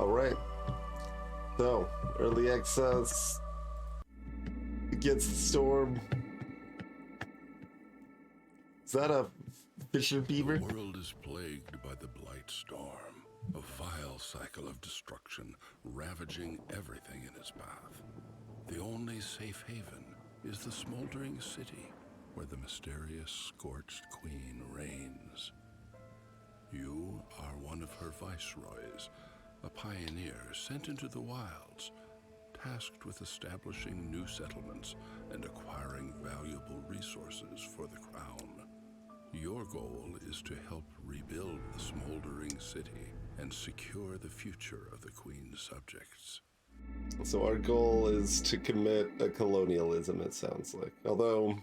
Alright. So, early access against the storm. Is that a fisher beaver? The world is plagued by the Blight Storm, a vile cycle of destruction ravaging everything in its path. The only safe haven is the smoldering city where the mysterious Scorched Queen reigns. You are one of her viceroys, a pioneer sent into the wilds, tasked with establishing new settlements and acquiring valuable resources for the crown. Your goal is to help rebuild the smoldering city and secure the future of the Queen's subjects. So our goal is to commit a colonialism, it sounds like. Although,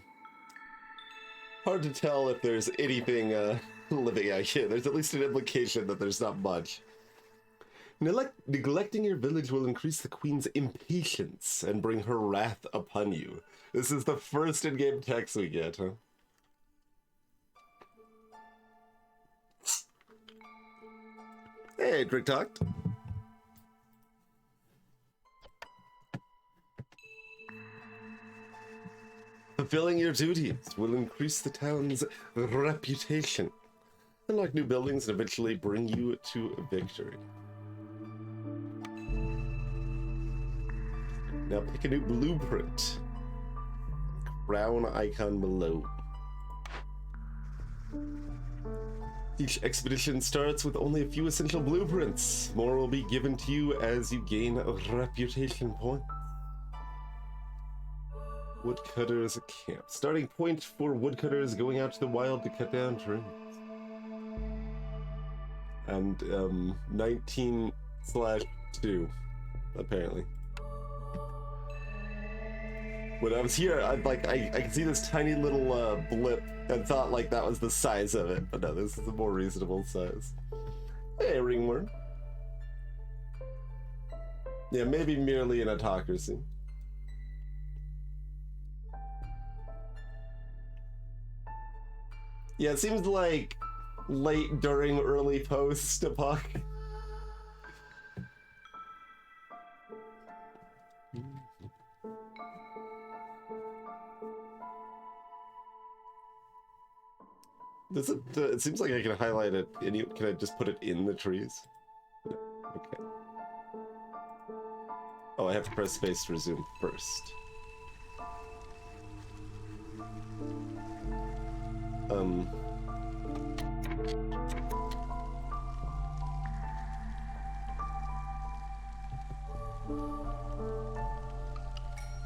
hard to tell if there's anything living out here. There's at least an implication that there's not much. Neglecting your village will increase the Queen's impatience and bring her wrath upon you. This is the first in-game text we get, huh? Hey, Drink Talked. Fulfilling your duties will increase the town's reputation, unlock new buildings, and eventually bring you to victory. Now pick a new blueprint. Crown icon below. Each expedition starts with only a few essential blueprints. More will be given to you as you gain a reputation point. Woodcutters camp. Starting point for woodcutters going out to the wild to cut down trees. And 19/2, apparently. When I was here, I could see this tiny little blip and thought like that was the size of it. But no, this is a more reasonable size. Hey, ringworm. Yeah, maybe merely an autocracy. Yeah, it seems like late during, early post-apoc. Does it? It seems like I can highlight it. Can I just put it in the trees? No. Okay. Oh, I have to press space to resume first.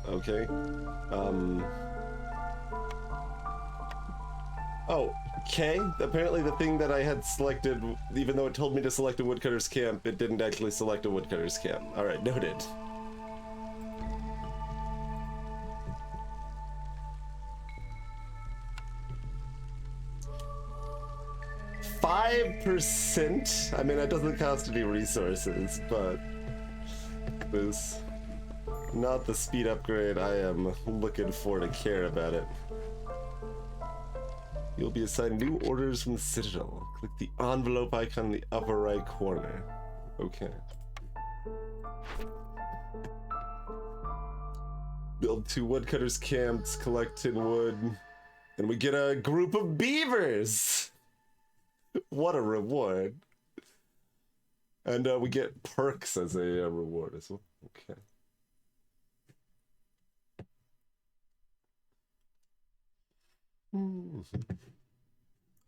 Okay. Oh, okay. Apparently the thing that I had selected, even though it told me to select a woodcutter's camp, it didn't actually select a woodcutter's camp. Alright, noted. %? I mean, that doesn't cost any resources, but this not the speed upgrade I am looking for to care about it. You'll be assigned new orders from the Citadel. Click the envelope icon in the upper right corner. Okay. Build 2 woodcutters camps, collect 10 wood, and we get a group of beavers! What a reward. And we get perks as a reward as well. Okay.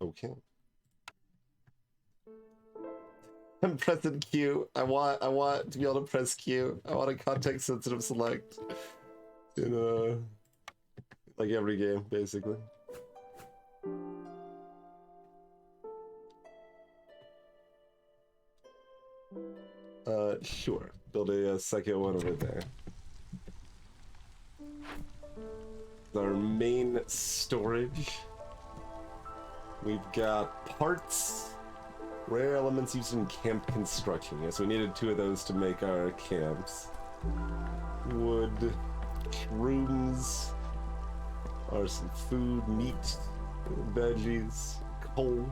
Okay. I'm pressing Q. I want to be able to press Q. I want a context sensitive select in like every game basically. Sure. Build a second one over there. Our main storage. We've got parts, rare elements used in camp construction. Yes, we needed 2 of those to make our camps. Wood, shrooms, or some food, meat, veggies, coal,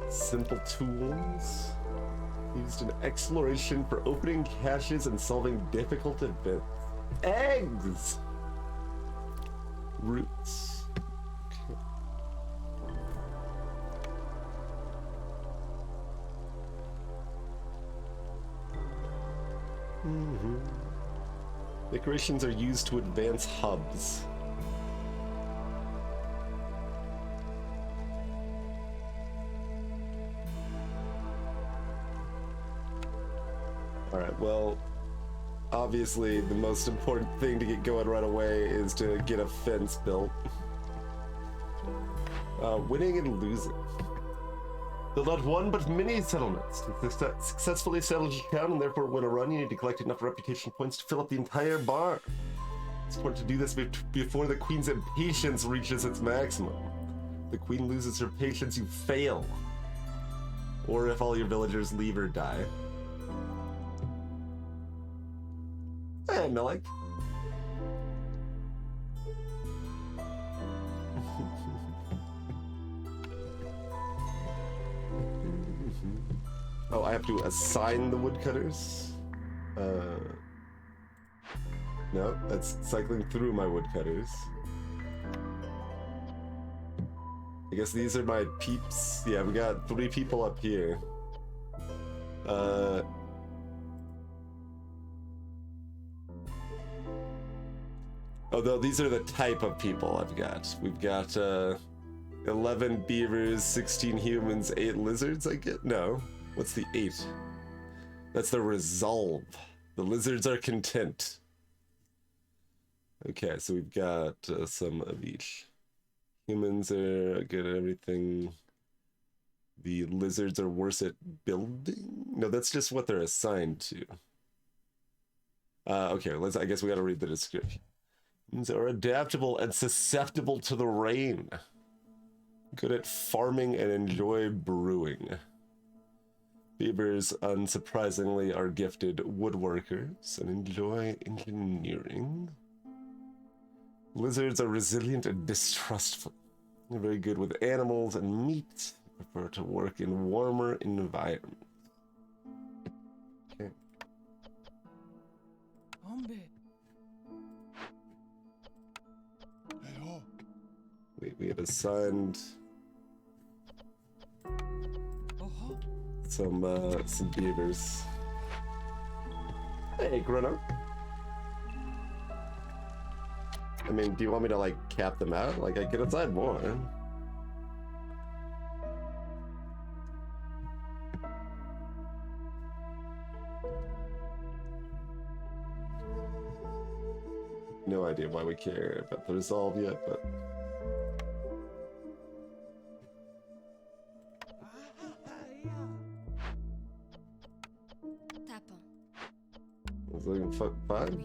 simple tools. Used in exploration for opening caches and solving difficult events. Eggs! Roots. Okay. Decorations are used to advance hubs. Alright, well, obviously the most important thing to get going right away is to get a fence built. Winning and losing. Build not one but many settlements. To successfully establish a town and therefore win a run, you need to collect enough reputation points to fill up the entire bar. It's important to do this before the queen's impatience reaches its maximum. If the queen loses her patience, you fail. Or if all your villagers leave or die. Hey, Milik. Oh, I have to assign the woodcutters? No, that's cycling through my woodcutters. I guess these are my peeps. Yeah, we got 3 people up here. Oh, no, these are the type of people I've got. We've got 11 beavers, 16 humans, 8 lizards, I get? No. What's the 8? That's the resolve. The lizards are content. Okay, so we've got some of each. Humans are good at everything. The lizards are worse at building? No, that's just what they're assigned to. Okay, I guess we gotta read the description. Humans are adaptable and susceptible to the rain. Good at farming and enjoy brewing. Beavers, unsurprisingly, are gifted woodworkers and enjoy engineering. Lizards are resilient and distrustful. They're very good with animals and meat. They prefer to work in warmer environments. Okay. We have assigned some beavers. Hey, Gruno. I mean, do you want me to, like, cap them out? Like, I could assign more. No idea why we care about the resolve yet, but... I was looking fine.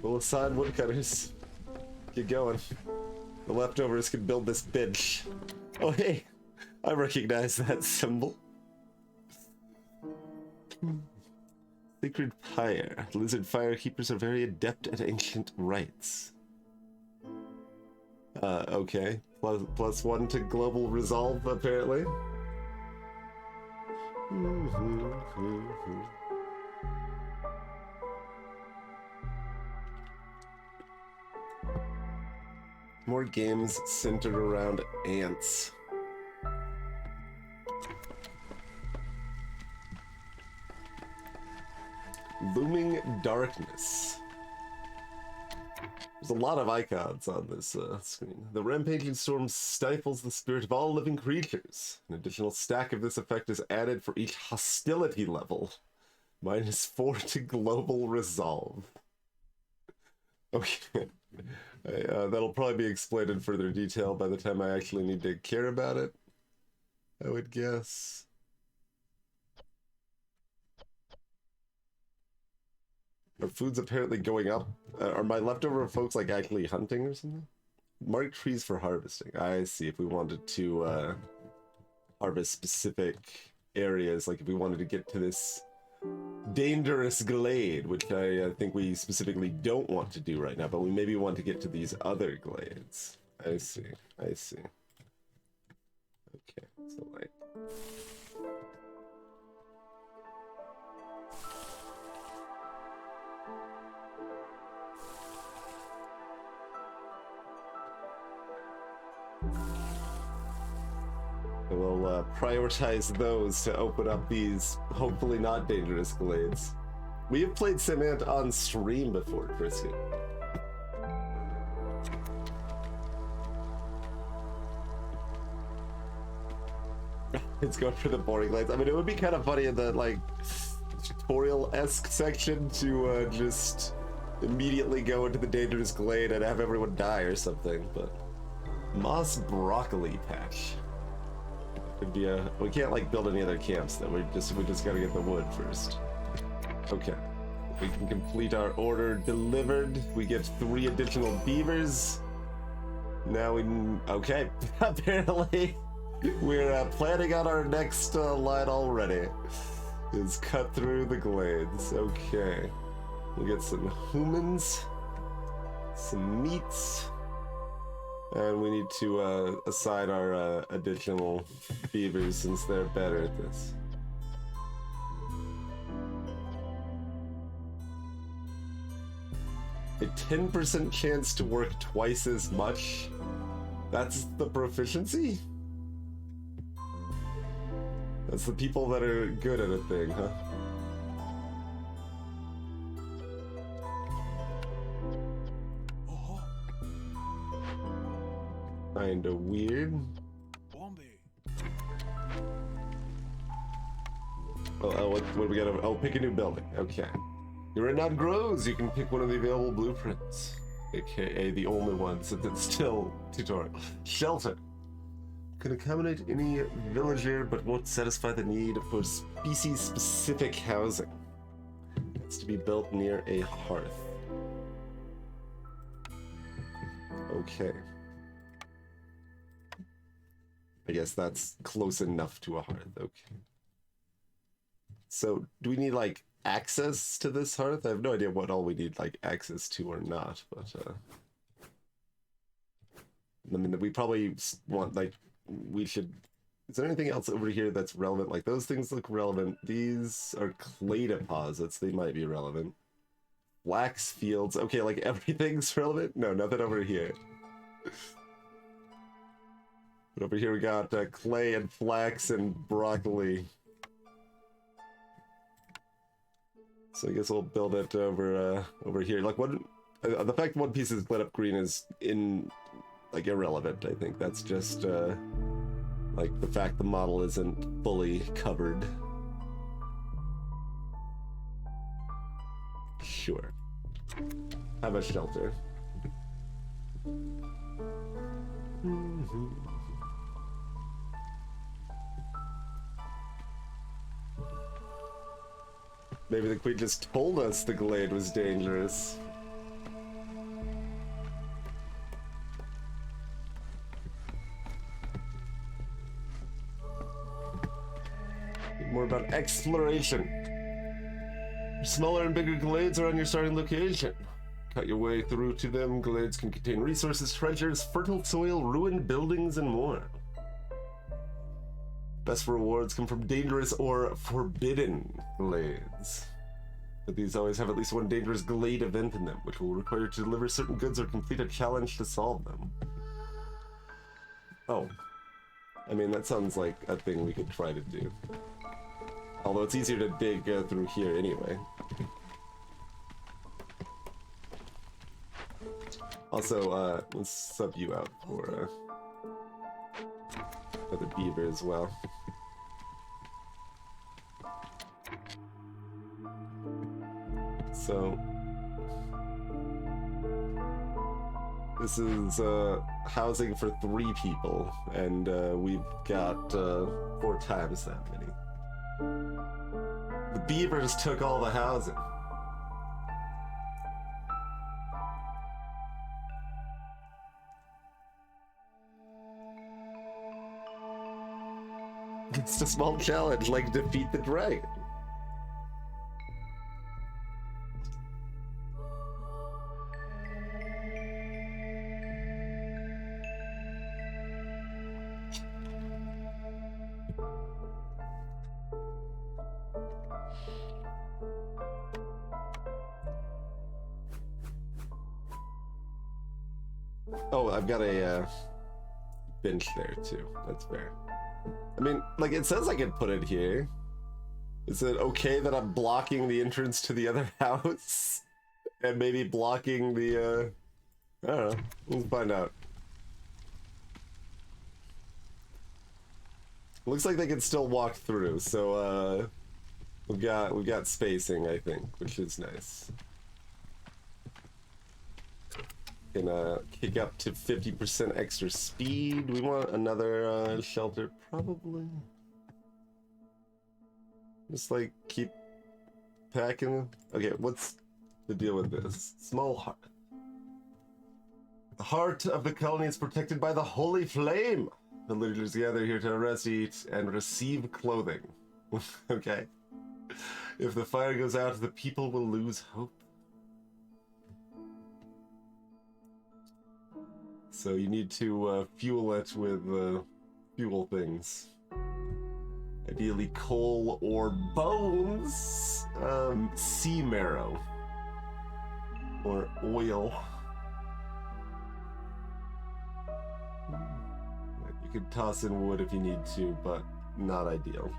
We'll assign woodcutters. Get going. The leftovers can build this bitch. Oh hey, I recognize that symbol. Sacred Pyre. Lizard firekeepers are very adept at ancient rites. Okay. Plus 1 to global resolve, apparently. More games centered around ants. Looming Darkness. There's a lot of icons on this screen. The rampaging storm stifles the spirit of all living creatures. An additional stack of this effect is added for each hostility level. -4 to global resolve. Okay. That'll probably be explained in further detail by the time I actually need to care about it, I would guess. Our food's apparently going up. Are my leftover folks like actually hunting or something? Mark trees for harvesting. I see. If we wanted to harvest specific areas, like if we wanted to get to this dangerous glade, which I think we specifically don't want to do right now, but we maybe want to get to these other glades. I see. I see. Okay, so like... prioritize those to open up these hopefully not dangerous glades. We have played Simant on stream before, Christian. It's going for the boring glades. I mean, it would be kind of funny in the like tutorial-esque section to just immediately go into the dangerous glade and have everyone die or something, but moss broccoli patch. Could be a. We can't like build any other camps though. We just gotta get the wood first. Okay, we can complete our order delivered. We get 3 additional beavers. Now we okay. Apparently, we're planning on our next line already. Is cut through the glades. Okay, we'll get some humans, some meats. And we need to assign our additional beavers since they're better at this. A 10% chance to work twice as much? That's the proficiency? That's the people that are good at a thing, huh? Kinda weird. What do we gotta? Oh, pick a new building. Okay. Your renown grows. You can pick one of the available blueprints, aka the only one, since it's still tutorial. Shelter can accommodate any villager, but won't satisfy the need for species-specific housing. It's to be built near a hearth. Okay. I guess that's close enough to a hearth. Okay. So, do we need like access to this hearth? I have no idea what all we need like access to or not, but I mean, we probably want like we should. Is there anything else over here that's relevant? Like those things look relevant. These are clay deposits. They might be relevant. Flax fields. Okay, like everything's relevant. No, nothing over here. But over here we got clay and flax and broccoli. So I guess we'll build it over here. Like the fact one piece is lit up green is like irrelevant. I think that's just like the fact the model isn't fully covered. Sure. Have a shelter. Maybe the queen just told us the glade was dangerous. More about exploration. Smaller and bigger glades are on your starting location. Cut your way through to them. Glades can contain resources, treasures, fertile soil, ruined buildings, and more. Best rewards come from dangerous or forbidden glades. But these always have at least one dangerous glade event in them, which will require you to deliver certain goods or complete a challenge to solve them. Oh. I mean, that sounds like a thing we could try to do. Although it's easier to dig through here anyway. Also, let's sub you out for the beaver as well. So this is housing for 3 people, and we've got 4 times that many. The beavers took all the housing. It's a small challenge, like defeat the dragon. Oh, I've got a bench there too. That's fair. I mean, like, it says I can put it here. Is it okay that I'm blocking the entrance to the other house? And maybe blocking the, I don't know. Let's find out. Looks like they can still walk through, so, we've got spacing, I think, which is nice. Can kick up to 50% extra speed. We want another shelter, probably. Just like keep packing. Okay, what's the deal with this? Small heart. The heart of the colony is protected by the holy flame. Villagers gather here to rest, eat, and receive clothing. Okay. If the fire goes out, the people will lose hope. So you need to fuel it with fuel things. Ideally coal or bones. Sea marrow. Or oil. You could toss in wood if you need to, but not ideal.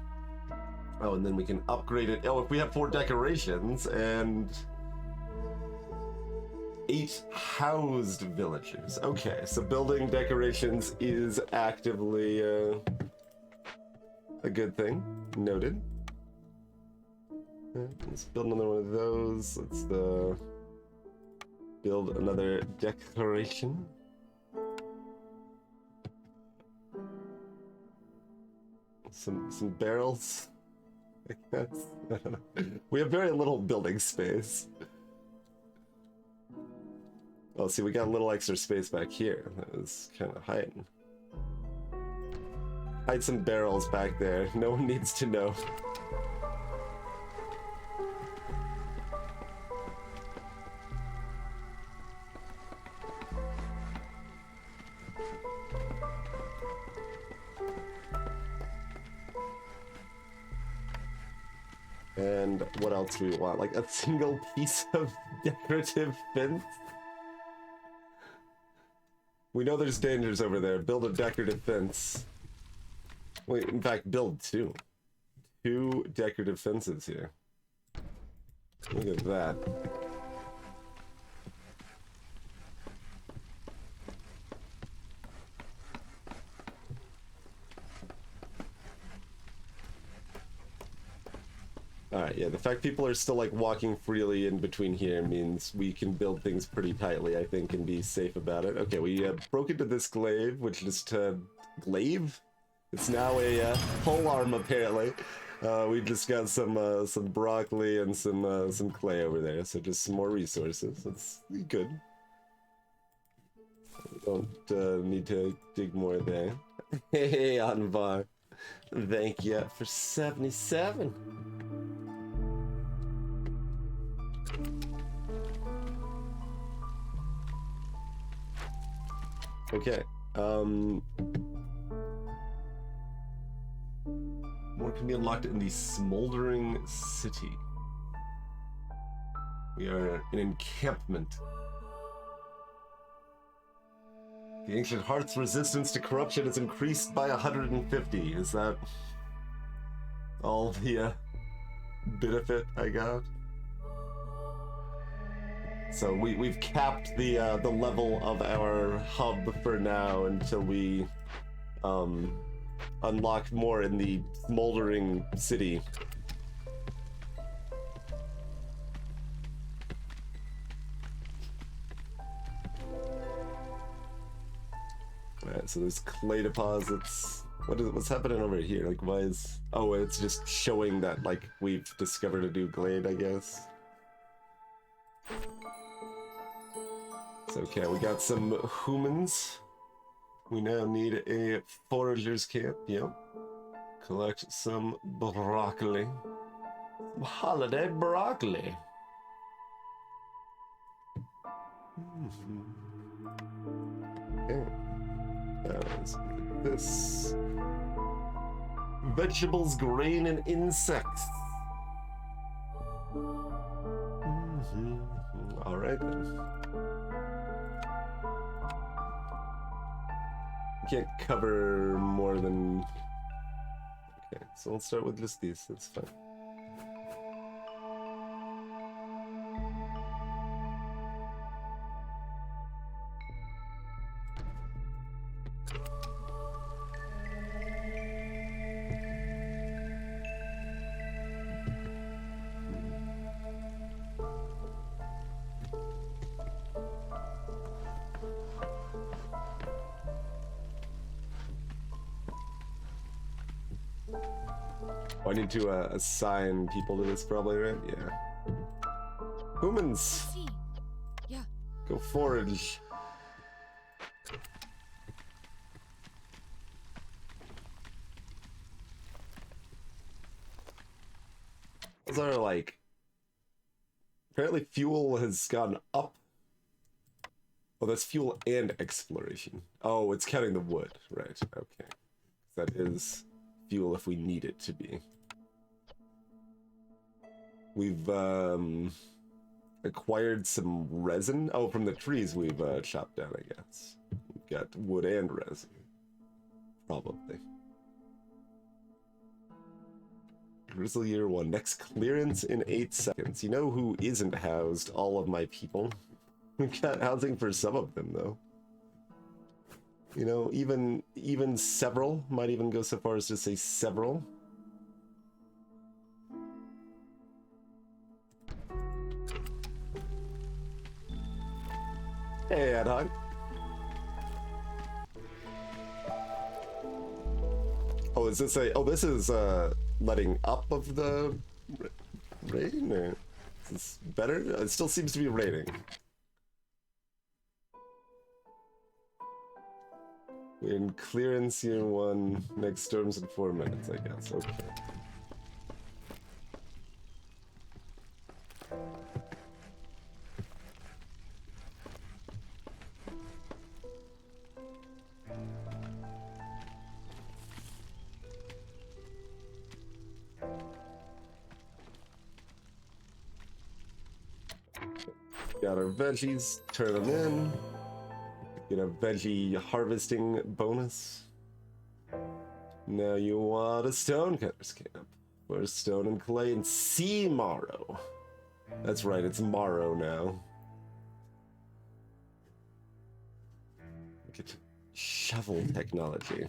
Oh, and then we can upgrade it. Oh, if we have 4 decorations and 8 housed villagers. Okay, so building decorations is actively a good thing. Noted. Let's build another one of those. Let's build another decoration. Some barrels, I guess. I don't know. We have very little building space. Oh, see, we got a little extra space back here. That was kind of hiding. Hide some barrels back there. No one needs to know. And what else do we want? Like a single piece of decorative fence? We know there's dangers over there. Build a decorative fence. Wait, in fact, build 2. 2 decorative fences here. Look at that. Alright, yeah, the fact people are still, like, walking freely in between here means we can build things pretty tightly, I think, and be safe about it. Okay, we broke into this glaive, which just, glaive? It's now a, pole arm, apparently. We just got some broccoli and some clay over there, so just some more resources. That's good. Don't need to dig more there. Hey, Anvar. Thank you for 77. Okay, more can be unlocked in the Smoldering City. We are an encampment. The Ancient Heart's resistance to corruption is increased by 150. Is that all the benefit I got? So we've capped the level of our hub for now until we unlock more in the Smoldering City. Alright, so there's clay deposits. What's happening over here? Like, why is... Oh, it's just showing that, like, we've discovered a new glade, I guess. It's okay, we got some humans. We now need a forager's camp, yep. Collect some broccoli. Some holiday broccoli. Okay. Let's look at this. Vegetables, grain, and insects. Alright then. Can't cover more than So we'll start with just these. That's fine. I need to assign people to this probably, right? Yeah. Humans, See. Yeah. go forage. Those are like... Apparently fuel has gone up. Oh, that's fuel and exploration. Oh, it's counting the wood. Right, okay. That is fuel if we need it to be. We've acquired some resin. Oh, from the trees we've chopped down, I guess. We've got wood and resin. Probably. Grizzly Year 1. Next clearance in 8 seconds. You know who isn't housed? All of my people. We've got housing for some of them, though. You know, even several. Might even go so far as to say several. Hey, Adhog. Oh, is this a... Oh, this is, letting up of the rain, or... Is this better? It still seems to be raining. We're in clearance year 1. Next storms in 4 minutes, I guess. Okay. Got our veggies, turn them in. Get a veggie harvesting bonus. Now you want a stonecutter's camp. For stone and clay and sea marrow. That's right, it's marrow now. Get shovel technology.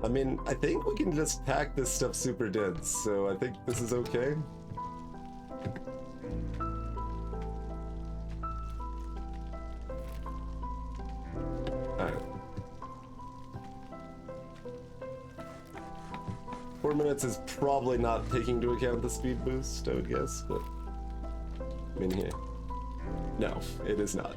I mean, I think we can just pack this stuff super dense, so I think this is okay. Alright. 4 minutes is probably not taking into account the speed boost, I would guess, but... I mean, here. No, it is not.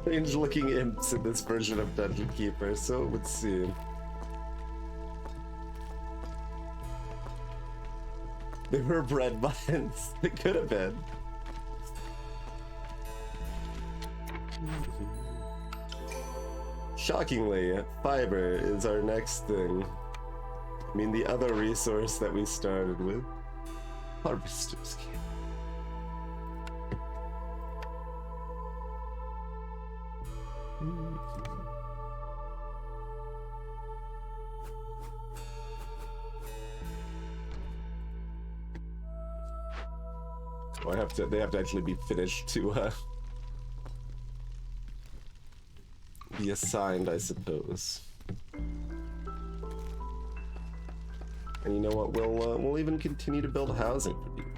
Strange looking imps in this version of Dungeon Keeper, so it would seem. They were bread buttons. They could have been. Shockingly, fiber is our next thing. I mean, the other resource that we started with. Harvester's Camp. Oh, they have to actually be finished to be assigned, I suppose. And you know what? We'll even continue to build housing for people.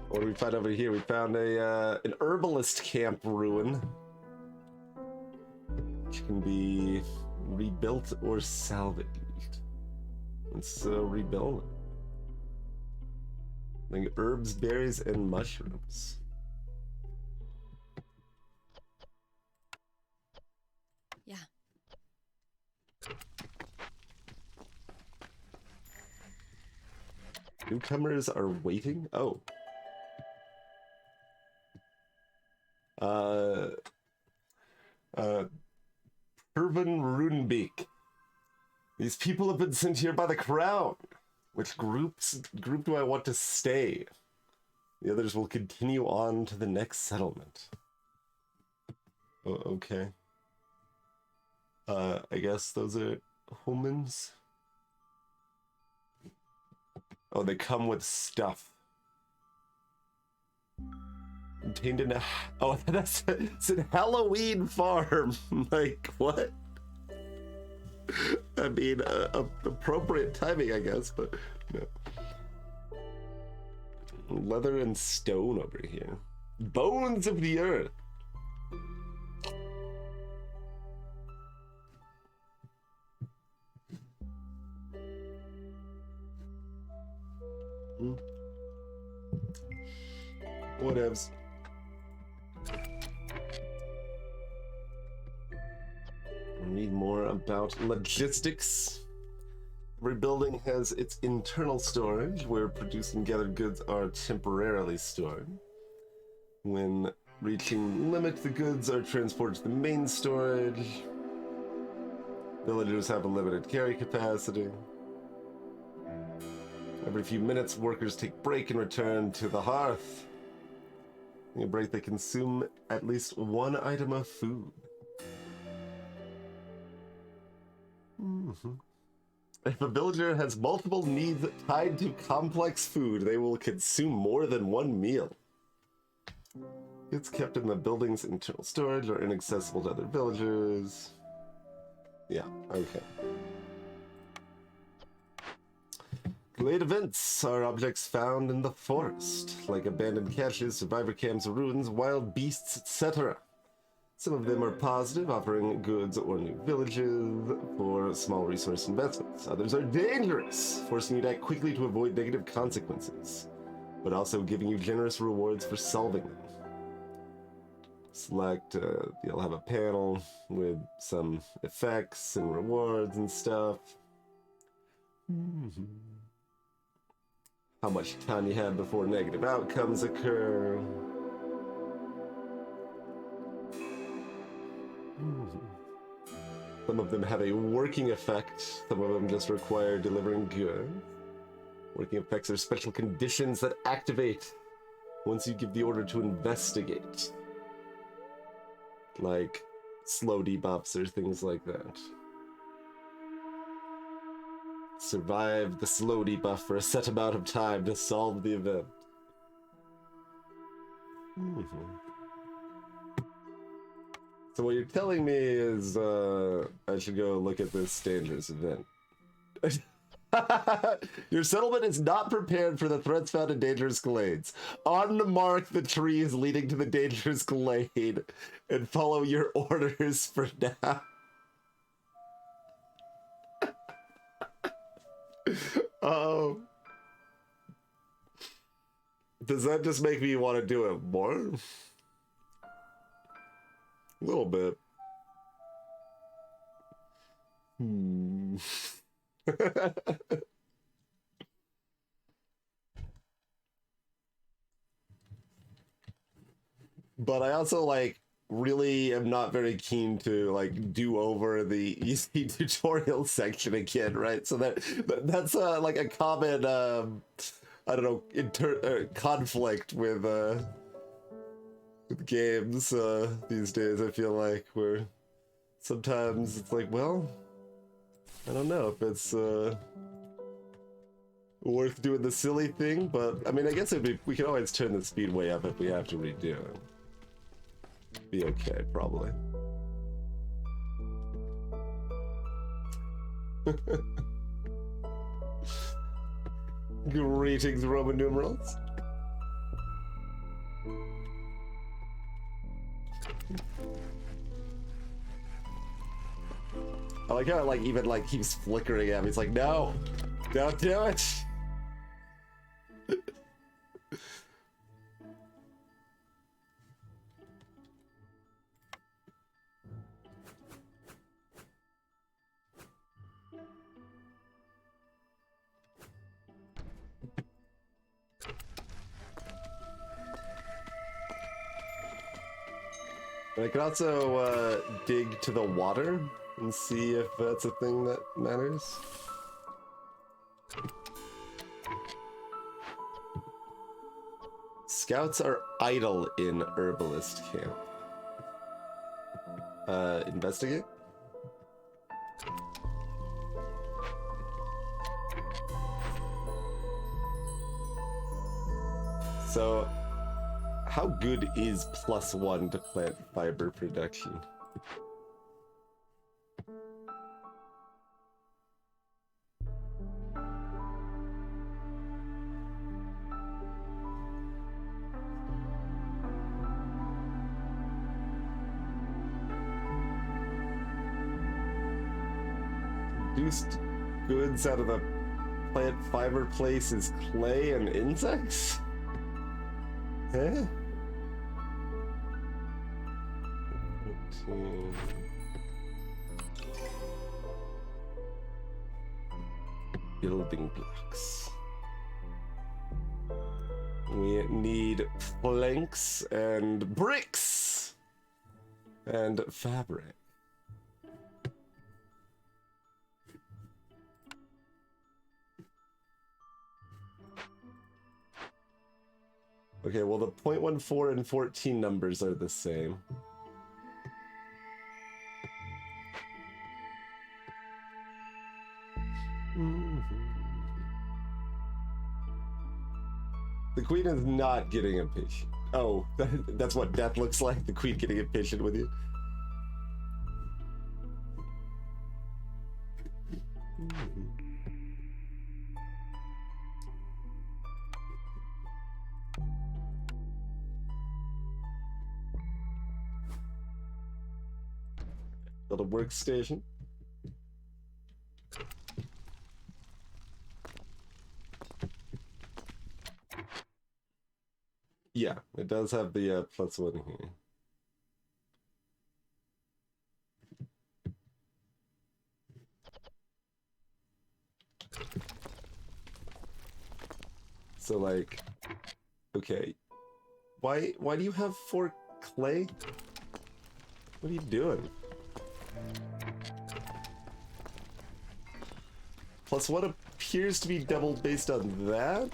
What do we find over here? We found an herbalist camp ruin, which can be rebuilt or salvaged. Let's rebuild. Like herbs, berries, and mushrooms. Yeah. Newcomers are waiting? Oh. Pervin Runebeak. These people have been sent here by the crown. Which group do I want to stay? The others will continue on to the next settlement. Oh, okay. I guess those are humans. Oh, they come with stuff. Contained in a... Oh, it's a Halloween farm. Like, what? I mean, appropriate timing, I guess, but no. Leather and stone over here. Bones of the earth. Whatevs. Read more about logistics. Every building has its internal storage, where produced and gathered goods are temporarily stored. When reaching limit, the goods are transported to the main storage. Villagers have a limited carry capacity. Every few minutes, workers take break and return to the hearth. In a break, they consume at least one item of food. If a villager has multiple needs tied to complex food, they will consume more than one meal. It's kept in the building's internal storage or inaccessible to other villagers. Yeah, okay. Glade events are objects found in the forest, like abandoned caches, survivor camps, ruins, wild beasts, etc. Some of them are positive, offering goods or new villages for small resource investments. Others are dangerous, forcing you to act quickly to avoid negative consequences, but also giving you generous rewards for solving them. Select, you'll have a panel with some effects and rewards and stuff. How much time you have before negative outcomes occur. Some of them have a working effect. Some of them just require delivering goods. Working effects are special conditions that activate once you give the order to investigate. Like slow debuffs or things like that. Survive the slow debuff for a set amount of time to solve the event. So what you're telling me is I should go look at this dangerous event. Your settlement is not prepared for the threats found in dangerous glades. Unmark the trees leading to the dangerous glade and follow your orders for now. Does that just make me want to do it more? A little bit. But I also really am not very keen to do over the easy tutorial section again, right? So that's like a common I don't know, conflict with games these days. I feel like where sometimes it's like, well, I don't know if it's worth doing the silly thing, but I mean, I guess we can always turn the speed way up if we have to redo it. Be okay, probably. Greetings, Roman numerals. I like how it even keeps flickering at me. It's like, no, Don't do it. I can also dig to the water and see if that's a thing that matters. Scouts are idle in herbalist camp. Investigate? So, how good is +1 to plant fiber production? Produced goods out of the plant fiber place is clay and insects? Huh? Building blocks. We need planks and bricks and fabric. Okay, well the 0.14 and 14 numbers are the same. The queen is not getting impatient. Oh, that's what death looks like? The queen getting impatient with you? Build a workstation. Yeah, it does have the +1 here. So like, okay, why do you have 4 clay? What are you doing? +1 appears to be double based on that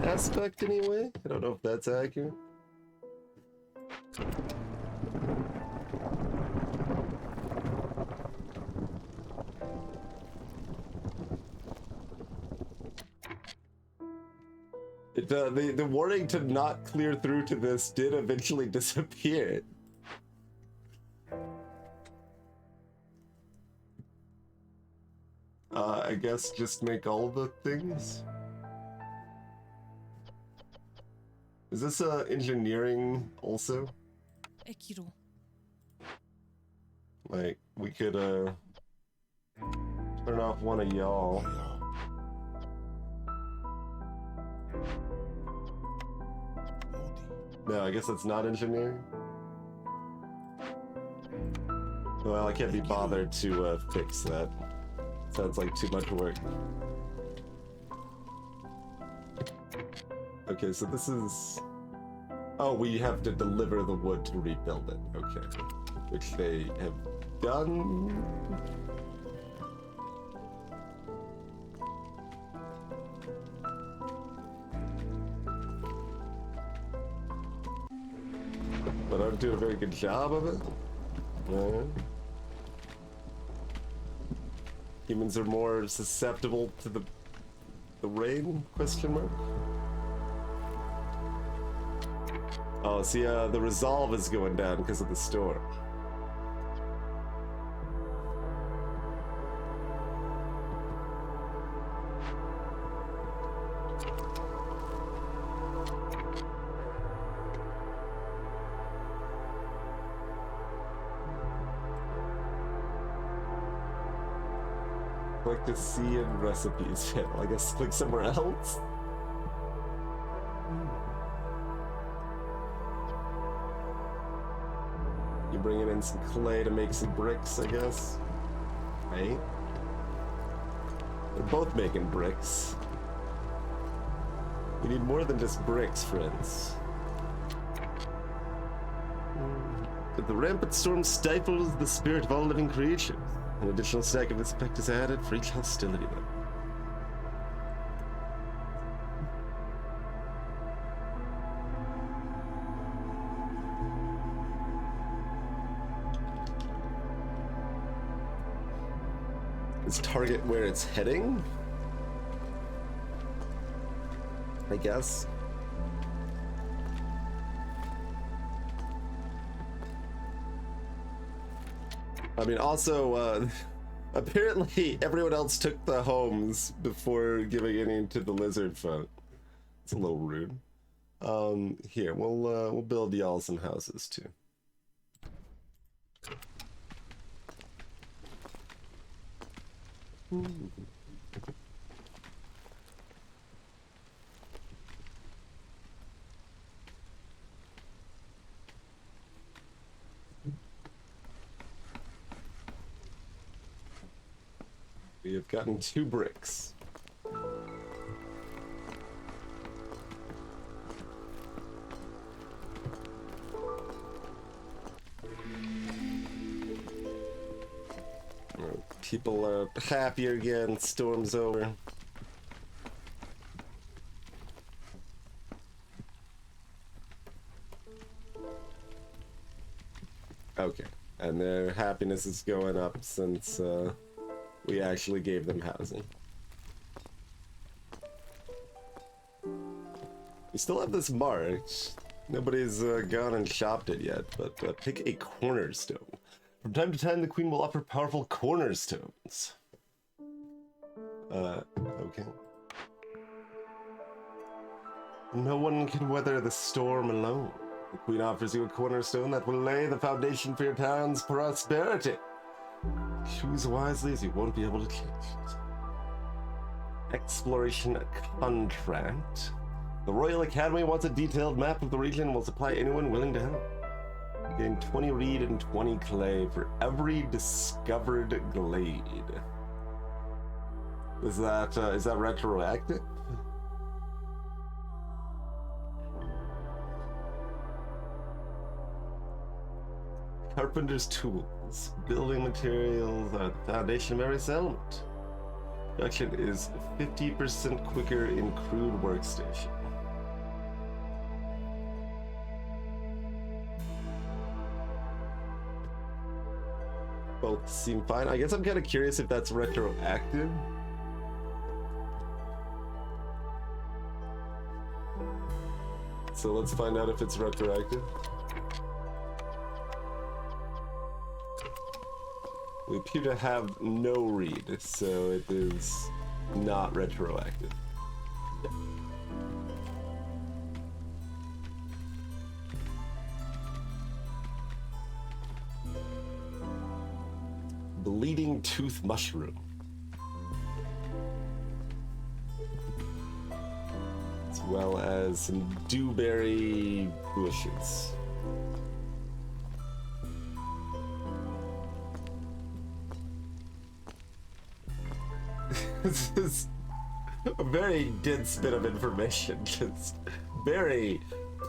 aspect anyway. I don't know if that's accurate. It, the warning to not clear through to this did eventually disappear. I guess just make all the things. Is this engineering also? Ekiro. Like, we could turn off one of y'all. No, I guess it's not engineering. Well, I can't be bothered to fix that. Sounds like too much work. Okay, so this is... Oh, we have to deliver the wood to rebuild it. Okay. Which they have done. But I don't do a very good job of it. No. Humans are more susceptible to the rain? Question mark. Oh, see, the resolve is going down because of the storm. Click to see in recipes panel. I guess click somewhere else. You're bringing in some clay to make some bricks, I guess. Right? They're both making bricks. We need more than just bricks, friends. But the rampant storm stifles the spirit of all living creatures. An additional stack of this effect is added for each hostility level. Is target where it's heading? I guess. I mean, also, apparently everyone else took the homes before giving any to the lizard folk. It's a little rude. Here, we'll build y'all some houses too. We have gotten 2 bricks. People are happier again. Storm's over. Okay, and their happiness is going up since we actually gave them housing. We still have this march. Nobody's gone and shopped it yet, but pick a cornerstone. From time to time, the queen will offer powerful cornerstones. Okay. No one can weather the storm alone. The queen offers you a cornerstone that will lay the foundation for your town's prosperity. Choose wisely as you won't be able to change it. Exploration contract. The Royal Academy wants a detailed map of the region and will supply anyone willing to help. Gain 20 reed and 20 clay for every discovered glade. Is that retroactive? Carpenter's tools. Building materials are the foundation of every settlement. Production is 50% quicker in crude workstation. Both seem fine. I guess I'm kind of curious if that's retroactive. So let's find out if it's retroactive. We appear to have no read, so it is not retroactive. Yeah. Bleeding tooth mushroom. As well as some dewberry bushes. This is a very dense bit of information. Just berry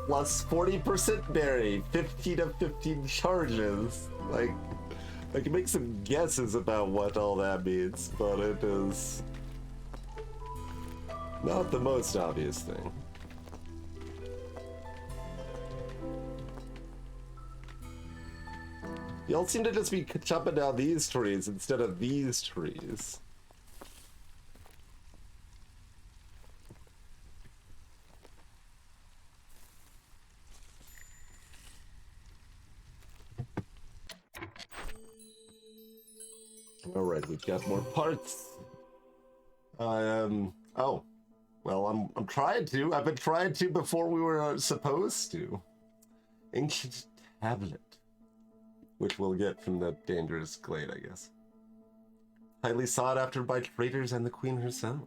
plus 40% berry, 15 of 15 charges. Like, I can make some guesses about what all that means, but it is not the most obvious thing. Y'all seem to just be chopping down these trees instead of these trees. Alright, we've got more parts. Oh. Well, I'm trying to. I've been trying to before we were supposed to. Ancient tablet. Which we'll get from the dangerous glade, I guess. Highly sought after by traders and the queen herself.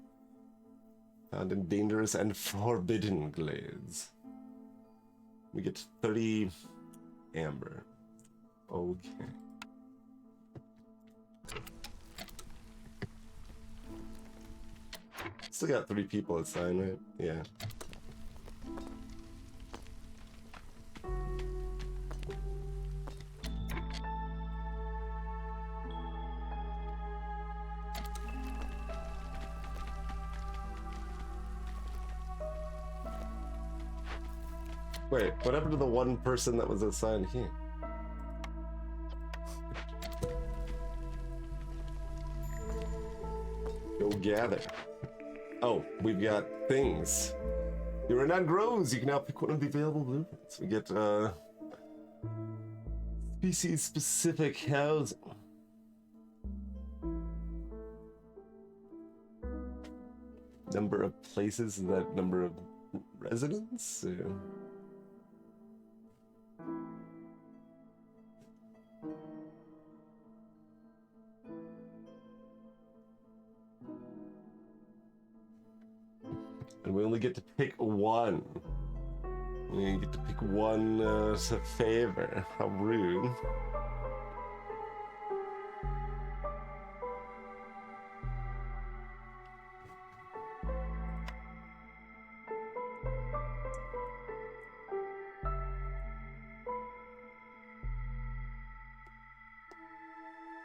Found in dangerous and forbidden glades. We get 30 amber. Okay. Still got 3 people assigned, right? Yeah. Wait, what happened to the one person that was assigned here? Go gather. Oh, we've got things. Your renown grows. You can now pick one of the available blueprints. We get species-specific housing. Number of places, is that number of residents? And we only get to pick one. We only get to pick one to favor. How rude.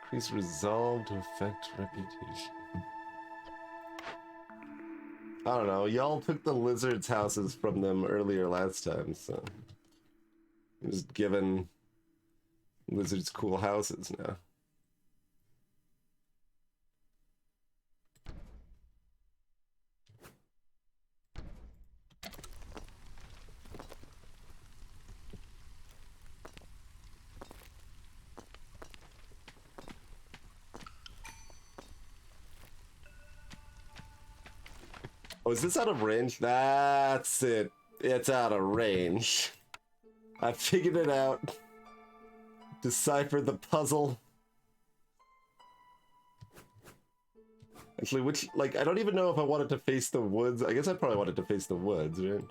Increase resolve to affect reputation. I don't know, y'all took the lizards' houses from them earlier last time, so I'm just giving lizards cool houses now. Oh, is this out of range? That's it. It's out of range. I figured it out. Deciphered the puzzle. Actually, which, like, I don't even know if I wanted to face the woods. I guess I probably wanted to face the woods, right?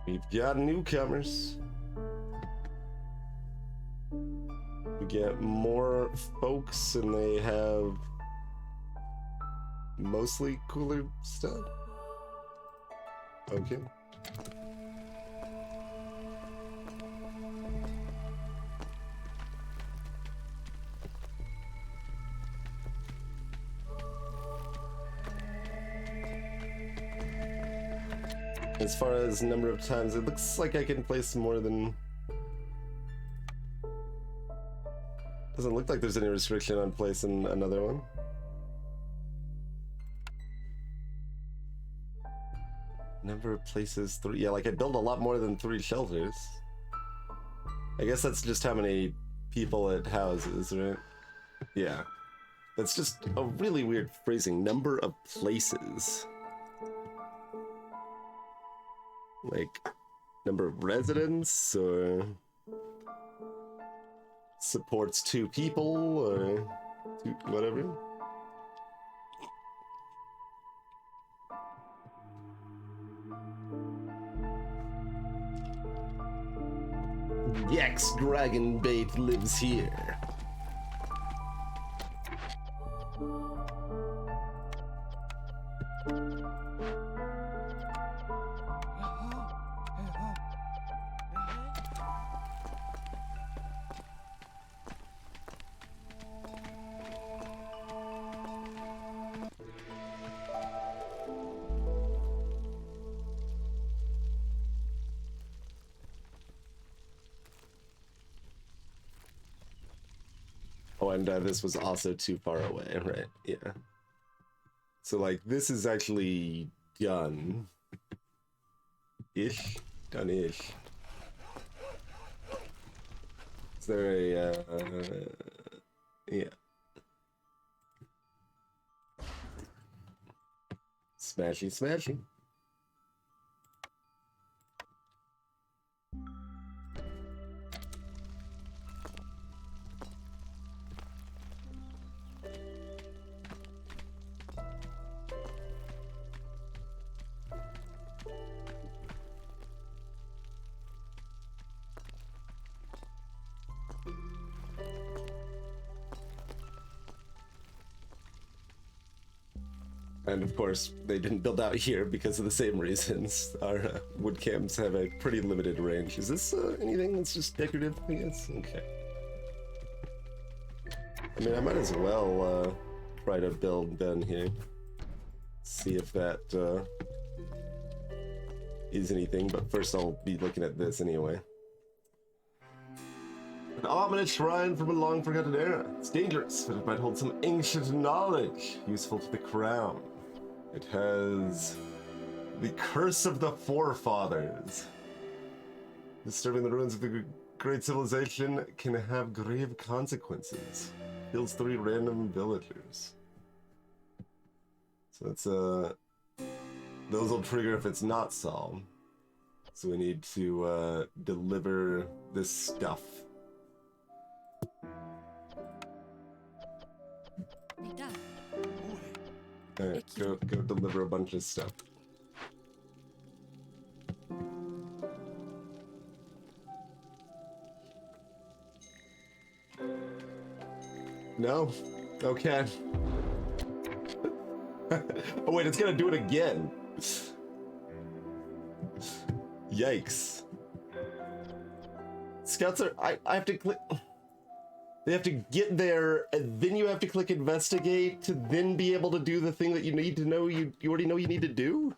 We've got newcomers. We get more folks and they have mostly cooler stuff. Okay. As far as number of times, it looks like I can place more than... Doesn't look like there's any restriction on placing another one. Number of places, 3. Yeah, like I build a lot more than 3 shelters. I guess that's just how many people it houses, right? Yeah. That's just a really weird phrasing. Number of places. Like, number of residents, or supports 2 people, or 2, whatever. Yax Dragonbait lives here. Oh, and this was also too far away, right? Yeah. So, like, this is actually done. Ish? Done-ish. Is there a, yeah. Smashy, smashy. And of course, they didn't build out here because of the same reasons. Our wood camps have a pretty limited range. Is this anything that's just decorative, I guess? Okay. I mean, I might as well try to build down here. See if that is anything, but first I'll be looking at this anyway. An ominous shrine from a long forgotten era. It's dangerous, but it might hold some ancient knowledge useful to the crown. It has the Curse of the Forefathers. Disturbing the ruins of the great civilization can have grave consequences. Kills 3 random villagers. So it's those will trigger if it's not solved. So we need to deliver this stuff. Like that. Alright, go deliver a bunch of stuff. No? Okay. Oh wait, it's gonna do it again. Yikes. Scouts are... I have to click... They have to get there, and then you have to click investigate to then be able to do the thing that you need to know you already know you need to do?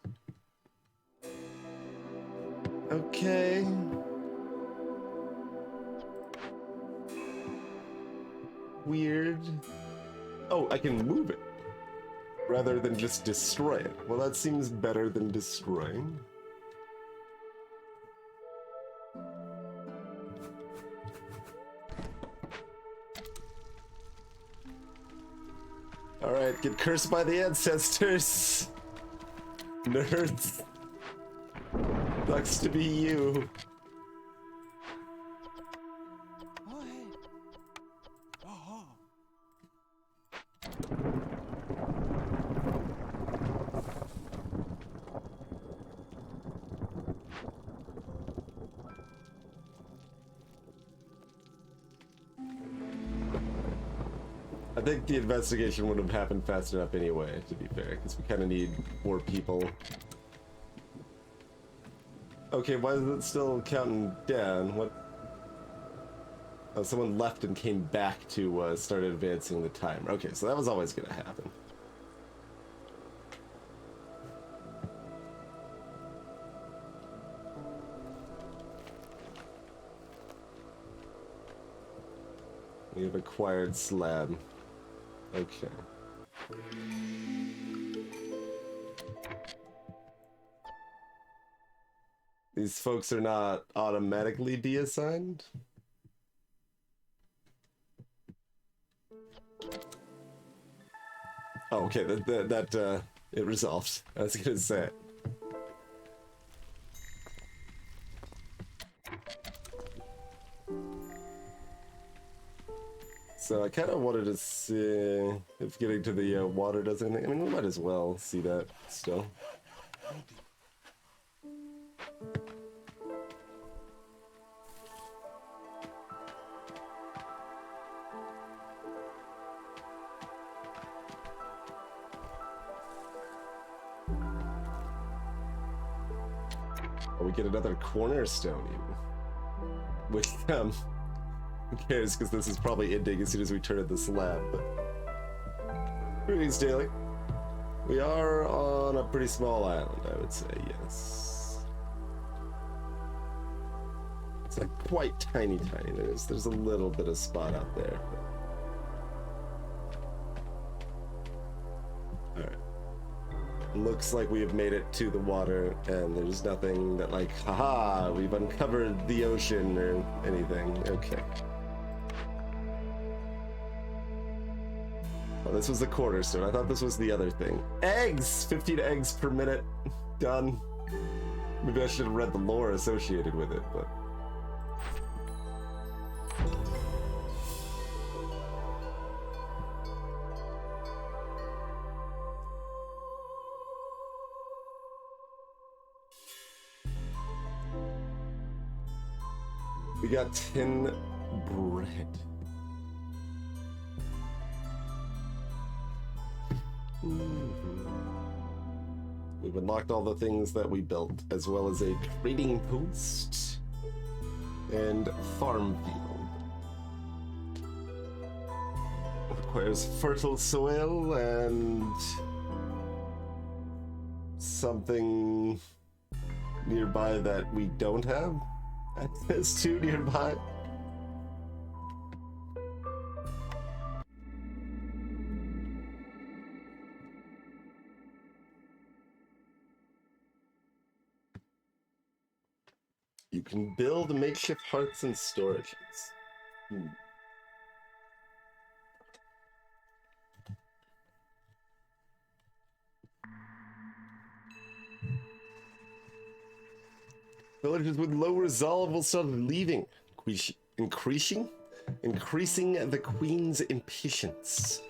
Okay. Weird. Oh, I can move it rather than just destroy it. Well, that seems better than destroying. Alright, get cursed by the ancestors. Nerds. Sucks to be you. I think the investigation would have happened fast enough anyway, to be fair, because we kind of need more people. Okay, why is it still counting down? What? Oh, someone left and came back to start advancing the timer. Okay, so that was always going to happen. We have acquired slab. Okay. These folks are not automatically deassigned? Oh, okay, that it resolved. I was gonna say. So I kind of wanted to see if getting to the water does anything. I mean, we might as well see that still. Oh, we get another cornerstone even. Which, who cares, because this is probably ending as soon as we turn in the slab. Greetings, Daily. We are on a pretty small island, I would say, yes. It's like quite tiny. There's a little bit of spot out there. Alright. Looks like we have made it to the water, and there's nothing that like, haha, we've uncovered the ocean or anything. Okay. Oh, this was the cornerstone. I thought this was the other thing. Eggs! 15 eggs per minute. Done. Maybe I should have read the lore associated with it, but... We got 10 bread. We've unlocked all the things that we built, as well as a trading post and farm field. Requires fertile soil and something nearby that we don't have. There's 2 nearby. You can build makeshift hearths and storages. Villagers with low resolve will start leaving, increasing the queen's impatience.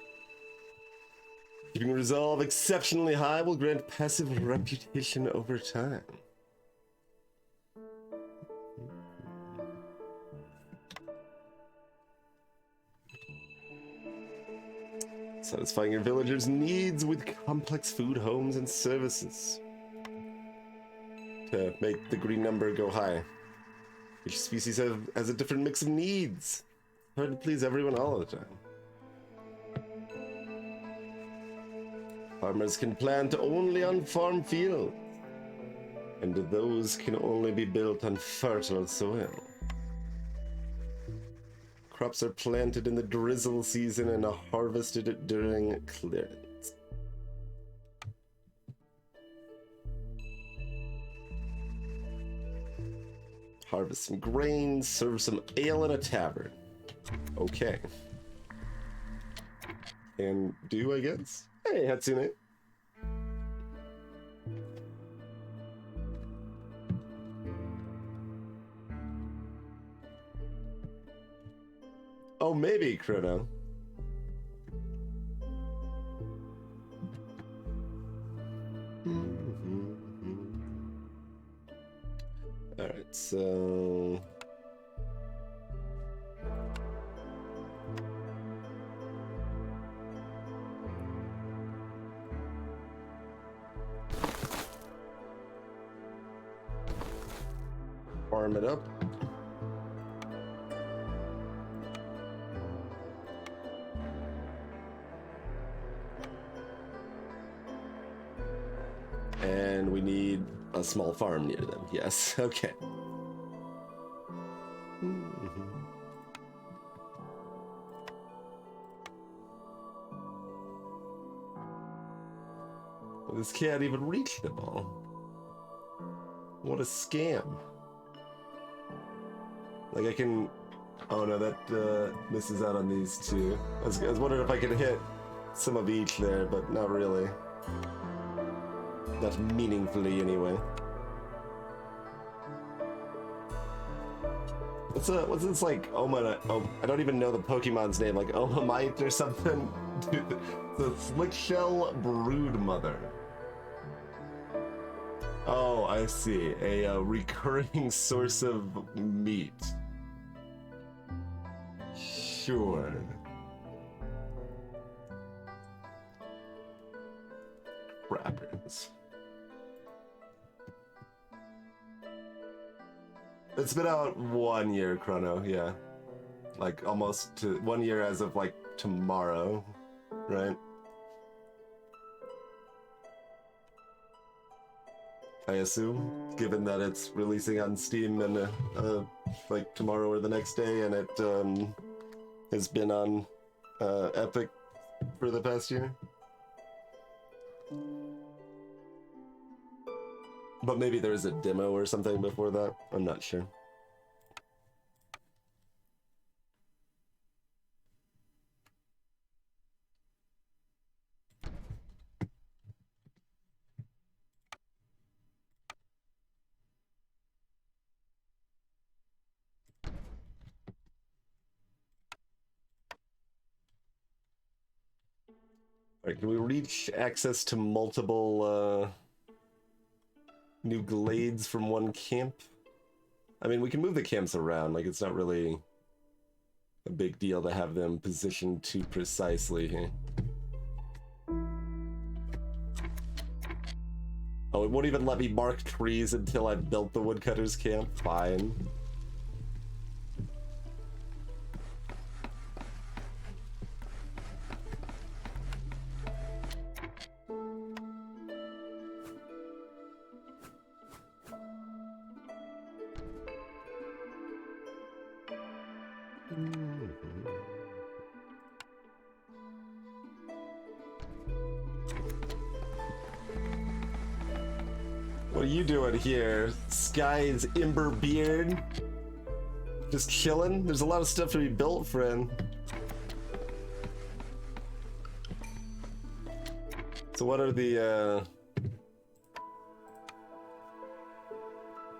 Keeping resolve exceptionally high will grant passive reputation over time. Satisfying your villagers' needs with complex food, homes, and services. To make the green number go high. Each species has a different mix of needs. Hard to please everyone all the time. Farmers can plant only on farm fields, and those can only be built on fertile soil. Crops are planted in the drizzle season and are harvested during clearance. Harvest some grain, serve some ale in a tavern. Okay. And do, I guess? Hey, Hatsune. Oh, maybe, Chrono. Alright, so... farm it up. And we need a small farm near them. Yes, okay. Well, this can't even reach them all. What a scam. Like I can... Oh no, that misses out on these two. I was wondering if I could hit some of each there, but not really. Not meaningfully, anyway. What's this like? I don't even know the Pokemon's name. Like Omamite or something. Dude, the Slickshell Broodmother. Oh, I see. A recurring source of meat. Sure. Crappers. It's been out 1 year, Chrono, yeah. Like, almost to 1 year as of, like, tomorrow, right? I assume, given that it's releasing on Steam and, like, tomorrow or the next day, and it, has been on, Epic for the past year. But maybe there's a demo or something before that. I'm not sure. Right, can we reach access to multiple new glades from one camp? I mean, we can move the camps around, like it's not really a big deal to have them positioned too precisely here. Oh, it won't even let me mark trees until I've built the woodcutter's camp? Fine. What are you doing here, Sky's Ember Beard? Just chilling? There's a lot of stuff to be built, friend. So what are the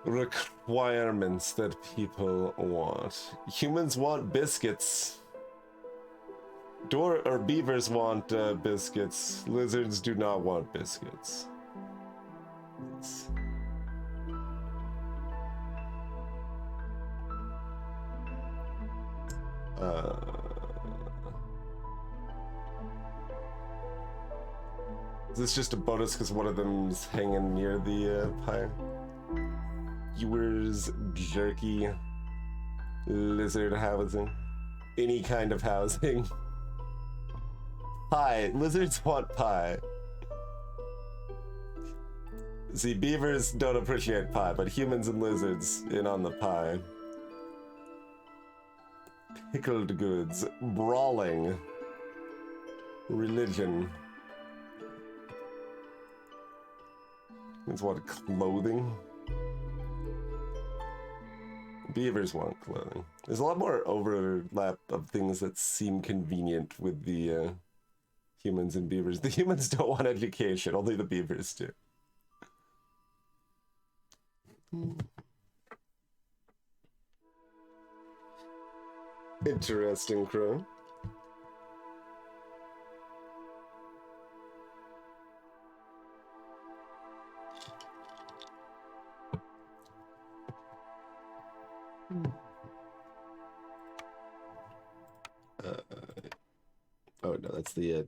requirements that people want? Humans want biscuits. Beavers want biscuits. Lizards do not want biscuits. Is this just a bonus because one of them's hanging near the pyre? Viewers, jerky, lizard housing, any kind of housing. Pie. Lizards want pie. See, beavers don't appreciate pie, but humans and lizards in on the pie. Pickled goods. Brawling. Religion. Humans want clothing. Beavers want clothing. There's a lot more overlap of things that seem convenient with the humans and beavers. The humans don't want education, only the beavers do. Interesting, Crow. Oh no, that's the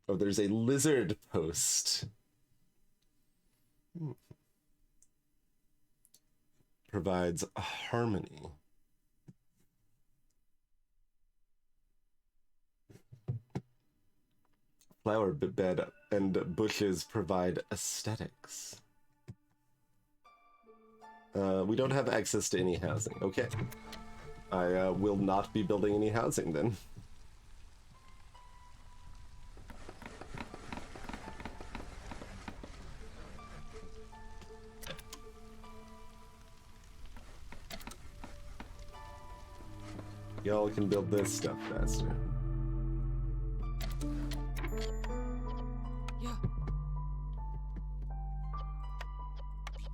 oh, there's a lizard post. Provides harmony. Flower bed and bushes provide aesthetics. We don't have access to any housing. Okay. I will not be building any housing then. Y'all can build this stuff faster.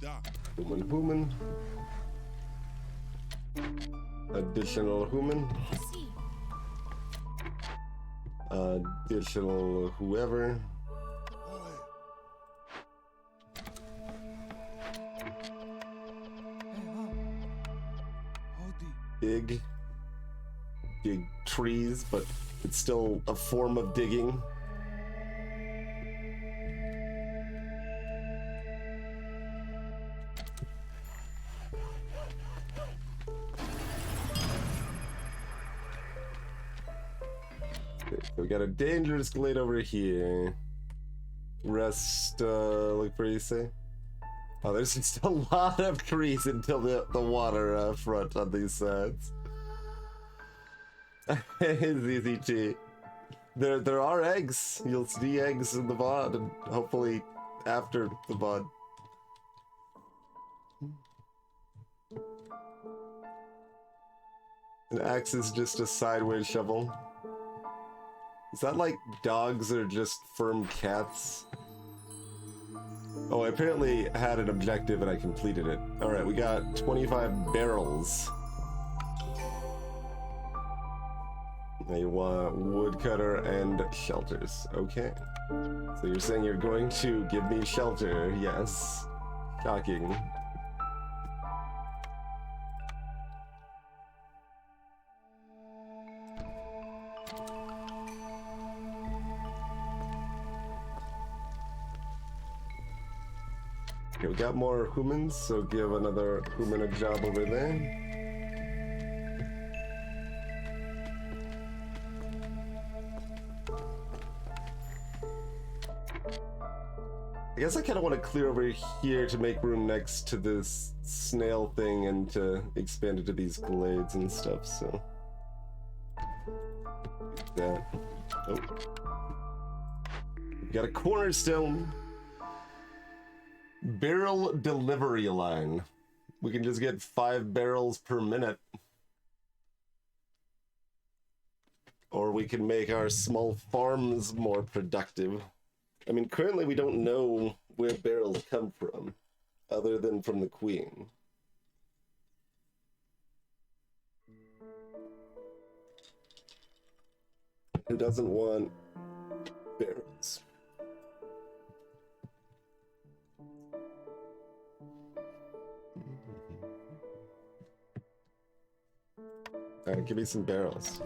Yeah. Human. Additional human. I see. Additional whoever. Dig trees, but it's still a form of digging. We got a dangerous glade over here. Rest, look pretty safe. Oh, there's just a lot of trees until the water front on these sides. ZZG. There are eggs. You'll see eggs in the VOD, and hopefully after the VOD. An axe is just a sideways shovel. Is that like dogs or just firm cats? Oh, I apparently had an objective and I completed it. Alright, we got 25 barrels. Now you want woodcutter and shelters. Okay. So you're saying you're going to give me shelter? Yes. Shocking. Okay, we got more humans, so give another human a job over there. I guess I kind of want to clear over here to make room next to this snail thing and to expand it to these glades and stuff, so. That. Oh. We got a cornerstone. Barrel delivery line. We can just get 5 barrels per minute. Or we can make our small farms more productive. I mean, currently we don't know where barrels come from, other than from the queen. Who doesn't want barrels? Alright, give me some barrels.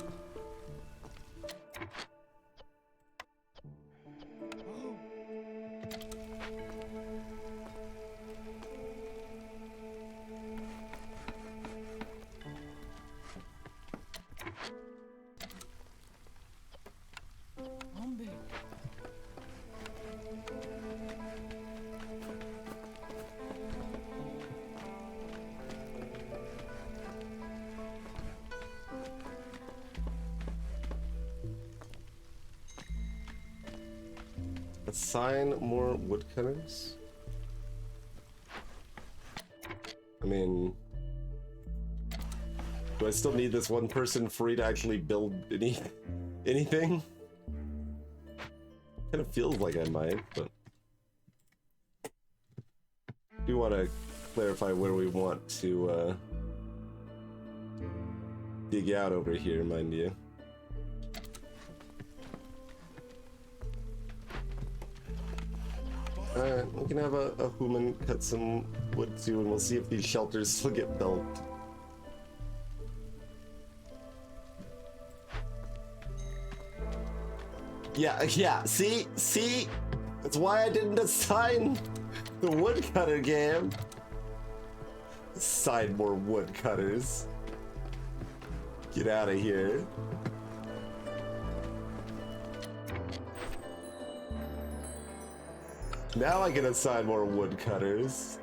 Assign more woodcutters? I mean, do I still need this one person free to actually build anything? Kind of feels like I might, but I do want to clarify where we want to dig out over here, mind you. Alright, we can have a human cut some wood too, and we'll see if these shelters still get built. Yeah, see? That's why I didn't assign the woodcutter game. Assign more woodcutters. Get out of here. Now I can assign more woodcutters.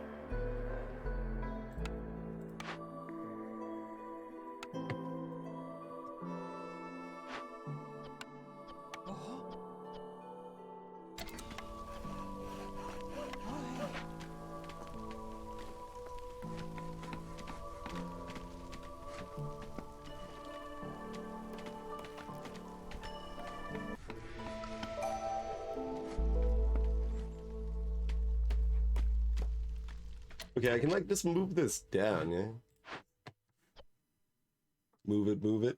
Okay, I can like just move this down, yeah? Move it.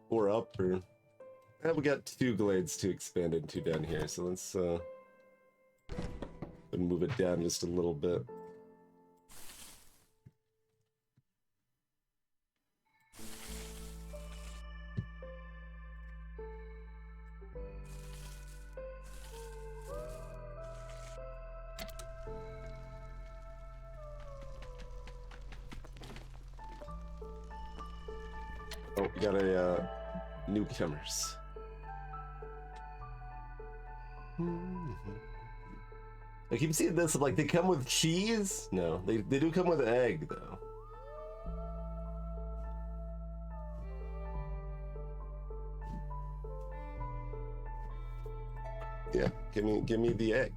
Or up, or... we got 2 glades to expand into down here, so let's move it down just a little bit. Oh, we got a newcomers. I keep seeing this, like, they come with cheese? No, they do come with egg, though. Yeah, give me the egg.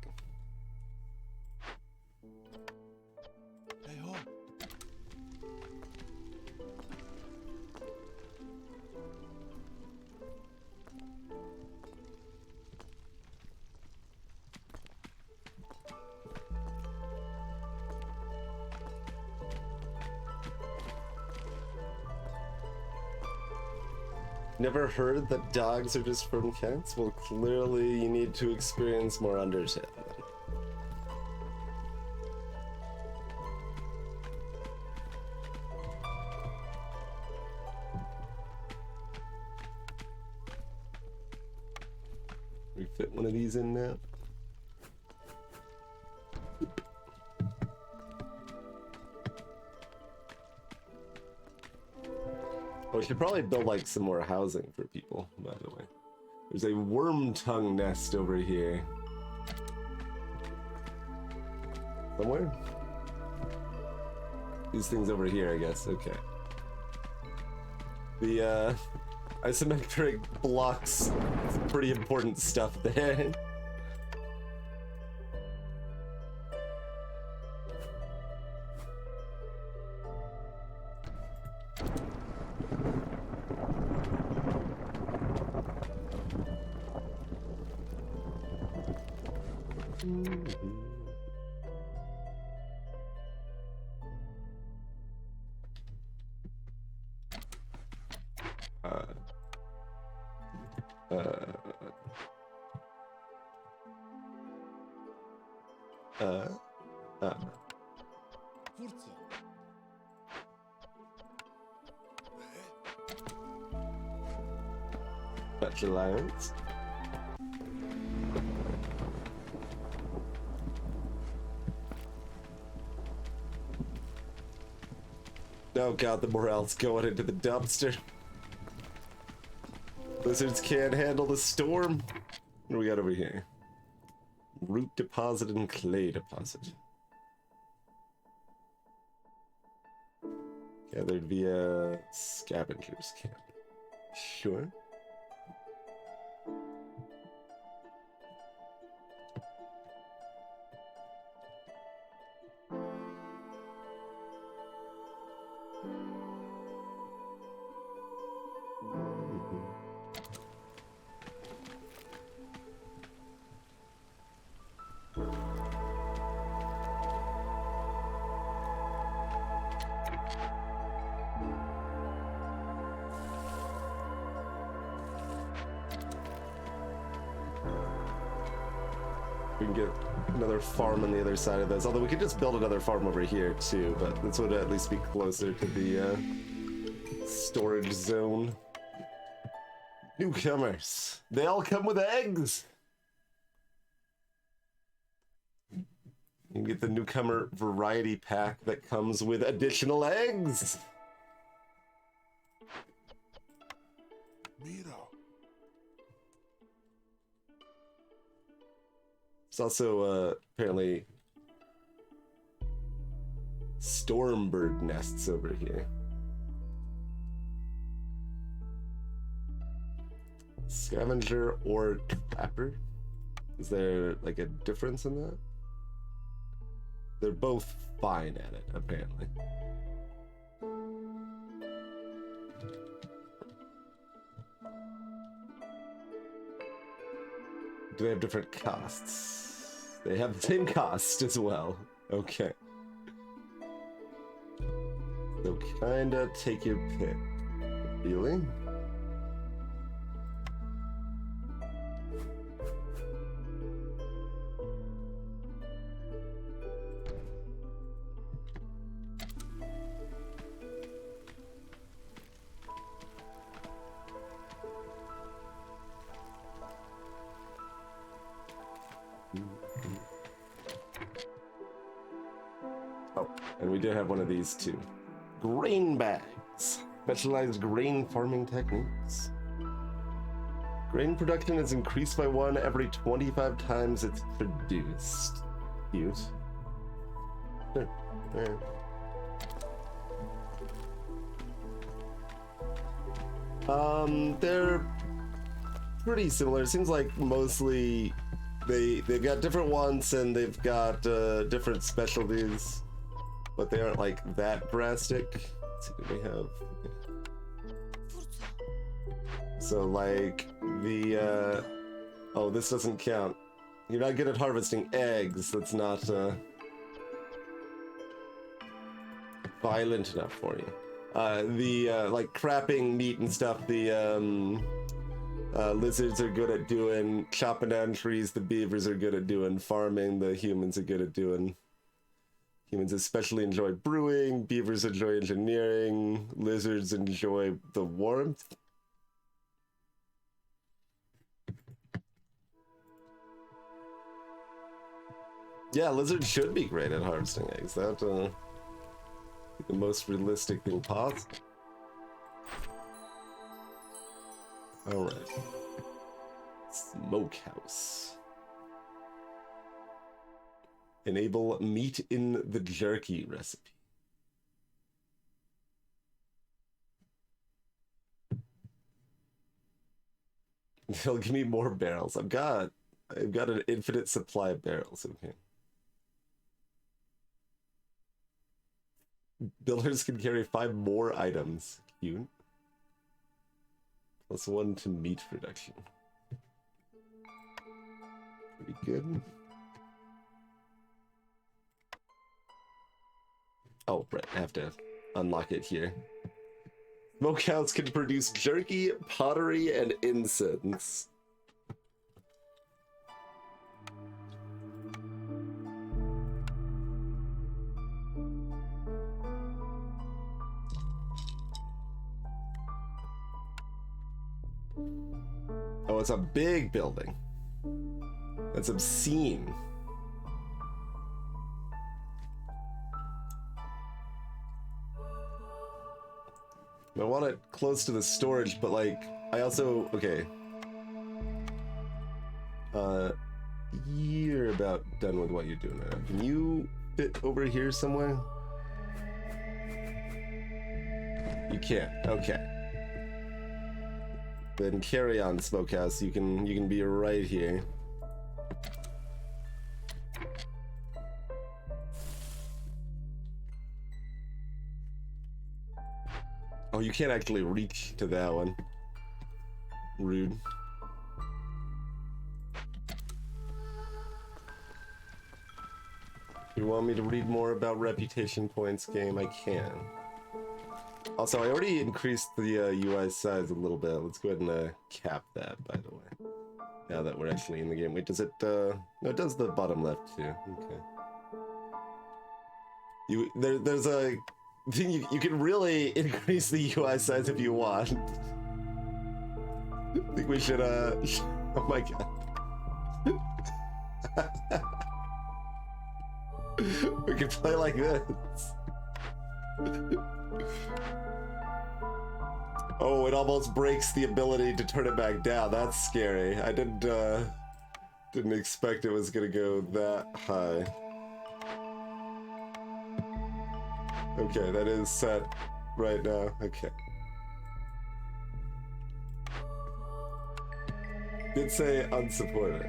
Never heard that dogs are just from cats? Well, clearly you need to experience more Undertale then. We fit one of these in now. Oh, we should probably build like some more housing for people, by the way. There's a worm tongue nest over here. Somewhere? These things over here, I guess. Okay. The isometric blocks pretty important stuff there. Fetch Alliance. Oh god, the morale's going into the dumpster. Lizards can't handle the storm. What do we got over here? Root deposit and clay deposit. Gathered via scavengers camp. Sure. We can get another farm on the other side of this. Although we could just build another farm over here too, but this would at least be closer to the storage zone. Newcomers. They all come with eggs. You can get the newcomer variety pack that comes with additional eggs. There's also apparently stormbird nests over here. Scavenger or trapper? Is there like a difference in that? They're both fine at it, apparently. Do they have different costs? They have the same cost as well. Okay. So kinda take your pick. Really? Oh, and we did have one of these too. Grain bags. Specialized grain farming techniques. Grain production is increased by 1 every 25 times it's produced. Cute. Sure. Alright. They're pretty similar. It seems like mostly they've got different ones and they've got different specialties, but they aren't like that drastic. Let's see, do we have? So like the oh, this doesn't count. You're not good at harvesting eggs. That's not violent enough for you. Like crapping meat and stuff, the lizards are good at doing. Chopping down trees, the beavers are good at doing. Farming, the humans are good at doing. Humans especially enjoy brewing, beavers enjoy engineering, lizards enjoy the warmth. Yeah, lizards should be great at harvesting eggs. That, the most realistic thing possible. Alright. Smokehouse. Enable meat in the jerky recipe. They'll give me more barrels. I've got an infinite supply of barrels, okay. Builders can carry 5 more items. Cute. +1 to meat production. Pretty good. Oh, right, I have to unlock it here. Smokehouse can produce jerky, pottery, and incense. Oh, it's a big building. That's obscene. I want it close to the storage, but like, I also, okay. You're about done with what you're doing right now. Can you fit over here somewhere? You can't, okay. Then carry on, Smokehouse. You can be right here. Oh, you can't actually reach to that one. Rude. You want me to read more about reputation points game? I can. Also, I already increased the UI size a little bit. Let's go ahead and cap that, by the way. Now that we're actually in the game. Wait, does it, no, it does the bottom left too. Okay. There's a thing you can really increase the UI size if you want. I think we should, oh my god. We can play like this. Oh, it almost breaks the ability to turn it back down. That's scary. I didn't expect it was gonna go that high. Okay, that is set right now. Okay. Did say unsupported.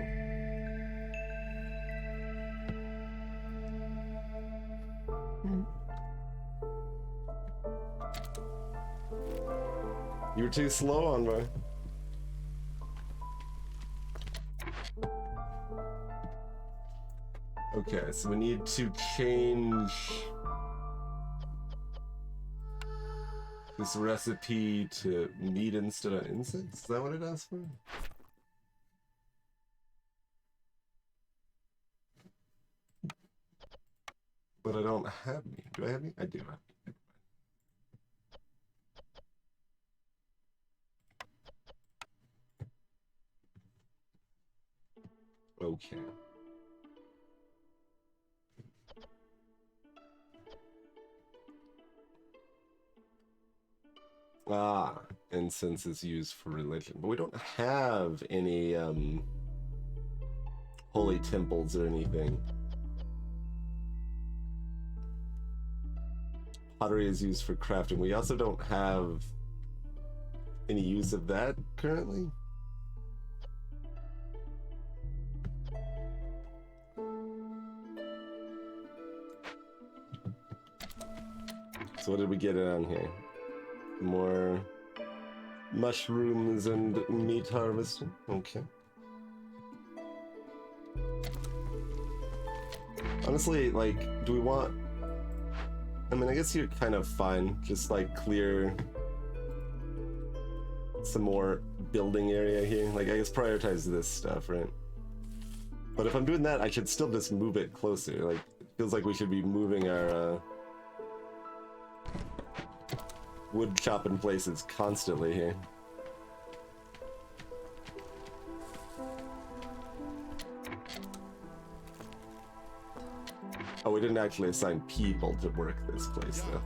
You were too slow on my... Okay, so we need to change this recipe to meat instead of incense. Is that what it asked for? But I don't have meat. Do I have meat? I do have meat. Okay. Ah, incense is used for religion, but we don't have any holy temples or anything. Pottery is used for crafting. We also don't have any use of that currently. So what did we get on here? More mushrooms and meat harvesting. Okay. Honestly, like, do we want I mean, I guess you're kind of fine. Just like clear some more building area here. Like, I guess prioritize this stuff, right? But if I'm doing that, I should still just move it closer. Like, it feels like we should be moving our wood chopping places constantly here. Oh, we didn't actually assign people to work this place, though.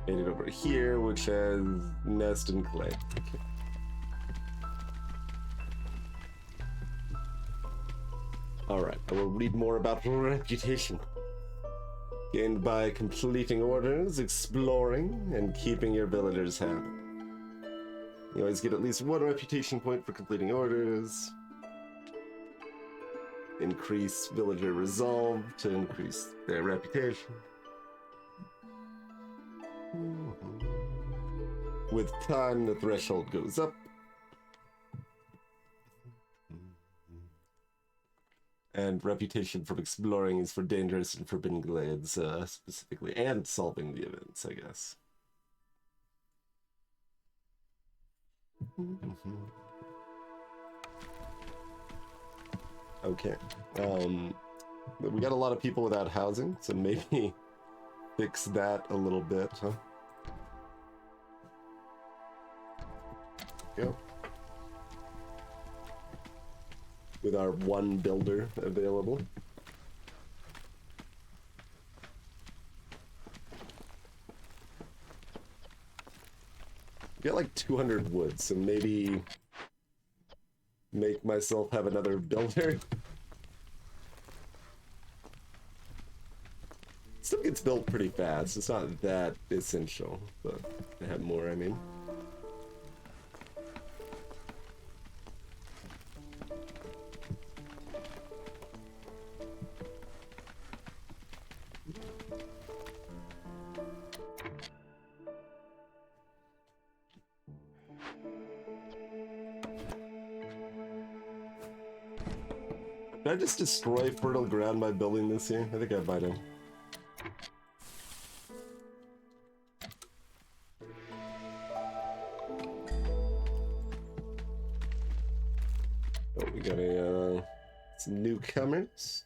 Made it over here, which has nest and clay. Okay. Alright, I will read more about reputation. Gained by completing orders, exploring, and keeping your villagers happy. You always get at least 1 reputation point for completing orders. Increase villager resolve to increase their reputation. With time, the threshold goes up. And reputation from exploring is for dangerous and forbidden glades, specifically, and solving the events, I guess. Okay. We got a lot of people without housing, so maybe fix that a little bit, huh? Go. With our 1 builder available. Got like 200 wood, so maybe make myself have another builder. Stuff gets built pretty fast. It's not that essential, but to have more, I mean. Did I just destroy fertile ground by building this here? I think I might have. Oh, we got some newcomers.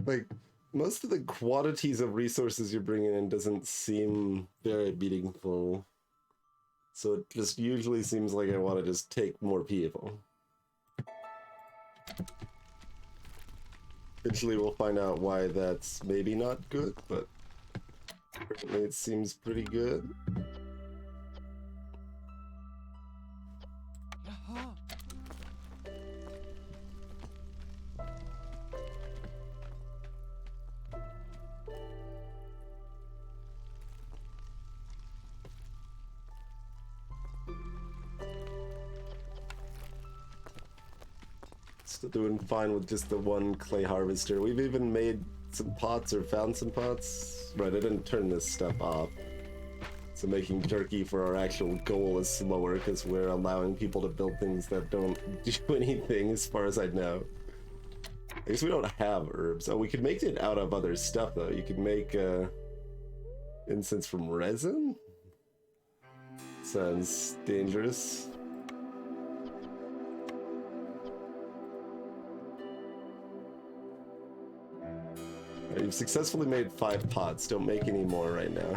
Like, most of the quantities of resources you're bringing in doesn't seem very meaningful. So it just usually seems like I want to just take more people. Eventually we'll find out why that's maybe not good, but currently it seems pretty good. Still doing fine with just the 1 clay harvester. We've even made some pots or found some pots. Right, I didn't turn this stuff off. So making turkey for our actual goal is slower because we're allowing people to build things that don't do anything as far as I know. I guess we don't have herbs. Oh, we could make it out of other stuff though. You could make incense from resin? Sounds dangerous. You've successfully made 5 pots. Don't make any more right now.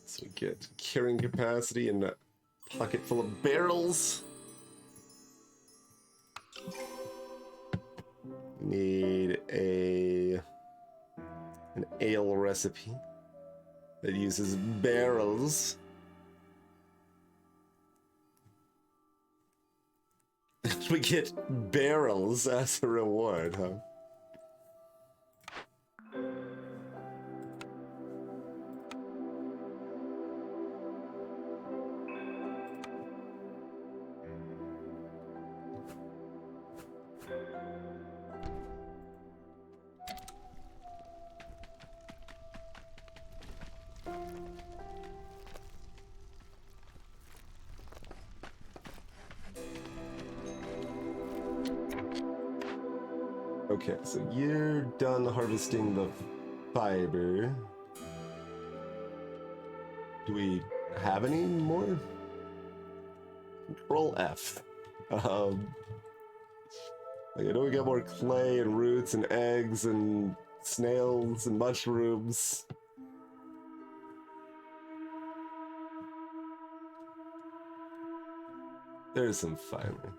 So we get carrying capacity and a pocket full of barrels. Need an ale recipe that uses barrels. We get barrels as a reward, huh? Okay, so you're done harvesting the fiber. Do we have any more? Control F. Like, I know we got more clay and roots and eggs and snails and mushrooms. There's some fiber.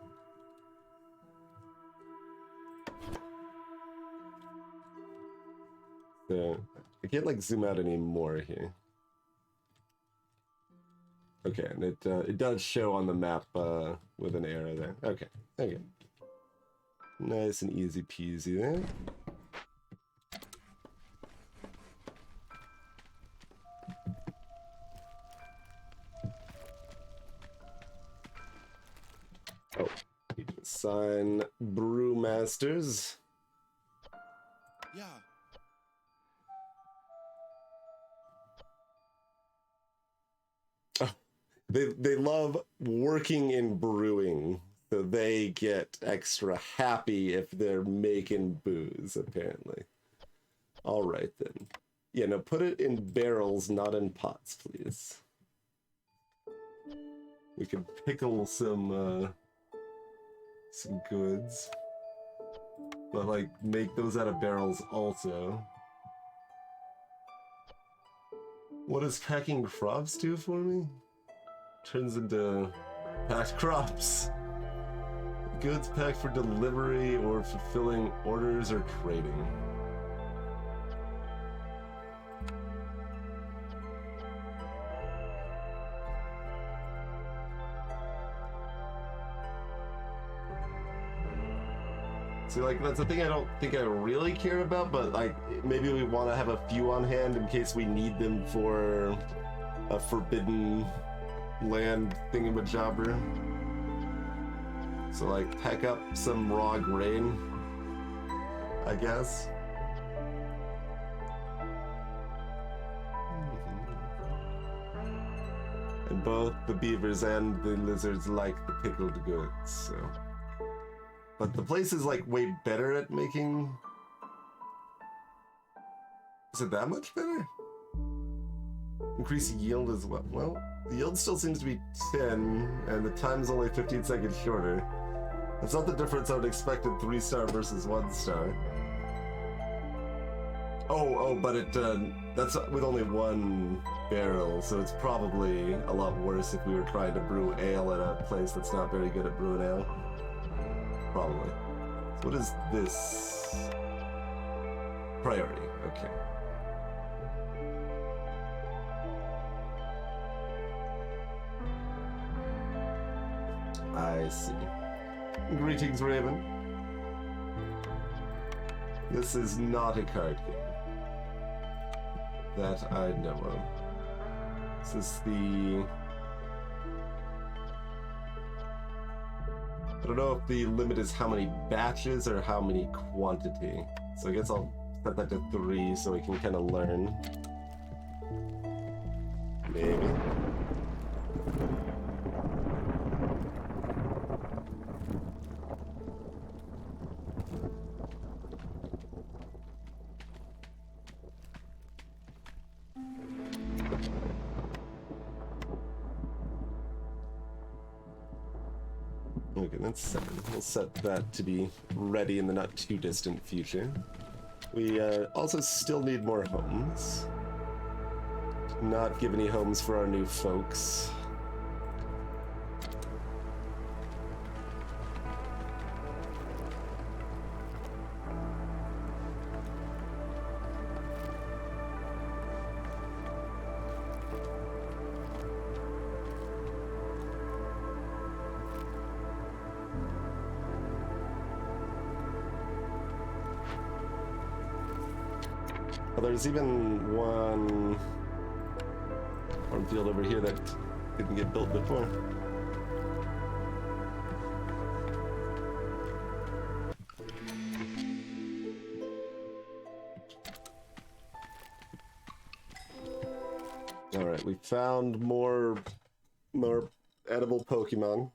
So, I can't like zoom out any more here. Okay, and it does show on the map with an arrow there. Okay, okay. Nice and easy peasy there. Oh, need to assign brewmasters. Yeah. They love working in brewing, so they get extra happy if they're making booze, apparently. All right, then. Yeah, no, put it in barrels, not in pots, please. We can pickle some goods. But, like, make those out of barrels also. What does packing crops do for me? Turns into packed crops. Goods packed for delivery or fulfilling orders or trading. See, like, that's the thing I don't think I really care about, but, like, maybe we want to have a few on hand in case we need them for a forbidden land thingamajobber. So, like, pack up some raw grain, I guess. And both the beavers and the lizards like the pickled goods, so... But the place is, like, way better at making... Is it that much better? Increase yield as well. Well, the yield still seems to be 10, and the time's only 15 seconds shorter. That's not the difference I would expect in 3-star versus 1-star. Oh, but it, that's with only one barrel, so it's probably a lot worse if we were trying to brew ale at a place that's not very good at brewing ale. Probably. So what is this? Priority, okay. I see. Greetings, Raven. This is not a card game. That I know of. This is the... I don't know if the limit is how many batches or how many quantity. So I guess I'll set that to 3 so we can kind of learn. Maybe. Okay, that's 7. We'll set that to be ready in the not too distant future. We also still need more homes. Not give any homes for our new folks. There's even one cornfield over here that didn't get built before. All right, we found more edible Pokemon.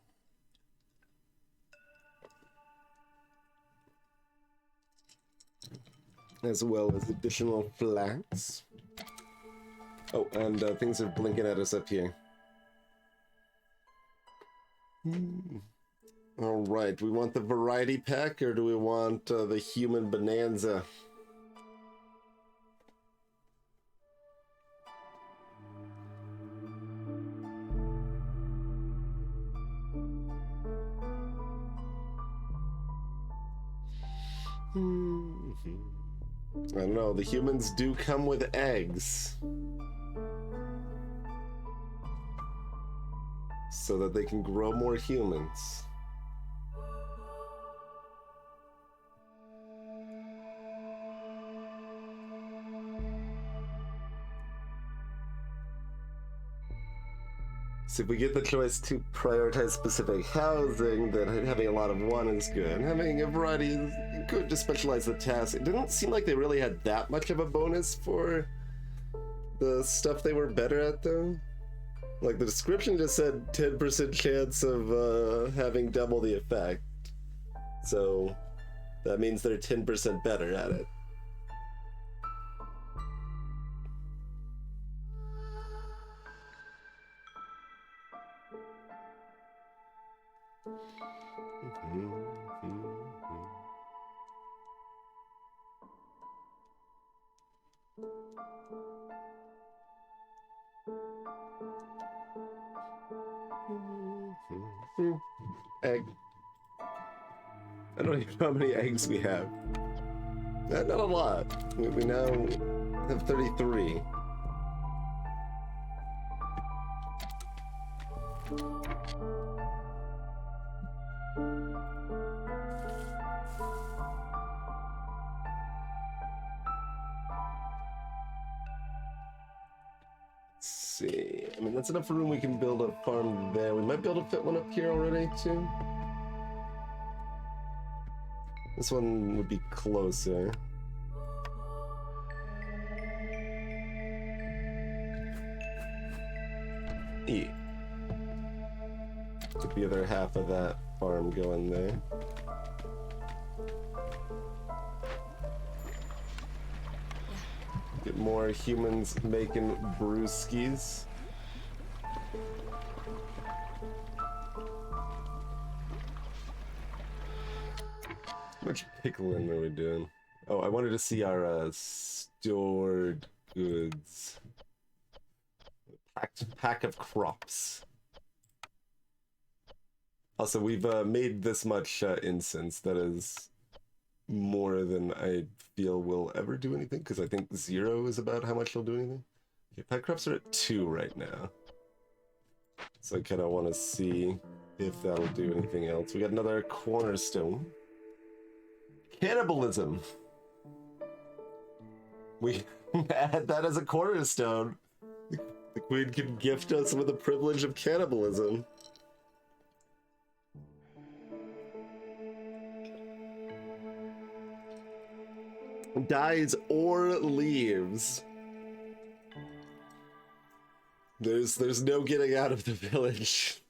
as well as additional flags. Oh, and things are blinking at us up here. All right, we want the variety pack, or do we want the human bonanza? I don't know, the humans do come with eggs. So that they can grow more humans. So if we get the choice to prioritize specific housing, then having a lot of one is good. Having a variety is good to specialize the task. It didn't seem like they really had that much of a bonus for the stuff they were better at, though. Like, the description just said 10% chance of having double the effect. So that means they're 10% better at it. Egg. I don't even know how many eggs we have. Not a lot. We now have 33. See, I mean, that's enough room. We can build a farm there. We might be able to fit one up here already too. This one would be closer. Yeah. Get the other half of that farm going there. Get more humans making brewskis. How much pickling are we doing? Oh, I wanted to see our stored goods. Pack of crops. Also, we've made this much incense. That is more than I feel will ever do anything, because I think 0 is about how much he'll do anything. Okay, pack crops are at 2 right now. So I kind of want to see if that'll do anything else. We got another cornerstone. Cannibalism. We add that as a cornerstone. The queen can gift us with the privilege of cannibalism. Dies or leaves. There's no getting out of the village.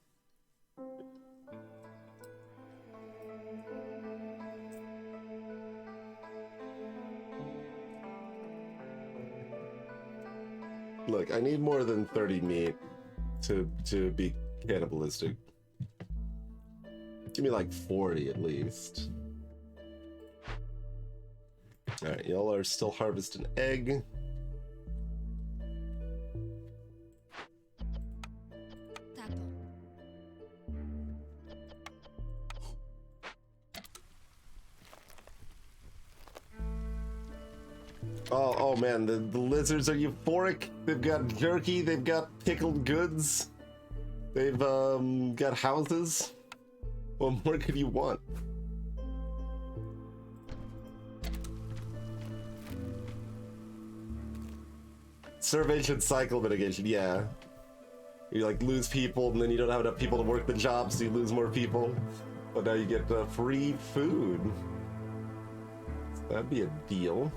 Look, I need more than 30 meat to be cannibalistic. Give me like 40 at least. Alright, y'all are still harvesting egg. Oh man, the lizards are euphoric. They've got jerky, they've got pickled goods. They've got houses. What more could you want? Starvation cycle mitigation, yeah. You like lose people and then you don't have enough people to work the job, so you lose more people. But now you get free food. So that'd be a deal.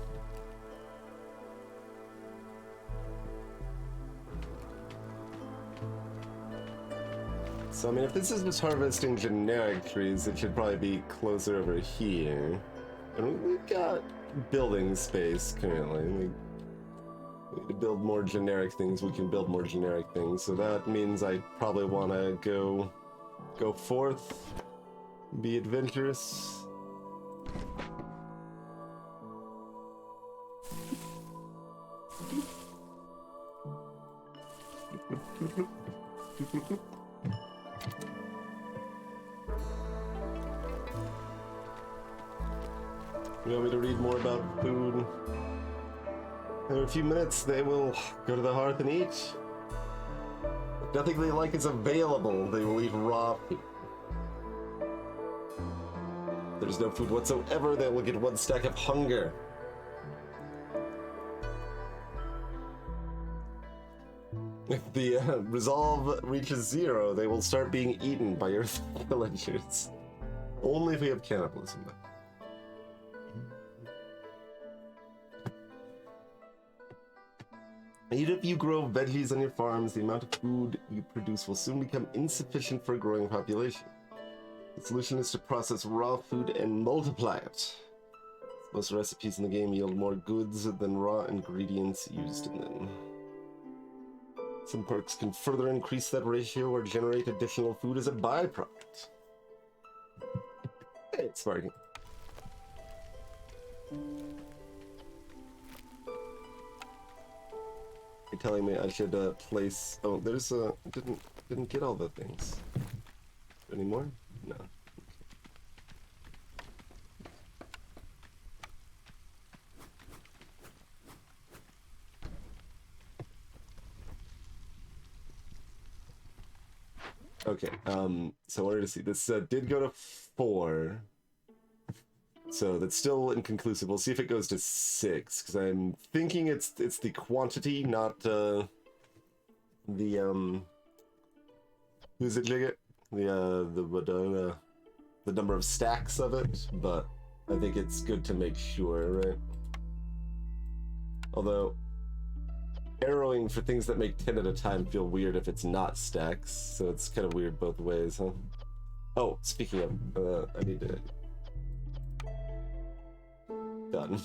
So I mean, if this is just harvesting generic trees, it should probably be closer over here. And we've got building space currently. We need to build more generic things. We can build more generic things. So that means I probably want to go forth, be adventurous. You want me to read more about food? In a few minutes, they will go to the hearth and eat. If nothing they like is available, they will eat raw food. If there's no food whatsoever, they will get one stack of hunger. If the resolve reaches 0, they will start being eaten by your villagers. Only if we have cannibalism, though. Even if you grow veggies on your farms, the amount of food you produce will soon become insufficient for a growing population. The solution is to process raw food and multiply it. Most recipes in the game yield more goods than raw ingredients used in them. Some perks can further increase that ratio or generate additional food as a byproduct. Hey, it's Sparky. You're telling me I should place... Oh, there's a... Didn't get all the things. Any more? No. Okay, so I wanted to see. This did go to 4. So that's still inconclusive. We'll see if it goes to 6, because I'm thinking it's the quantity, not the who's it, Jigget? The number of stacks of it, but I think it's good to make sure, right? Although arrowing for things that make 10 at a time feel weird if it's not stacks, so it's kind of weird both ways, huh? Oh, speaking of, I need to... Done.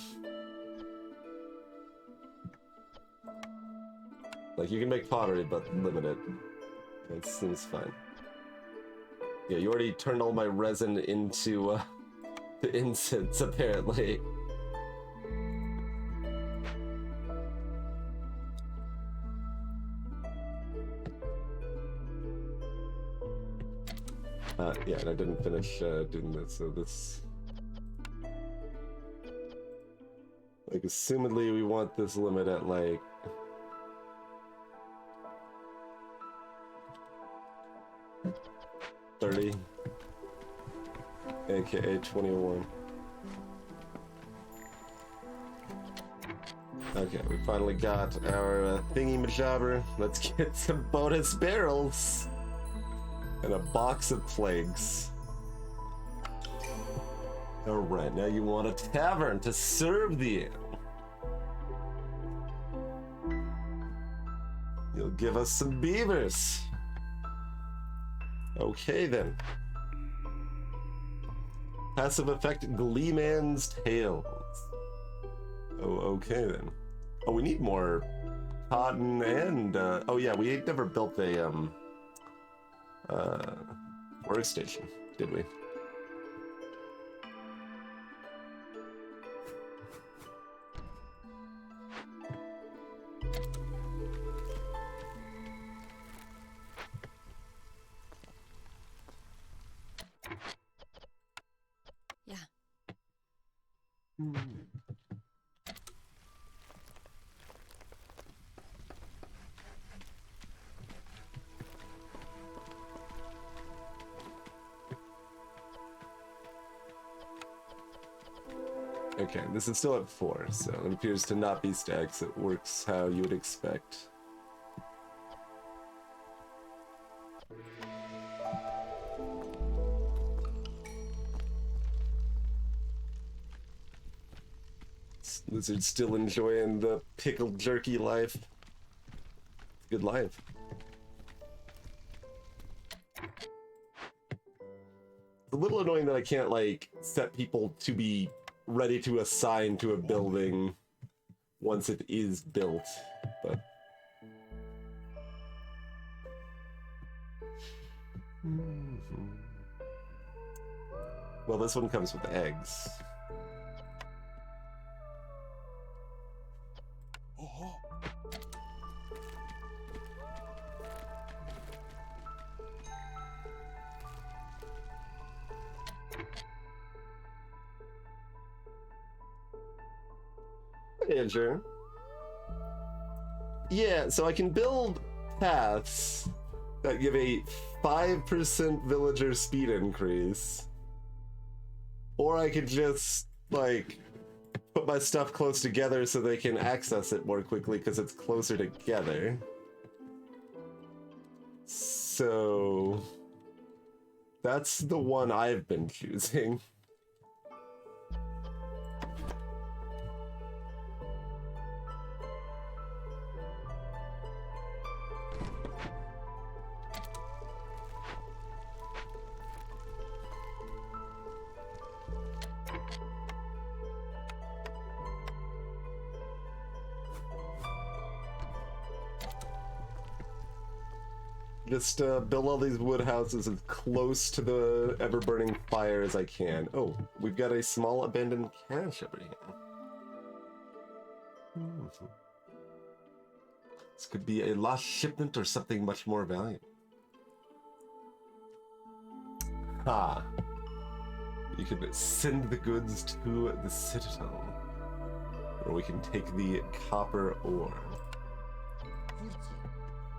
Like, you can make pottery, but limited. That seems fine. Yeah, you already turned all my resin into, the incense, apparently. Yeah, and I didn't finish, doing this, so this... Like, assumedly, we want this limit at, like... $30, aka 21. Okay, we finally got our thingy-majabber. Let's get some bonus barrels and a box of plagues. Alright, now you want a tavern to serve the ale. You'll give us some beavers. Okay then. Passive effect, Gleeman's Tales. Oh, okay then. Oh, we need more cotton and, oh yeah, we never built a, workstation, did we? Yeah. Okay, this is still at 4, so it appears to not be stacks. It works how you would expect. Lizard's still enjoying the pickled jerky life. It's a good life. It's a little annoying that I can't, like, set people to be ready to assign to a building once it is built, but... Well, this one comes with eggs. Oh. Andrew. Yeah, so I can build paths that give a 5% villager speed increase. Or I could just, like, put my stuff close together so they can access it more quickly because it's closer together. So... that's the one I've been choosing. Just build all these wood houses as close to the ever-burning fire as I can. Oh, we've got a small abandoned cache over here. This could be a lost shipment or something much more valuable. Ha! You could send the goods to the Citadel. Or we can take the copper ore.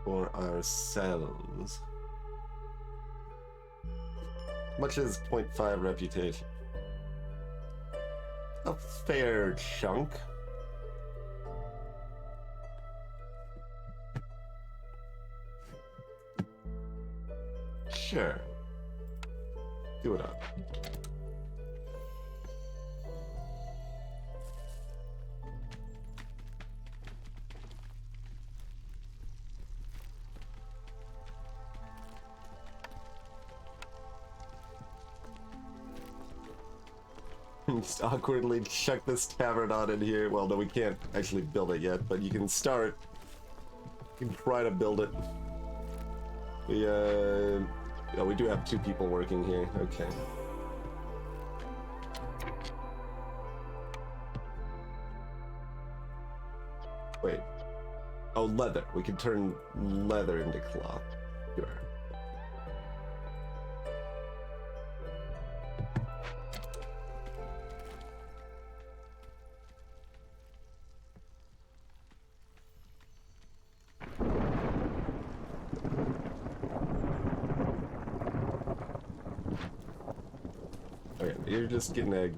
For ourselves. Much as 0.5 reputation. A fair chunk. Sure. Do it up. Just awkwardly chuck this tavern on in here. Well, no, we can't actually build it yet, but you can start. You can try to build it. We do have 2 people working here. Okay. Wait. Oh, leather. We can turn leather into cloth. Sure. Okay, you're just getting egg.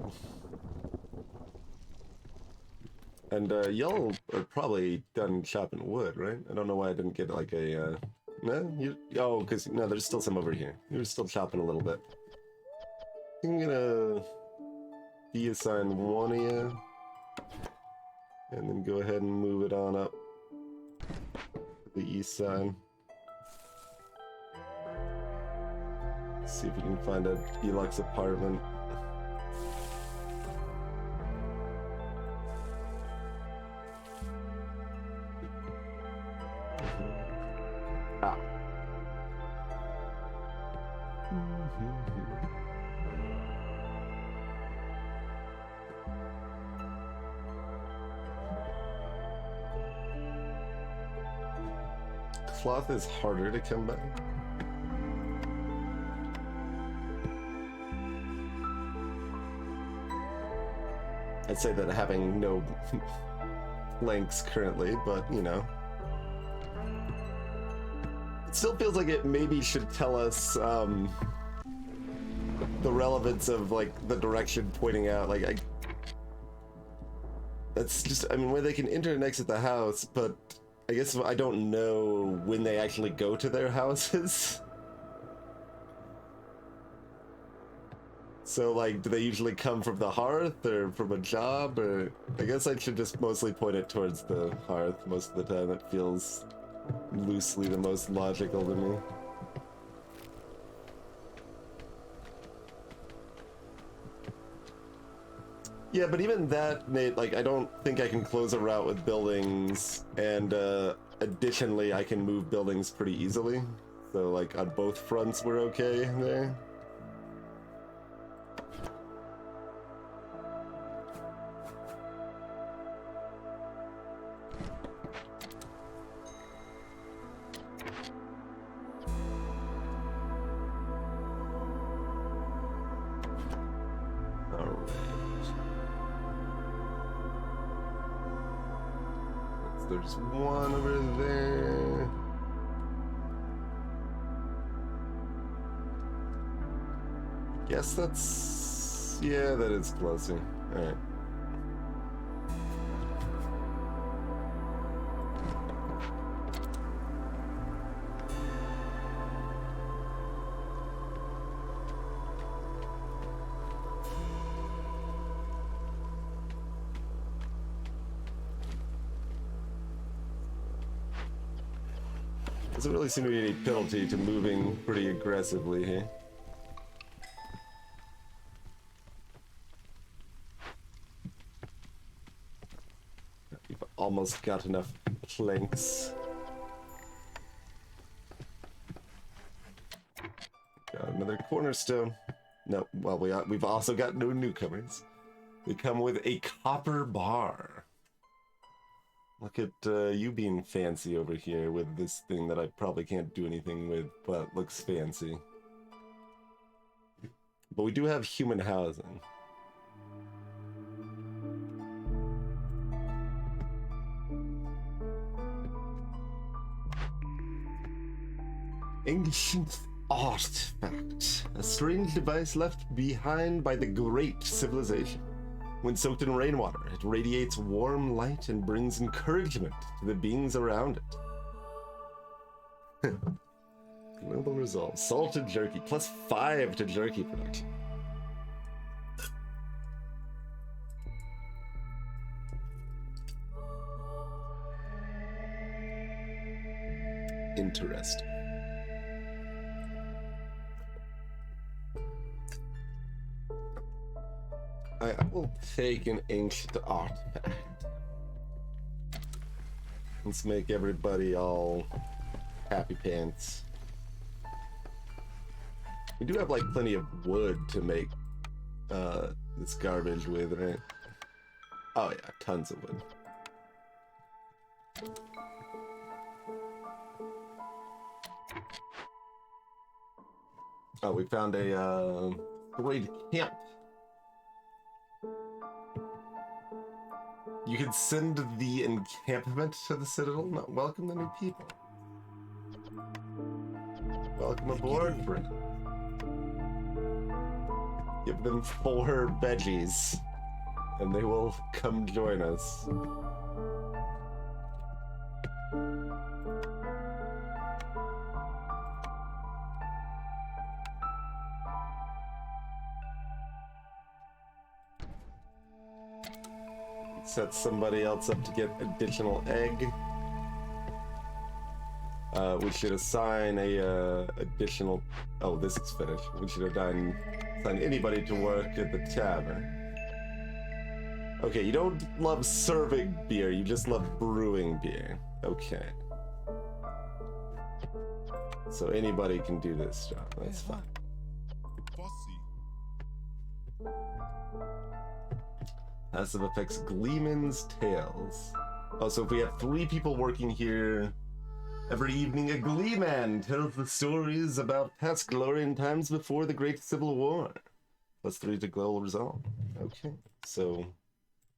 And y'all are probably done chopping wood, right? I don't know why I didn't get like a no, oh, because no, there's still some over here. You're still chopping a little bit. I'm gonna deassign one of you, and then go ahead and move it on up to the east side. See if we can find a deluxe apartment. Ah. Cloth is harder to come by. I'd say that having no links currently, but you know. It still feels like it maybe should tell us the relevance of like the direction pointing out. Like that's just, I mean, where they can enter and exit the house, but I guess I don't know when they actually go to their houses. So, like, do they usually come from the hearth or from a job? Or I guess I should just mostly point it towards the hearth most of the time. It feels loosely the most logical to me. Yeah, but even that, Nate, like, I don't think I can close a route with buildings, and additionally, I can move buildings pretty easily. So, like, on both fronts, we're okay there. There's one over there. Guess that's... yeah, that is closer. Alright. Doesn't really seem to be any penalty to moving pretty aggressively here. We've almost got enough planks. Got another cornerstone. No, well, we've also got no newcomers. They come with a copper bar. Look at you being fancy over here with this thing that I probably can't do anything with, but looks fancy. But we do have human housing. Ancient artifact. A strange device left behind by the great civilization. When soaked in rainwater, it radiates warm light and brings encouragement to the beings around it. Global resolve. Salted jerky. +5 to jerky production. Interesting. I will take an ancient artifact. Let's make everybody all happy pants. We do have like plenty of wood to make this garbage with, right? Oh yeah, tons of wood. Oh, we found a great camp. You could send the encampment to the Citadel, not welcome the new people. Welcome aboard, friend. Give them 4 veggies, and they will come join us. Set somebody else up to get additional egg. We should assign a additional... oh, this is finished. We should assign anybody to work at the tavern. Okay, you don't love serving beer, you just love brewing beer. Okay. So anybody can do this job, that's fine. Passive effects, Gleeman's Tales. Oh, so if we have 3 people working here, every evening a Gleeman tells the stories about past glory and times before the Great Civil War. +3 to global resolve. Okay, so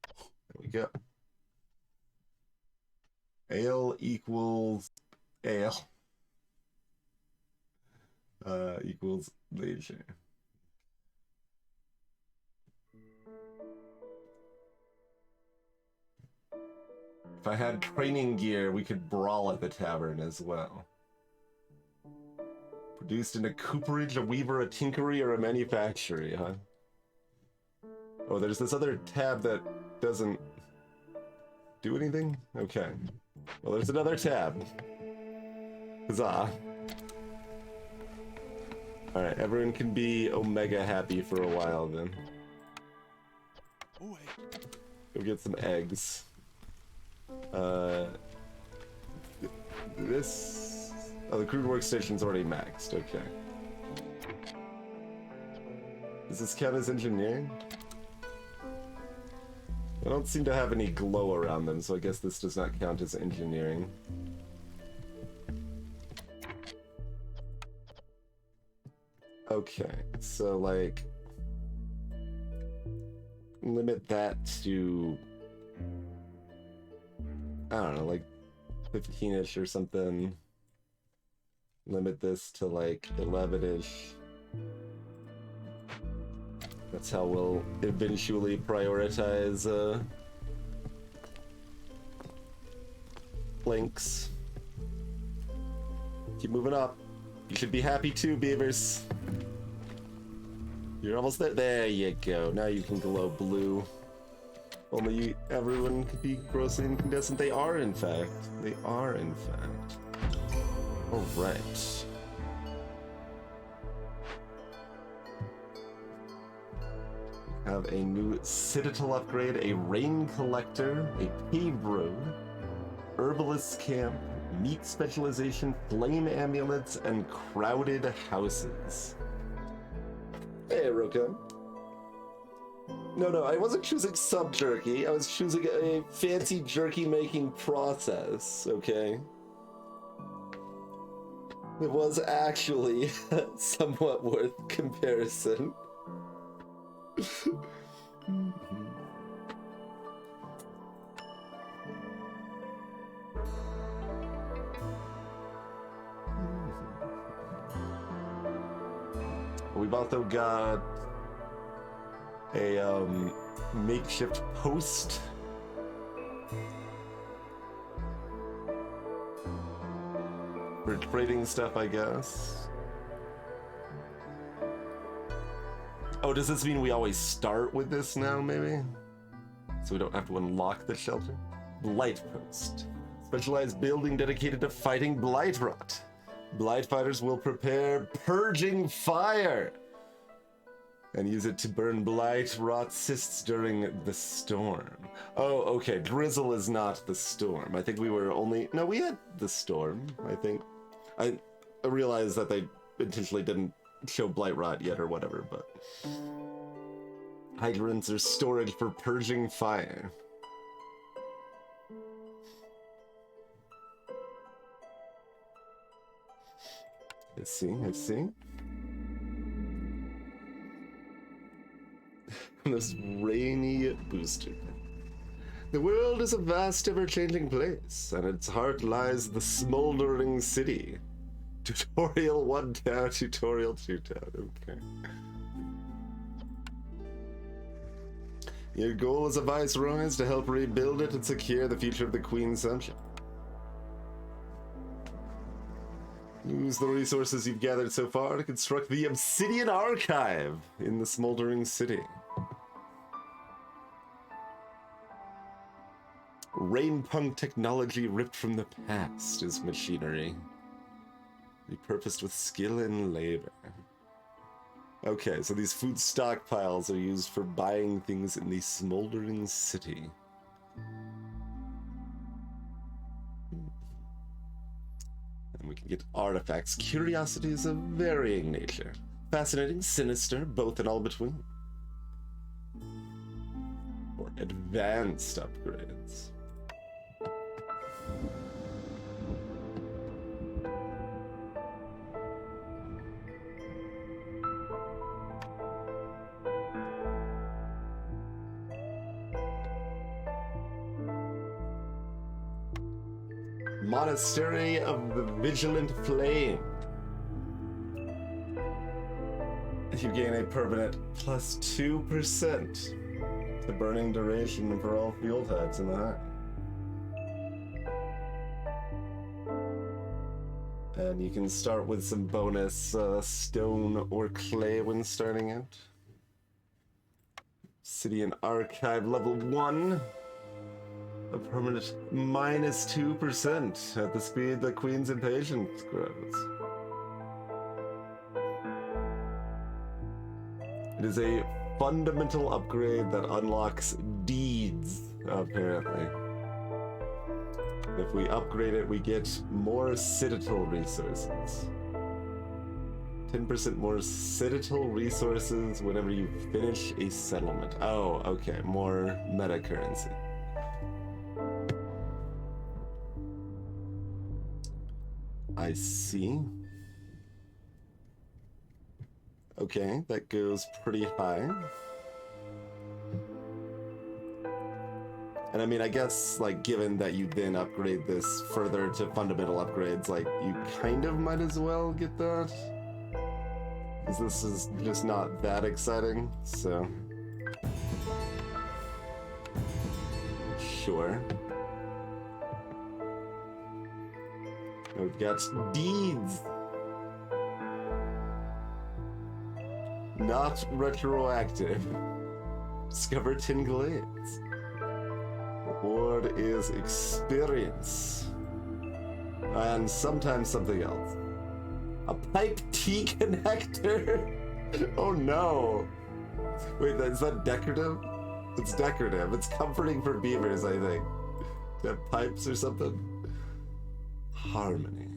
there we go. Ale equals ale. Equals leisure. If I had training gear, we could brawl at the tavern as well. Produced in a cooperage, a weaver, a tinkery, or a manufactory, huh? Oh, there's this other tab that doesn't do anything? Okay. Well, there's another tab. Huzzah. Alright, everyone can be Omega happy for a while then. Oh, hey. Go get some eggs. This... Oh, the crude workstation's already maxed, okay. Does this count as engineering? I don't seem to have any glow around them, so I guess this does not count as engineering. Okay, so like... limit that to... I don't know, like 15-ish or something. Limit this to like 11-ish. That's how we'll eventually prioritize links. Keep moving up. You should be happy too, beavers. You're almost there. There you go. Now you can glow blue. Only everyone could be grossly incandescent. They are, in fact. They are, in fact. All right. Have a new Citadel upgrade, a rain collector, a paved road, herbalist camp, meat specialization, flame amulets, and crowded houses. Hey, Roka. No, I wasn't choosing sub jerky. I was choosing a fancy jerky making process, okay? It was actually somewhat worth comparison. We've also got a makeshift post. For trading stuff, I guess. Oh, does this mean we always start with this now, maybe? So we don't have to unlock the shelter? Blight Post. Specialized building dedicated to fighting blight rot. Blight fighters will prepare purging fire and use it to burn blight rot cysts during the storm. Oh, okay. Drizzle is not the storm. I think we were only... No, we had the storm, I think. I realized that they intentionally didn't show blight rot yet or whatever, but... Hydrants are storage for purging fire. I see. This rainy booster. The world is a vast, ever-changing place, and at its heart lies the smoldering city. Tutorial 1 down, tutorial 2 down, okay. Your goal as a viceroy is to help rebuild it and secure the future of the Queen's Subject. Use the resources you've gathered so far to construct the Obsidian Archive in the Smoldering City. Rainpunk technology ripped from the past is machinery, repurposed with skill and labor. Okay, so these food stockpiles are used for buying things in the Smoldering City. And we can get artifacts, curiosities of varying nature. Fascinating, sinister, both and all between. Or advanced upgrades. Monastery of the Vigilant Flame. You gain a permanent plus 2% to burning duration for all fuel types in the hut. And you can start with some bonus stone or clay when starting out. Obsidian Archive level 1. A permanent minus 2% at the speed the Queen's impatience grows. It is a fundamental upgrade that unlocks deeds, apparently. If we upgrade it, we get more citadel resources. 10% more citadel resources whenever you finish a settlement. Oh, okay, more meta currency. I see. Okay, that goes pretty high. And I mean, I guess, like, given that you then upgrade this further to fundamental upgrades, like, you kind of might as well get that. Because this is just not that exciting, so. Sure. We've got deeds. Not retroactive. Discover 10 glades. Reward is experience. And sometimes something else. A pipe T connector? Oh no. Wait, is that decorative? It's decorative. It's comforting for beavers, I think. To have pipes or something. Harmony.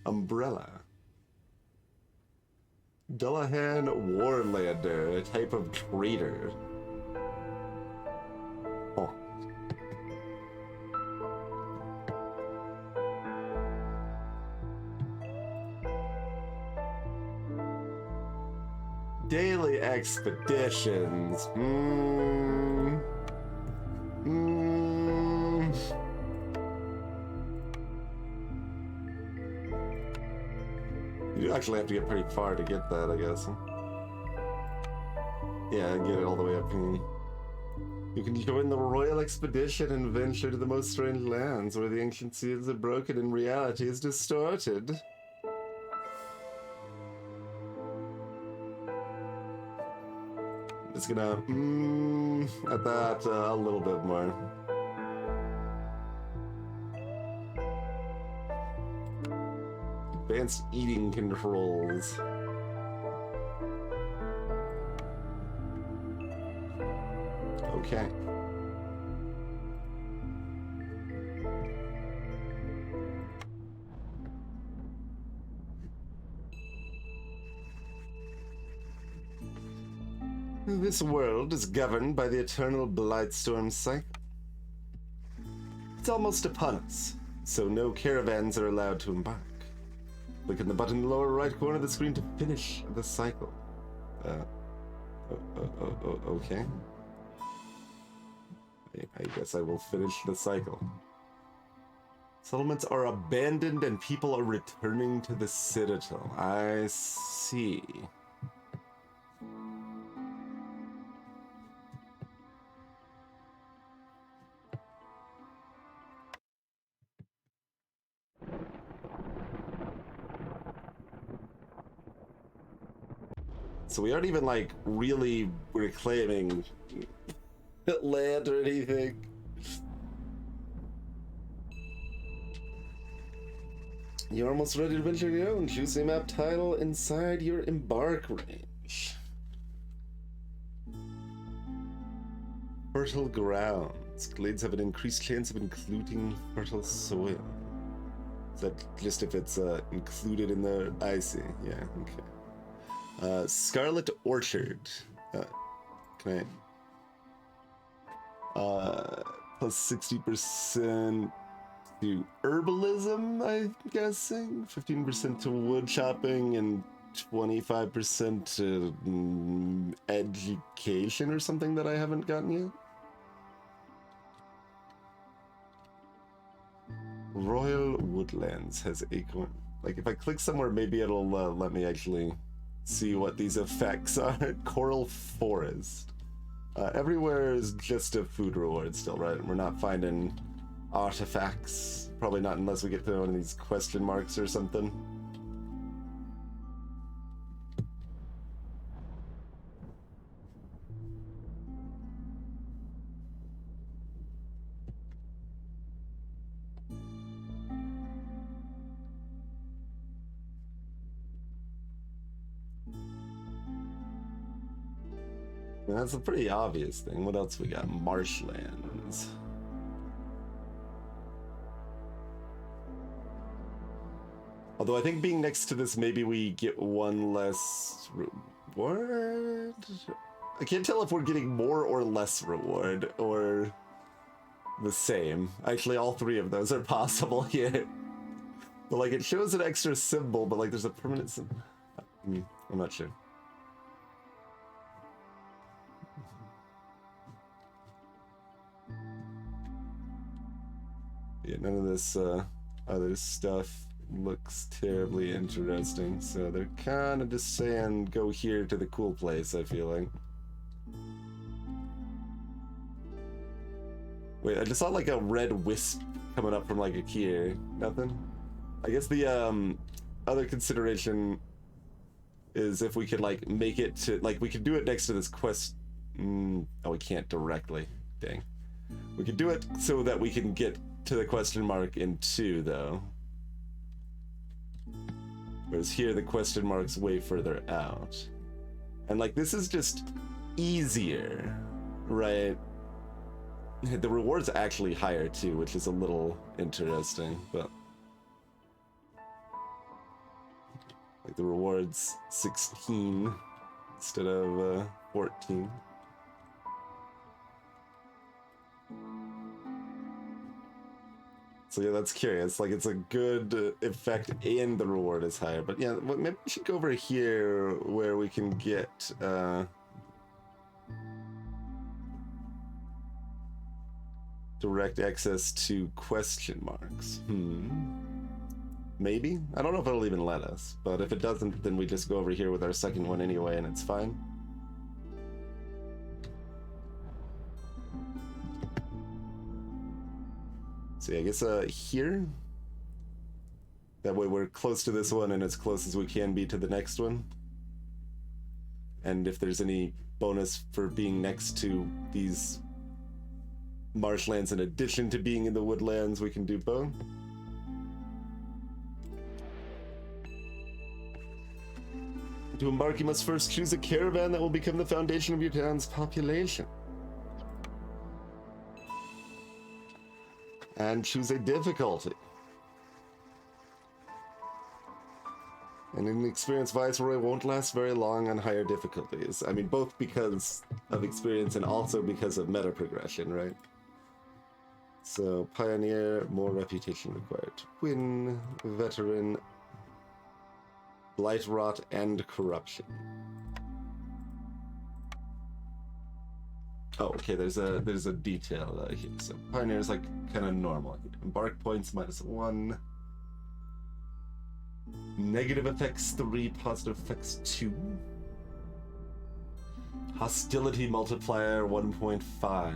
Umbrella. Dullahan Warlander, a type of trader. Oh. Daily expeditions. You actually have to get pretty far to get that, I guess. Yeah, get it all the way up here. You can join the Royal Expedition and venture to the most strange lands where the ancient seals are broken and reality is distorted. Just gonna at that a little bit more. Advanced eating controls. Okay. This world is governed by the eternal Blightstorm cycle. It's almost upon us, so no caravans are allowed to embark. Click on the button in the lower right corner of the screen to finish the cycle. Okay. I guess I will finish the cycle. Settlements are abandoned and people are returning to the Citadel. I see. So we aren't even, like, really reclaiming land or anything. You're almost ready to venture your own. Choose a map title inside your embark range. Fertile grounds. Glades have an increased chance of including fertile soil. Is that just if it's included in the... I see. Yeah, okay. Scarlet Orchard. Can I... plus 60% to herbalism, I'm guessing. 15% to wood chopping and 25% to education or something that I haven't gotten yet. Royal Woodlands has acorn. Like, if I click somewhere, maybe it'll let me actually see what these effects are. Coral Forest. Everywhere is just a food reward still, right? We're not finding artifacts. Probably not unless we get to one of these question marks or something. That's a pretty obvious thing. What else we got? Marshlands. Although I think being next to this, maybe we get one less reward? I can't tell if we're getting more or less reward, or the same. Actually, all three of those are possible here. But like, it shows an extra symbol, but like there's a permanent symbol. I'm not sure. Yeah, none of this other stuff looks terribly interesting, so they're kind of just saying go here to the cool place, I feel like. Wait, I just saw like a red wisp coming up from like a here. Nothing? I guess the other consideration is if we could like make it to, like, we could do it next to this quest. Oh, we can't directly. Dang. We could do it so that we can get to the question mark in 2, though. Whereas here, the question mark's way further out. And like, this is just easier, right? The reward's actually higher too, which is a little interesting, but like the reward's 16 instead of 14. So yeah, that's curious. Like, it's a good effect and the reward is higher. But yeah, maybe we should go over here where we can get direct access to question marks. Maybe? I don't know if it'll even let us, but if it doesn't, then we just go over here with our second one anyway and it's fine. So yeah, I guess here. That way we're close to this one and as close as we can be to the next one. And if there's any bonus for being next to these marshlands in addition to being in the woodlands, we can do both. To embark, you must first choose a caravan that will become the foundation of your town's population. And choose a difficulty. An inexperienced viceroy won't last very long on higher difficulties. I mean, both because of experience and also because of meta progression, right? So, pioneer, more reputation required. Twin, veteran, blight rot, and corruption. Oh, okay, there's a detail here. So pioneer is like kind of normal. Embark points -1. Negative effects 3, positive effects 2. Hostility multiplier 1.5.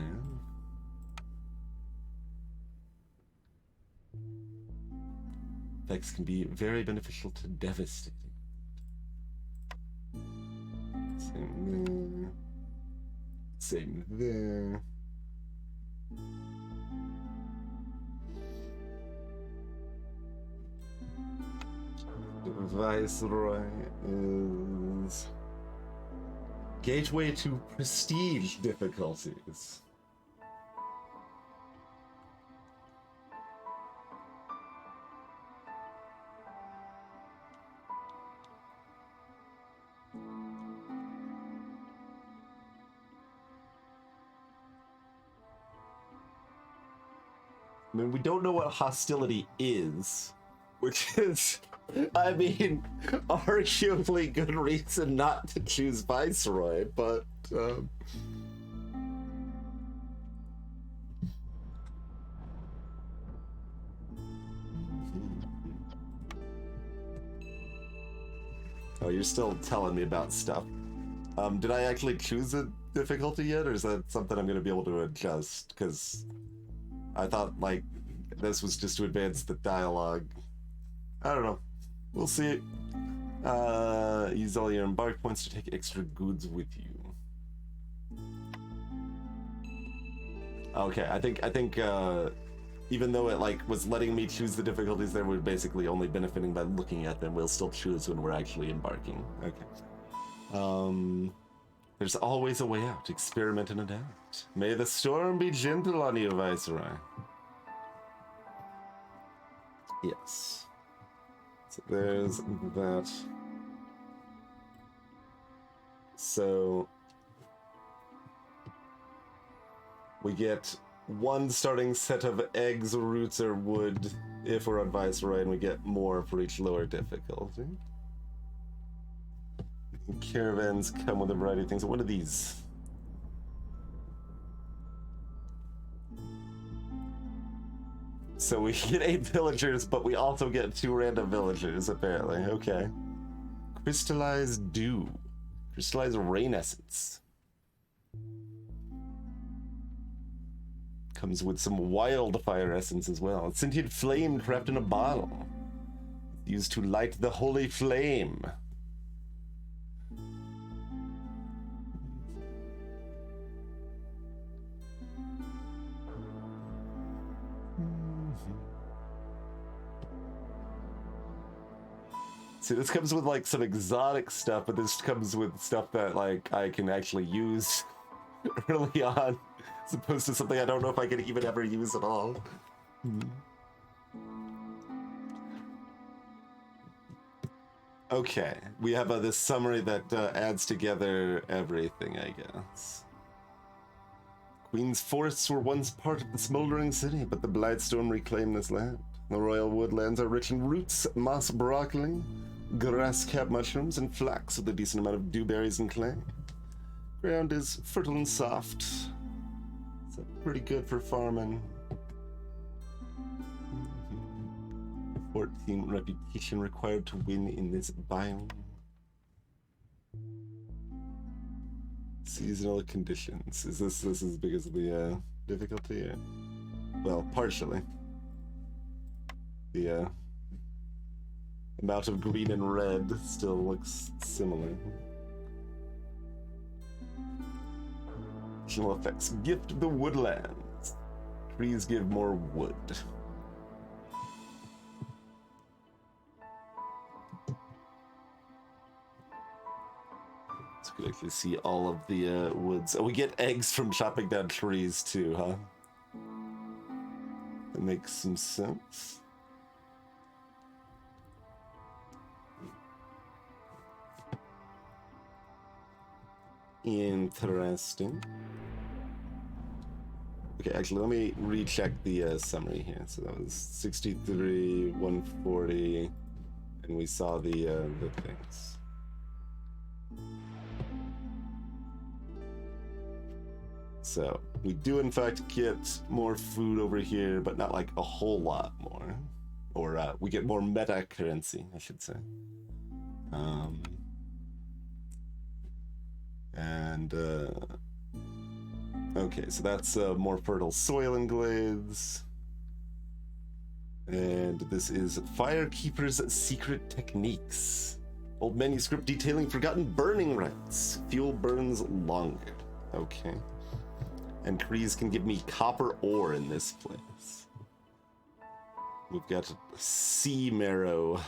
Effects can be very beneficial to devastating. Same there. Same there. The Viceroy is gateway to prestige difficulties. I mean, we don't know what hostility is, which is, I mean, arguably good reason not to choose Viceroy, but, Oh, you're still telling me about stuff. Did I actually choose a difficulty yet, or is that something I'm going to be able to adjust? Because I thought, like, this was just to advance the dialogue. I don't know. We'll see. Use all your embark points to take extra goods with you. Okay, I think even though it like was letting me choose the difficulties there, we're basically only benefiting by looking at them. We'll still choose when we're actually embarking. Okay. There's always a way out. Experiment and adapt. May the storm be gentle on you, Viceroy. Yes. So there's that. So we get one starting set of eggs, roots, or wood if we're on Viceroy, and we get more for each lower difficulty. Caravans come with a variety of things. What are these? So we get 8 villagers, but we also get 2 random villagers, apparently. Okay. Crystallized dew. Crystallized rain essence. Comes with some wildfire essence as well. Sentient flame trapped in a bottle. Used to light the holy flame. See, this comes with like some exotic stuff, but this comes with stuff that like I can actually use early on, as opposed to something I don't know if I can even ever use at all. Okay, we have this summary that adds together everything, I guess. Queen's forests were once part of the smoldering city, but the Blightstorm reclaimed this land. The royal woodlands are rich in roots, moss broccoli, grass-cap mushrooms, and flax with a decent amount of dewberries and clay. Ground is fertile and soft, so pretty good for farming. 14 reputation required to win in this biome. Seasonal conditions. Is this is because of the difficulty? Or? Well, partially. The amount of green and red still looks similar. Additional effects. Gift the woodlands. Trees give more wood. So we can actually see all of the woods. Oh, we get eggs from chopping down trees too, huh? That makes some sense. Interesting. Okay, actually, let me recheck the summary here. So that was 63, 140, and we saw the things. So we do in fact get more food over here, but not like a whole lot more. Or we get more meta currency, I should say. Okay, so that's more fertile soil and glades. And this is Firekeeper's Secret Techniques. Old manuscript detailing forgotten burning rites. Fuel burns longer. Okay. And trees can give me copper ore in this place. We've got sea marrow.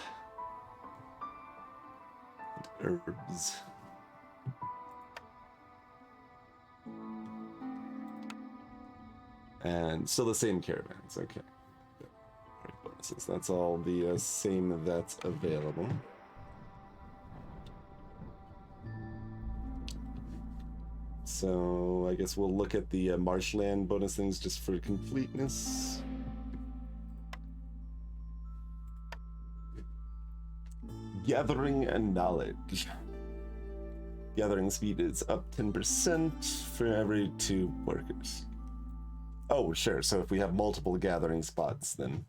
And herbs. And still the same caravans, okay. Great bonuses. That's all the same that's available. So I guess we'll look at the marshland bonus things just for completeness. Gathering and knowledge. Gathering speed is up 10% for every 2 workers. Oh, sure. So if we have multiple gathering spots, then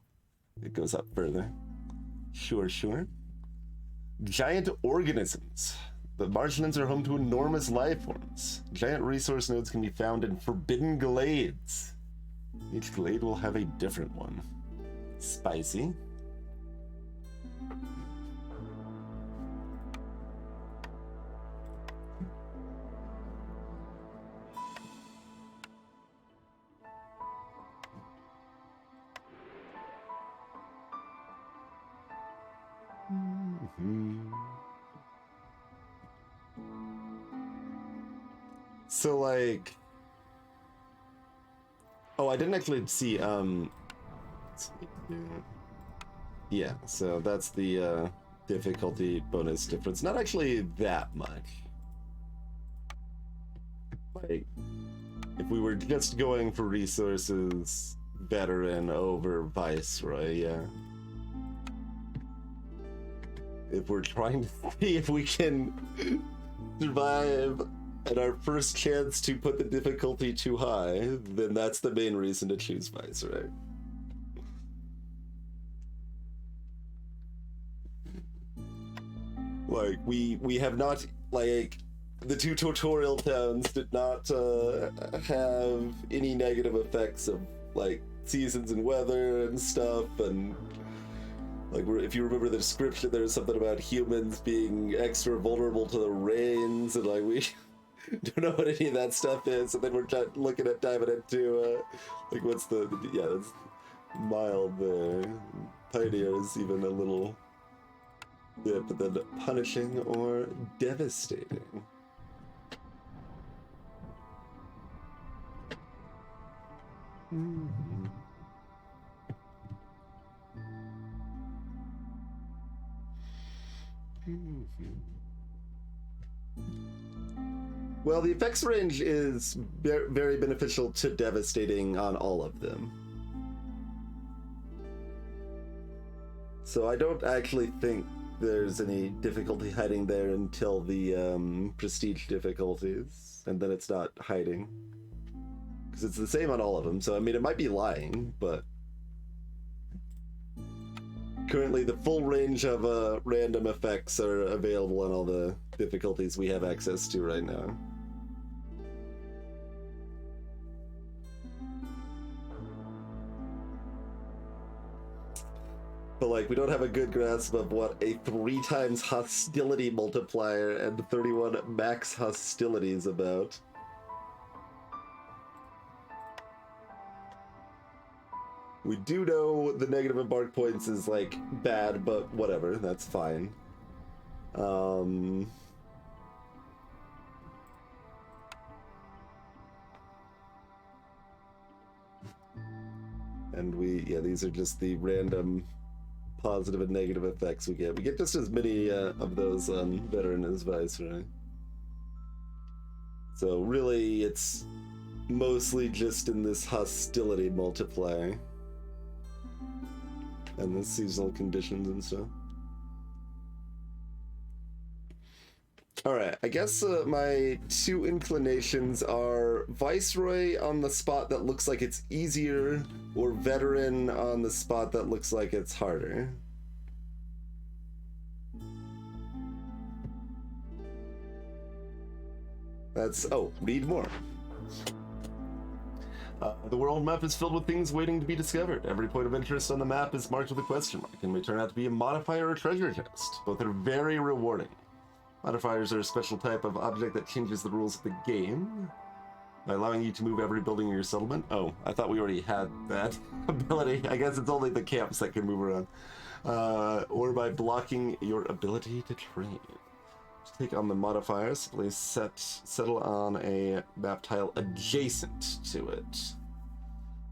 it goes up further. Sure. Giant organisms. The marshlands are home to enormous life forms. Giant resource nodes can be found in forbidden glades. Each glade will have a different one. Spicy. So like, oh, I didn't actually see. Yeah, so that's the difficulty bonus difference. Not actually that much. Like, if we were just going for resources, veteran over viceroy, yeah. If we're trying to see if we can survive at our first chance to put the difficulty too high, then that's the main reason to choose viceroy. Like, we have not, like, the two tutorial towns did not have any negative effects of, like, seasons and weather and stuff, and, like, if you remember the description, there's something about humans being extra vulnerable to the rains, and, like, we don't know what any of that stuff is, and then we're looking at diving into, like, what's yeah, that's mild there. Pioneer is even a little... Yeah, but then punishing or devastating. Mm-hmm. Mm-hmm. Well, the effects range is very beneficial to devastating on all of them. So I don't actually think there's any difficulty hiding there until the prestige difficulties, and then it's not hiding. Because it's the same on all of them, so I mean, it might be lying, but... Currently, the full range of random effects are available on all the difficulties we have access to right now. But, like, we don't have a good grasp of what a 3 times hostility multiplier and 31 max hostility is about. We do know the negative embark points is, like, bad, but whatever, that's fine. And yeah, these are just the random positive and negative effects we get. We get just as many of those on veteran as viceroy. So really, it's mostly just in this hostility multiplier. And the seasonal conditions and stuff. Alright, I guess my 2 inclinations are Viceroy on the spot that looks like it's easier, or Veteran on the spot that looks like it's harder. That's... oh, read more. The world map is filled with things waiting to be discovered. Every point of interest on the map is marked with a question mark and may turn out to be a modifier or treasure chest. Both are very rewarding. Modifiers are a special type of object that changes the rules of the game by allowing you to move every building in your settlement. Oh, I thought we already had that ability. I guess it's only the camps that can move around. Or by blocking your ability to trade. To take on the modifiers, simply settle on a map tile adjacent to it.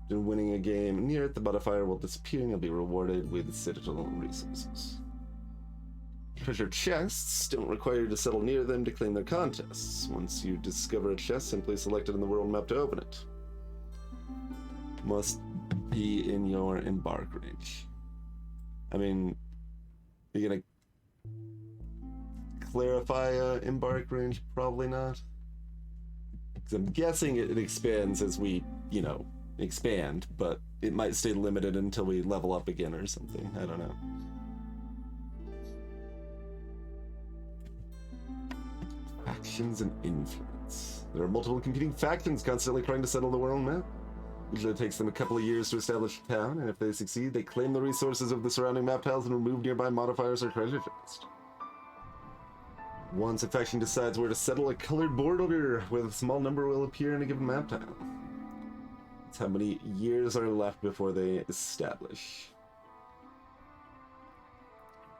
After winning a game near it, the modifier will disappear and you'll be rewarded with citadel resources. Treasure chests don't require you to settle near them to claim their contests. Once you discover a chest, simply select it in the world map to open it. Must be in your embark range. I mean, you're gonna clarify embark range? Probably not. Because I'm guessing it expands as we, you know, expand, but it might stay limited until we level up again or something. I don't know. Factions and influence. There are multiple competing factions constantly trying to settle the world map. Usually it takes them a couple of years to establish a town, and if they succeed, they claim the resources of the surrounding map tiles and remove nearby modifiers or treasure chests. Once a faction decides where to settle, a colored border with a small number will appear in a given map tile. That's how many years are left before they establish.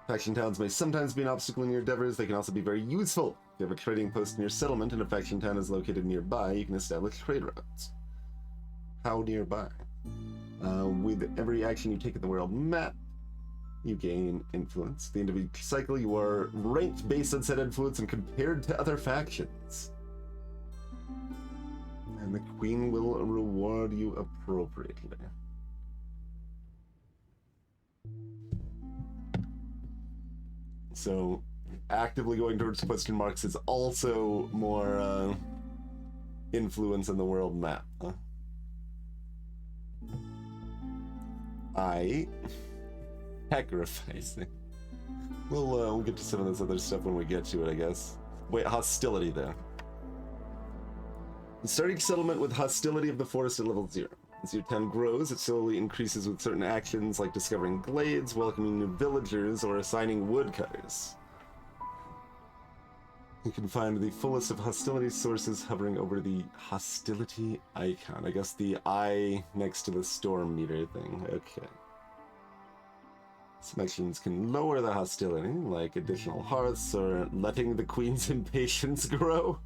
Faction towns may sometimes be an obstacle in your endeavors. They can also be very useful. you have a trading post in your settlement and a faction town is located nearby, you can establish trade routes. How nearby? With every action you take in the world map, you gain influence. The individual cycle, you are ranked based on said influence and compared to other factions. And the queen will reward you appropriately. So, actively going towards question marks is also more influence in the world map. Huh? Sacrificing. We'll get to some of this other stuff when we get to it, I guess. Wait, hostility though. Starting settlement with hostility of the forest at level 0. As your town grows, it slowly increases with certain actions like discovering glades, welcoming new villagers, or assigning woodcutters. You can find the fullest of hostility sources hovering over the hostility icon. I guess the eye next to the storm meter thing. Okay. Some actions can lower the hostility, like additional hearths or letting the queen's impatience grow.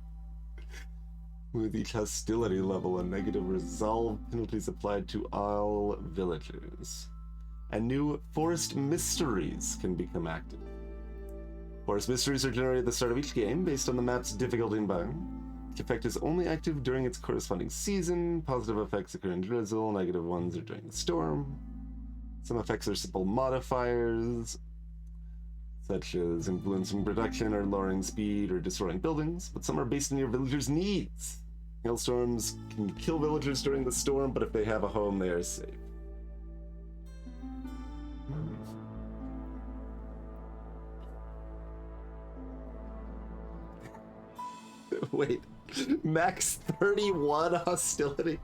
With each hostility level, a negative resolve penalty is applied to all villagers. And new forest mysteries can become active. Forest mysteries are generated at the start of each game based on the map's difficulty and biome. Each effect is only active during its corresponding season. Positive effects occur in drizzle, negative ones are during the storm. Some effects are simple modifiers, such as influencing production or lowering speed or destroying buildings, but some are based on your villagers' needs. Hailstorms can kill villagers during the storm, but if they have a home, they are safe. Wait, max 31 hostility?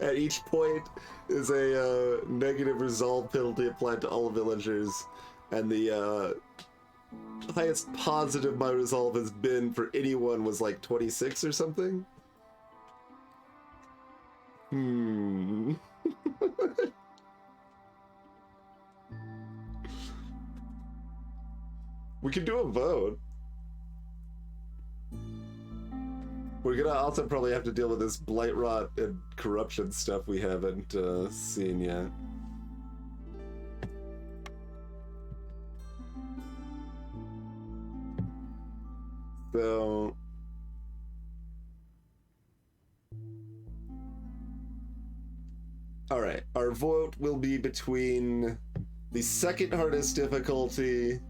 At each point is a negative resolve penalty applied to all villagers, and the highest positive my resolve has been for anyone was like 26 or something. We could do a vote. We're gonna also probably have to deal with this blight rot and corruption stuff we haven't seen yet. So... Alright, our vote will be between the second hardest difficulty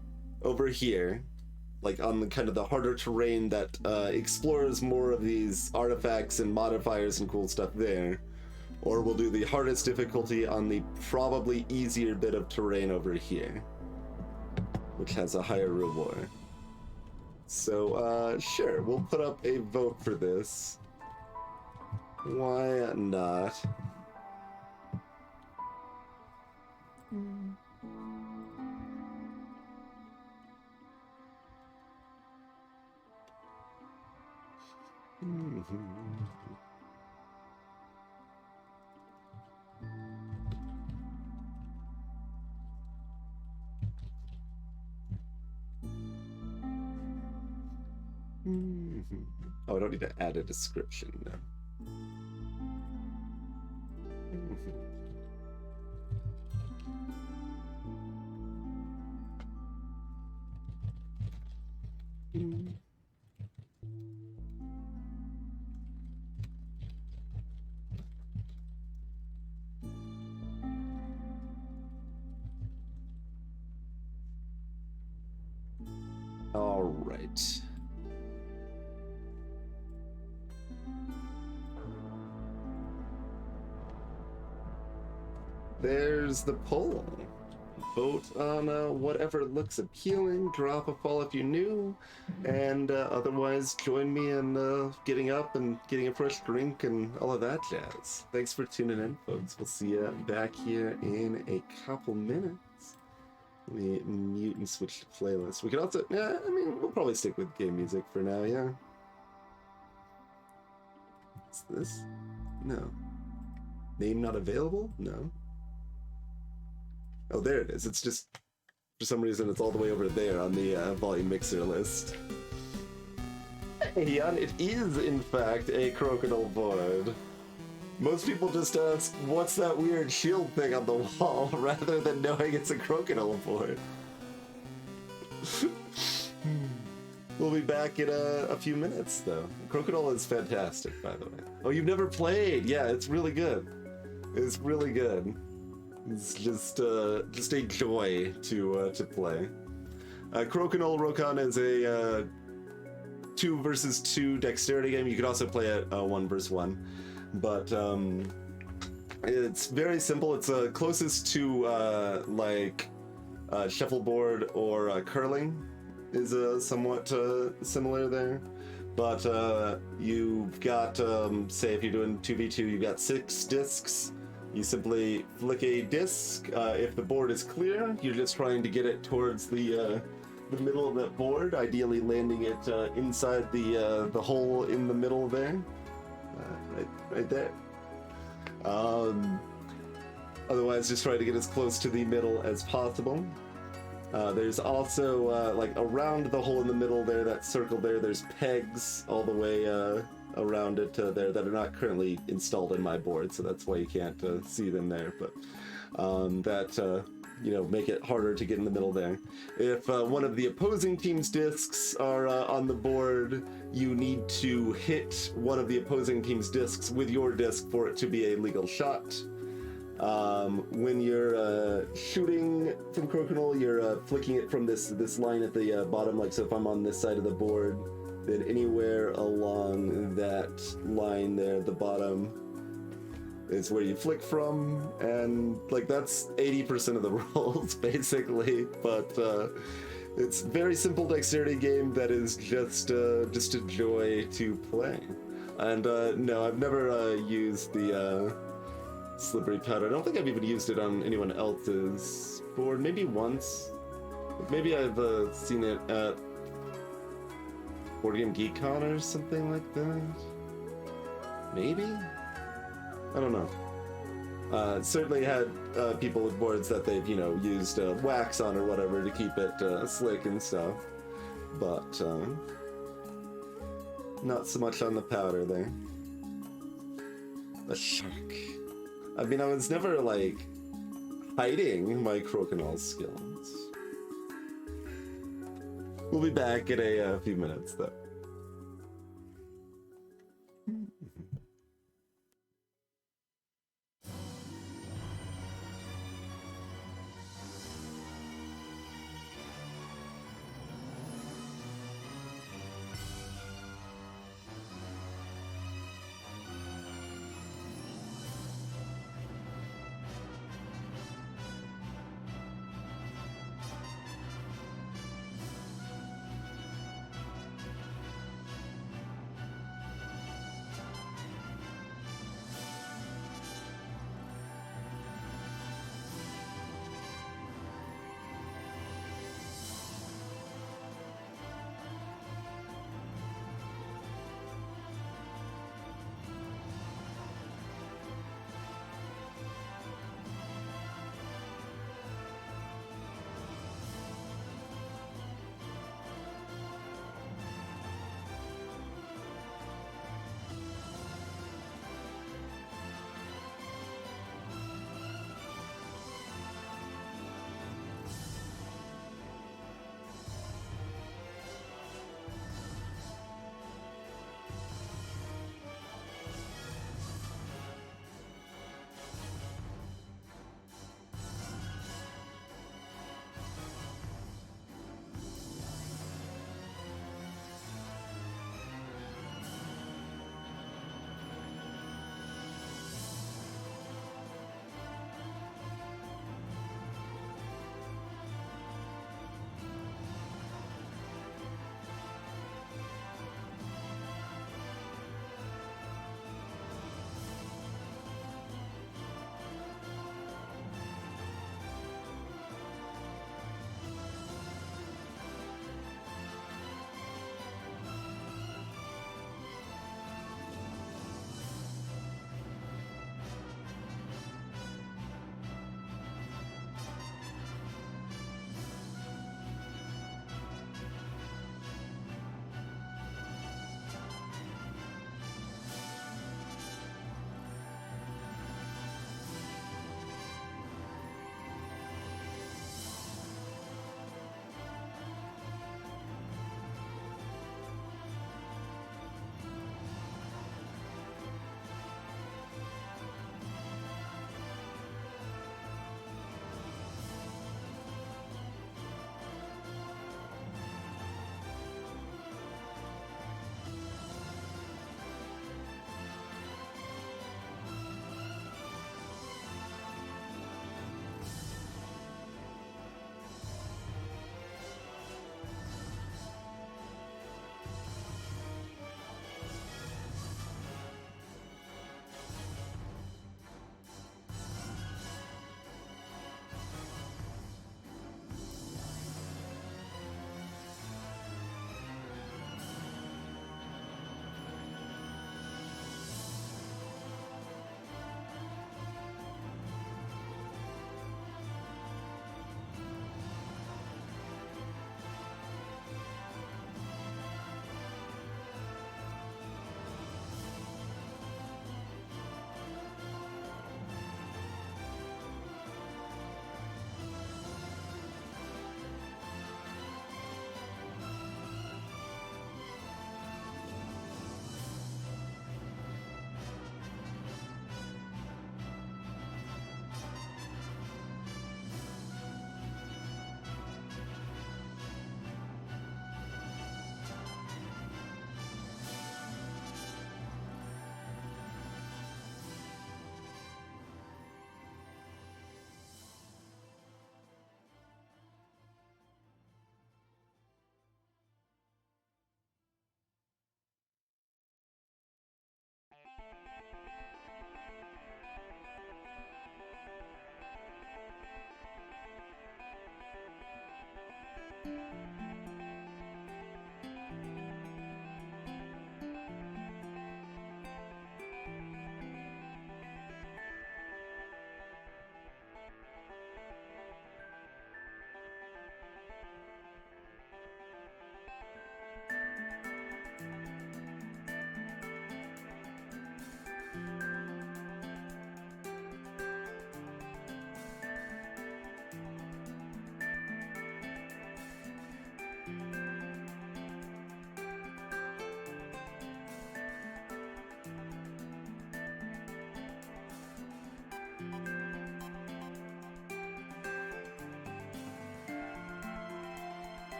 over here, like on the kind of the harder terrain that explores more of these artifacts and modifiers and cool stuff there, or we'll do the hardest difficulty on the probably easier bit of terrain over here, which has a higher reward. So, sure, we'll put up a vote for this. Why not? Oh, I don't need to add a description now. All right. There's the poll. Vote on whatever looks appealing, drop a fall if you're new, and otherwise join me in getting up and getting a fresh drink and all of that jazz. Thanks for tuning in, folks. We'll see you back here in a couple minutes. Let me mute and switch to playlist. We could also, yeah, I mean, we'll probably stick with game music for now, yeah? What's this? No. Name not available? No. Oh, there it is. It's just, for some reason, it's all the way over there on the volume mixer list. Jan, it is in fact a crocodile board. Most people just ask, what's that weird shield thing on the wall, rather than knowing it's a crocodile board. We'll be back in a few minutes, though. Crocodile is fantastic, by the way. Oh, you've never played? Yeah, it's really good. It's really good. It's just a joy to play. Crocodile Rokkan is a 2 versus 2 dexterity game. You could also play it 1 versus 1, but it's very simple. It's closest to like shuffleboard or curling is somewhat similar there. But you've got, say if you're doing 2v2, you've got 6 discs. You simply flick a disc. If the board is clear, you're just trying to get it towards the middle of that board, ideally landing it inside the hole in the middle there. Right there. Otherwise, just try to get as close to the middle as possible. There's also, like, around the hole in the middle there, that circle there, there's pegs all the way around it there that are not currently installed in my board, so that's why you can't see them there, but that, you know, make it harder to get in the middle there. If one of the opposing team's discs are on the board, you need to hit one of the opposing team's discs with your disc for it to be a legal shot. When you're shooting from Crocodile, you're flicking it from this line at the bottom, like so if I'm on this side of the board, then anywhere along that line there, the bottom, is where you flick from, and like that's 80% of the rolls basically, but it's very simple dexterity game that is just a joy to play. And no, I've never used the slippery powder. I don't think I've even used it on anyone else's board. Maybe once. Maybe I've seen it at Board Game Geek Con or something like that. Maybe? I don't know. Certainly had people with boards that they've, you know, used wax on or whatever to keep it slick and stuff. But not so much on the powder there. A shark. I mean, I was never, like, hiding my crocodile skills. We'll be back in a few minutes, though.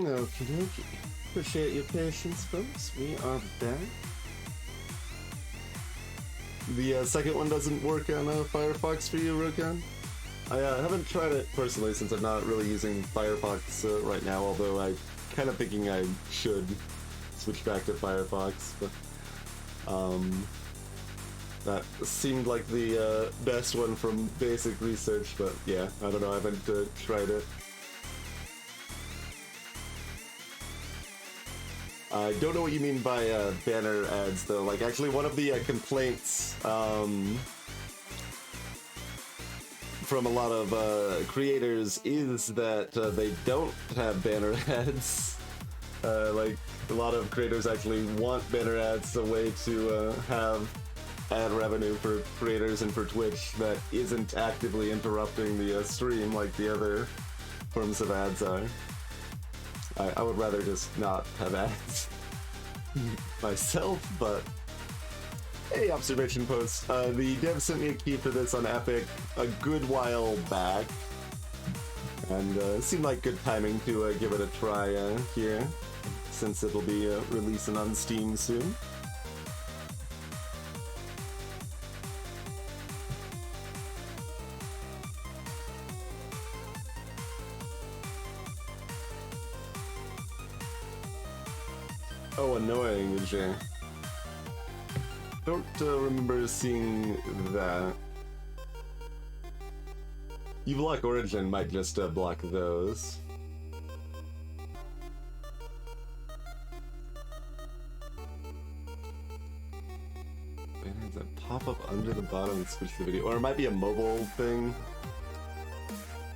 Okie dokie. Appreciate your patience, folks. We are back. The second one doesn't work on Firefox for you, Rokan? I haven't tried it personally since I'm not really using Firefox right now, although I'm kind of thinking I should switch back to Firefox, but that seemed like the best one from basic research, but yeah, I don't know, I haven't tried it. I don't know what you mean by banner ads, though. Like, actually, one of the complaints from a lot of creators is that they don't have banner ads. Like, a lot of creators actually want banner ads, a way to have ad revenue for creators and for Twitch that isn't actively interrupting the stream like the other forms of ads are. I would rather just not have ads myself, but hey, observation post. The dev sent me a key for this on Epic a good while back, and it seemed like good timing to give it a try here, since it'll be releasing on Steam soon. Oh, annoying, Jay. Don't remember seeing that. Evlock Origin might just block those. Banners that pop up under the bottom and switch the video. Or it might be a mobile thing.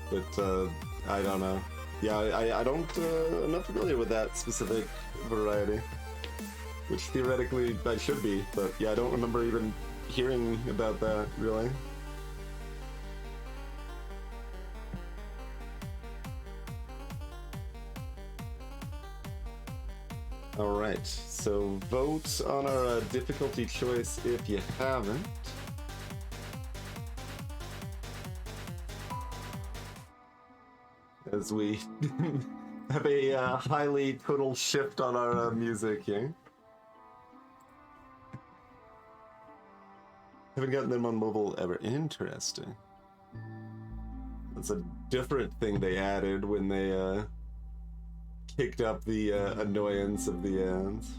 But, I don't know. Yeah, I don't, I'm not familiar with that specific variety. Which theoretically I should be, but yeah, I don't remember even hearing about that, really. Alright, so vote on our difficulty choice if you haven't. As we have a highly total shift on our music here. Haven't gotten them on mobile ever. Interesting. That's a different thing they added when they kicked up the annoyance of the ads.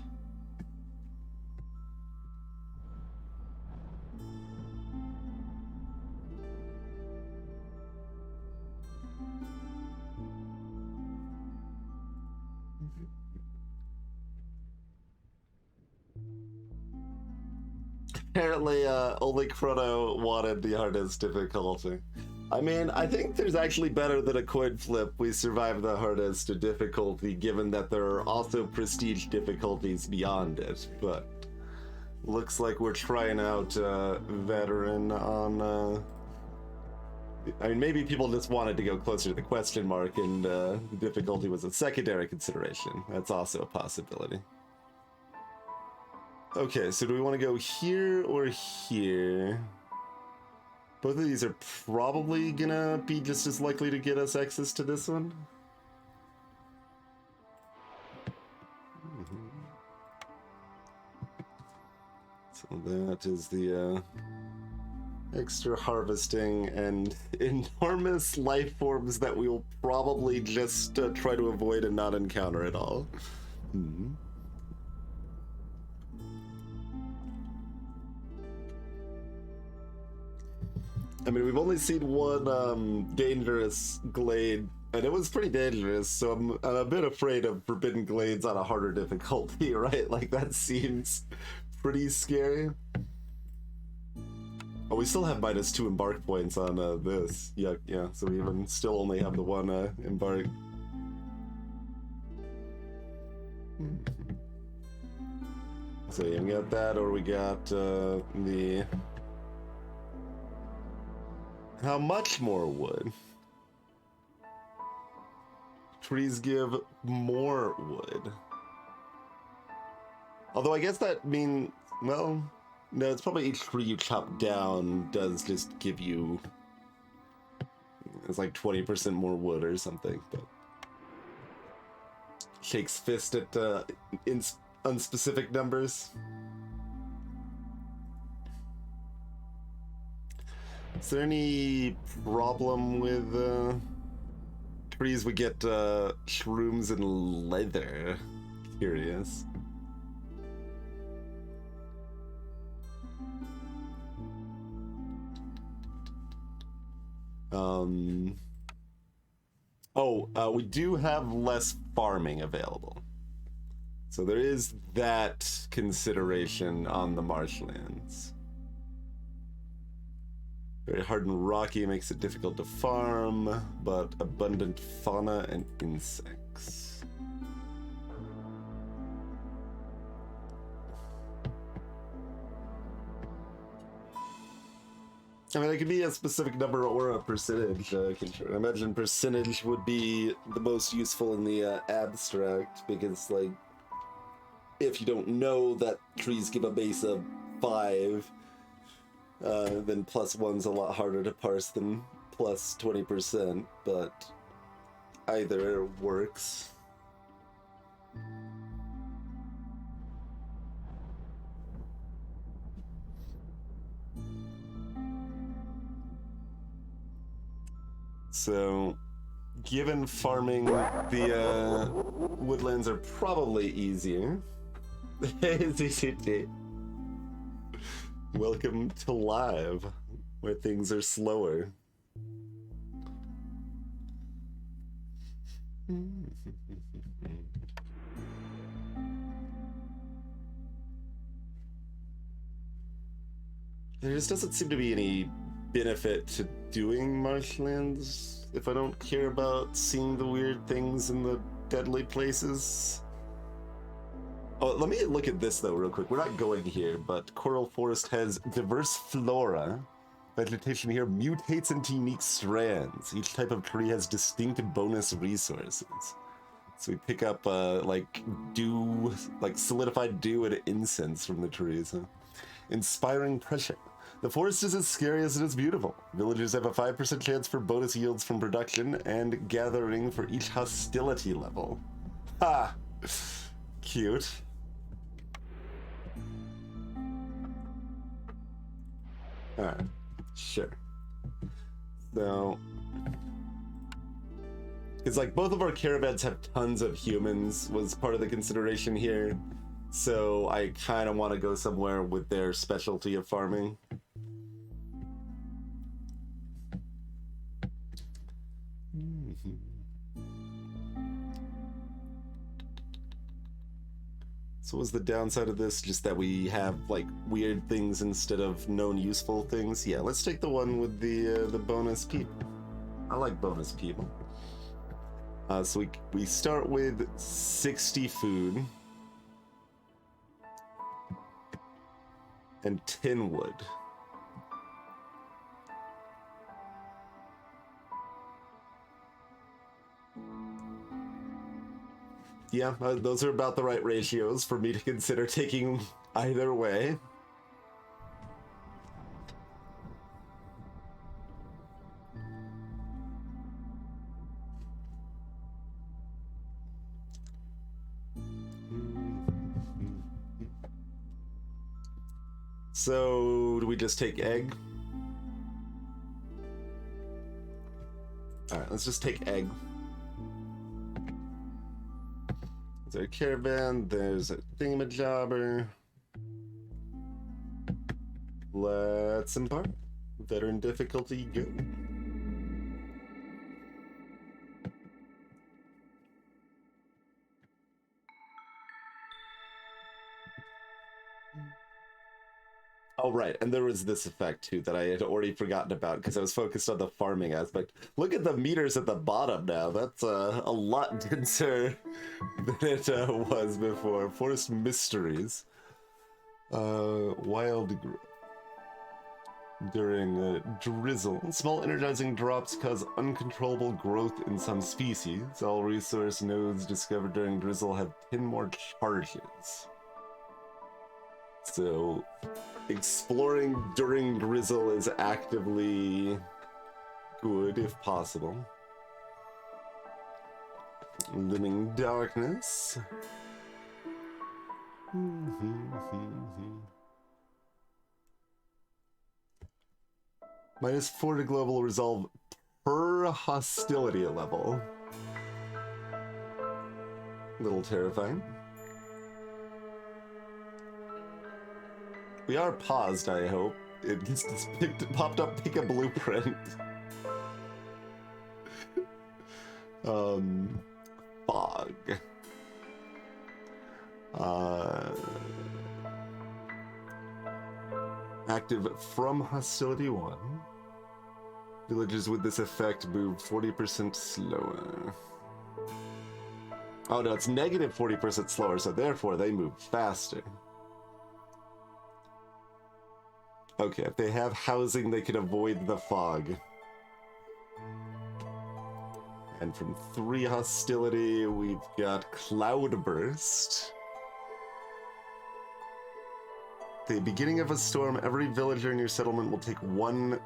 Apparently, only Chrono wanted the hardest difficulty. I mean, I think there's actually better than a coin flip. We survived the hardest difficulty, given that there are also prestige difficulties beyond it. But looks like we're trying out veteran on. I mean, maybe people just wanted to go closer to the question mark, and the difficulty was a secondary consideration. That's also a possibility. Okay, so do we want to go here or here? Both of these are probably gonna be just as likely to get us access to this one. So that is the extra harvesting and enormous life forms that we will probably just try to avoid and not encounter at all. I mean, we've only seen one dangerous glade, and it was pretty dangerous, so I'm a bit afraid of Forbidden Glades on a harder difficulty, right? Like, that seems pretty scary. Oh, we still have -2 embark points on this. Yeah, so we even still only have the one embark. So yeah, we got that, or we got the... How much more wood? Trees give more wood. Although I guess that means, well, no, it's probably each tree you chop down does just give you, it's like 20% more wood or something, but shakes fist at unspecific numbers. Is there any problem with trees? We get shrooms and leather. Curious. We do have less farming available. So there is that consideration on the marshlands. Very hard and rocky makes it difficult to farm, but abundant fauna and insects. I mean, it could be a specific number or a percentage. I imagine percentage would be the most useful in the abstract, because, like, if you don't know that trees give a base of 5, then +1's a lot harder to parse than plus 20%, but either works. So, given farming, the woodlands are probably easier. Welcome to live, where things are slower. There just doesn't seem to be any benefit to doing marshlands if I don't care about seeing the weird things in the deadly places. Oh, let me look at this though real quick. We're not going here, but Coral Forest has diverse flora. Vegetation here mutates into unique strands. Each type of tree has distinct bonus resources. So we pick up like dew, like solidified dew and incense from the trees. Inspiring pressure. The forest is as scary as it is beautiful. Villagers have a 5% chance for bonus yields from production and gathering for each hostility level. Ha! Cute. Alright, sure. So, because like both of our caravans have tons of humans was part of the consideration here. So I kind of want to go somewhere with their specialty of farming. So what's the downside of this? Just that we have like weird things instead of known useful things? Yeah, let's take the one with the bonus people. I like bonus people. So we start with 60 food and 10 wood. Yeah, those are about the right ratios for me to consider taking either way. So, do we just take egg? Alright, let's just take egg. There's a caravan, there's a thingamajobber. Let's embark. Veteran difficulty, go. Oh, right, and there was this effect too that I had already forgotten about because I was focused on the farming aspect. Look at the meters at the bottom now. That's a lot denser than it was before. Forest mysteries. Wild growth. During drizzle, small energizing drops cause uncontrollable growth in some species. All resource nodes discovered during drizzle have 10 more charges. So, exploring during drizzle is actively good if possible. Living darkness. -4 to global resolve per hostility level. A little terrifying. We are paused, I hope. It just popped up, pick a blueprint. Fog. Active from hostility 1. Villagers with this effect move 40% slower. Oh no, it's negative 40% slower, so therefore they move faster. Okay, if they have housing, they can avoid the fog. And from 3 hostility, we've got Cloudburst. At the beginning of a storm, every villager in your settlement will take 1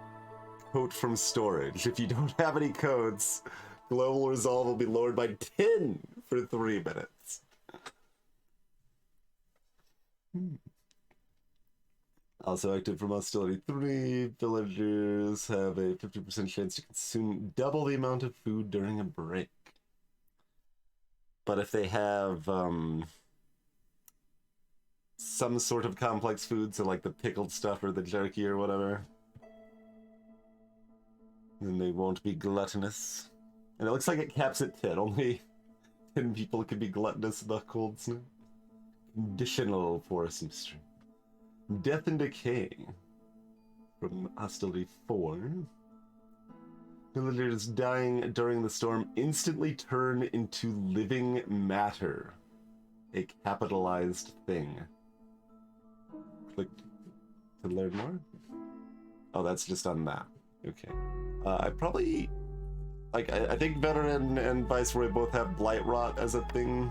coat from storage. If you don't have any codes, global resolve will be lowered by 10 for 3 minutes. Also active from hostility 3, villagers have a 50% chance to consume double the amount of food during a break. But if they have some sort of complex food, so like the pickled stuff or the jerky or whatever, then they won't be gluttonous. And it looks like it caps at 10. Only 10 people can be gluttonous in the cold snow. Conditional forest mystery. Death and Decay from hostility 4. Villagers dying during the storm instantly turn into living matter. A capitalized thing. Click to learn more. Oh, that's just on that. Okay. I probably... I think Veteran and Viceroy both have Blight Rot as a thing.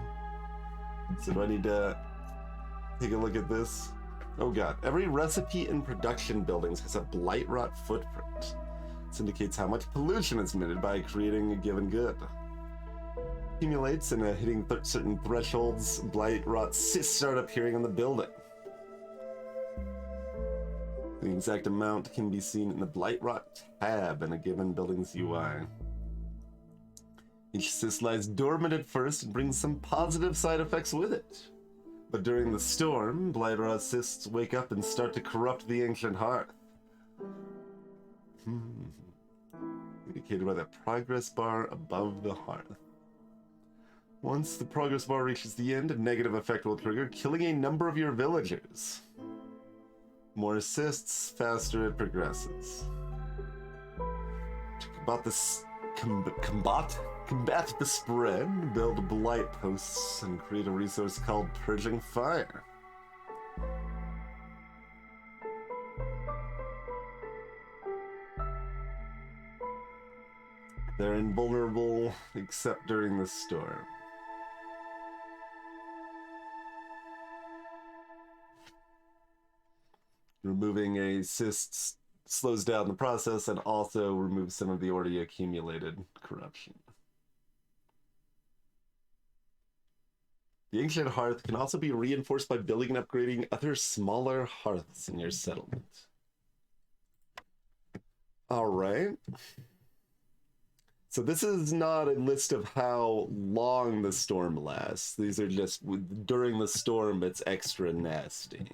So do I need to take a look at this? Oh god. Every recipe in production buildings has a Blight Rot footprint. This indicates how much pollution is emitted by creating a given good. Accumulates and hitting certain thresholds, Blight Rot cysts start appearing in the building. The exact amount can be seen in the Blight Rot tab in a given building's UI. Each cyst lies dormant at first and brings some positive side effects with it. But during the storm, Blight Rot cysts wake up and start to corrupt the ancient hearth. Indicated by the progress bar above the hearth. Once the progress bar reaches the end, a negative effect will trigger, killing a number of your villagers. More assists, faster it progresses. To combat the spread, build blight posts and create a resource called Purging Fire. They're invulnerable except during the storm. Removing a cyst slows down the process and also removes some of the already accumulated corruption. The ancient hearth can also be reinforced by building and upgrading other smaller hearths in your settlement. Alright. So this is not a list of how long the storm lasts. These are just, during the storm it's extra nasty.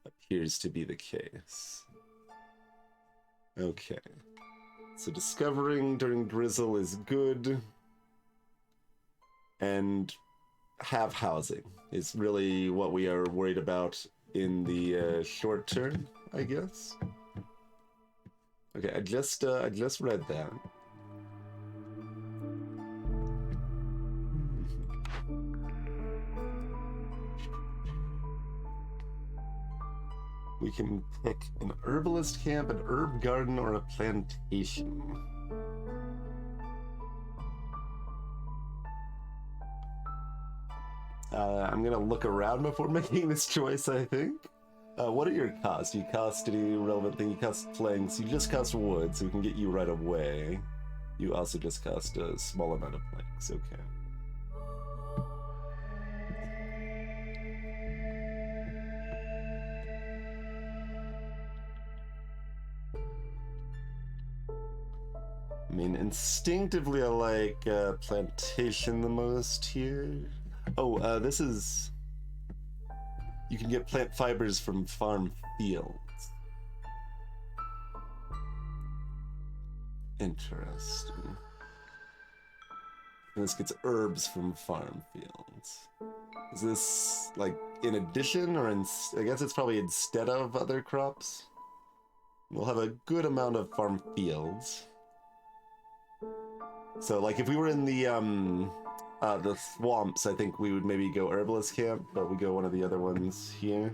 Appears to be the case. Okay. So discovering during drizzle is good. And have housing is really what we are worried about in the short term, I guess. Okay, I just read that. We can pick an herbalist camp, an herb garden, or a plantation. I'm gonna look around before making this choice, I think. What are your costs? You cost any relevant thing? You cost planks. You just cost wood, so we can get you right away. You also just cost a small amount of planks, okay. I mean, instinctively, I like plantation the most here. Oh, this is... You can get plant fibers from farm fields. Interesting. And this gets herbs from farm fields. Is this, like, in addition, or I guess it's probably instead of other crops? We'll have a good amount of farm fields. So, like, if we were in the swamps, I think we would maybe go herbalist camp, but we go one of the other ones here.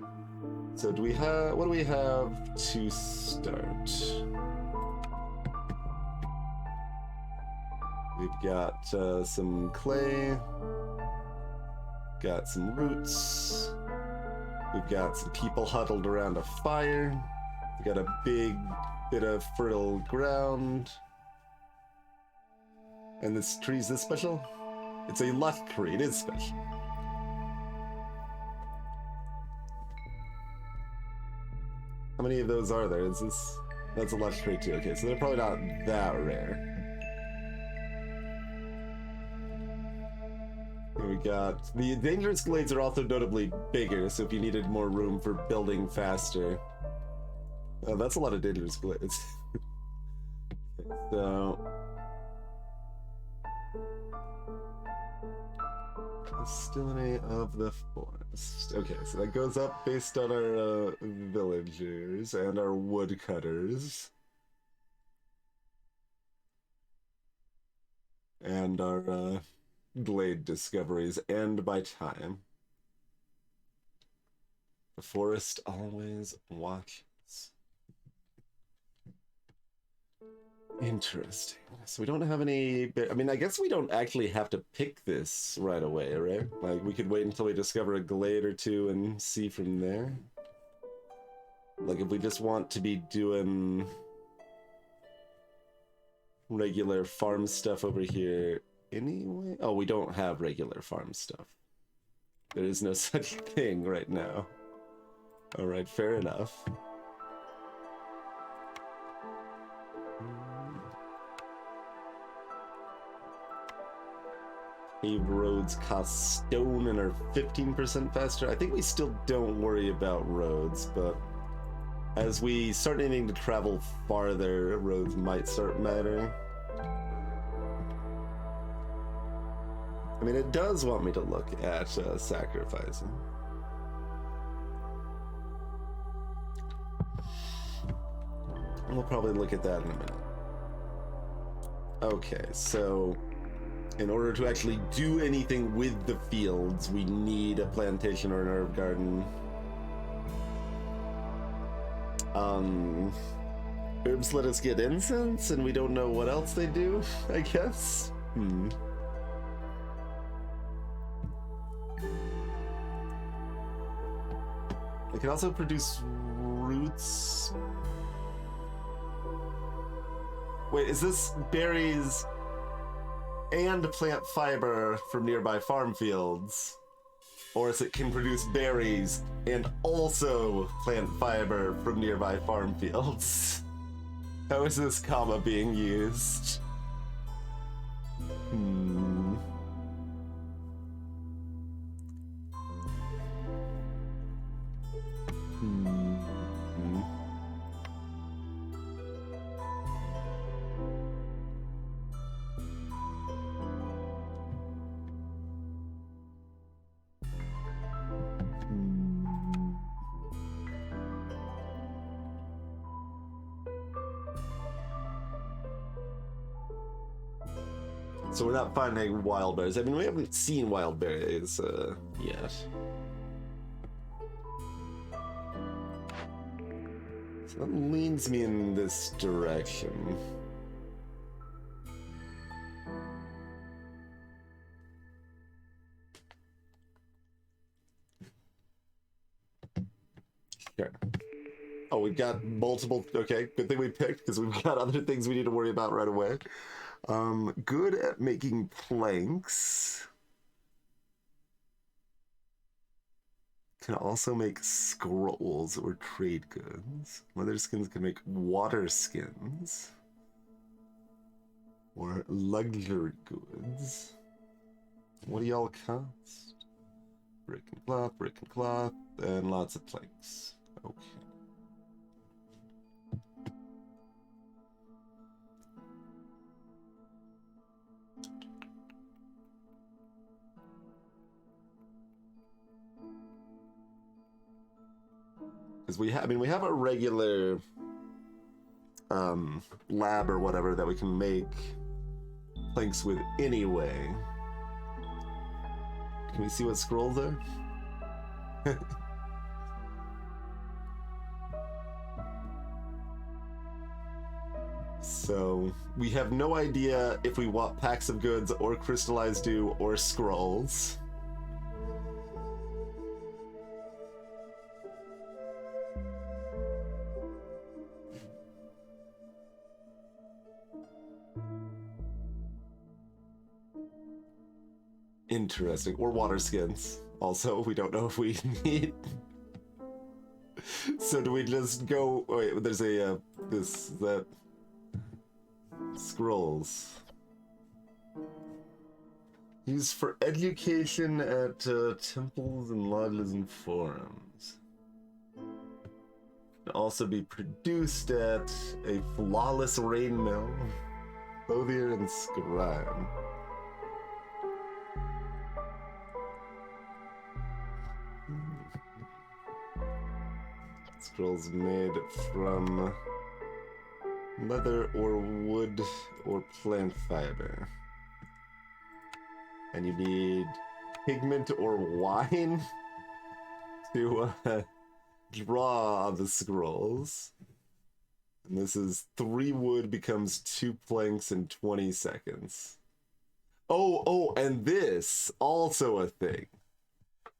So what do we have to start? We've got some clay, got some roots, we've got some people huddled around a fire, we've got a big bit of fertile ground. And this tree's this special? It's a lush tree, it is special. How many of those are there? That's a lush tree too, okay, so they're probably not that rare. Here we got, the dangerous glades are also notably bigger, so if you needed more room for building faster. Oh, that's a lot of dangerous glades. Okay, so... Distillery of the Forest. Okay, so that goes up based on our villagers and our woodcutters. And our glade discoveries, and by time. The forest always watches. Interesting. So we don't have any... I mean, I guess we don't actually have to pick this right away, right? Like, we could wait until we discover a glade or two and see from there. Like, if we just want to be doing regular farm stuff over here anyway... Oh, we don't have regular farm stuff. There is no such thing right now. Alright, fair enough. Paved roads cost stone and are 15% faster. I think we still don't worry about roads, but as we start needing to travel farther, roads might start mattering. I mean, it does want me to look at sacrificing. We'll probably look at that in a minute. Okay, so in order to actually do anything with the fields, we need a plantation or an herb garden. Herbs let us get incense, and we don't know what else they do, I guess? They can also produce roots. Wait, is this berries and plant fiber from nearby farm fields? Or is it can produce berries and also plant fiber from nearby farm fields? How is this comma being used? So we're not finding wild berries. I mean, we haven't seen wild berries yet. So that leads me in this direction. Sure. Oh, we've got multiple... Okay, good thing we picked, because we've got other things we need to worry about right away. Good at making planks. Can also make scrolls or trade goods. Leather skins can make water skins. Or luxury goods. What do y'all cost? Brick and cloth, and lots of planks. Okay. Because we have a regular lab or whatever that we can make planks with anyway. Can we see what scrolls are? So we have no idea if we want packs of goods or crystallized dew or scrolls. Interesting. Or water skins. Also, we don't know if we need. So do we just go? Oh, wait, there's a that scrolls used for education at temples and lodges and forums. Can also be produced at a flawless rain mill, clothier and scribe. Scrolls made from leather or wood or plant fiber. And you need pigment or wine to draw the scrolls. And this is 3 wood becomes 2 planks in 20 seconds. Oh, and this, also a thing.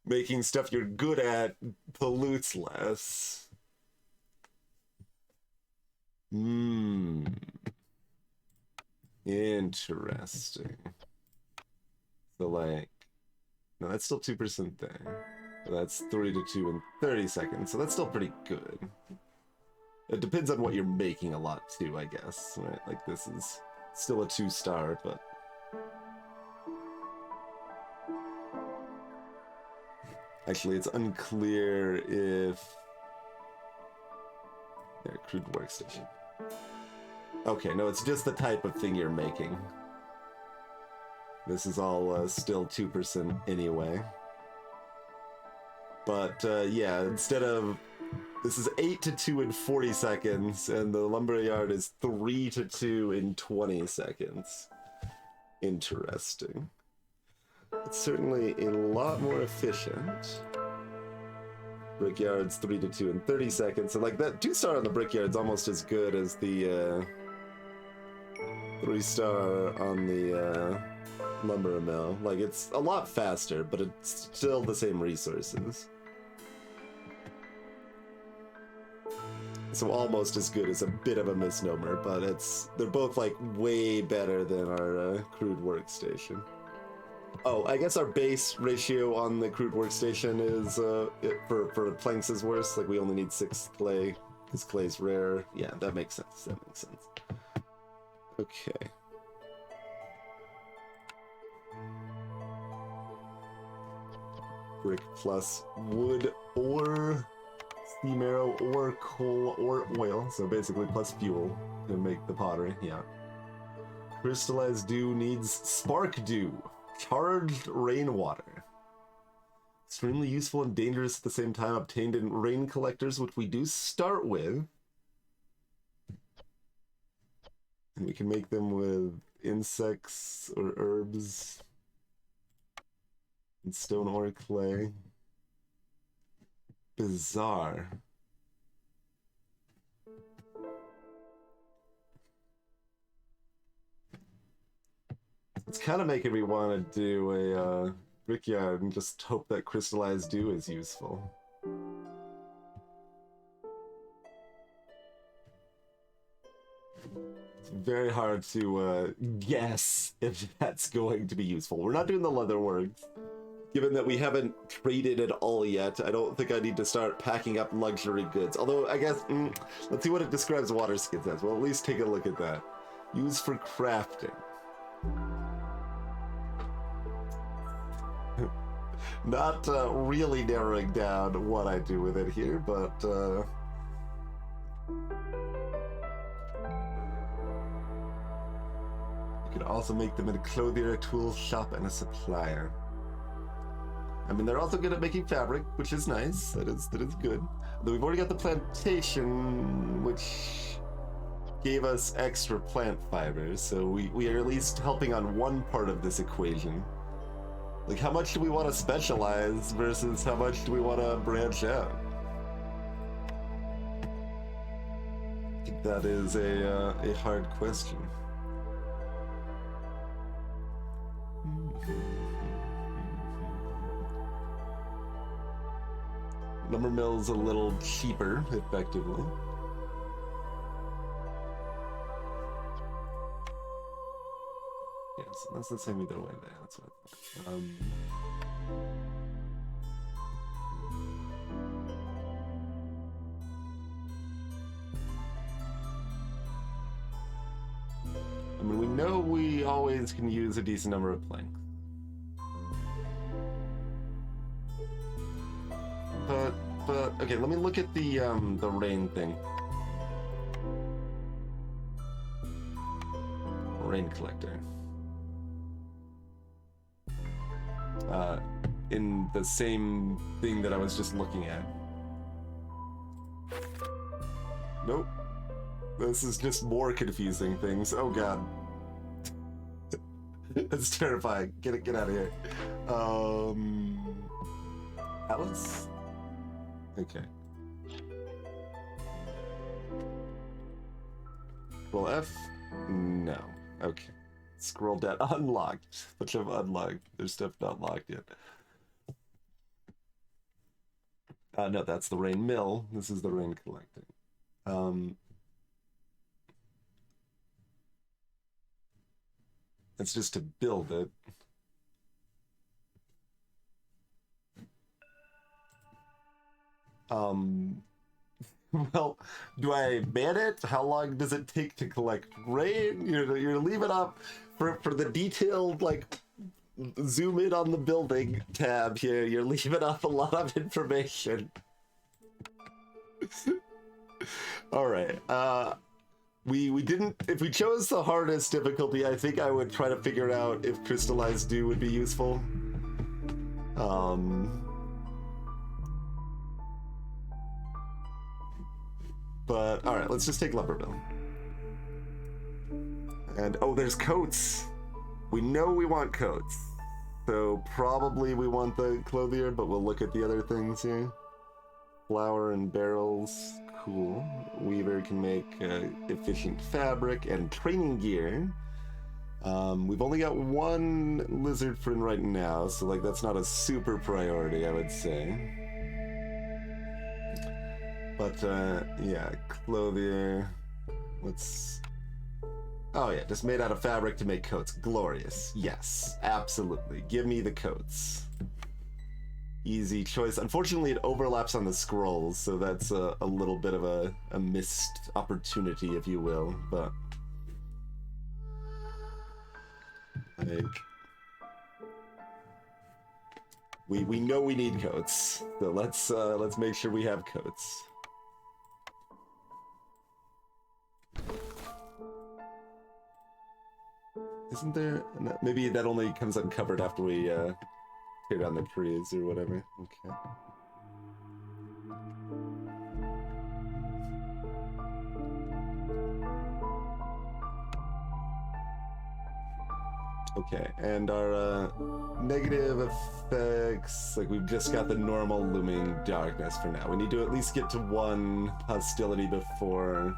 Making stuff you're good at pollutes less. Interesting. So like, no, that's still 2% there. That's 3 to 2 in 30 seconds, so that's still pretty good. It depends on what you're making a lot too, I guess, right? Like this is still a 2-star, but... Actually, it's unclear if... There, crude workstation. Okay, no, it's just the type of thing you're making. This is all still 2% anyway. But yeah, instead of... This is 8 to 2 in 40 seconds, and the lumberyard is 3 to 2 in 20 seconds. Interesting. It's certainly a lot more efficient. Brickyard's 3 to 2 in 30 seconds. So like that 2-star on the Brickyard's almost as good as the 3-star on the lumber mill. Like it's a lot faster, but it's still the same resources. So almost as good is a bit of a misnomer, but they're both like way better than our crude workstation. Oh, I guess our base ratio on the crude workstation is for planks is worse. Like we only need 6 clay because clay's rare. Yeah, that makes sense. That makes sense. Okay. Brick plus wood or steam arrow or coal or oil. So basically plus fuel to make the pottery. Yeah. Crystallized dew needs spark dew. Charged rainwater. Extremely useful and dangerous at the same time, obtained in rain collectors, which we do start with. And we can make them with insects or herbs. And stone or clay. Bizarre. It's kind of making me want to do a brickyard and just hope that crystallized dew is useful. It's very hard to guess if that's going to be useful. We're not doing the leather work. Given that we haven't traded at all yet, I don't think I need to start packing up luxury goods. Although, I guess, let's see what it describes water skins as. We'll at least take a look at that. Use for crafting. Not really narrowing down what I do with it here, but you could also make them in a clothier, a tool shop, and a supplier. I mean, they're also good at making fabric, which is nice. That is good. Though we've already got the plantation, which gave us extra plant fibers, so we are at least helping on one part of this equation. Like, how much do we want to specialize versus how much do we want to branch out? I think that is a hard question. Lumber mill's a little cheaper, effectively. Yes, that's the same either way there. That's what I thought. I mean, we know we always can use a decent number of planks. But okay, let me look at the rain thing. Rain collector. In the same thing that I was just looking at. Nope. This is just more confusing things. Oh god. That's terrifying. Get out of here. Alice? Okay. Well, F? No. Okay. Scroll down. Unlocked. Which I've unlocked. There's stuff not locked yet. No, that's the rain mill. This is the rain collecting. It's just to build it. Well, do I man it? How long does it take to collect rain? You're leaving up for the detailed, like, zoom in on the building tab here. You're leaving off a lot of information. All right. We didn't. If we chose the hardest difficulty, I think I would try to figure out if crystallized dew would be useful. But all right, let's just take Lumbermill. And oh, there's coats. We know we want coats, so probably we want the clothier. But we'll look at the other things here. Flour and barrels, cool. Weaver can make efficient fabric and training gear. We've only got one lizard friend right now, so like that's not a super priority, I would say. But yeah, clothier. Let's. Oh yeah, just made out of fabric to make coats. Glorious. Yes, absolutely. Give me the coats. Easy choice. Unfortunately, it overlaps on the scrolls, so that's a little bit of a missed opportunity, if you will. But like, we know we need coats, so let's make sure we have coats. Isn't there? Maybe that only comes uncovered after we tear down the trees or whatever. Okay. Okay, and our negative effects, like we've just got the normal looming darkness for now. We need to at least get to one hostility before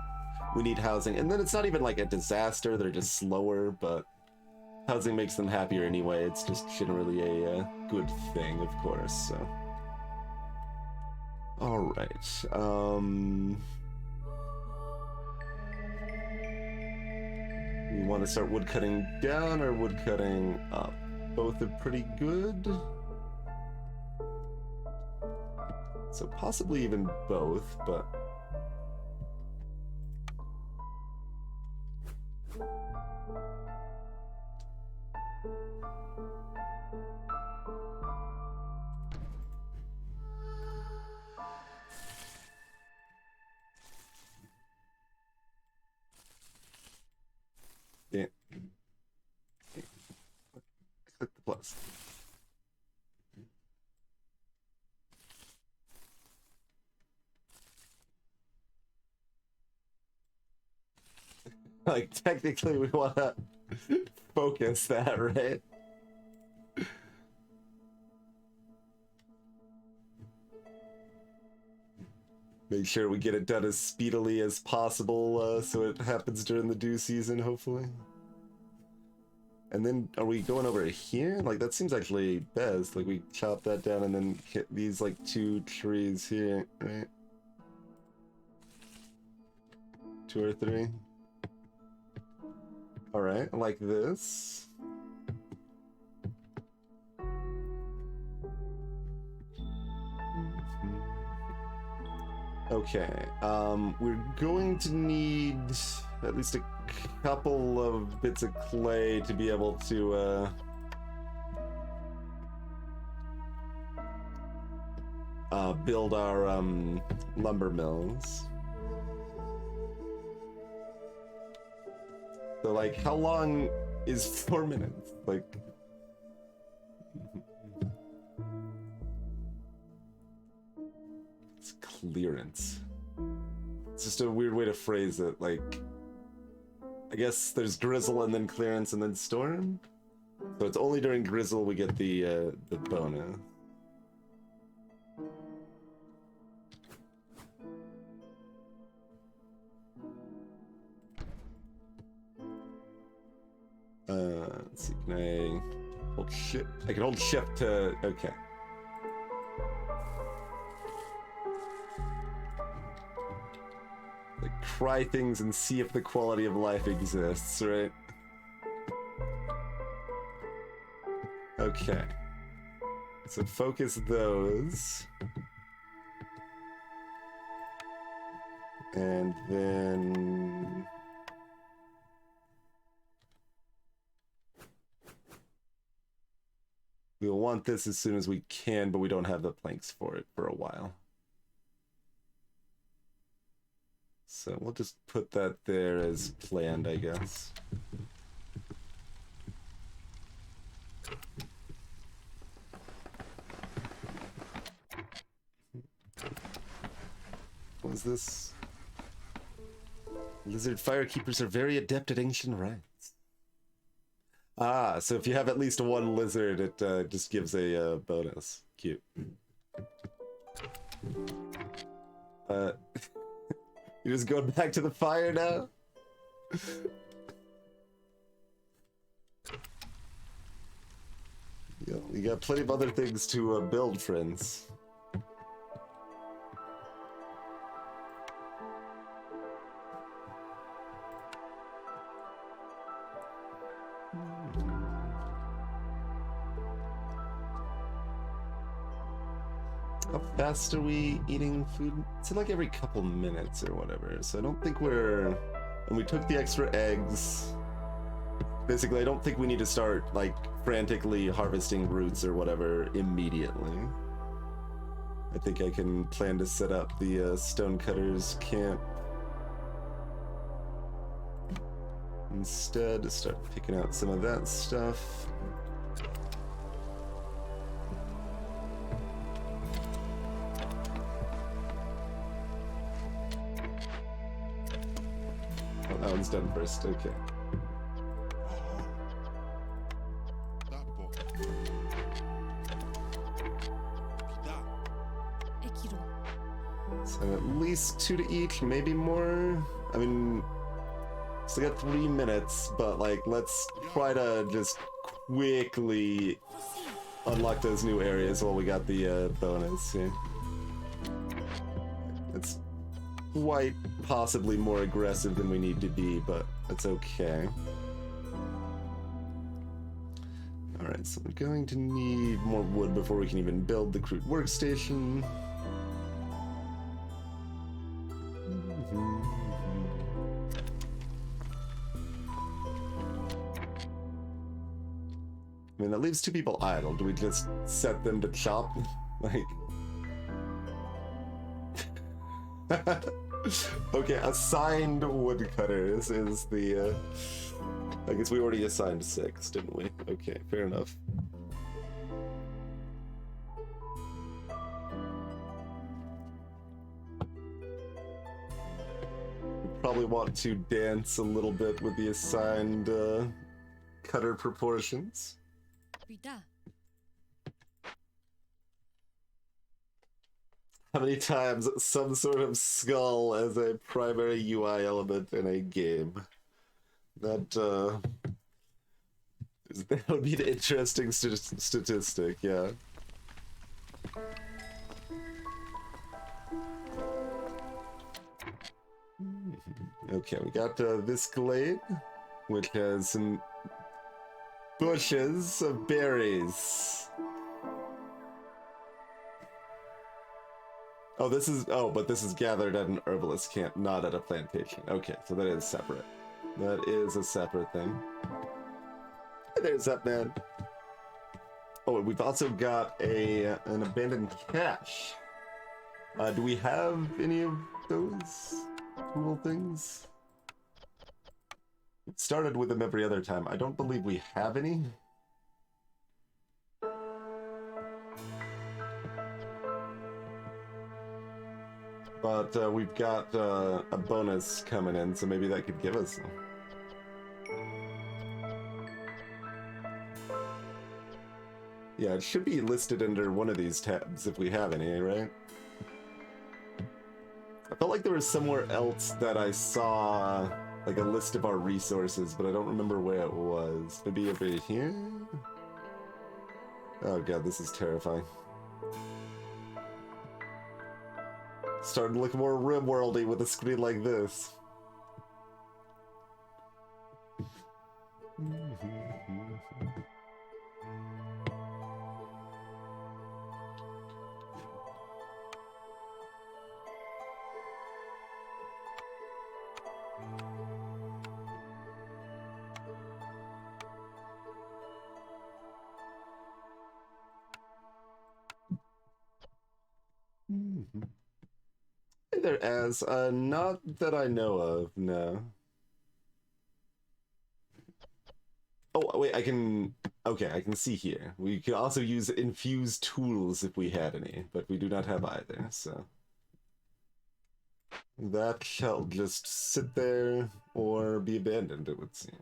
we need housing. And then it's not even like a disaster, they're just slower, but housing makes them happier anyway. It's just generally a good thing, of course, so. Alright, we want to start woodcutting down or woodcutting up? Both are pretty good. So possibly even both, but Yeah. Click the plus. Like, technically, we want to focus that, right? Make sure we get it done as speedily as possible, so it happens during the dew season, hopefully. And then, are we going over here? Like, that seems actually best. Like, we chop that down and then hit these, like, 2 trees here, right? 2 or 3. Alright, like this. Okay, we're going to need at least a couple of bits of clay to be able to, build our, lumber mills. So, like, how long is 4 minutes? Like... It's clearance. It's just a weird way to phrase it, like... I guess there's drizzle and then clearance and then storm? So it's only during drizzle we get the bonus. Let's see, can I hold shift? I can hold shift to, okay. Like, try things and see if the quality of life exists, right? Okay. So focus those. And then... we'll want this as soon as we can, but we don't have the planks for it for a while. So we'll just put that there as planned, I guess. What is this? Lizard firekeepers are very adept at ancient rites. Ah, so if you have at least one lizard, it just gives a bonus. Cute. You just going back to the fire now? Yeah, you got plenty of other things to build, friends. How fast are we eating food? It's like every couple minutes or whatever, so I don't think we're... And we took the extra eggs. Basically, I don't think we need to start, like, frantically harvesting roots or whatever immediately. I think I can plan to set up the stonecutters camp instead, to start picking out some of that stuff. Oh, that one's done first, okay. So at least 2 to each, maybe more. I mean, still got 3 minutes, but like, let's try to just quickly unlock those new areas while we got the bonus here. It's quite possibly more aggressive than we need to be, but that's okay. Alright, so we're going to need more wood before we can even build the crude workstation. I mean, that leaves 2 people idle. Do we just set them to chop? Like... Okay, assigned woodcutters is the, I guess we already assigned 6, didn't we? Okay, fair enough. We probably want to dance a little bit with the assigned, cutter proportions. Rita. How many times some sort of skull as a primary UI element in a game? That would be an interesting statistic, yeah. Okay, we got this glade, which has some bushes of berries. Oh, but this is gathered at an herbalist camp, not at a plantation. Okay, so that is separate. That is a separate thing. Hey, there's that man. Oh, and we've also got an abandoned cache. Do we have any of those cool things? It started with them every other time. I don't believe we have any. But we've got a bonus coming in, so maybe that could give us some. Yeah, it should be listed under one of these tabs if we have any, right? I felt like there was somewhere else that I saw like a list of our resources, but I don't remember where it was. Maybe over here? Oh god, this is terrifying. Starting to look more RimWorldy with a screen like this. Hey there, Az. Not that I know of, no. Oh, wait, I can... Okay, I can see here. We could also use infused tools if we had any, but we do not have either, so... That shall just sit there or be abandoned, it would seem.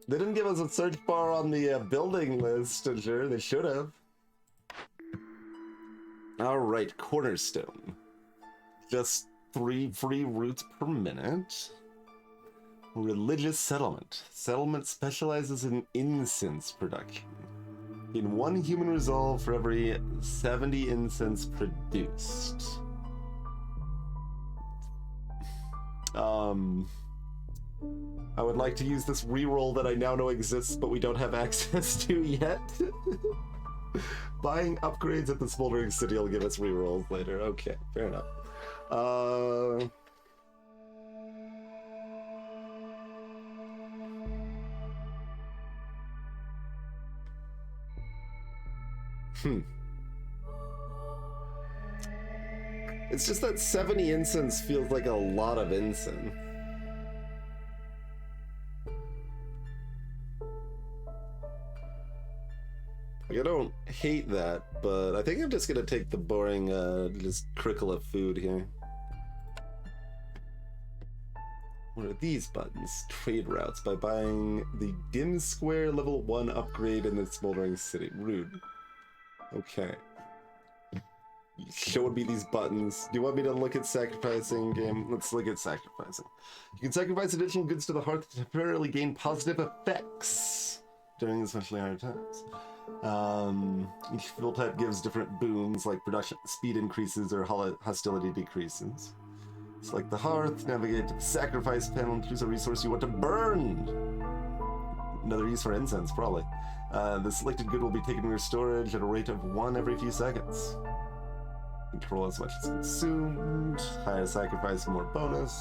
They didn't give us a search bar on the building list, sure, they should have. Alright, Cornerstone. Just 3 free roots per minute. Religious settlement. Settlement specializes in incense production. In 1 human resolve for every 70 incense produced. I would like to use this reroll that I now know exists, but we don't have access to yet. Buying upgrades at the Smoldering City will give us rerolls later. Okay, fair enough. It's just that 70 incense feels like a lot of incense. I don't hate that, but I think I'm just gonna take the boring, just crickle of food here. What are these buttons? Trade routes by buying the Dim Square level 1 upgrade in the Smoldering City. Rude. Okay. Showing me these buttons. Do you want me to look at sacrificing game? Let's look at sacrificing. You can sacrifice additional goods to the hearth to temporarily gain positive effects during especially hard times. Each fuel type gives different boons, like production speed increases or hostility decreases. Select the hearth, navigate to the sacrifice panel, and choose a resource you want to burn. Another use for incense, probably. The selected good will be taken to your storage at a rate of 1 every few seconds. Control as much as consumed. Higher sacrifice, more bonus.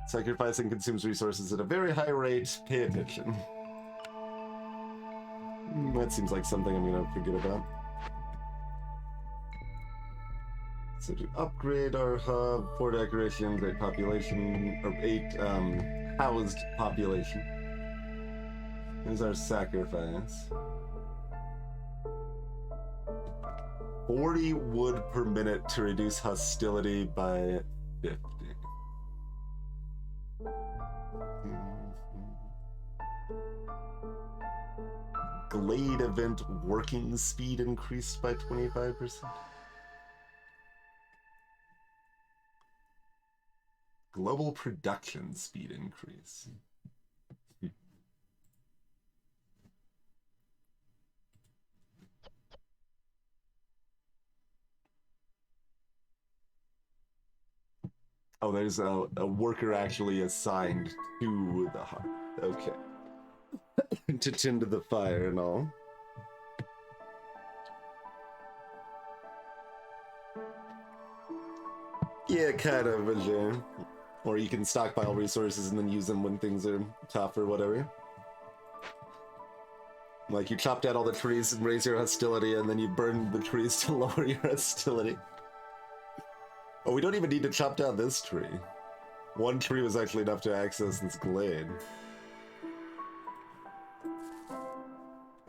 Sacrificing consumes resources at a very high rate. Pay attention. That seems like something I'm gonna forget about. So to upgrade our hub, 4 decoration, great population, or 8 housed population. Here's our sacrifice. 40 wood per minute to reduce hostility by 50. Glade event working speed increased by 25%. Global production speed increase. Oh, there's a worker actually assigned to the heart. Okay. To tend to the fire and all. Yeah, kind of, yeah. Or you can stockpile resources and then use them when things are tough or whatever. Like you chop down all the trees and raise your hostility, and then you burn the trees to lower your hostility. Oh, we don't even need to chop down this tree. One tree was actually enough to access this glade.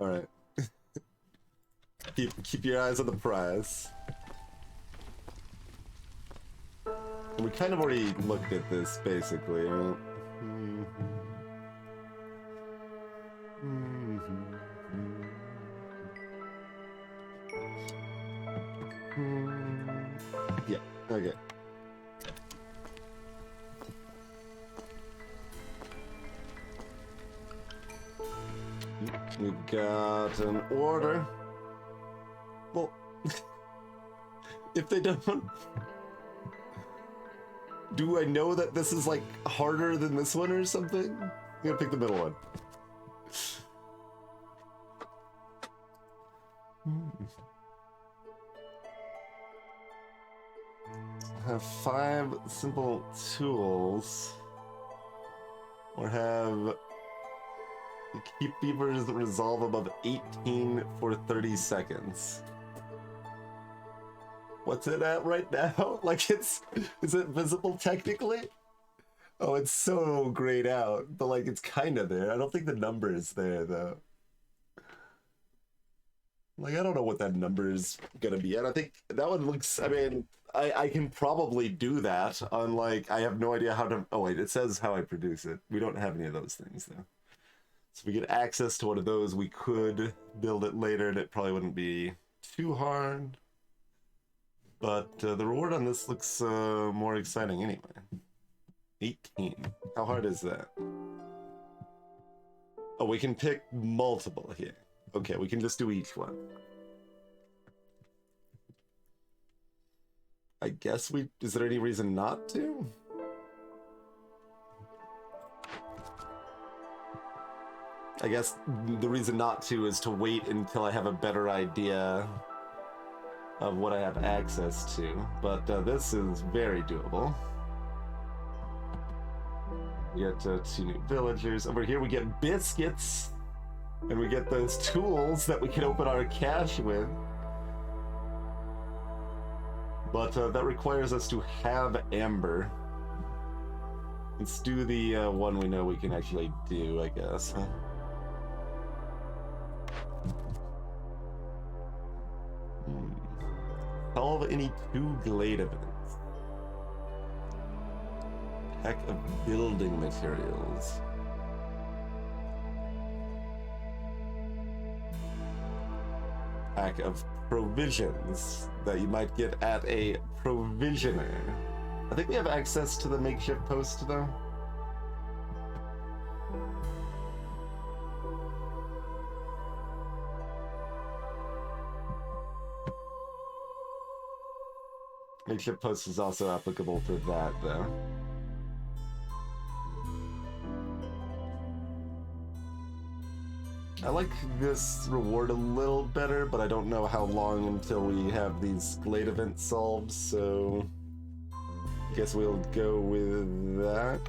Alright. keep your eyes on the prize. We kind of already looked at this, basically. Right? Yeah, okay. We've got an order. Well, if they don't... Do I know that this is, like, harder than this one or something? I'm gonna pick the middle one. Have 5 simple tools. Or have... Keep beavers that resolve above 18 for 30 seconds. What's it at right now? Like is it visible technically? Oh, it's so grayed out, but like it's kind of there. I don't think the number is there though. Like I don't know what that number is gonna be at. I think that one looks, I mean, I can probably do that on like, I have no idea how to, oh wait, it says how I produce it. We don't have any of those things though. So if we get access to one of those, we could build it later and it probably wouldn't be too hard. But the reward on this looks more exciting anyway. 18. How hard is that? Oh, we can pick multiple here. Okay, we can just do each one. I guess we... Is there any reason not to? I guess the reason not to is to wait until I have a better idea of what I have access to, but this is very doable. We get 2 new villagers. Over here we get biscuits, and we get those tools that we can open our cache with. But that requires us to have amber. Let's do the one we know we can actually do, I guess, huh? Solve any 2 glade events. Pack of building materials. Pack of provisions that you might get at a provisioner. I think we have access to the makeshift post though. Makeshift post is also applicable for that, though. I like this reward a little better, but I don't know how long until we have these glade events solved, so... Guess we'll go with that.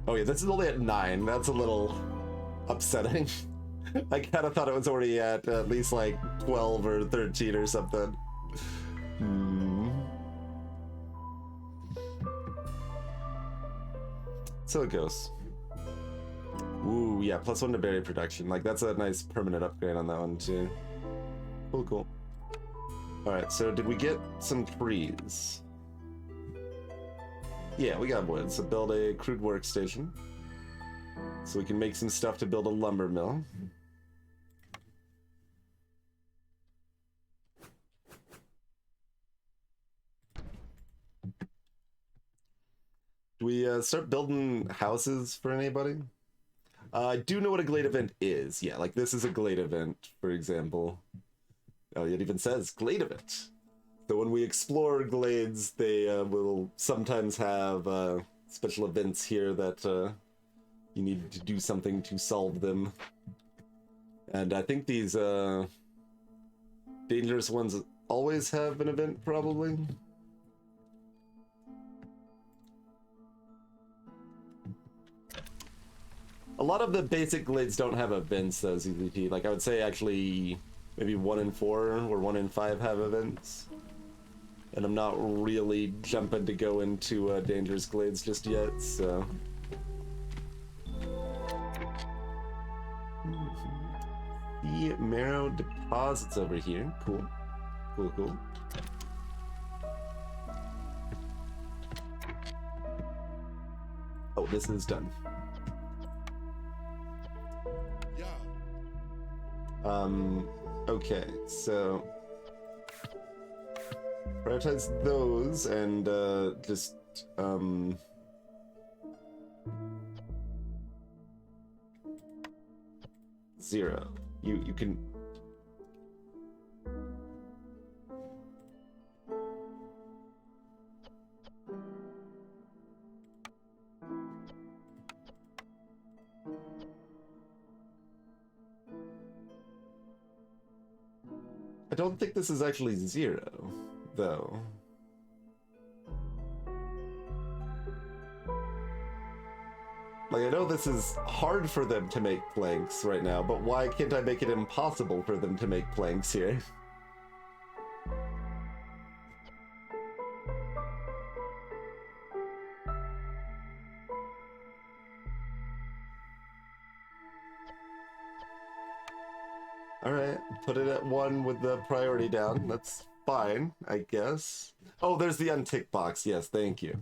Oh yeah, this is only at 9. That's a little upsetting. I kind of thought it was already at least like 12 or 13 or something. So it goes. Ooh, yeah, +1 to berry production. Like, that's a nice permanent upgrade on that one, too. Cool, cool. Alright, so did we get some trees? Yeah, we got wood, so build a crude workstation. So we can make some stuff to build a lumber mill. Do we start building houses for anybody? I do know what a Glade event is. Yeah, like this is a Glade event, for example. Oh, it even says Glade event. So when we explore Glades, they will sometimes have special events here that you need to do something to solve them. And I think these dangerous ones always have an event, probably. A lot of the basic Glades don't have events, though, ZZP. Like, I would say, actually, maybe 1 in 4 or 1 in 5 have events. And I'm not really jumping to go into Dangerous Glades just yet, so... The marrow deposits over here. Cool. Cool, cool. Oh, this is done. Okay, so prioritize those and just zero. You can I don't think this is actually 0, though. Like, I know this is hard for them to make planks right now, but why can't I make it impossible for them to make planks here? Alright, put it at 1 with the priority down. That's fine, I guess. Oh, there's the untick box. Yes, thank you.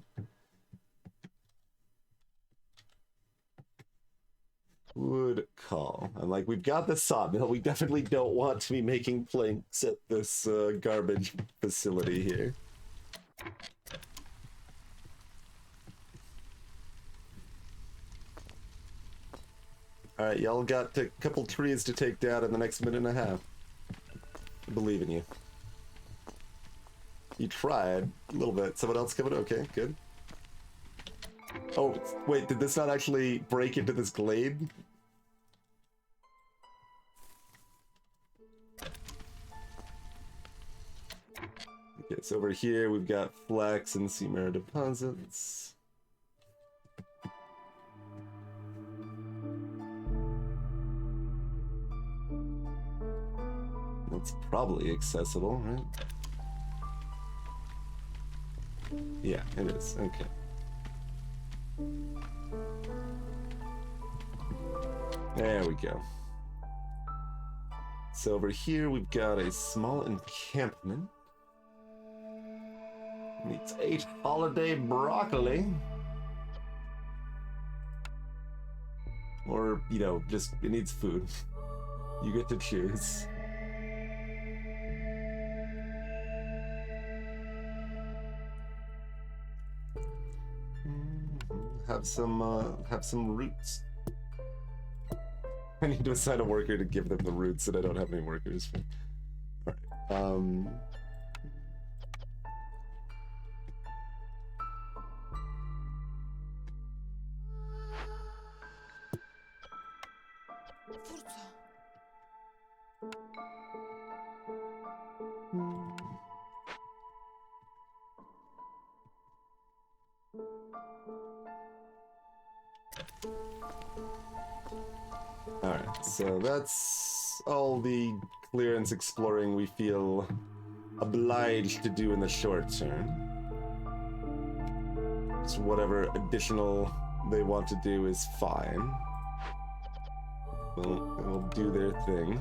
Wood call. I'm like, we've got the sawmill. We definitely don't want to be making planks at this garbage facility here. Alright, y'all got a couple trees to take down in the next minute and a half. I believe in you. You tried a little bit. Someone else coming? Okay, good. Oh, wait, did this not actually break into this glade? Okay, so over here we've got flax and sea marrow deposits. That's probably accessible, right? Yeah, it is. Okay. There we go. So over here we've got a small encampment. Needs 8 holiday broccoli. Or, you know, just, it needs food. You get to choose. Have some roots. I need to assign a worker to give them the roots, and I don't have any workers for. Alright. So that's all the clearance exploring we feel obliged to do in the short term. So whatever additional they want to do is fine. They'll do their thing.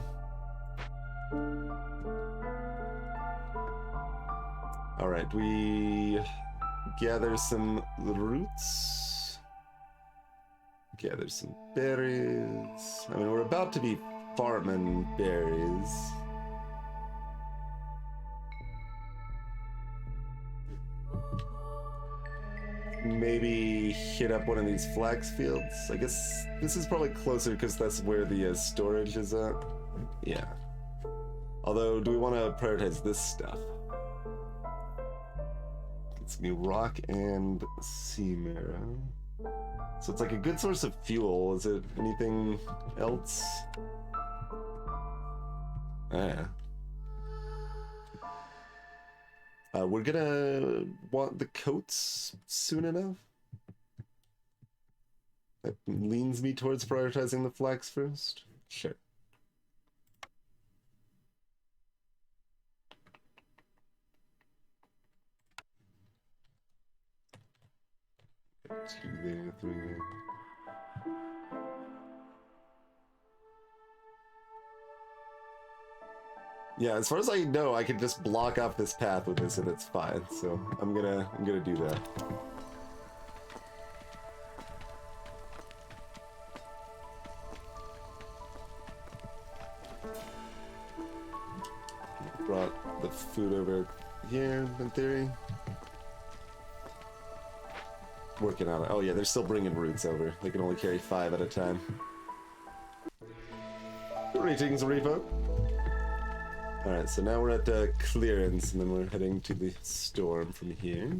Alright, we gather some roots. Gather some berries. I mean, we're about to be farming berries. Maybe hit up one of these flax fields. I guess this is probably closer because that's where the storage is at. Yeah. Although, do we want to prioritize this stuff? It's gonna be rock and sea marrow. So it's like a good source of fuel. Is it anything else? Yeah. We're gonna want the coats soon enough. That leans me towards prioritizing the flax first. Sure. Two there, three there. Yeah, as far as I know, I can just block off this path with this and it's fine. So I'm gonna do that. Brought the food over here in theory. Working on it. Oh yeah, they're still bringing roots over. They can only carry 5 at a time. Greetings, Reaper. Alright, so now we're at the clearance, and then we're heading to the storm from here.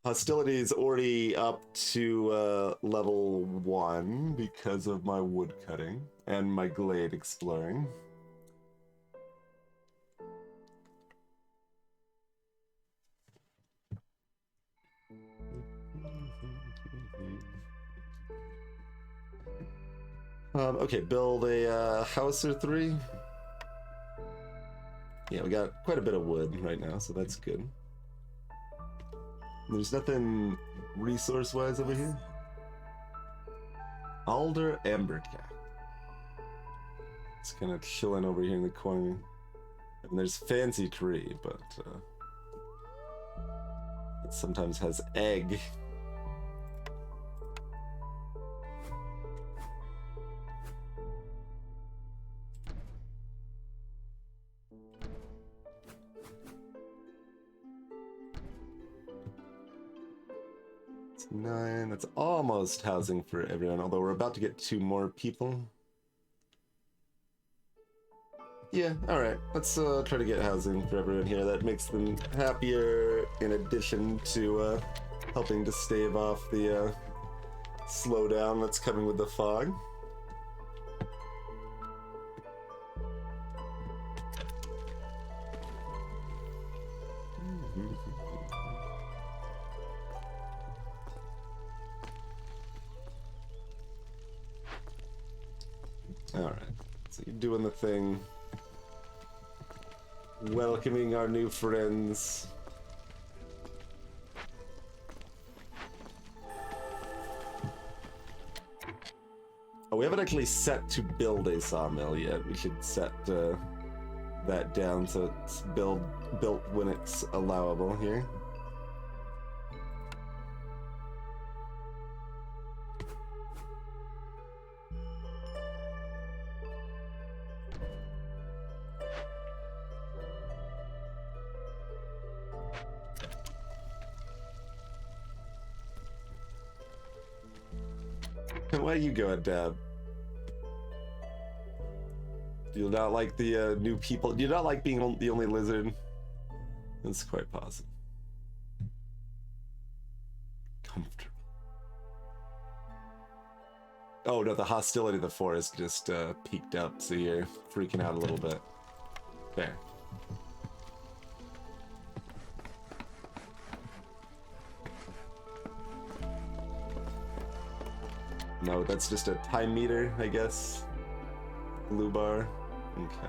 Hostility is already up to level 1 because of my wood cutting and my glade exploring. Okay, build a house or 3. Yeah, we got quite a bit of wood right now, so that's good. There's nothing resource-wise over here. Alder Ambercat. It's kind of chilling over here in the corner. And there's Fancy Tree, but it sometimes has egg. It's 9. That's almost housing for everyone, although we're about to get 2 more people. Yeah, alright. Let's try to get housing for everyone here. That makes them happier in addition to helping to stave off the slowdown that's coming with the fog. Alright, so you're doing the thing. Welcoming our new friends. Oh, we haven't actually set to build a sawmill yet. We should set that down so it's built when it's allowable here. Why you go, Dab? Do you not like the new people? Do you not like being the only lizard? It's quite possible. Comfortable. Oh no, the hostility of the forest just peaked up, so you're freaking out a little bit. There. No, that's just a time meter, I guess. Blue bar. Okay.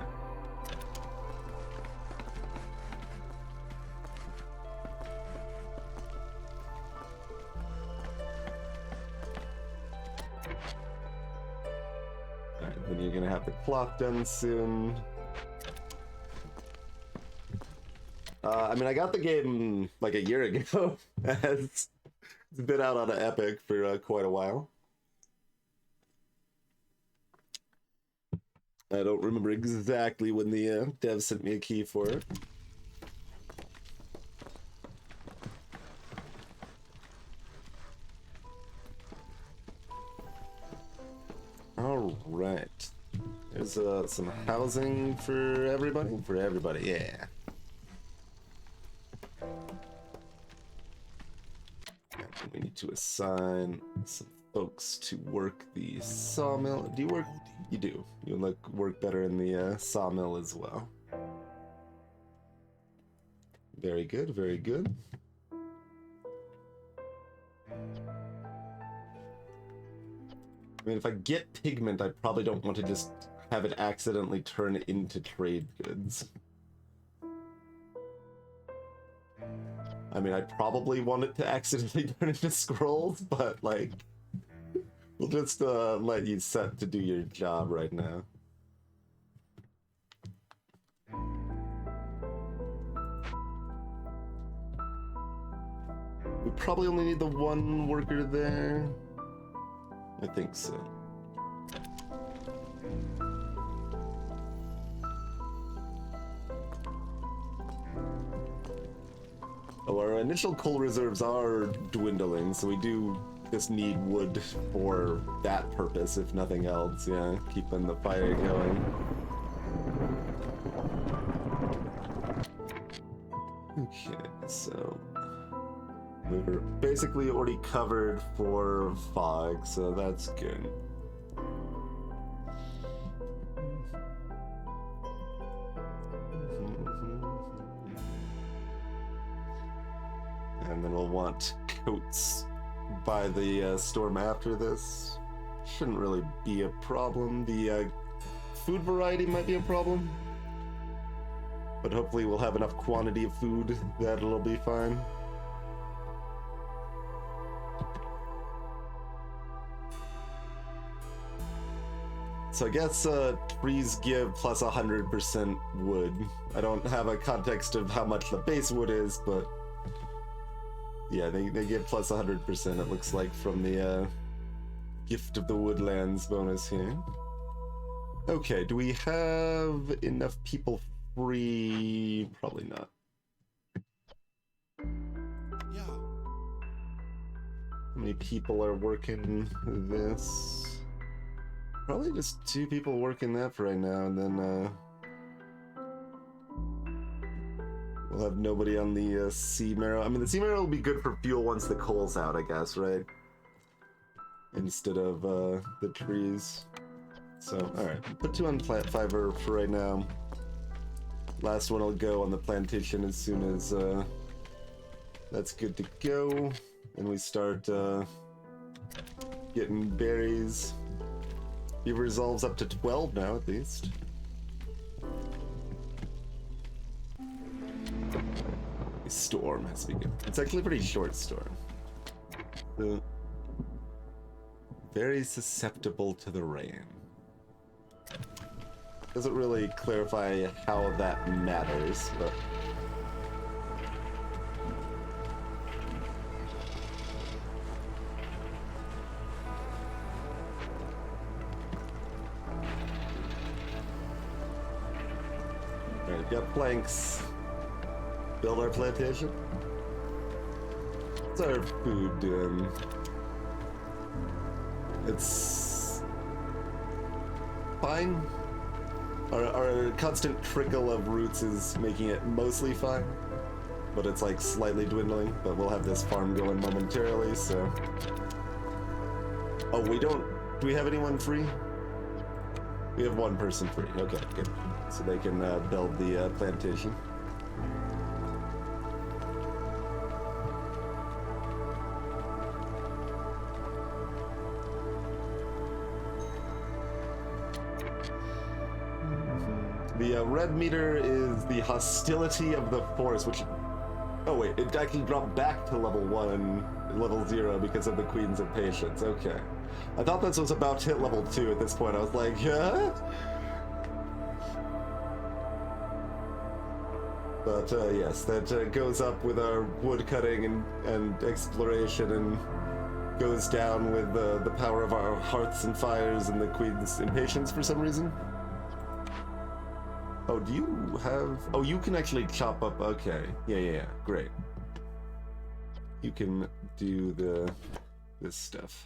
Alright, then you're gonna have the clock done soon. I mean, I got the game like a year ago. It's been out on Epic for quite a while. I don't remember exactly when the dev sent me a key for it. All right. There's some housing for everybody. For everybody, yeah. And we need to assign some folks to work the sawmill. Do you work? You do. You like work better in the sawmill as well. Very good, very good. I mean, if I get pigment, I probably don't want to just have it accidentally turn into trade goods. I mean, I probably want it to accidentally turn into scrolls, but like, we'll just let you set to do your job right now. We probably only need the one worker there. I think so. Oh, our initial coal reserves are dwindling, so we do just need wood for that purpose, if nothing else. Yeah, keeping the fire going. Okay, so we were basically already covered for fog, so that's good. And then we'll want coats by the storm after this. Shouldn't really be a problem. The food variety might be a problem, but hopefully we'll have enough quantity of food that it'll be fine. So I guess trees give plus 100% wood. I don't have a context of how much the base wood is, but yeah, they give plus 100%, it looks like, from the Gift of the Woodlands bonus here. Okay, do we have enough people free? Probably not. Yeah. How many people are working this? Probably just 2 people working that for right now, and then we'll have nobody on the sea marrow. I mean, the sea marrow will be good for fuel once the coal's out, I guess, right? Instead of the trees. So, alright, put 2 on plant fiber for right now. Last one will go on the plantation as soon as that's good to go. And we start getting berries. He resolves up to 12 now, at least. The storm has begun. It's actually a pretty short storm. Very susceptible to the rain. Doesn't really clarify how that matters, but... Alright, we've got planks. Build our plantation. What's our food doing? It's fine. Our constant trickle of roots is making it mostly fine, but it's like slightly dwindling. But we'll have this farm going momentarily, so. Oh, we don't. Do we have anyone free? We have 1 person free. Okay, good. So they can build the plantation. The red meter is the hostility of the force, which... Oh wait, it actually dropped back to level 1, level 0 because of the Queen's Impatience. Okay. I thought this was about to hit level 2 at this point. I was like, huh? But yes, that goes up with our wood cutting and exploration, and goes down with the power of our hearths and fires and the Queen's Impatience for some reason. Oh, do you have... Oh, you can actually chop up... Okay. Yeah. Great. You can do this stuff.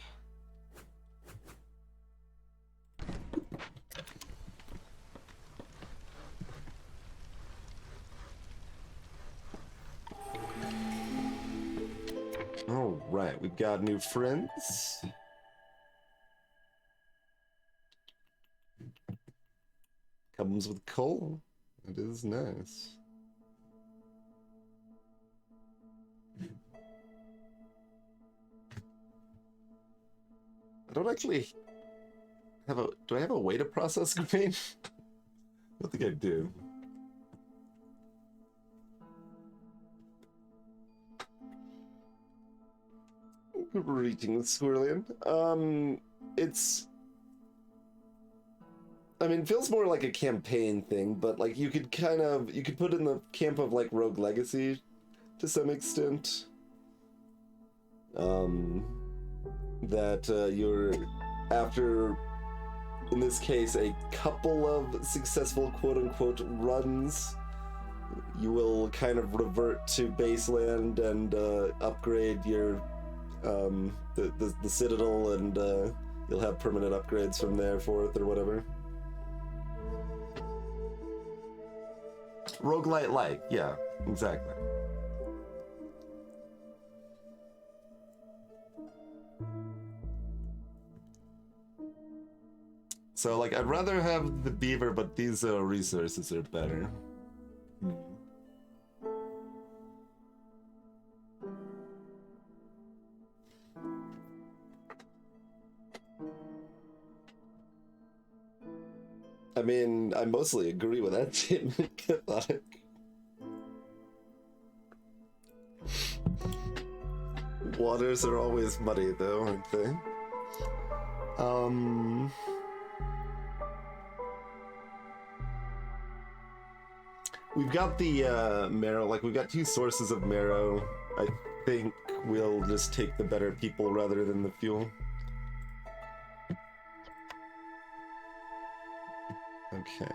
All right, we've got new friends. Comes with coal. It is nice. I don't actually have a... Do I have a way to process grain? I don't think I do. Greetings, Squirrelian. It's... I mean, it feels more like a campaign thing, but like you could put in the camp of like Rogue Legacy to some extent. That you're after, in this case, a couple of successful quote-unquote runs, you will kind of revert to baseland and upgrade your the Citadel, and you'll have permanent upgrades from there forth or whatever. Roguelite-like, yeah, exactly. So, like, I'd rather have the beaver, but these resources are better. I mean, I mostly agree with that statement, Catholic. Waters are always muddy, though, aren't they? We've got the marrow, like, we've got 2 sources of marrow. I think we'll just take the better people rather than the fuel. Okay.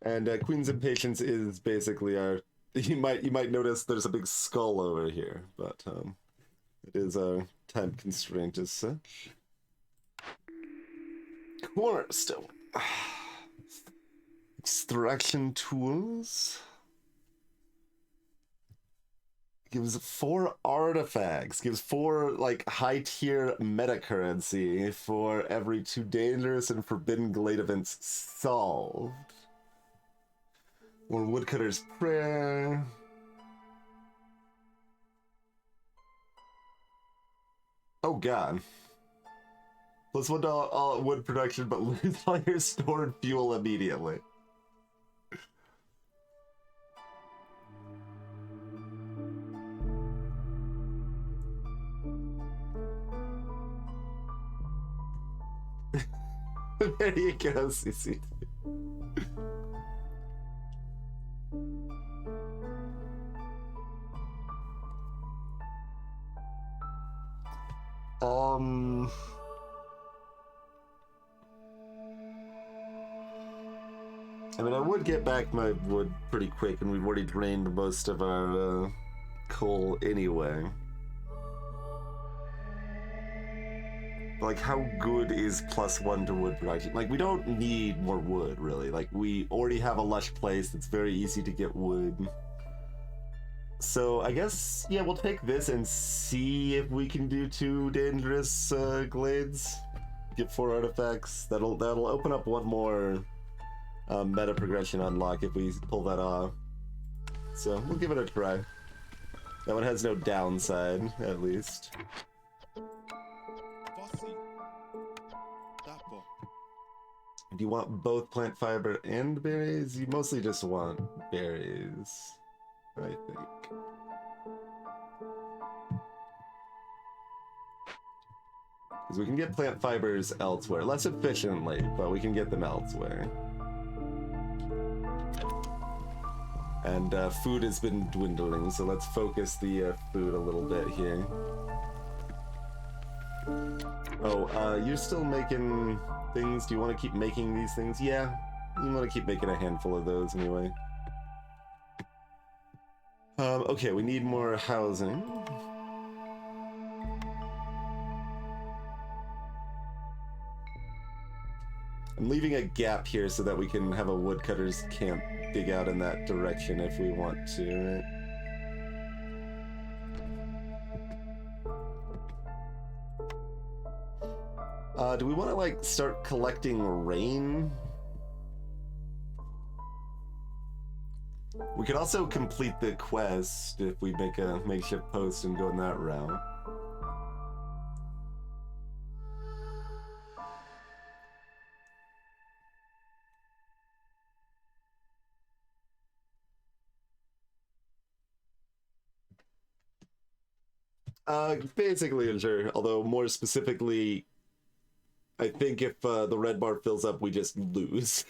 And Queen's Impatience is basically our... You might notice there's a big skull over here, but it is our time constraint as such. Cornerstone. Extraction tools. Gives 4 artifacts. Gives 4 like high tier meta currency for every 2 dangerous and forbidden glade events solved. Or Woodcutter's Prayer. Oh god. +1 to all wood production, but lose all your stored fuel immediately. There you go, CC. I mean, I would get back my wood pretty quick, and we've already drained most of our coal anyway. Like, how good is +1 to wood production? Like, we don't need more wood, really. Like, we already have a lush place that's very easy to get wood. So, I guess, yeah, we'll take this and see if we can do 2 dangerous glades. Get 4 artifacts. That'll open up 1 more meta progression unlock if we pull that off. So, we'll give it a try. That one has no downside, at least. bossy. Dapper. Do you want both plant fiber and berries? You mostly just want berries, I think. Because we can get plant fibers elsewhere. Less efficiently, but we can get them elsewhere. And food has been dwindling, so let's focus the food a little bit here. Oh, you're still making things? Do you want to keep making these things? Yeah, you want to keep making a handful of those anyway. Okay, we need more housing. I'm leaving a gap here so that we can have a woodcutter's camp dig out in that direction if we want to, right? Do we want to, like, start collecting rain? We could also complete the quest if we make a makeshift post and go in that route. Basically, sure. Although more specifically, I think if the red bar fills up, we just lose.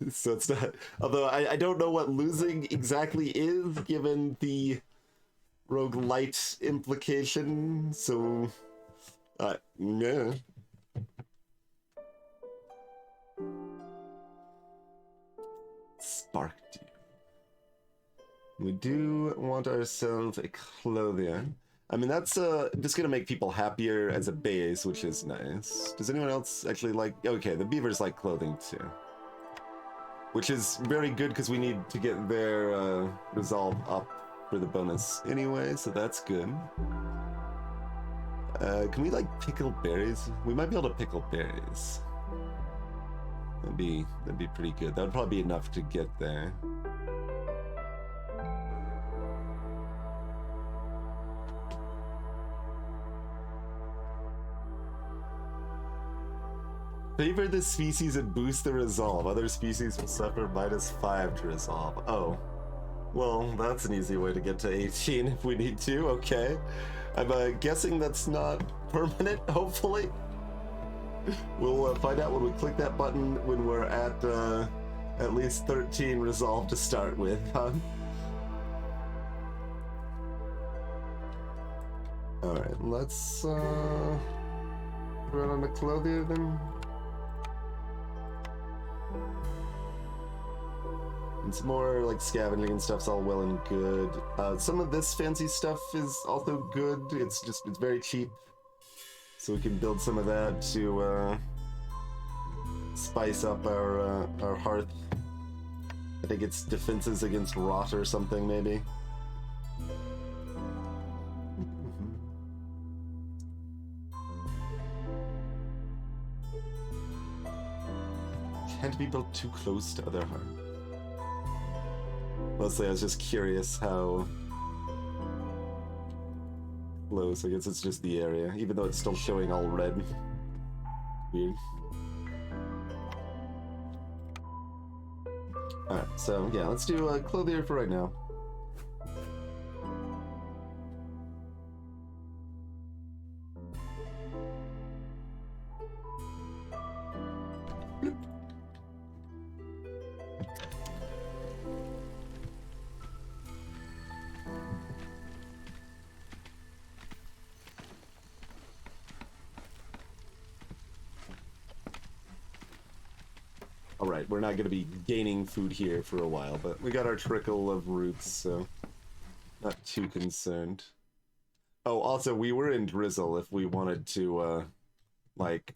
So it's not. Although I don't know what losing exactly is, given the roguelite implication. So, yeah. Spark dew. We do want ourselves a clothier. I mean, that's just gonna make people happier as a base, which is nice. Does anyone else actually like... Okay, the beavers like clothing too. Which is very good because we need to get their resolve up for the bonus anyway, so that's good. Can we like pickle berries? We might be able to pickle berries. That'd be pretty good. That would probably be enough to get there. Favor the species and boost the resolve. Other species will suffer -5 to resolve. Oh. Well, that's an easy way to get to 18 if we need to. Okay. I'm guessing that's not permanent, hopefully. We'll find out when we click that button when we're at least 13 resolve to start with, huh? Alright, let's run on the clothier then. And some more like scavenging and stuff's all well and good. Some of this fancy stuff is also good. It's very cheap. So we can build some of that to spice up our hearth. I think it's defenses against rot or something, maybe. Can't be built too close to other hearth. Mostly I was just curious how close. I guess it's just the area, even though it's still showing all red. Weird. Alright, so yeah, let's do a clothier for right now. Alright, we're not going to be gaining food here for a while, but we got our trickle of roots, so not too concerned. Oh, also, we were in Drizzle if we wanted to, like,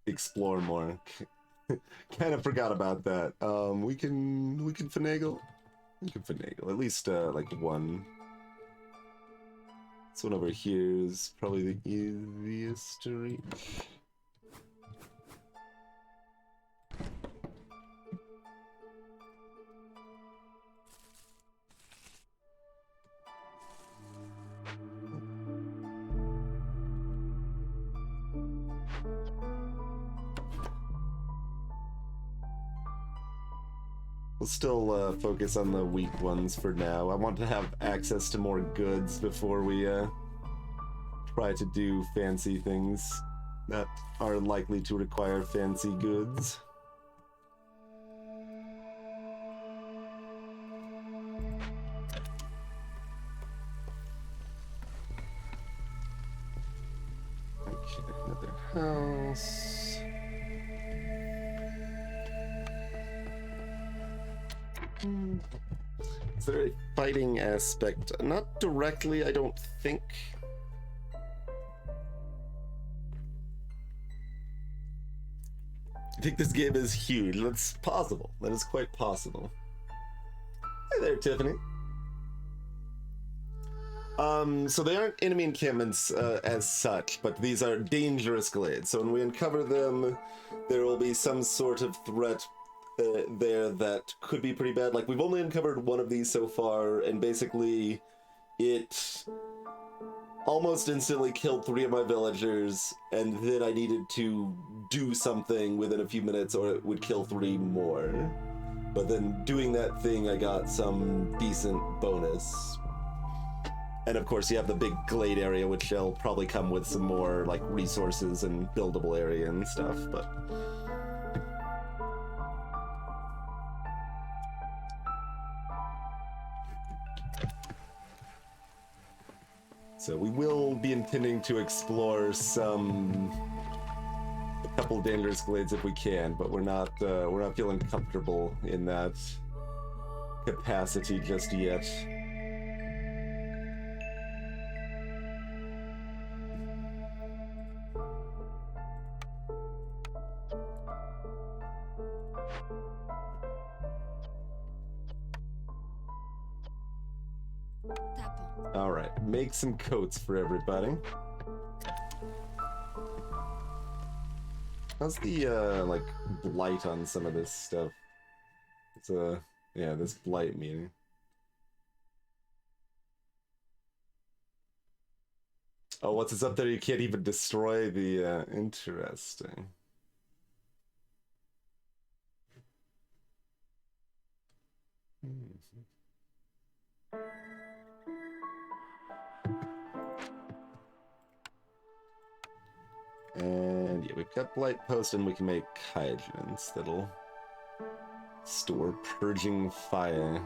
explore more. Kind of forgot about that. We can finagle. We can finagle. At least, like, one. This one over here is probably the easiest to reach. We'll still focus on the weak ones for now. I want to have access to more goods before we try to do fancy things that are likely to require fancy goods. Okay, another house. Is there a fighting aspect? Not directly, I don't think. I think this game is huge. That's possible. That is quite possible. Hey there, Tiffany. So they aren't enemy encampments as such, but these are dangerous glades. So when we uncover them, there will be some sort of threat there that could be pretty bad. Like, we've only uncovered one of these so far, and basically it almost instantly killed 3 of my villagers, and then I needed to do something within a few minutes or it would kill 3 more. But then doing that thing, I got some decent bonus. And of course you have the big glade area, which will probably come with some more like resources and buildable area and stuff, but so we will be intending to explore a couple dangerous glades if we can, but we're not feeling comfortable in that capacity just yet. Tapo. All right, make some coats for everybody. How's the like blight on some of this stuff? It's yeah, this blight meeting. Oh, what's this up there? You can't even destroy the interesting. And yeah, we've got Blight Post, and we can make hydrants that'll store purging fire.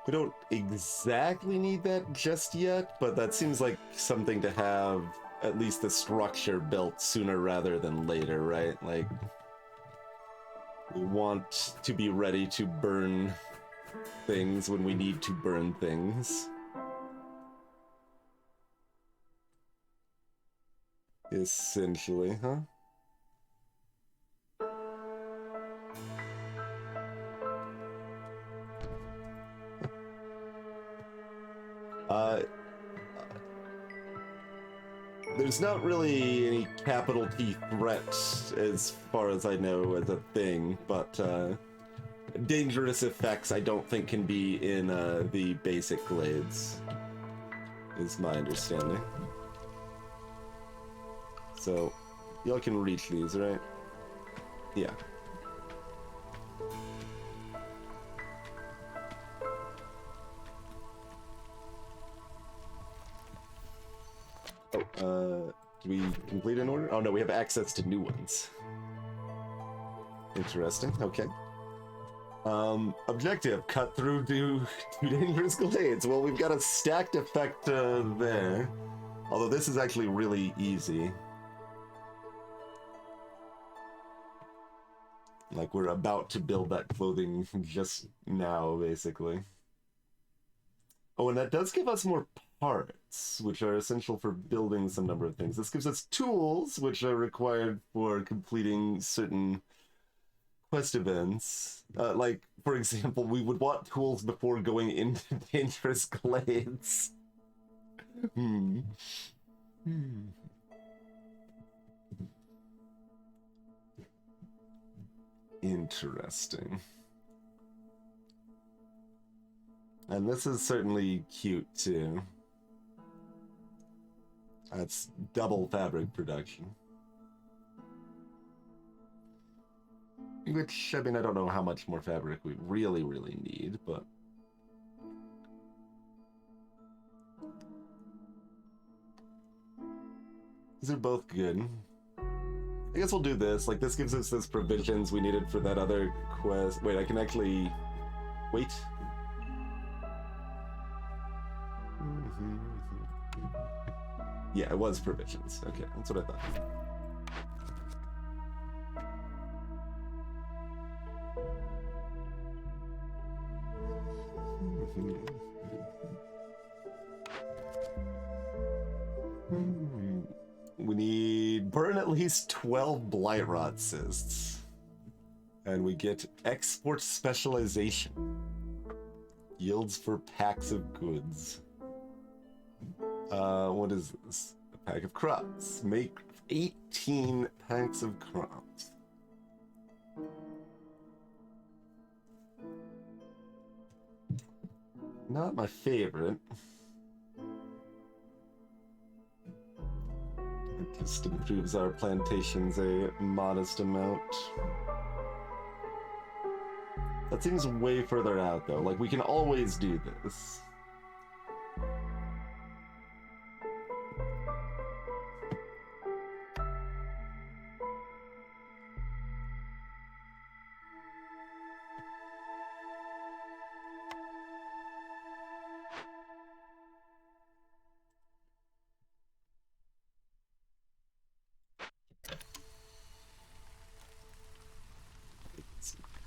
We don't exactly need that just yet, but that seems like something to have at least the structure built sooner rather than later, right? Like, we want to be ready to burn things when we need to burn things. Essentially, huh? There's not really any capital T threat as far as I know as a thing, but dangerous effects I don't think can be in the basic glades, is my understanding. So, y'all can reach these, right? Yeah. Oh, do we complete an order? Oh no, we have access to new ones. Interesting, okay. Objective, cut through two dangerous glades. Well, we've got a stacked effect there. Although this is actually really easy. Like, we're about to build that clothing just now, basically. Oh, and that does give us more parts, which are essential for building some number of things. This gives us tools, which are required for completing certain quest events. Like, for example, we would want tools before going into dangerous glades. Interesting. And this is certainly cute too. That's double fabric production. Which, I mean, I don't know how much more fabric we really need, but... These are both good. I guess we'll do this. Like, this gives us those provisions we needed for that other quest. Wait, I can actually... Wait. Yeah, it was provisions. Okay, that's what I thought. We need burn at least 12 blight rot cysts. And we get export specialization. Yields for packs of goods. What is this? A pack of crops. Make 18 packs of crops. Not my favorite. It just improves our plantations a modest amount. That seems way further out though. Like, we can always do this.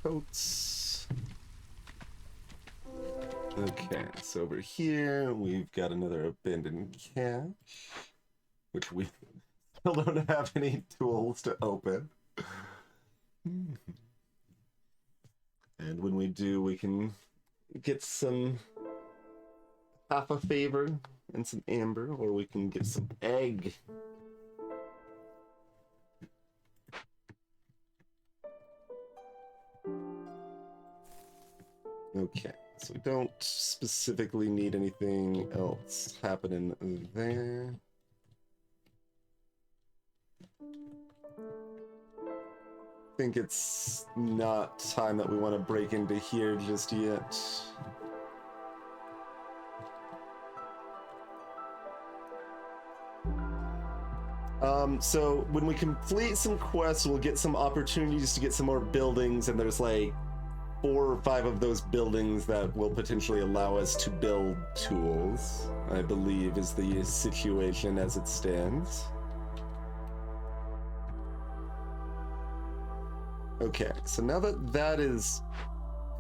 Coats. Okay, so over here we've got another abandoned cache, which we still don't have any tools to open. And when we do, we can get some half a favor and some amber, or we can get some egg. Okay, so we don't specifically need anything else happening there. I think it's not time that we want to break into here just yet. So when we complete some quests, we'll get some opportunities to get some more buildings, and there's like 4 or 5 of those buildings that will potentially allow us to build tools, I believe is the situation as it stands. Okay, so now that that is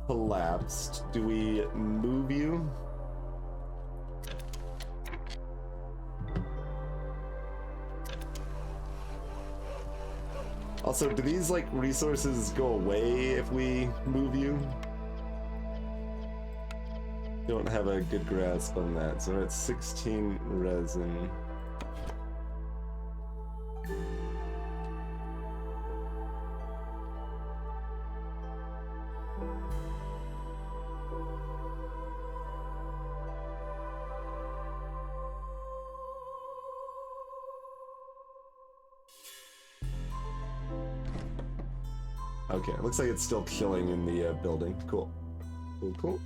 collapsed, do we move you? Also, do these, like, resources go away if we move you? Don't have a good grasp on that. So we're at 16 resin. Okay, looks like it's still killing in the building. Cool. Cool, cool.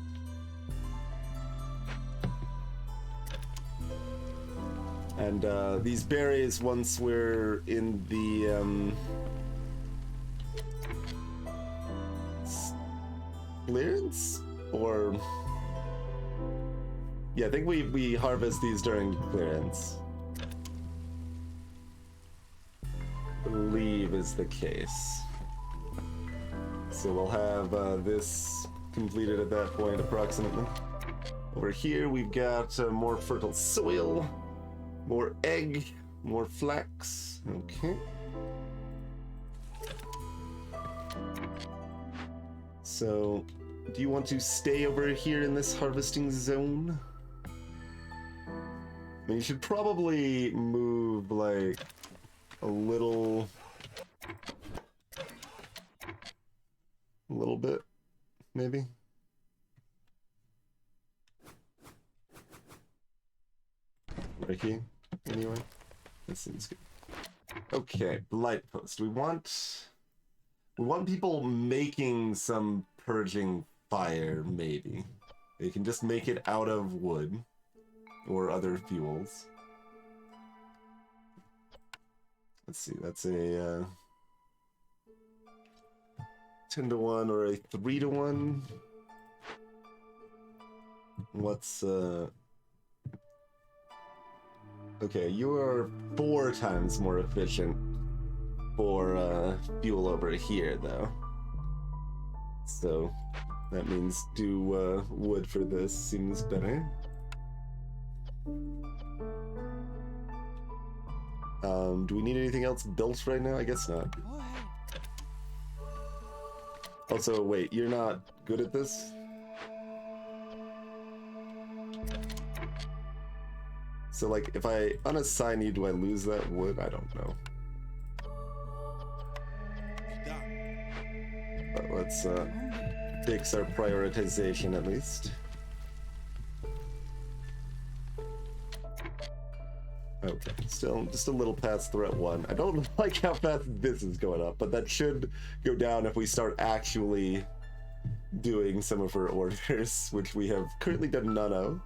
And these berries, once we're in the clearance? Or... yeah, I think we harvest these during clearance. I believe is the case. So we'll have this completed at that point, approximately. Over here, we've got more fertile soil, more egg, more flax. Okay. So, do you want to stay over here in this harvesting zone? I mean, you should probably move, like, a little bit, maybe. Right here, anyway. That seems good. Okay, blight post. We want We want people making some purging fire, maybe. They can just make it out of wood or other fuels. Let's see, that's a 10 to 1 or a 3 to 1. What's okay, you are 4 times more efficient for fuel over here, though. So that means do wood for this seems better. Do we need anything else built right now? I guess not. Go ahead. Also, wait, you're not good at this? So, like, if I unassign you, do I lose that wood? I don't know. Da. But let's fix our prioritization at least. Okay, still just a little past threat 1. I don't like how fast this is going up, but that should go down if we start actually doing some of her orders, which we have currently done none of.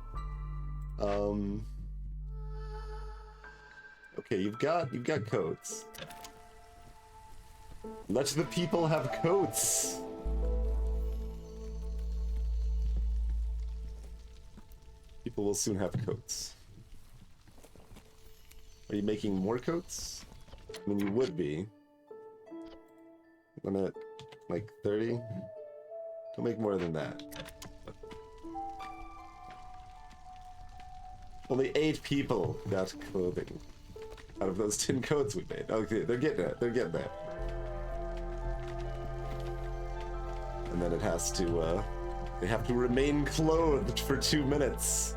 Okay, you've got coats. Let the people have coats. People will soon have coats. Are you making more coats? I mean, you would be. I'm at like 30. Don't make more than that. Only 8 people got clothing out of those 10 coats we made. Okay, they're getting it. They're getting there. And then it has to, they have to remain clothed for 2 minutes.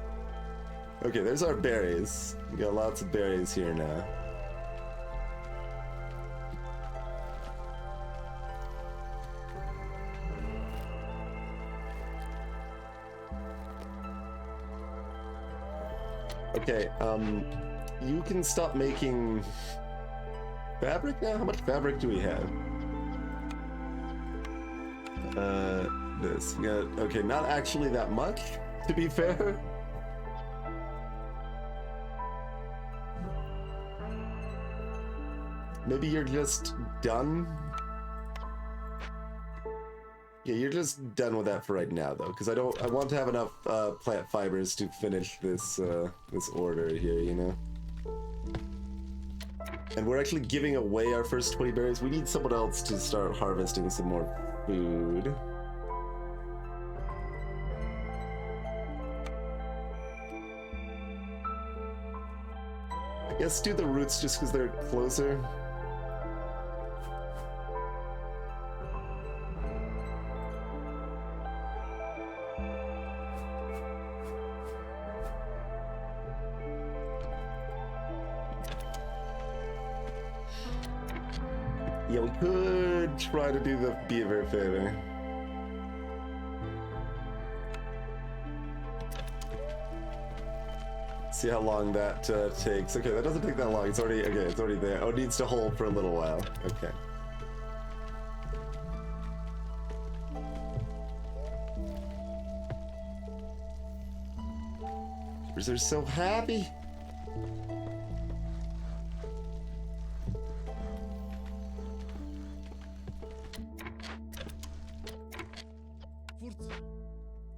Okay, there's our berries. We got lots of berries here now. Okay, you can stop making fabric now? How much fabric do we have? This. We got, okay, not actually that much, to be fair. Maybe you're just done? Yeah, you're just done with that for right now, though, because I want to have enough plant fibers to finish this this order here, you know. And we're actually giving away our first 20 berries. We need someone else to start harvesting some more food. I guess do the roots just because they're closer. Yeah, we could try to do the beaver favor. See how long that takes. Okay, that doesn't take that long. It's already It's already there. Oh, it needs to hold for a little while. Okay. They're so happy.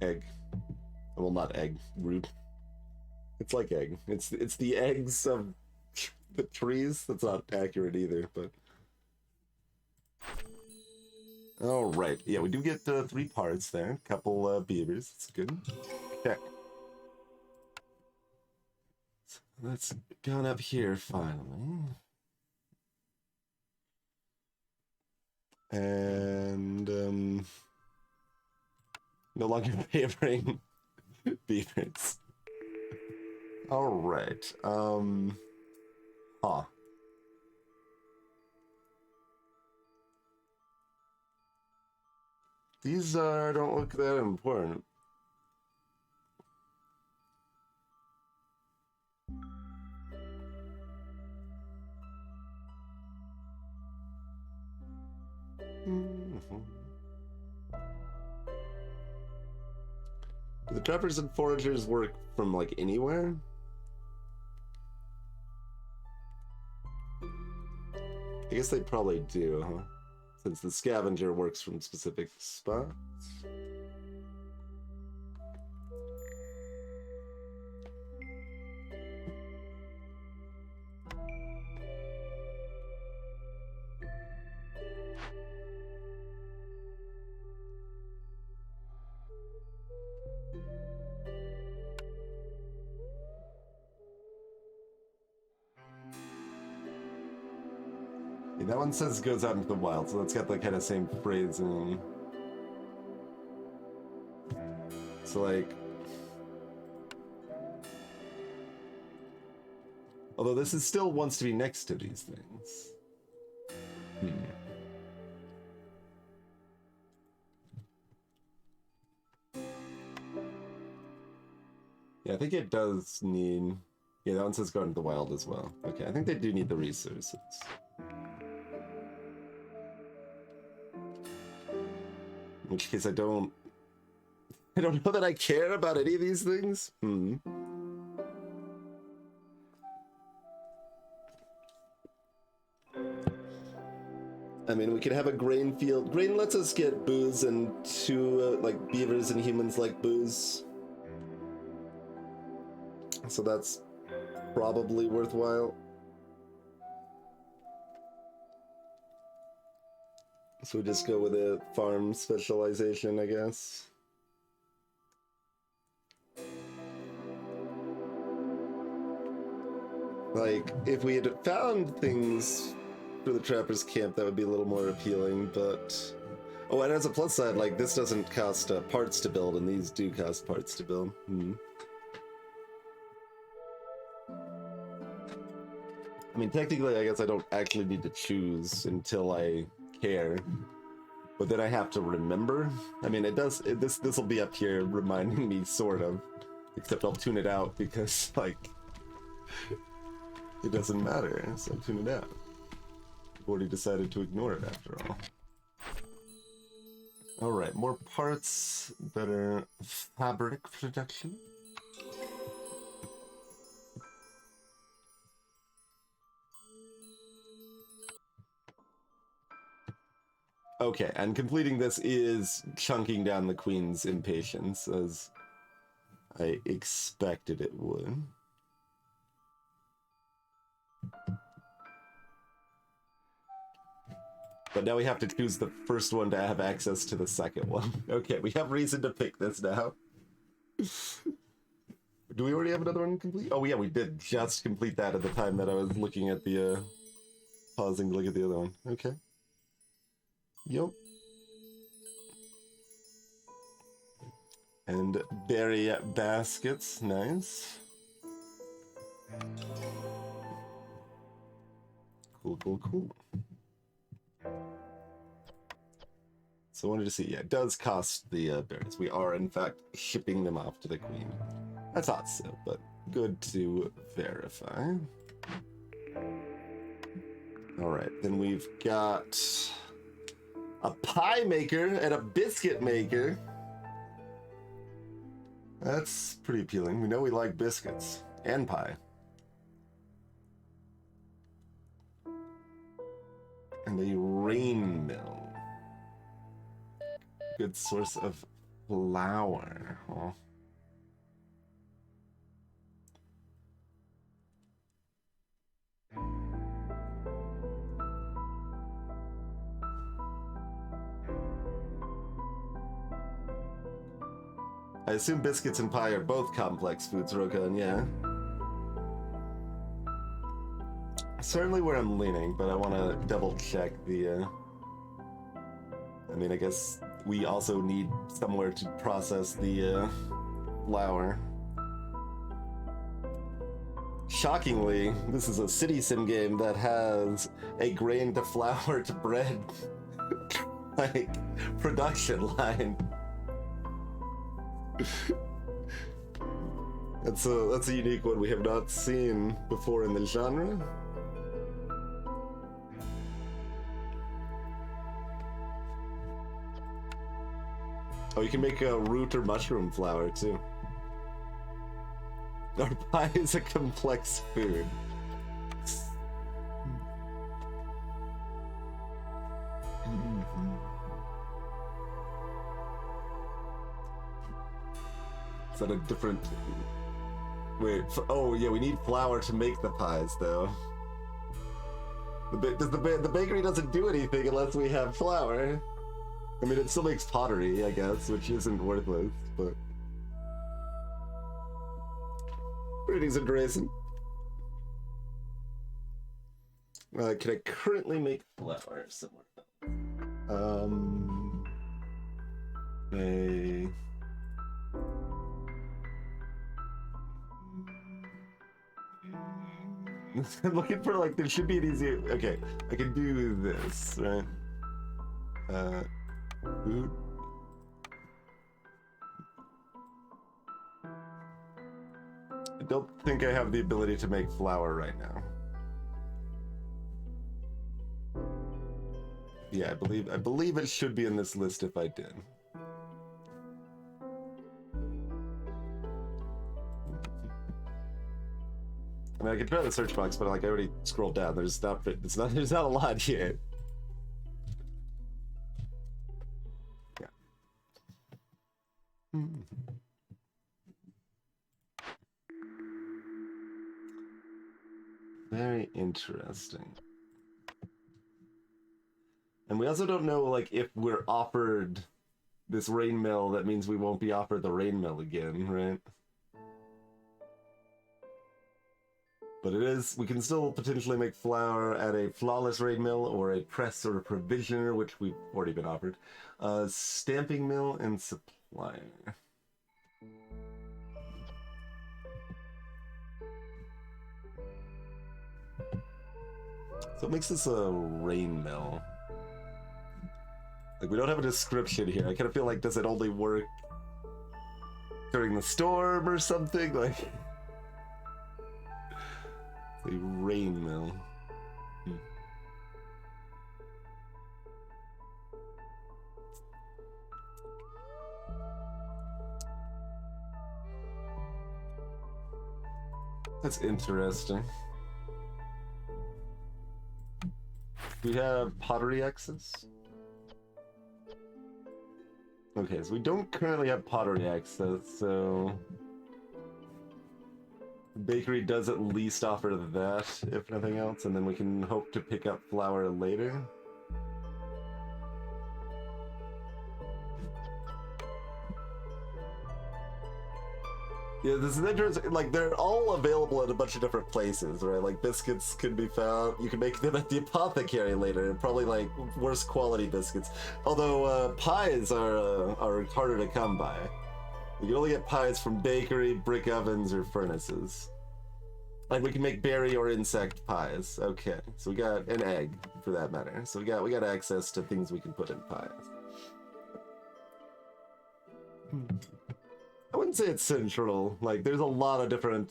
Egg. Well, not egg. Root. It's like egg. It's the eggs of the trees. That's not accurate either, but. All right. Yeah, we do get 3 parts there. A couple beavers. That's good. Okay. So that's gone up here finally. And no longer favoring beavers. All right. Huh. These don't look that important. Do the trappers and foragers work from like anywhere? I guess they probably do, huh? Since the scavenger works from specific spots. Yeah, that one says goes out into the wild, so that's got the kind of same phrasing. So like, although this is still wants to be next to these things. Yeah, I think it does need. Yeah, that one says go into the wild as well. Okay, I think they do need the resources. In which case, I don't know that I care about any of these things. I mean, we could have a grain field. Grain lets us get booze, and two like beavers and humans like booze. So that's probably worthwhile. So we just go with a farm specialization, I guess. Like, if we had found things for the trapper's camp, that would be a little more appealing, but... Oh, and as a plus side, like, this doesn't cost parts to build, and these do cost parts to build. I mean, technically, I guess I don't actually need to choose until I care, but then I have to remember. I mean, it does. This will be up here reminding me, sort of, except I'll tune it out because, like, it doesn't matter. So tune it out. I've already decided to ignore it after all. All right, more parts, better fabric production. Okay, and completing this is chunking down the queen's impatience, as I expected it would. But now we have to choose the first one to have access to the second one. Okay, we have reason to pick this now. Do we already have another one complete? Oh yeah, we did just complete that at the time that I was looking at the, pausing to look at the other one. Okay. Yep. And berry baskets, nice. Cool, cool, cool. So I wanted to see, yeah, it does cost the berries. We are, in fact, shipping them off to the queen. I thought so, but good to verify. All right, then we've got a pie maker and a biscuit maker. That's pretty appealing. We know we like biscuits and pie. And a rain mill. Good source of flour. Huh? I assume biscuits and pie are both complex foods, Rokan, yeah. Certainly where I'm leaning, but I want to double check the, I mean, I guess we also need somewhere to process the flour. Shockingly, this is a city sim game that has a grain to flour to bread like production line. That's a unique one we have not seen before in the genre. Oh, you can make a root or mushroom flour too. Our pie is a complex food. Is that a different... Wait, oh yeah, we need flour to make the pies though. The bakery doesn't do anything unless we have flour. I mean, it still makes pottery, I guess, which isn't worthless, but... Greetings, interesting. Can I currently make flour somewhere? I'm looking for, like, there should be an easy... Okay, I can do this, right? Food. I don't think I have the ability to make flour right now. Yeah, I believe it should be in this list if I did. I mean, I could try the search box, but like I already scrolled down. There's not a lot here. Yeah. Very interesting. And we also don't know, like, if we're offered this rain mill, that means we won't be offered the rain mill again, right? But it is, we can still potentially make flour at a flawless rain mill or a press or a provisioner, which we've already been offered. Stamping mill and supplier. So it makes this a rain mill. Like, we don't have a description here. I kind of feel like, does it only work during the storm or something? Like, a rain mill. That's interesting. Do we have pottery access? Okay, so we don't currently have pottery access, so... the bakery does at least offer that, if nothing else, and then we can hope to pick up flour later. Yeah, this is interesting. Like, they're all available at a bunch of different places, right? Like, biscuits can be found. You can make them at the apothecary later. Probably, like, worse quality biscuits. Although, pies are harder to come by. You can only get pies from bakery, brick ovens, or furnaces. Like, we can make berry or insect pies. Okay, so we got an egg, for that matter. So we got access to things we can put in pies. I wouldn't say it's central. Like, there's a lot of different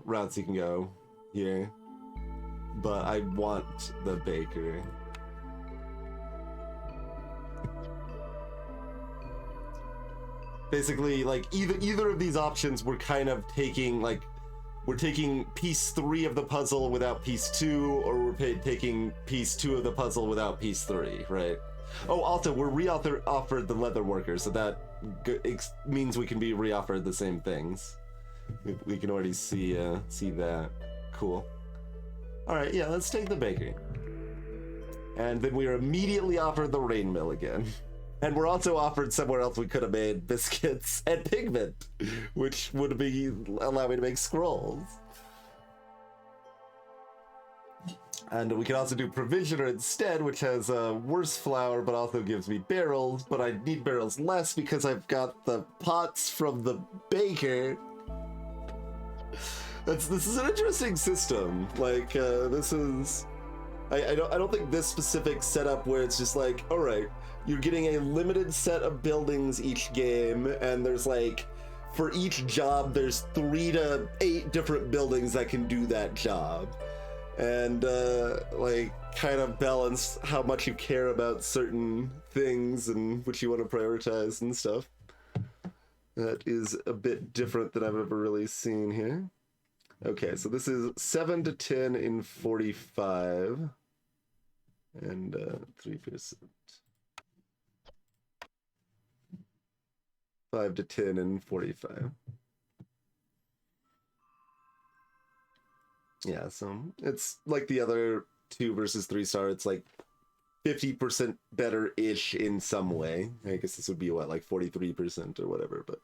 routes you can go here. But I want the bakery. Basically, like, either of these options we're kind of taking, like, we're taking piece 3 of the puzzle without piece 2, or we're taking piece 2 of the puzzle without piece 3, right? Oh, also, we're offered the leather workers, so that means we can be re-offered the same things. We can already see that. Cool. Alright, yeah, let's take the bakery. And then we are immediately offered the rain mill again. And we're also offered somewhere else we could have made biscuits and pigment, which would allow me to make scrolls. And we can also do provisioner instead, which has worse flour, but also gives me barrels. But I need barrels less because I've got the pots from the baker. This is an interesting system. Like, this is... I don't think this specific setup where it's just like, all right, you're getting a limited set of buildings each game, and there's like, for each job, there's 3 to 8 different buildings that can do that job. And, like, kind of balance how much you care about certain things and which you want to prioritize and stuff. That is a bit different than I've ever really seen here. Okay, so this is 7 to 10 in 45. And 3%. 5 to 10 and 45. Yeah, so it's like the other 2 versus 3 star. It's like 50% better-ish in some way. I guess this would be what, like 43% or whatever, but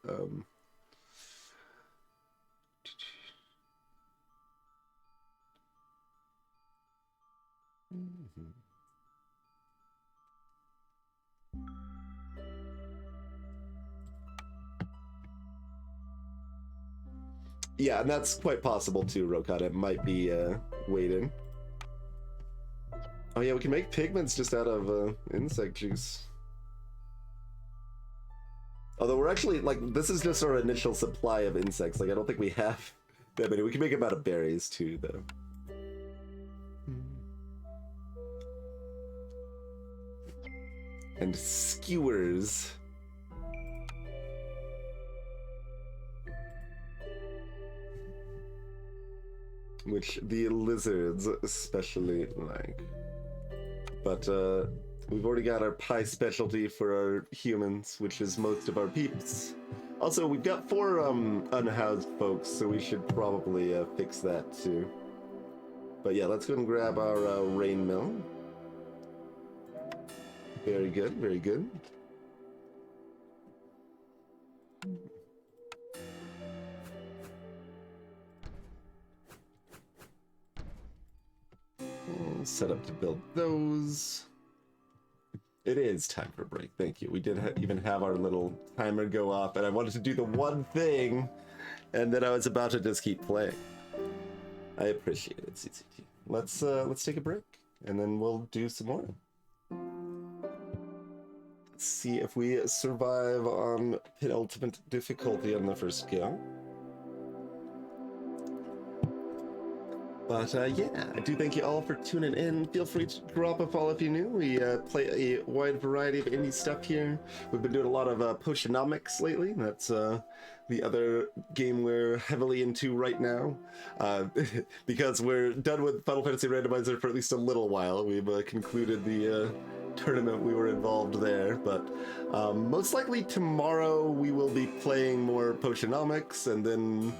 yeah, and that's quite possible too, Rokata. It might be waiting. Oh yeah, we can make pigments just out of insect juice. Although we're actually, like, this is just our initial supply of insects. Like, I don't think we have that many. We can make them out of berries too, though. And skewers. Which the lizards especially like. But we've already got our pie specialty for our humans, which is most of our peeps. Also, we've got 4 unhoused folks, so we should probably fix that too. But yeah, let's go and grab our rain mill. Very good, very good. Set up to build those. It is time for a break. Thank you. We did even have our little timer go off, and I wanted to do the one thing, and then I was about to just keep playing. I appreciate it, CCT. Let's take a break, and then we'll do some more. Let's see if we survive on penultimate difficulty on the first go. But yeah, I do thank you all for tuning in. Feel free to drop a follow if you're new. We play a wide variety of indie stuff here. We've been doing a lot of Potionomics lately. That's the other game we're heavily into right now. Because we're done with Final Fantasy Randomizer for at least a little while. We've concluded the tournament we were involved there. But most likely tomorrow we will be playing more Potionomics, and then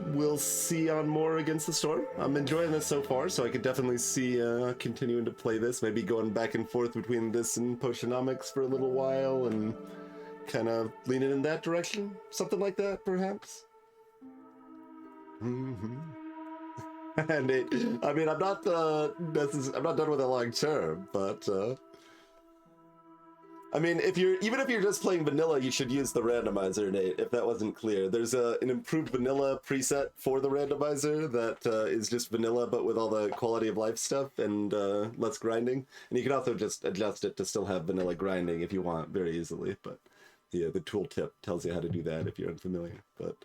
we'll see on more Against the Storm. I'm enjoying this so far, so I could definitely see continuing to play this, maybe going back and forth between this and Potionomics for a little while, and kind of leaning in that direction. Something like that, perhaps. And I mean, I'm not I'm not done with it long term, but I mean, even if you're just playing vanilla, you should use the randomizer, Nate, if that wasn't clear. There's an improved vanilla preset for the randomizer that is just vanilla, but with all the quality of life stuff and less grinding. And you can also just adjust it to still have vanilla grinding if you want, very easily. But yeah, the tooltip tells you how to do that if you're unfamiliar. But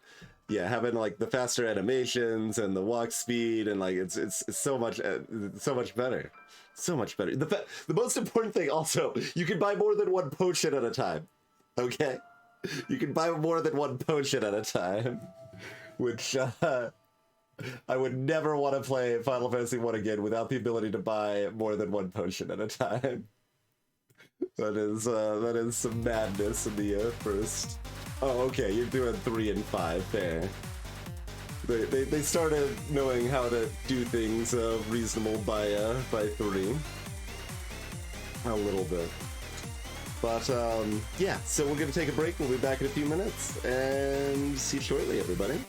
yeah, having like the faster animations and the walk speed, and like it's so much better. So much better. The most important thing also, you can buy more than one potion at a time. Okay? You can buy more than one potion at a time. Which, I would never want to play Final Fantasy 1 again without the ability to buy more than one potion at a time. That is some madness in the first. Oh, okay, you're doing 3 and 5, fair. They started knowing how to do things reasonable by 3. A little bit. But yeah, so we're gonna take a break. We'll be back in a few minutes, and see you shortly, everybody.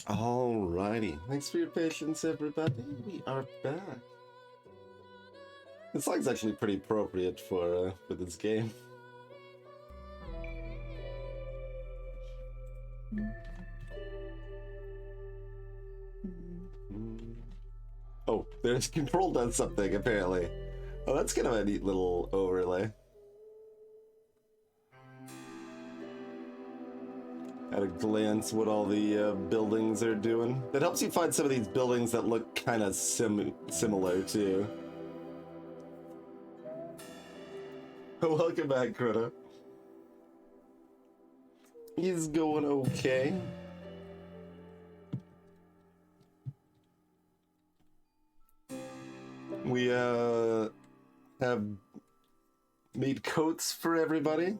Alrighty. Thanks for your patience, everybody. We are back. This song's actually pretty appropriate for this game. Oh, there's Control does something, apparently. Oh, that's kind of a neat little overlay. At a glance, what all the buildings are doing. That helps you find some of these buildings that look kind of similar, too. Welcome back, Krita. He's going okay. We have made coats for everybody.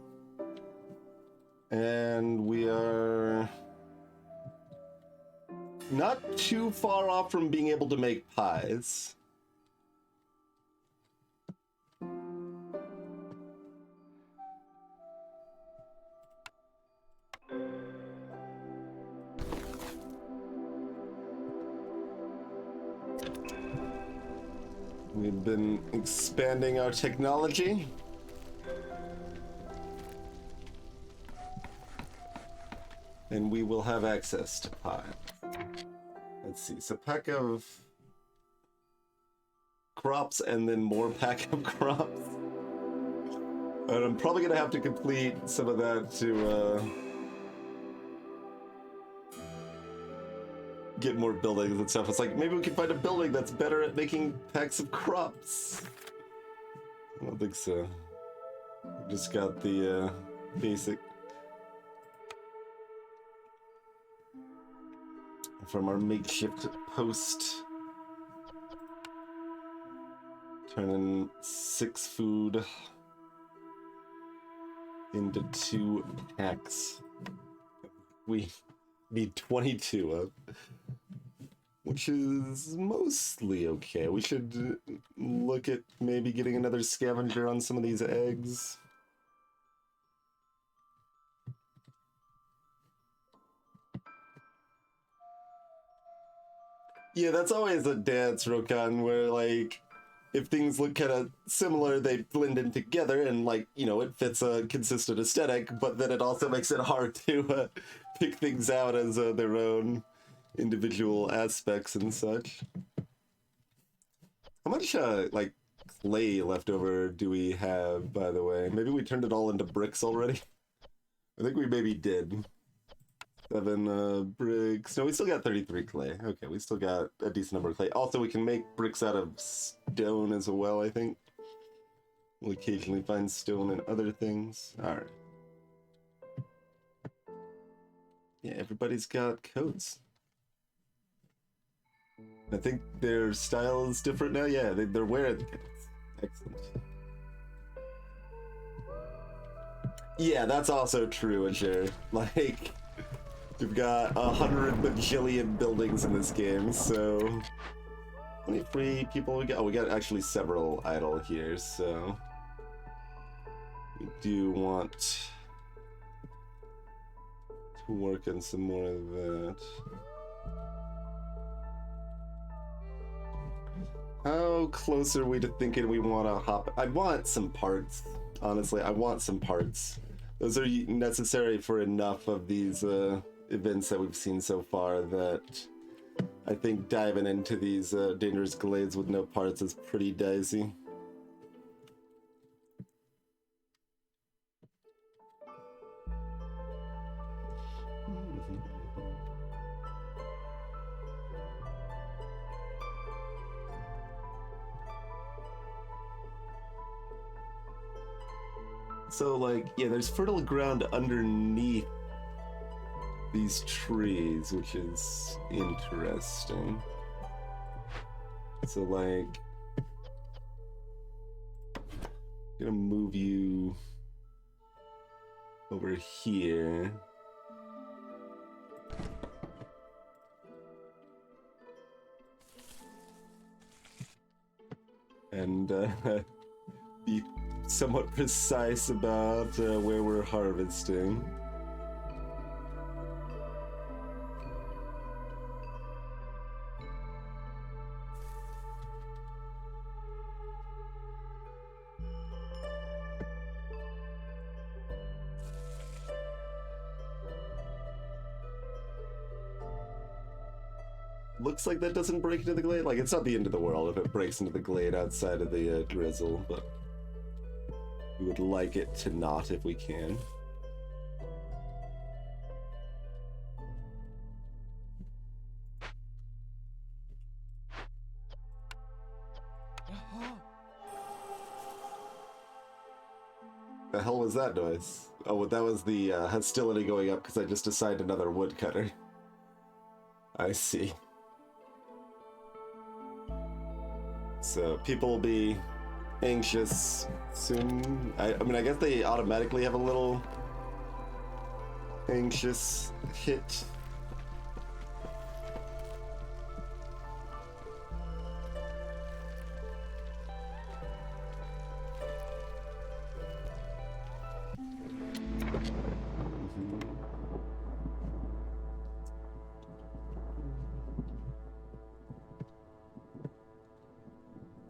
And we are not too far off from being able to make pies. We've been expanding our technology. And we will have access to pie. Let's see, so pack of crops and then more pack of crops. And I'm probably gonna have to complete some of that to get more buildings and stuff. It's like, maybe we can find a building that's better at making packs of crops. I don't think so. We just got the basic. From our makeshift post. Turning 6 food into 2 packs. We need 22 of, which is mostly okay. We should look at maybe getting another scavenger on some of these eggs. Yeah, that's always a dance, Rokan, where, like, if things look kind of similar, they blend in together, and, like, you know, it fits a consistent aesthetic, but then it also makes it hard to pick things out as their own individual aspects and such. How much, like, clay left over do we have, by the way? Maybe we turned it all into bricks already? I think we maybe did. 7 bricks. No, we still got 33 clay. Okay, we still got a decent number of clay. Also, we can make bricks out of stone as well, I think. We'll occasionally find stone and other things. Alright. Yeah, everybody's got coats. I think their style is different now. Yeah, they're wearing the coats. Excellent. Yeah, that's also true, Asher. Like, we've got 100 bajillion buildings in this game, so how many free people we got? Oh, we got actually several idle here, so we do want to work on some more of that. How close are we to thinking we want to hop? I want some parts, honestly. I want some parts. Those are necessary for enough of these events that we've seen so far that I think diving into these dangerous glades with no parts is pretty dicey. So, like, yeah, there's fertile ground underneath these trees, which is interesting. So, like, I'm gonna move you over here. And be somewhat precise about where we're harvesting. looks like that doesn't break into the glade. Like, it's not the end of the world if it breaks into the glade outside of the drizzle, but we would like it to not if we can. The hell was that noise? Oh, well, that was the hostility going up because I just assigned another woodcutter. I see. So people will be anxious soon. I mean, I guess they automatically have a little anxious hit.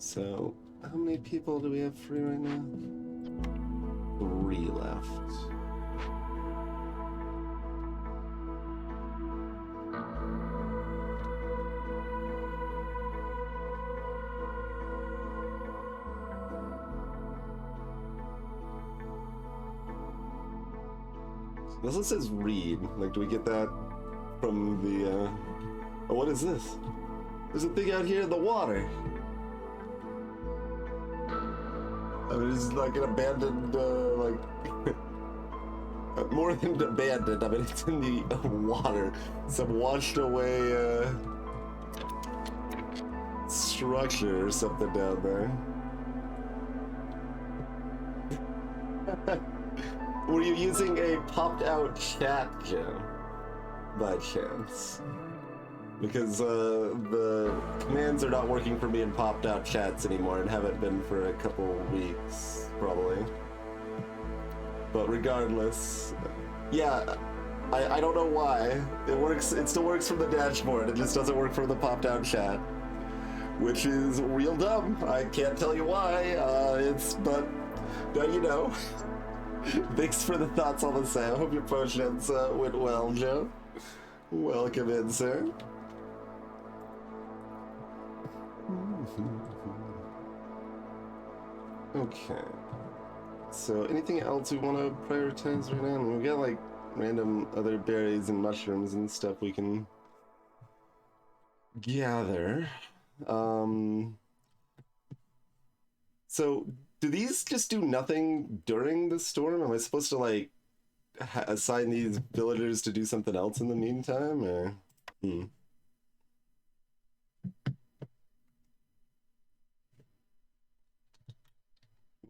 So, how many people do we have free right now? 3 left. This one says read. Like, do we get that from the, Oh, what is this? There's a thing out here in the water. I mean, it's like an abandoned, more than abandoned, I mean, it's in the water. Some washed away, structure or something down there. Were you using a popped out chat, Jim? By chance? Because the commands are not working for me in popped out chats anymore and haven't been for a couple weeks, probably. But regardless, yeah, I don't know why. It works, it still works from the dashboard, it just doesn't work from the popped out chat. Which is real dumb. I can't tell you why, but now you know. Thanks for the thoughts on the same. I hope your potions went well, Joe. Welcome in, sir. Okay. So, anything else we want to prioritize right now? We've got like random other berries and mushrooms and stuff we can gather. So, do these just do nothing during the storm? Am I supposed to like assign these villagers to do something else in the meantime, or?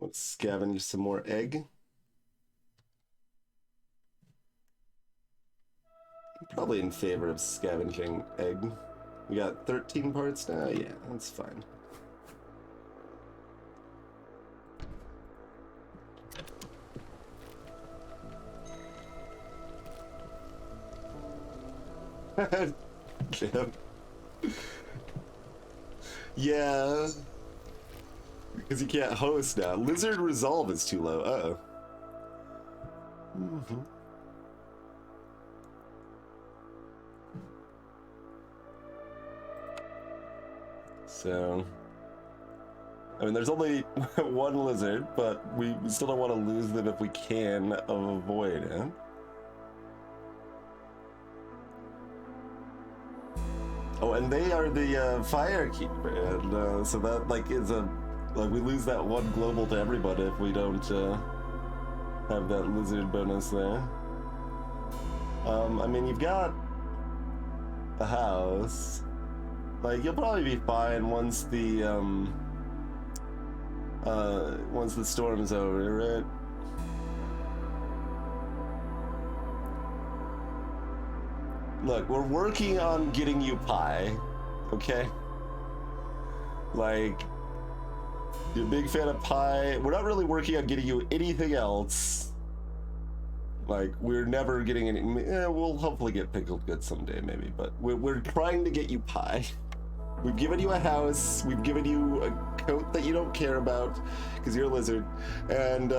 Let's scavenge some more egg. I'm probably in favor of scavenging egg. We got 13 parts now? Yeah, that's fine. Jim. Yeah. Because you can't host now. Lizard resolve is too low. Uh-oh. So, I mean, there's only one lizard, but we still don't want to lose them if we can avoid it. Oh, and they are the firekeeper, and so that like is a we lose that one global to everybody if we don't have that lizard bonus there. I mean, you've got the house. Like, you'll probably be fine once the storm is over, right? Look, we're working on getting you pie, okay? Like, you're a big fan of pie. We're not really working on getting you anything else. Like, we're never getting any. We'll hopefully get pickled good someday, maybe. But we're trying to get you pie. We've given you a house. We've given you a coat that you don't care about because you're a lizard, and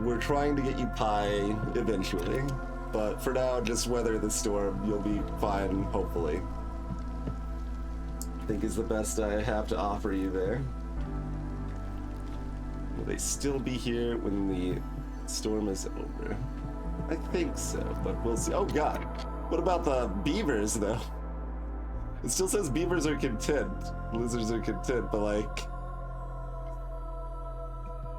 we're trying to get you pie eventually. But for now, just weather the storm. You'll be fine, hopefully. I think is the best I have to offer you there. Will they still be here when the storm is over? I think so, but we'll see. Oh god, what about the beavers though? It still says beavers are content, lizards are content, but like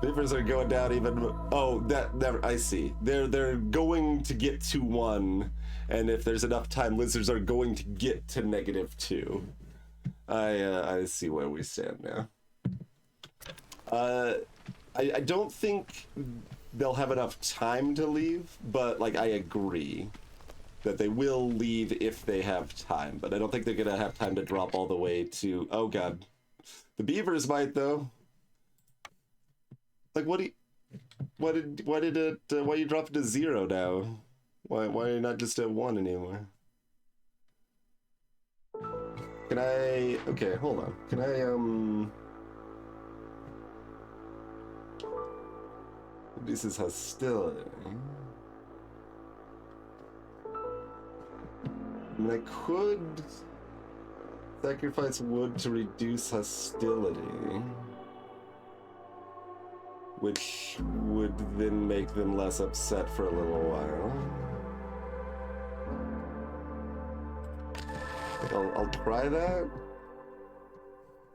beavers are going down even. Oh, that never. I see. They're going to get to 1, and if there's enough time, lizards are going to get to -2. I see where we stand now. I don't think they'll have enough time to leave, but like I agree that they will leave if they have time, but I don't think they're gonna have time to drop all the way to. Oh god, the beavers might though. Like why you drop it to 0 now? Why are you not just at 1 anymore? Can I? Okay, hold on. Can I This is hostility. I mean, I could sacrifice wood to reduce hostility, which would then make them less upset for a little while. I'll try that.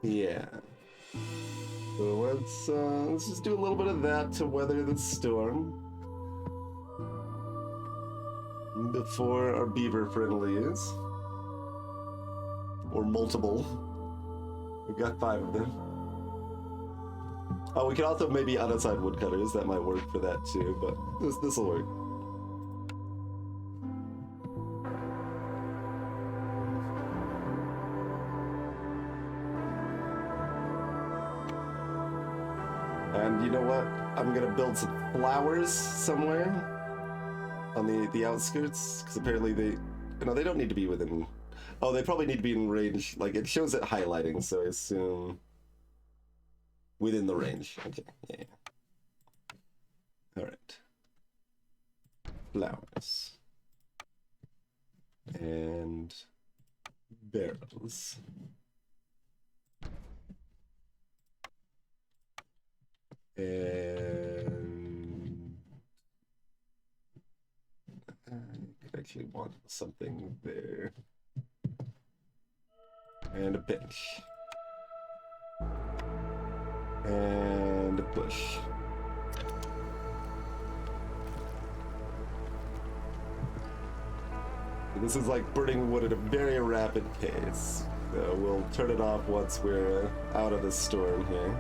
Yeah. So let's just do a little bit of that to weather the storm before our beaver friend leaves, or multiple. We've got 5 of them. Oh, we could also maybe unassigned woodcutters. That might work for that too, but this will work. And you know what? I'm gonna build some flowers somewhere on the outskirts, because apparently they don't need to be within. Oh, they probably need to be in range. Like it shows it highlighting, so I assume within the range. Okay, yeah. All right. Flowers and barrels. And I could actually want something there. And a bench. And a bush. This is like burning wood at a very rapid pace. So we'll turn it off once we're out of the storm here.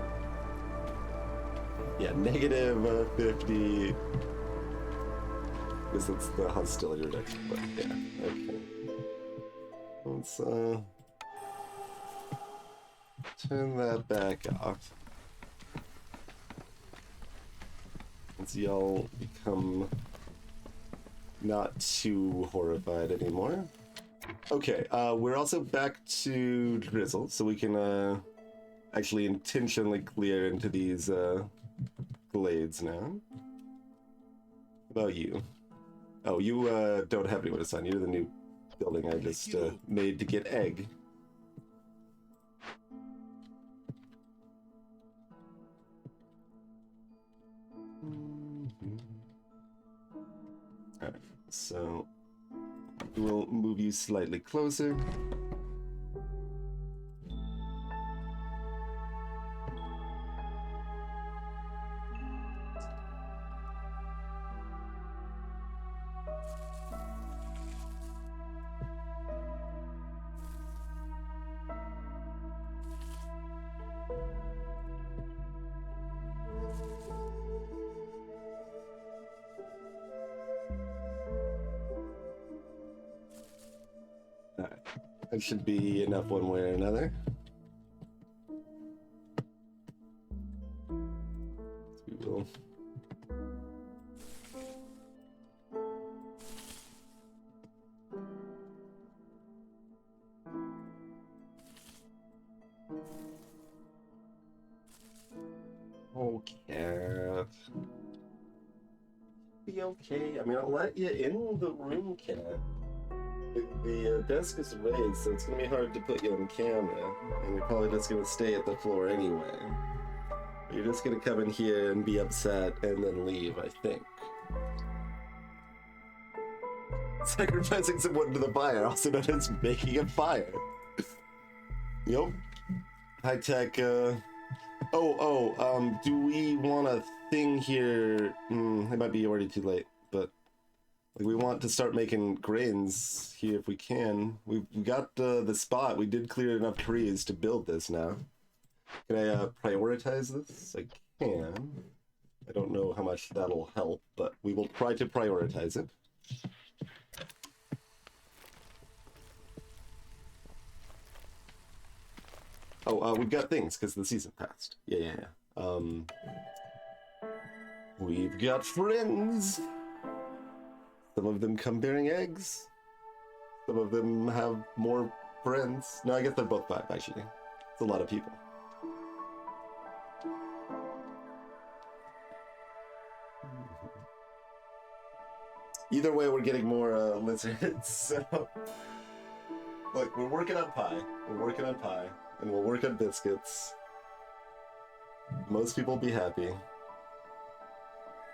Yeah, -50. I guess that's the hostility reduction, but yeah, okay. Let's turn that back off. Once y'all become not too horrified anymore. Okay, we're also back to drizzle, so we can actually intentionally clear into these glades now. What about you? Oh, you don't have anywhere to sign. You're the new building I just made to get egg. Alright, so we'll move you slightly closer. That should be enough one way or another. We will. Oh, cat. Be okay. I mean, I'll let you in the room, cat. The desk is raised, so it's gonna be hard to put you on camera, and you're probably just gonna stay at the floor anyway. You're just gonna come in here and be upset and then leave, I think. Sacrificing someone to the fire, also known as making a fire. Yup. High tech, do we want a thing here? It might be already too late, but like, we want to start making grains here if we can. We've got the spot. We did clear enough trees to build this now. Can I prioritize this? I can. I don't know how much that'll help, but we will try to prioritize it. Oh, we've got things because the season passed. Yeah. We've got friends. Some of them come bearing eggs. Some of them have more friends. No, I guess they're both 5, actually. It's a lot of people. Either way, we're getting more lizards, so... Look, we're working on pie. And we'll work on biscuits. Most people will be happy.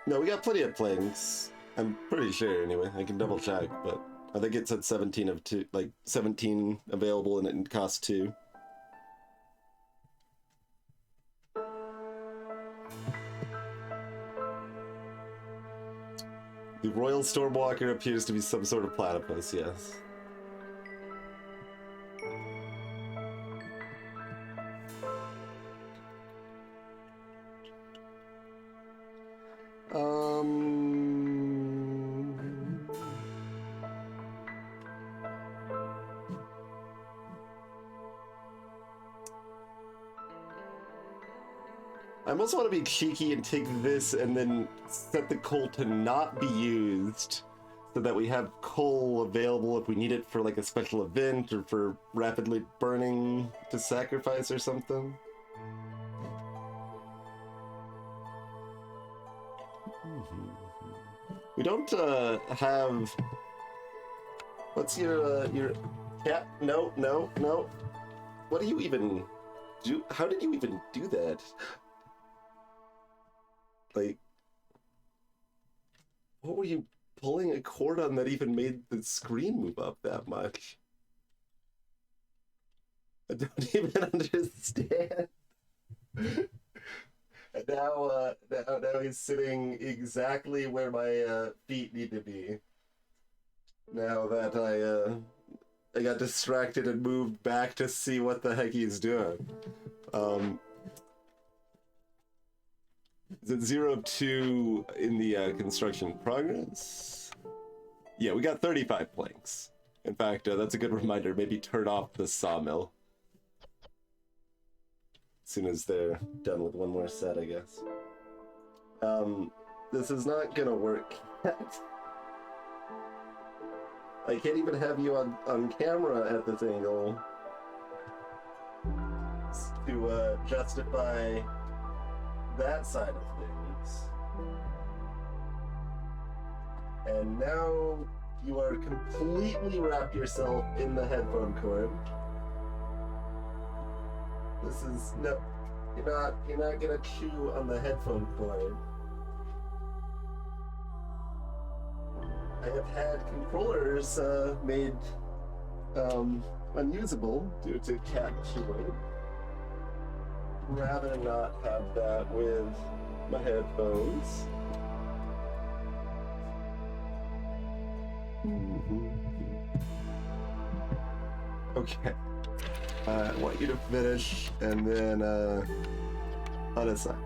No, we got plenty of planks. I'm pretty sure, anyway. I can double check, but I think it said 17 of 2, like 17 available, and it costs 2. The Royal Stormwalker appears to be some sort of platypus, yes. I almost want to be cheeky and take this and then set the coal to not be used so that we have coal available if we need it for like a special event or for rapidly burning to sacrifice or something. We don't have... What's your cat? No. What do you even do? How did you even do that? Like, what were you pulling a cord on that even made the screen move up that much? I don't even understand. And now he's sitting exactly where my feet need to be. Now that I got distracted and moved back to see what the heck he's doing. Is it 02 in the construction progress? Yeah, we got 35 planks. In fact, that's a good reminder. Maybe turn off the sawmill. As soon as they're done with one more set, I guess. This is not gonna work yet. I can't even have you on camera at this angle to justify that side of things. And now you are completely wrapped yourself in the headphone cord. This is no, you're not gonna chew on the headphone cord. I have had controllers made unusable due to cat chewing. Rather not have that with my headphones. Okay. I want you to finish and then unassign.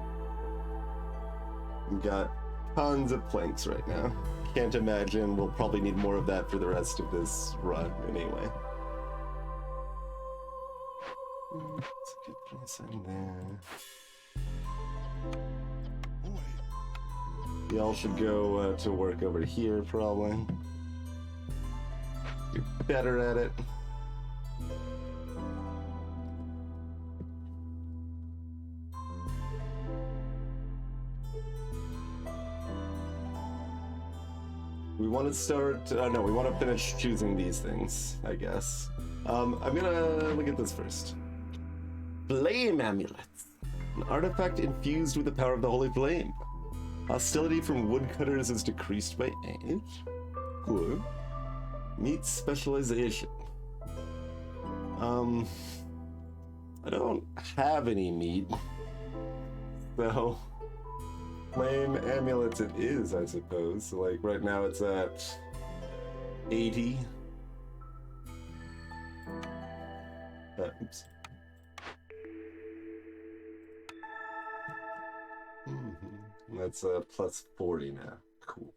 We've got tons of planks right now. Can't imagine we'll probably need more of that for the rest of this run anyway. Let's get this in there. Y'all should go to work over here probably. You're better at it. We want to start. No, we want to finish choosing these things, I guess. I'm gonna look at this first. Flame amulets. An artifact infused with the power of the holy flame. Hostility from woodcutters is decreased by age. Good. Meat specialization. I don't have any meat, so flame amulets it is, I suppose. So, like, right now it's at 80. Oops. That's plus 40 now. Cool.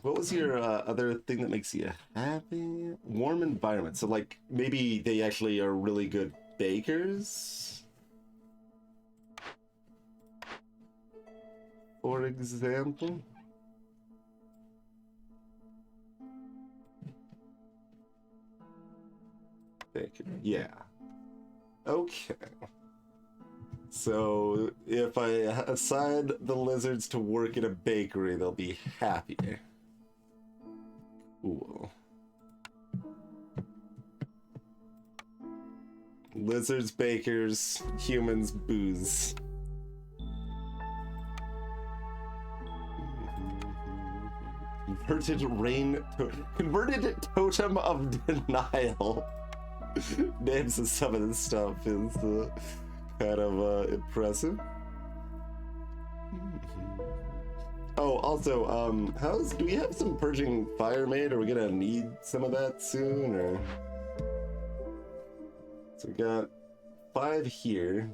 What was your other thing that makes you happy? Warm environment. So, like, maybe they actually are really good bakers? For example? Baker. Yeah. Okay. So, if I assign the lizards to work in a bakery, they'll be happier. Cool. Lizards, bakers, humans, booze. Converted totem of denial. Names of some of this stuff is kind of impressive. Oh, also, do we have some purging fire made? Are we gonna need some of that soon, or? So we got 5 here.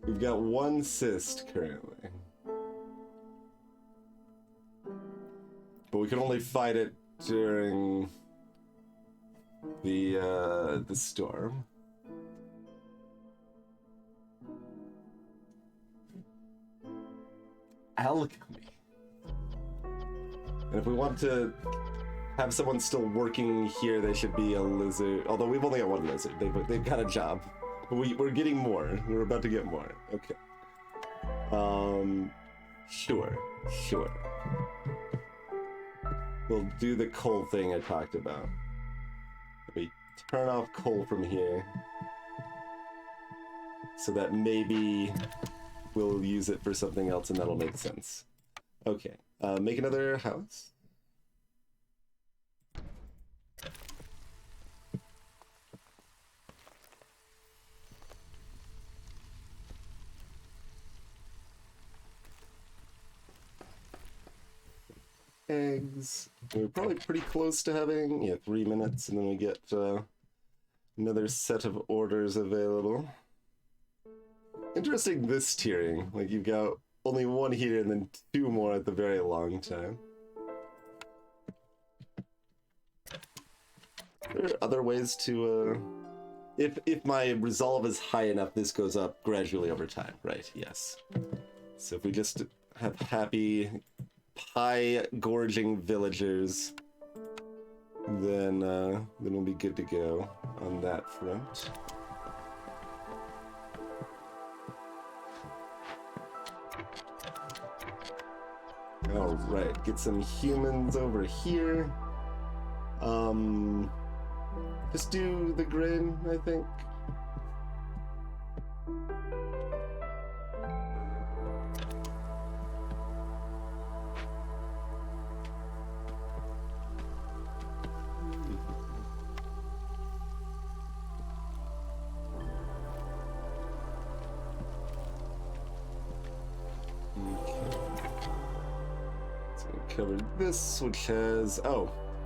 We've got 1 cyst currently. But we can only fight it during the storm. Alchemy. And if we want to have someone still working here, they should be a lizard. Although we've only got 1 lizard. They've got a job. But we're getting more. We're about to get more. Okay. Sure. We'll do the coal thing I talked about. We turn off coal from here, so that maybe we'll use it for something else and that'll make sense. Okay, make another house. Eggs. We're probably pretty close to having 3 minutes, and then we get another set of orders available. Interesting, this tiering. Like, you've got only 1 here and then 2 more at the very long time. There are other ways to if my resolve is high enough, this goes up gradually over time, right? Yes. So if we just have happy pie-gorging villagers, then we'll be good to go on that front. Alright, get some humans over here. Just do the grain, I think. Covered this, which has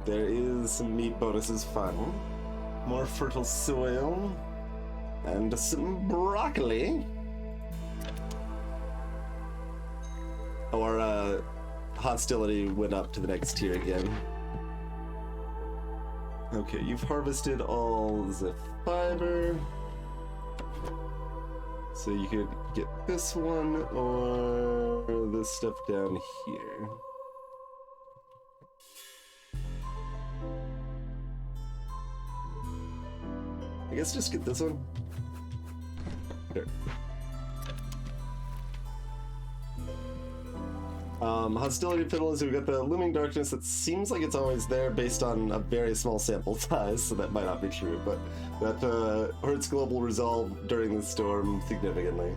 there is some meat bonuses. Fun, more fertile soil, and some broccoli. Our hostility went up to the next tier again. Okay, you've harvested all the fiber, so you could get this one or this stuff down here. I guess just get this one. Here. Hostility Fiddle is we got the Looming Darkness that seems like it's always there based on a very small sample size, so that might not be true, but that hurts global resolve during the storm significantly.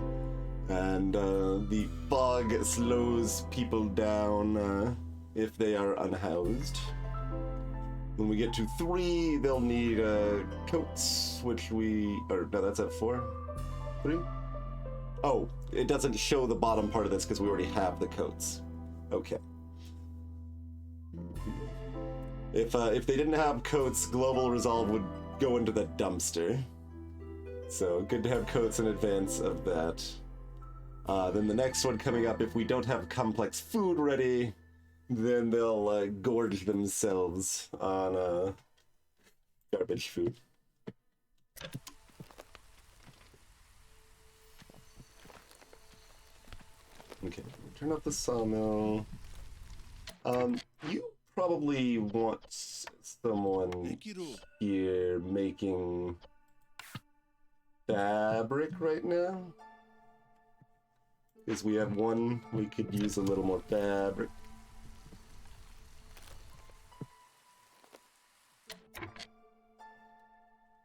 And the fog slows people down if they are unhoused. When we get to 3, they'll need coats, which no, that's at 4? 3? Oh, it doesn't show the bottom part of this because we already have the coats. Okay. If they didn't have coats, global resolve would go into the dumpster. So good to have coats in advance of that. Then the next one coming up, if we don't have complex food ready, then they'll gorge themselves on garbage food. Okay, turn off the sawmill. You probably want someone here making fabric right now. Because we have one, we could use a little more fabric.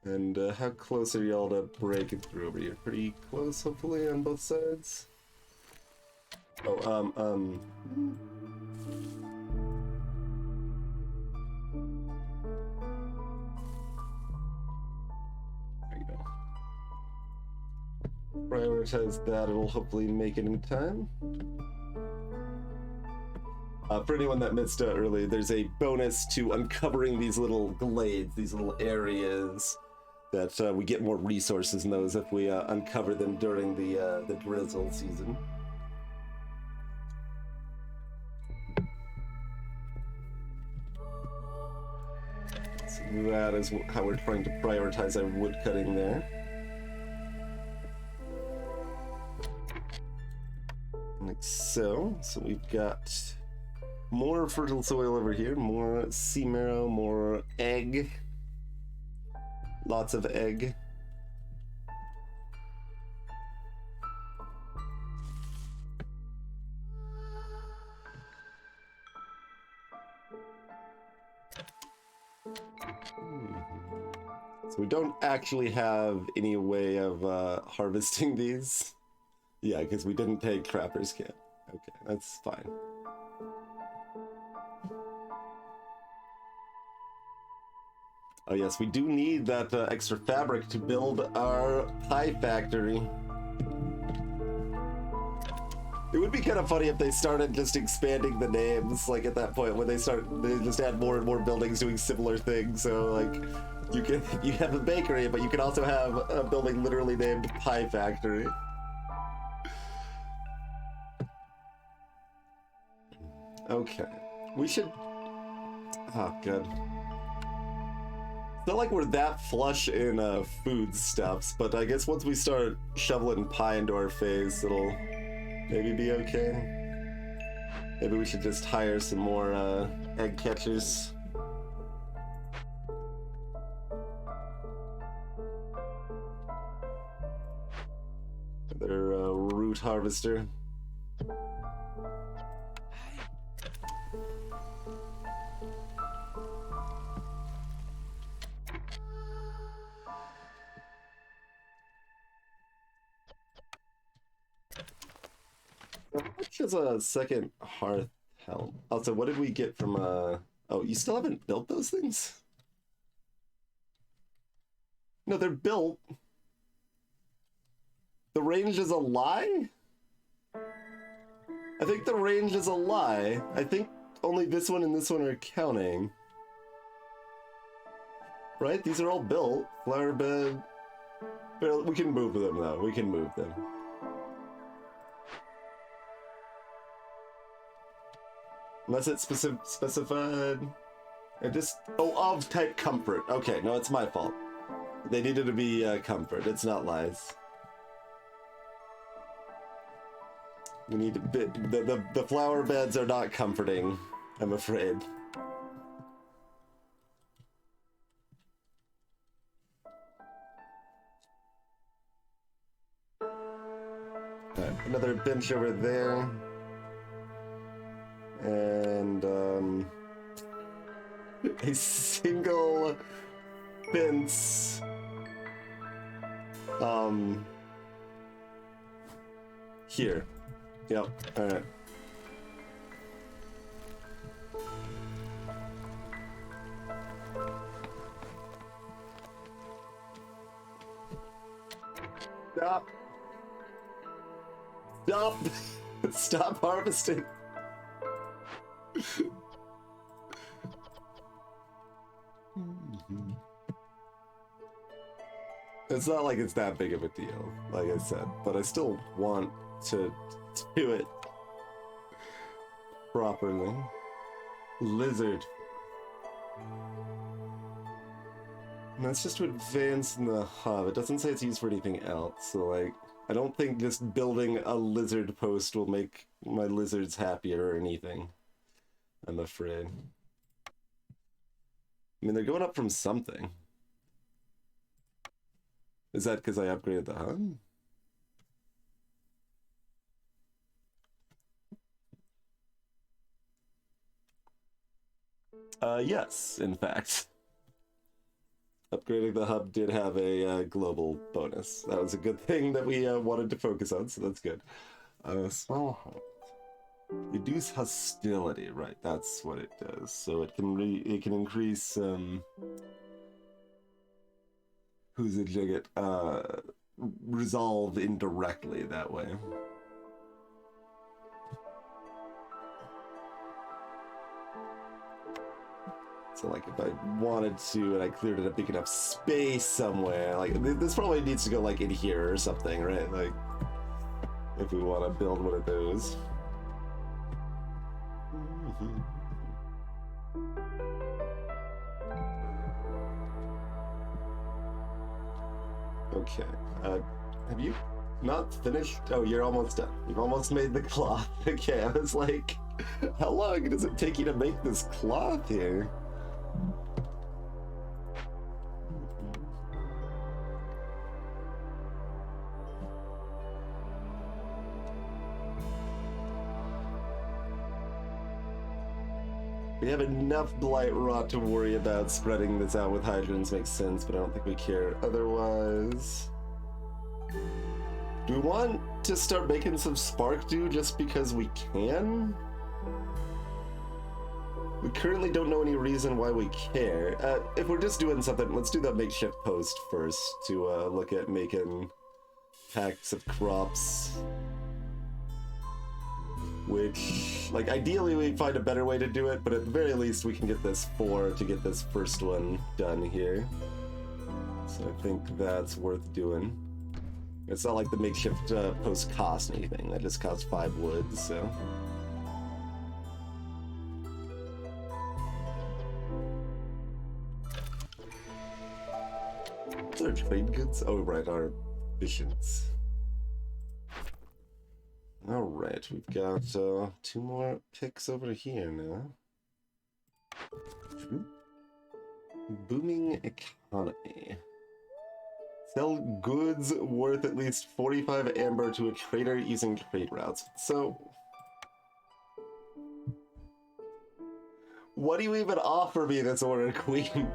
And how close are y'all to breaking through over here? Pretty close, hopefully, on both sides. Oh, there you go. Prioritize that, it'll hopefully make it in time. For anyone that missed early, there's a bonus to uncovering these little glades, these little areas, that we get more resources in those if we uncover them during the drizzle season. So that is how we're trying to prioritize our wood cutting there. Like so. So we've got more fertile soil over here, more sea marrow, more egg. Lots of egg. So we don't actually have any way of harvesting these. Yeah, because we didn't take Trapper's Camp. Okay, that's fine. Oh yes, we do need that extra fabric to build our pie factory. It would be kind of funny if they started just expanding the names, like at that point when they just add more and more buildings doing similar things. So like, you have a bakery, but you can also have a building literally named Pie Factory. Okay, we should. Oh, good. It's not like we're that flush in foodstuffs, but I guess once we start shoveling pie into our face, it'll maybe be okay. Maybe we should just hire some more egg catchers. Another root harvester. How much is a second hearth help? Also, what did we get from oh, you still haven't built those things? No, they're built. The range is a lie? I think the range is a lie. I think only this one and this one are counting. Right? These are all built. Flower bed. We can move them though. We can move them. Unless it's specified. I just... Oh, of type comfort. Okay, no, it's my fault. They needed to be comfort. It's not lies. We need to... The flower beds are not comforting, I'm afraid. Alright, another bench over there. And, a single fence, here. Yep, alright. Stop! Stop! Stop harvesting! It's not like it's that big of a deal, like I said, but I still want to do it properly. Lizard. And that's just to advance in the hub. It doesn't say it's used for anything else, so like, I don't think just building a lizard post will make my lizards happier or anything. I'm afraid. I mean, they're going up from something. Is that because I upgraded the hub? Yes, in fact. Upgrading the hub did have a global bonus. That was a good thing that we wanted to focus on, so that's good. Small hub. Reduce hostility, right? That's what it does. So it can increase who's it jigget? Resolve indirectly that way. So like if I wanted to and I cleared a big enough space somewhere, like this probably needs to go like in here or something, right? Like if we want to build one of those. Okay, have you not finished? Oh, you're almost done. You've almost made the cloth. Okay, I was like, how long does it take you to make this cloth here? We have enough blight rot to worry about. Spreading this out with hydrants makes sense, but I don't think we care otherwise. Do we want to start making some spark dew just because we can? We currently don't know any reason why we care. If we're just doing something, let's do that makeshift post first to look at making packs of crops. Which, like, ideally we find a better way to do it, but at the very least we can get this 4 to get this first one done here. So I think that's worth doing. It's not like the makeshift post cost anything, that just costs 5 wood, so... What's our trade goods? Oh right, our missions. Alright, we've got 2 more picks over here now. Booming economy. Sell goods worth at least 45 amber to a trader using trade routes. So... what do you even offer me this order, Queen?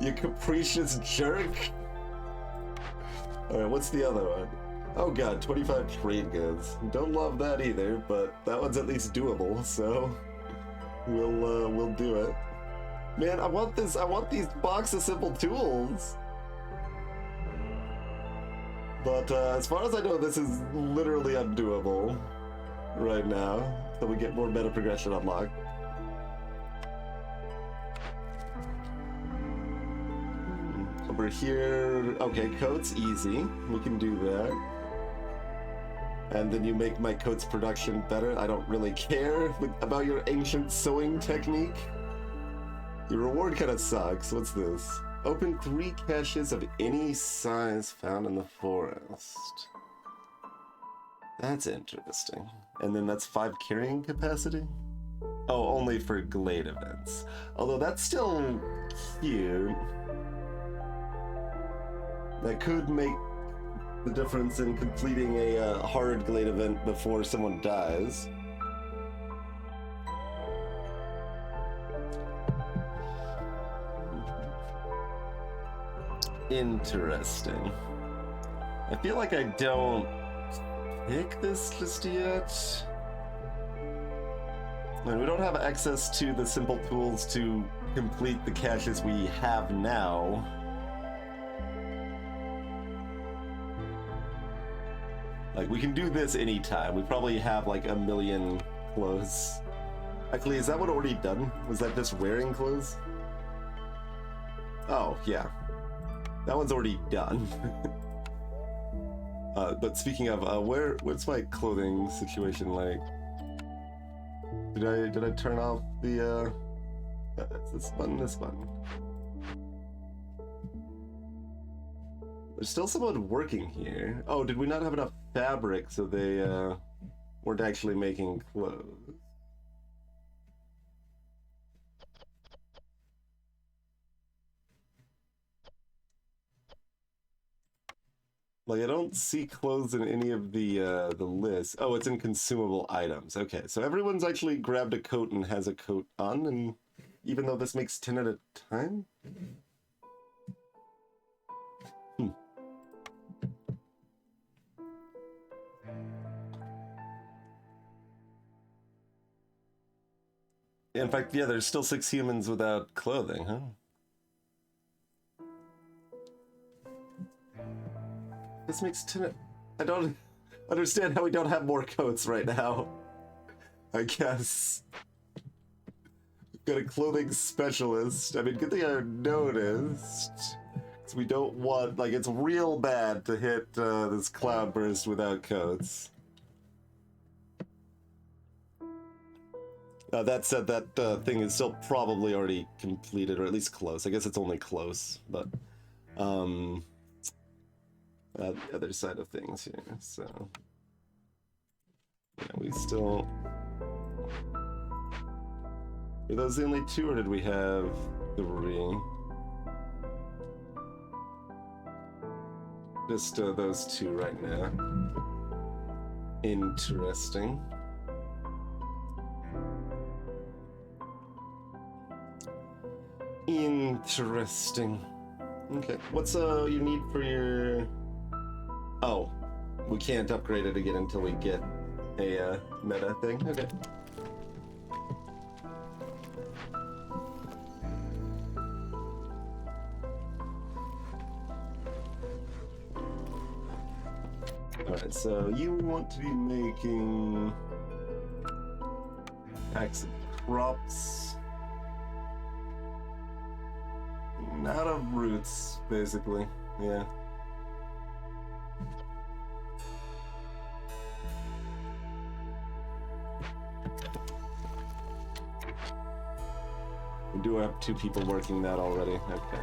You capricious jerk? Alright, what's the other one? Oh god, 25 trade goods. Don't love that either, but that one's at least doable, so we'll do it. Man, I want these box of simple tools. But as far as I know, this is literally undoable right now, so we get more meta progression unlocked. Over here, okay, coats, easy. We can do that. And then you make my coat's production better. I don't really care about your ancient sewing technique. Your reward kind of sucks. What's this? Open 3 caches of any size found in the forest. That's interesting. And then that's 5 carrying capacity? Oh, only for Glade events. Although that's still cute. That could make the difference in completing a hard glade event before someone dies. Interesting. I feel like I don't pick this just yet. And we don't have access to the simple tools to complete the caches we have now. Like, we can do this anytime. We probably have like a million clothes. Actually, is that one already done? Was that just wearing clothes? Oh, yeah. That one's already done. But speaking of, what's my clothing situation like? Did I turn off the, this button? There's still someone working here. Oh, did we not have enough fabric so they, weren't actually making clothes? Like, I don't see clothes in any of the lists. Oh, it's in consumable items. Okay, so everyone's actually grabbed a coat and has a coat on, and even though this makes 10 at a time? In fact, yeah, there's still 6 humans without clothing, huh? This makes 10. I don't understand how we don't have more coats right now. I guess. We've got a clothing specialist. I mean, good thing I noticed. So we don't want, like, it's real bad to hit this cloudburst without coats. That said, that thing is still probably already completed, or at least close. I guess it's only close, but the other side of things here, so yeah, we still... Were those the only 2, or did we have 3? Just those 2 right now. Interesting. Interesting. Okay, what's you need for your... Oh, we can't upgrade it again until we get a meta thing. Okay. Alright, so you want to be making packs of crops. Out of roots, basically. Yeah. We do have 2 people working that already. Okay.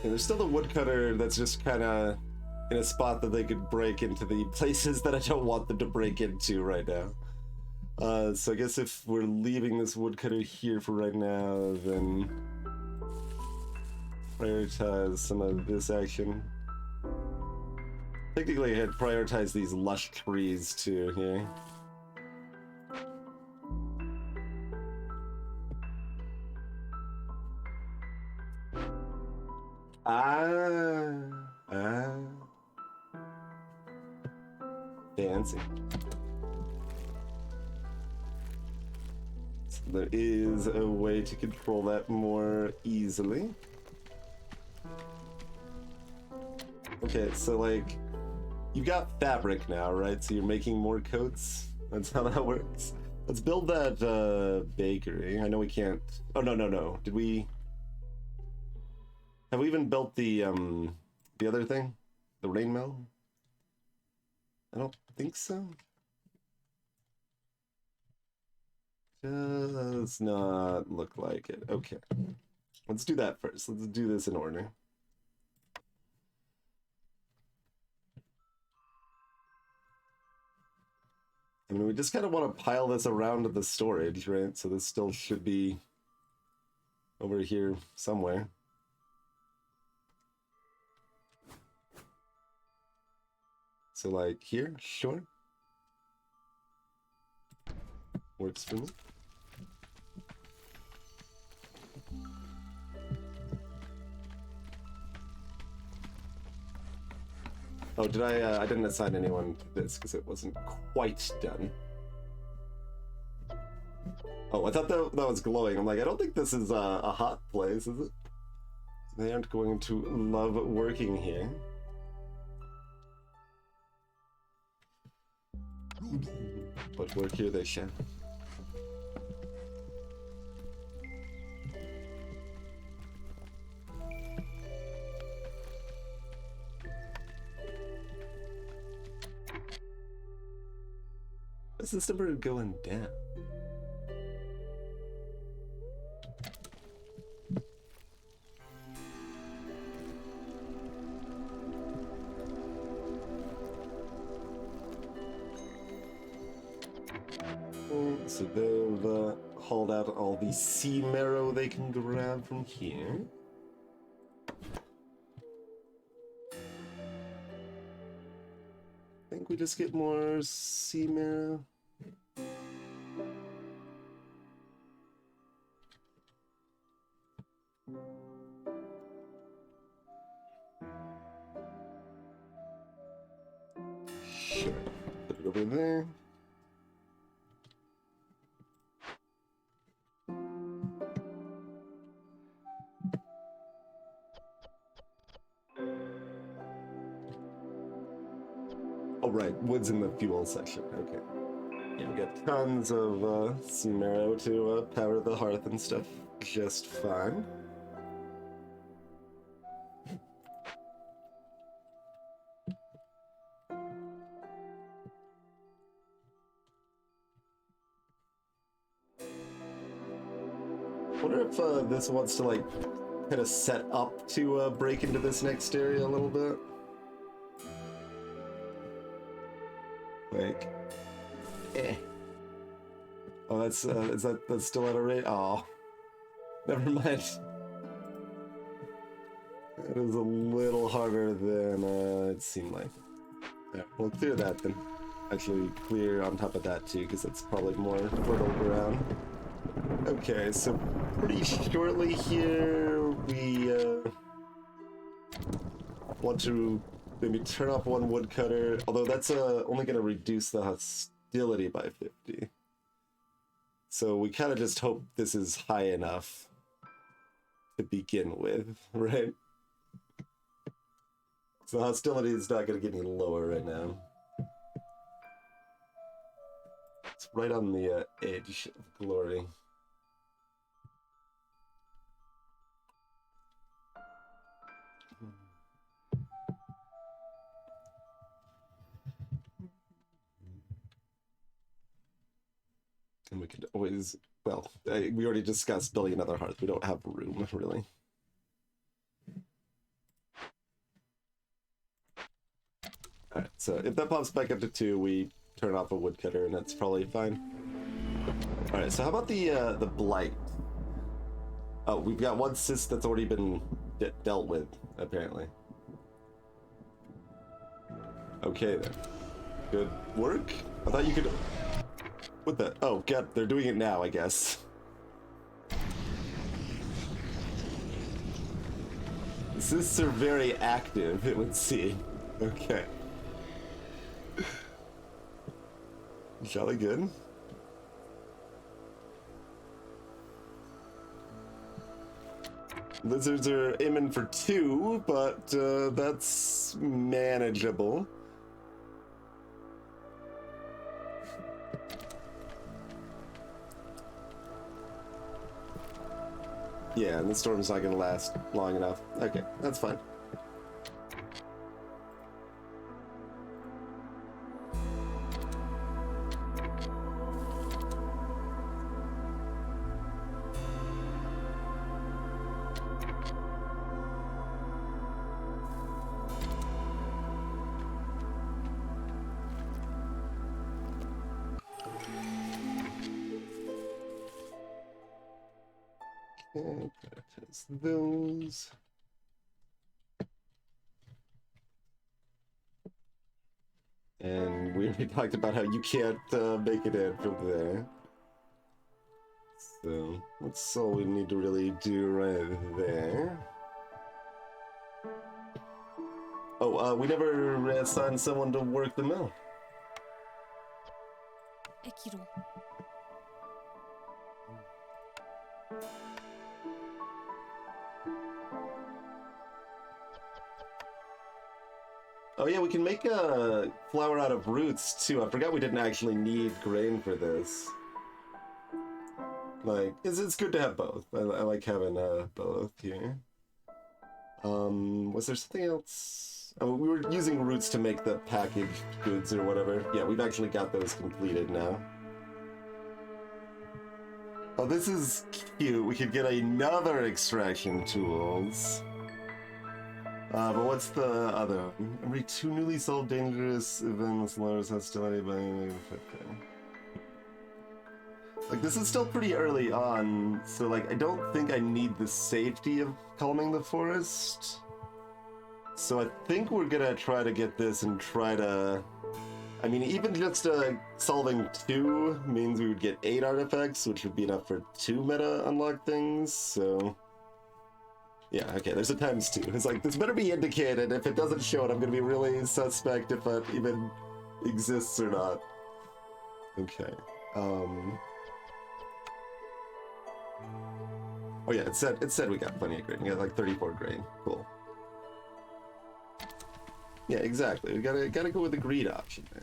There's still the woodcutter that's just kind of in a spot that they could break into the places that I don't want them to break into right now. So I guess if we're leaving this woodcutter here for right now, then prioritize some of this action. Technically, I had prioritized these lush trees too here. Fancy. So there is a way to control that more easily. Okay, so like, you got fabric now, right? So you're making more coats? That's how that works. Let's build that bakery. I know we can't... Oh, no. Did we... Have we even built the other thing? The rain mill? I don't think so. Does not look like it. Okay. Let's do that first. Let's do this in order. we just kind of want to pile this around the storage, right? So this still should be over here somewhere. So like here, sure. Works for me. Oh, did I didn't assign anyone to this because it wasn't quite done. Oh, I thought that was glowing. I'm like, I don't think this is a hot place, is it? They aren't going to love working here. But work here they shall. Is this number going down? So they've hauled out all the sea marrow they can grab from here. I think we just get more sea marrow. Sure. Put it over there. Oh, right. Wood's in the fuel section. Okay. Yeah, we got tons of sea marrow to power the hearth and stuff. Just fine. I wonder if this wants to, like, kind of set up to break into this next area a little bit. Like, oh, that's still at a rate? Oh, never mind. It is a little harder than it seemed like. Yeah, we'll clear that then. Actually, clear on top of that too, because it's probably more fertile ground. Okay, so pretty shortly here, we want to maybe turn off one woodcutter, although that's only going to reduce the hostility by 50. So we kind of just hope this is high enough to begin with, right? So hostility is not going to get any lower right now. It's right on the edge of glory. And we could always, well, we already discussed building another hearth. We don't have room, really. Alright, so if that pops back up to 2, we turn off a woodcutter, and that's probably fine. Alright, so how about the blight? Oh, we've got one cyst that's already been dealt with, apparently. Okay, then. Good work. I thought you could... What the? Oh, God, they're doing it now, I guess. Cysts are very active, it would seem. Okay. Jolly good. Lizards are aiming for 2, but that's manageable. Yeah, and the storm's not going to last long enough. Okay, that's fine. Okay, test those. And we already talked about how you can't make it in from there. So that's all we need to really do right there. Oh, we never assigned someone to work the mill. Ekiro. Oh yeah, we can make a flour out of roots too. I forgot we didn't actually need grain for this. Like, it's good to have both. I like having both here. Was there something else? Oh, we were using roots to make the packaged goods or whatever. Yeah, we've actually got those completed now. Oh, this is cute. We could get another extraction tools. But what's the other one? Every 2 newly solved dangerous events lowers hostility by -50. Like, this is still pretty early on, so like, I don't think I need the safety of calming the forest. So I think we're gonna try to get this and try to... I mean, even just solving 2 means we would get 8 artifacts, which would be enough for 2 meta unlock things, so... Yeah, okay, there's a ×2. It's like, this better be indicated. If it doesn't show it, I'm gonna be really suspect if it even exists or not. Okay, Oh yeah, it said we got plenty of grain. We got like 34 grain. Cool. Yeah, exactly. We gotta go with the greed option there.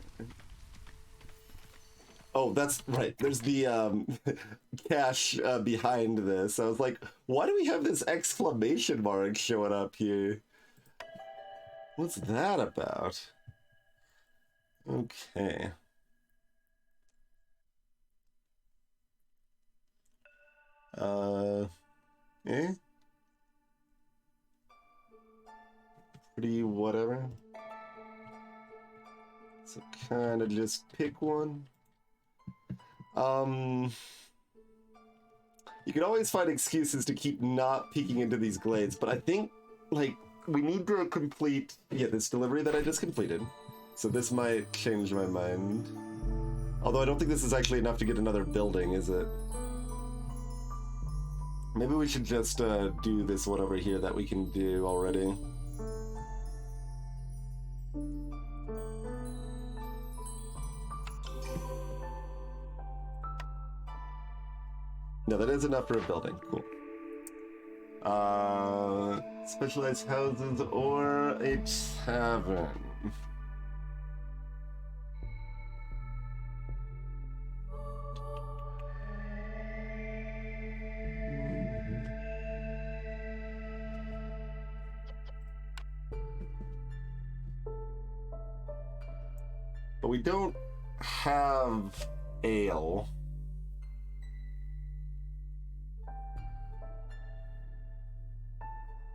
Oh, that's right. There's the cache behind this. I was like, why do we have this exclamation mark showing up here? What's that about? Okay. Eh? Pretty whatever. So kind of just pick one. You can always find excuses to keep not peeking into these glades, but I think, like, we need to complete, this delivery that I just completed. So this might change my mind. Although I don't think this is actually enough to get another building, is it? Maybe we should just do this one over here that we can do already. No, that is enough for a building. Cool. Specialized houses or a tavern. But we don't have ale.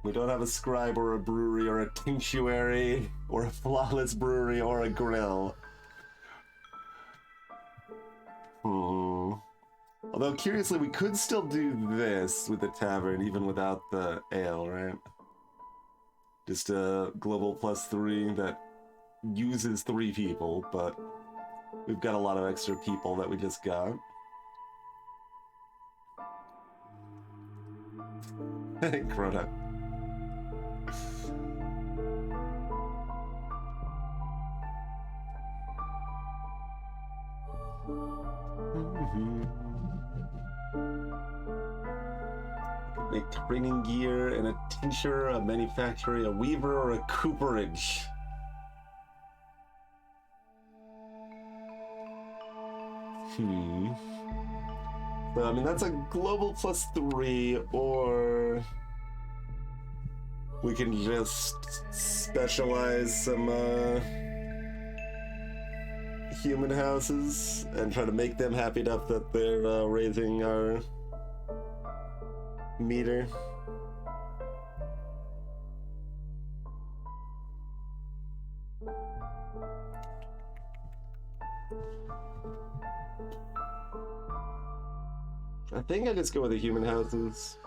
We don't have a scribe or a brewery or a tinctuary or a flawless brewery or a grill. Although, curiously, we could still do this with the tavern even without the ale, right? Just a global +3 that uses 3 people, but we've got a lot of extra people that we just got. Crota. Make training gear and a tincture, a manufacturer, a weaver, or a cooperage. So, I mean, that's a global +3, or we can just specialize some human houses and try to make them happy enough that they're raising our meter. I think I just go with the human houses.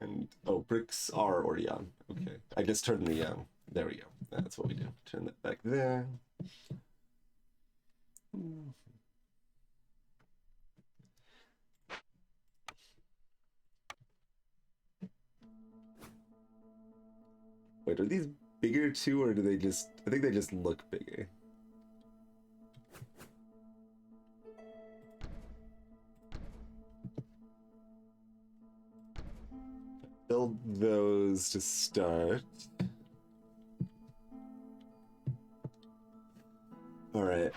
And oh, bricks are Orion. Okay, I just turned the there we go. That's what we do. Turn that back there. Wait, are these bigger too, or do they just... I think they just look bigger. Build those to start. Alright,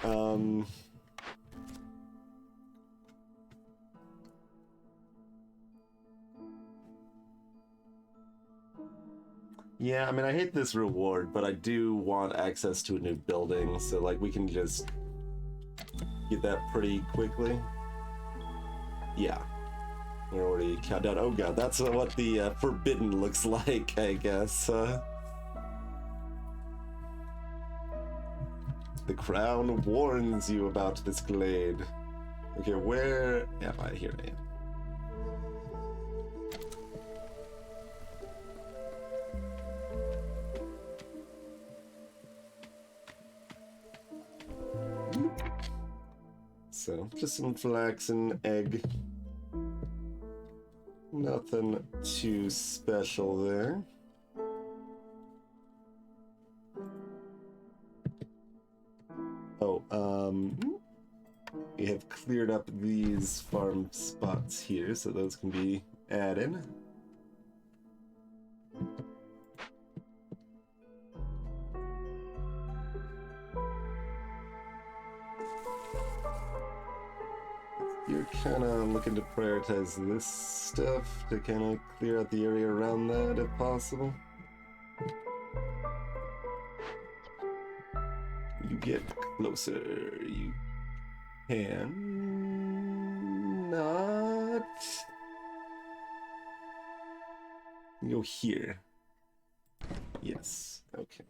yeah, I mean, I hate this reward, but I do want access to a new building, so, like, we can just get that pretty quickly. Yeah. We're already counted down. Oh god, that's what the forbidden looks like, I guess. The crown warns you about this glade. Okay, where am I? Here I am. So, just some flax and egg. Nothing too special there. Oh, we have cleared up these farm spots here, so those can be added. You're kind of looking to prioritize this stuff to kind of clear out the area around that if possible. You get closer. You can not go here. Yes. Okay.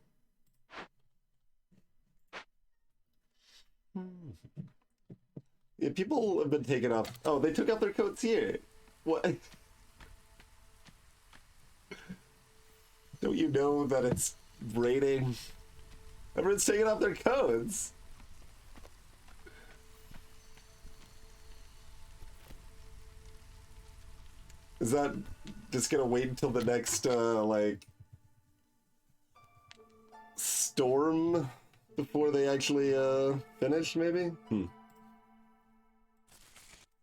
Yeah, people have been taking off. Oh, they took off their coats here. What? Don't you know that it's raining? Everyone's taking off their coats. Is that just gonna wait until the next, like, storm before they actually, finish, maybe?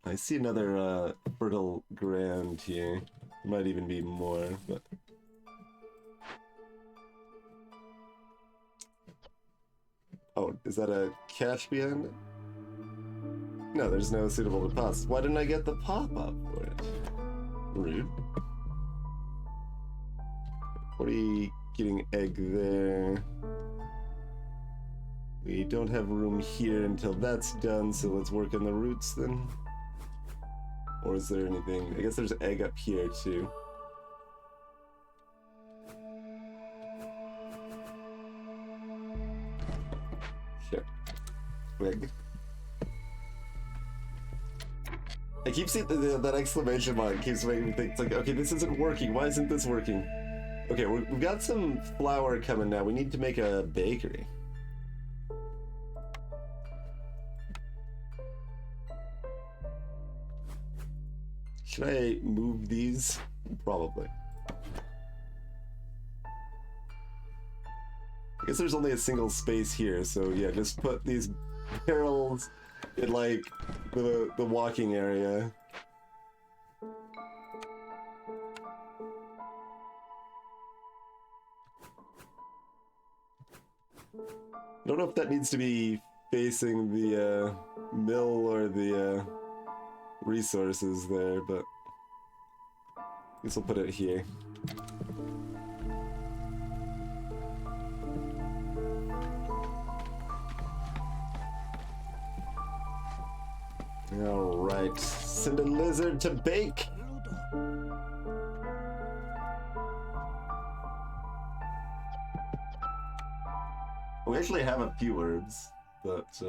I see another, fertile ground here. Might even be more, but... Oh, is that a cache behind it? No, there's no suitable deposit. Why didn't I get the pop-up for it? Rude. 40 getting egg there. We don't have room here until that's done, so let's work on the roots then. Or is there anything? I guess there's egg up here too. Sure. Egg. I keep seeing that exclamation mark keeps making me think, it's like, okay, this isn't working. Why isn't this working? Okay, we've got some flour coming now. We need to make a bakery. Should I move these? Probably. I guess there's only a single space here, so yeah, just put these barrels in, like, the walking area. I don't know if that needs to be facing the mill or the resources there, but I guess we'll put it here. Alright, send a lizard to bake! We actually have a few herbs, but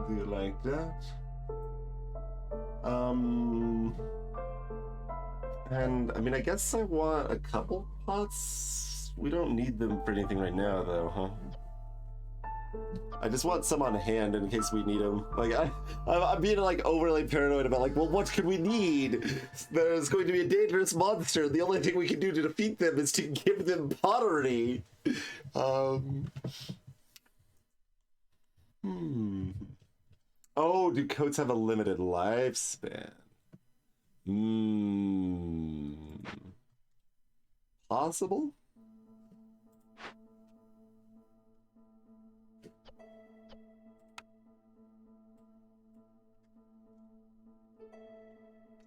Do you like that? And I mean, I guess I want a couple pots. We don't need them for anything right now, though, huh? I just want some on hand in case we need them. Like, I'm being like overly paranoid about like, well, what could we need? There's going to be a dangerous monster. The only thing we can do to defeat them is to give them pottery. Oh, do coats have a limited lifespan? Possible?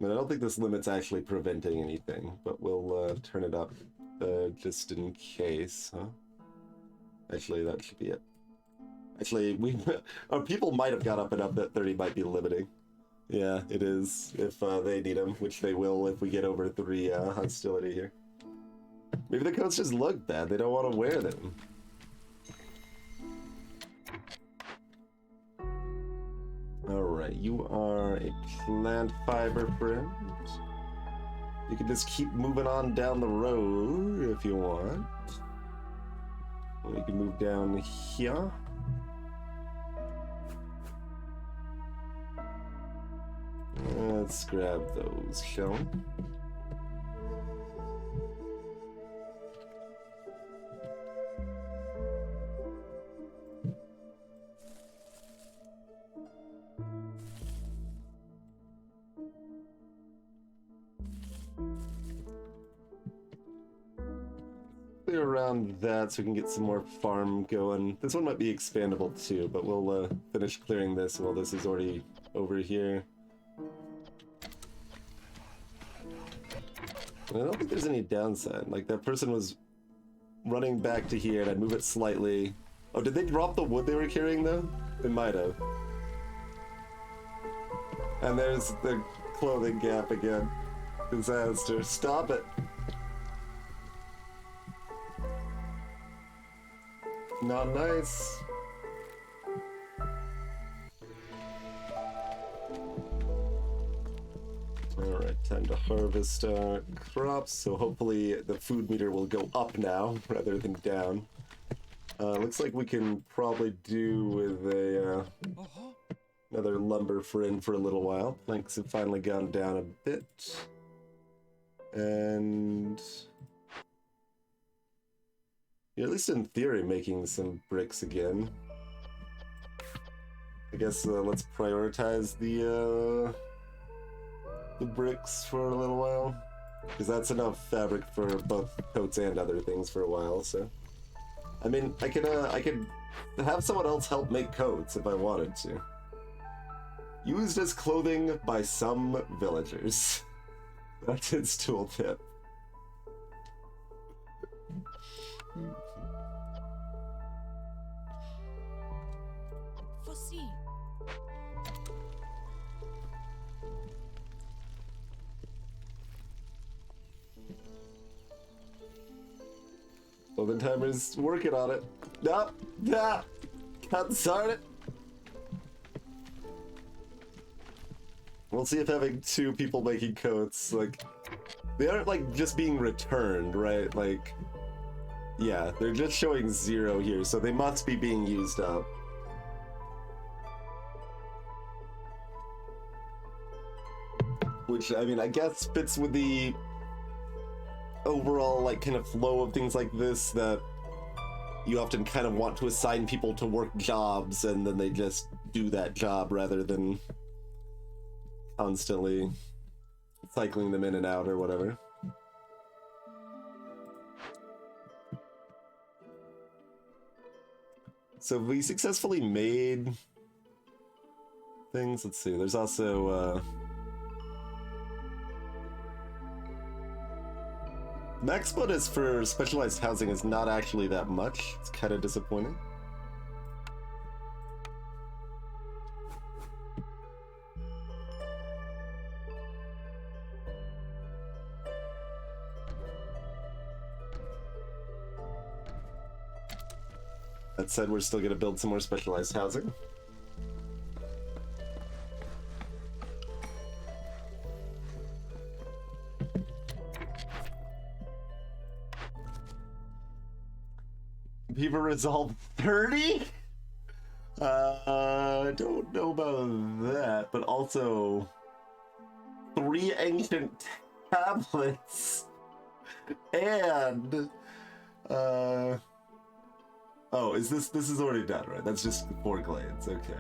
I mean, I don't think this limit's actually preventing anything, but we'll turn it up just in case, huh? Actually, that should be it. Actually, our people might have got up and up that 30 might be limiting. Yeah, it is, if they need them, which they will if we get over 3 hostility here. Maybe the coats just look bad, they don't want to wear them. Alright, you are a plant fiber friend. You can just keep moving on down the road if you want. Or you can move down here. Let's grab those, shall we? Around that so we can get some more farm going. This one might be expandable too, but we'll finish clearing this while this is already over here. I don't think there's any downside. Like, that person was running back to here and I'd move it slightly. Oh, did they drop the wood they were carrying though? They might have. And there's the clothing gap again. Disaster. Stop it. Not nice. Alright, time to harvest our crops, so hopefully the food meter will go up now rather than down. Looks like we can probably do with a another lumber friend for a little while. Planks have finally gone down a bit. And you're at least in theory making some bricks again. I guess let's prioritize the bricks for a little while, because that's enough fabric for both coats and other things for a while. So, I mean, I could have someone else help make coats if I wanted to. Used as clothing by some villagers. That's its tooltip. Foresee. Well, the timer's working on it. Nope. Nah. Can't start it. We'll see if having 2 people making coats, like, they aren't, like, just being returned, right? Like, yeah, they're just showing 0 here, so they must be being used up. Which, I mean, I guess fits with the overall, like, kind of flow of things like this, that you often kind of want to assign people to work jobs, and then they just do that job rather than constantly cycling them in and out or whatever. So we successfully made things. Let's see, there's also max bonus for specialized housing is not actually that much. It's kind of disappointing. That said, we're still going to build some more specialized housing. Beaver Resolve 30? Don't know about that, but also 3 ancient tablets and oh, this is already done, right? That's just 4 glades, okay.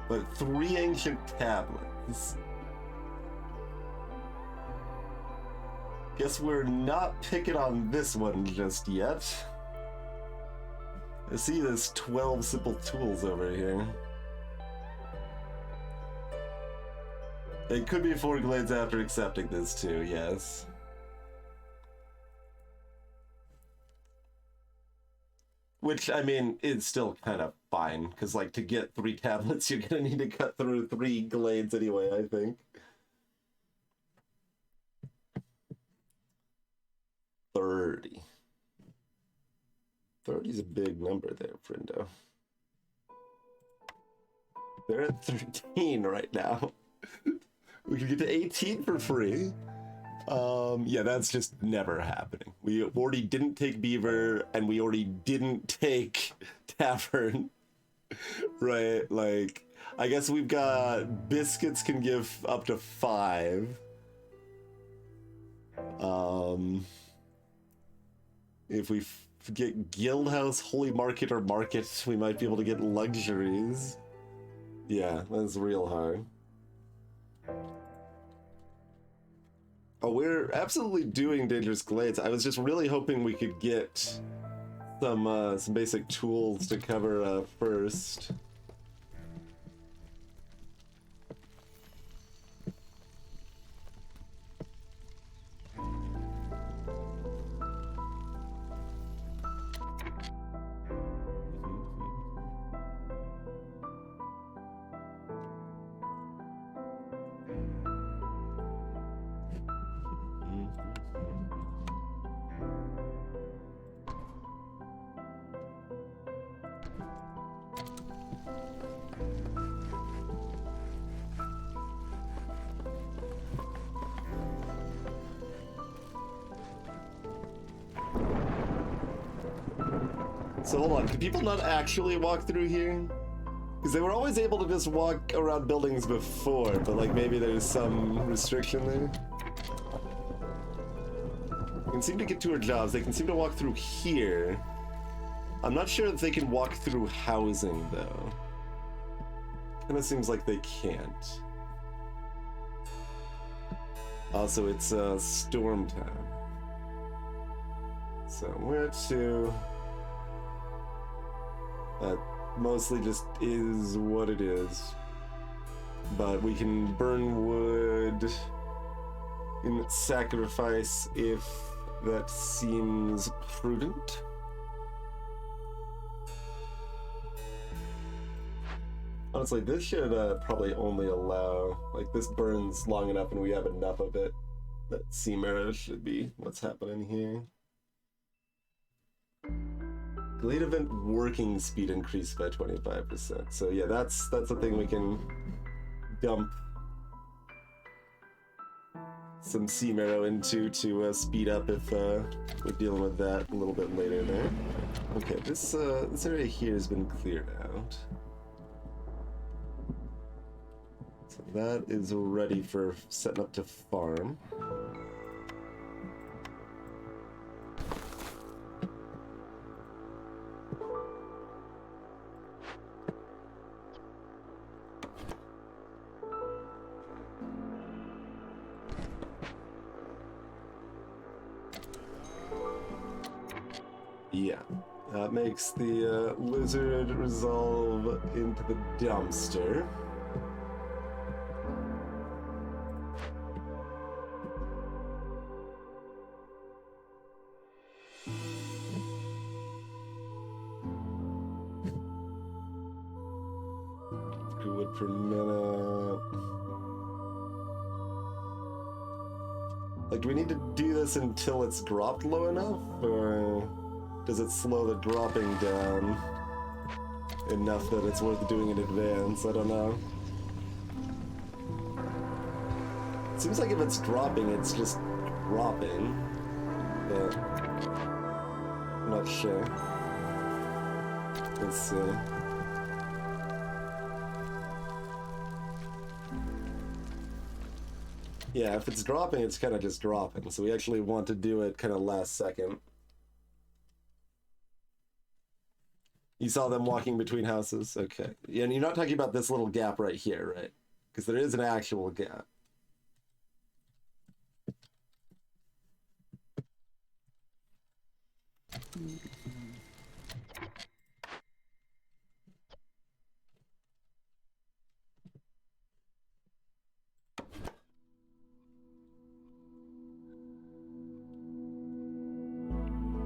But 3 ancient tablets. Guess we're not picking on this one just yet. I see there's 12 simple tools over here. It could be 4 glades after accepting this too, yes. Which, I mean, is still kind of fine, because, like, to get 3 tablets, you're gonna need to cut through 3 glades anyway, I think. 30. 30's a big number there, friendo. They're at 13 right now. We can get to 18 for free. Yeah, that's just never happening. We already didn't take Beaver, and we already didn't take Tavern. Right, like, I guess we've got Biscuits can give up to 5. If we get Guildhouse, Holy Market, or Market, we might be able to get luxuries. Yeah, that's real hard. Oh, we're absolutely doing Dangerous Glades. I was just really hoping we could get some basic tools to cover first. So hold on, can people not actually walk through here? Because they were always able to just walk around buildings before, but like maybe there's some restriction there. They can seem to get to her jobs. They can seem to walk through here. I'm not sure if they can walk through housing though. Kind of seems like they can't. Also, it's storm time. So where to? That mostly just is what it is. But we can burn wood in sacrifice if that seems prudent. Honestly, this should probably only allow, like, this burns long enough and we have enough of it. That Seam Arrow should be what's happening here. Glade event working speed increased by 25%. So yeah, that's a thing we can dump some Seam Arrow into to speed up if we're dealing with that a little bit later there. Okay, this area here has been cleared out. So that is ready for setting up to farm. Yeah, that makes the lizard resolve into the dumpster. Wood per minute. Like, do we need to do this until it's dropped low enough, or does it slow the dropping down enough that it's worth doing in advance? I don't know. It seems like if it's dropping, it's just dropping, but I'm not sure. Let's see. Yeah, if it's dropping, it's kind of just dropping. So we actually want to do it kind of last second. You saw them walking between houses? Okay. Yeah, and you're not talking about this little gap right here, right? Because there is an actual gap.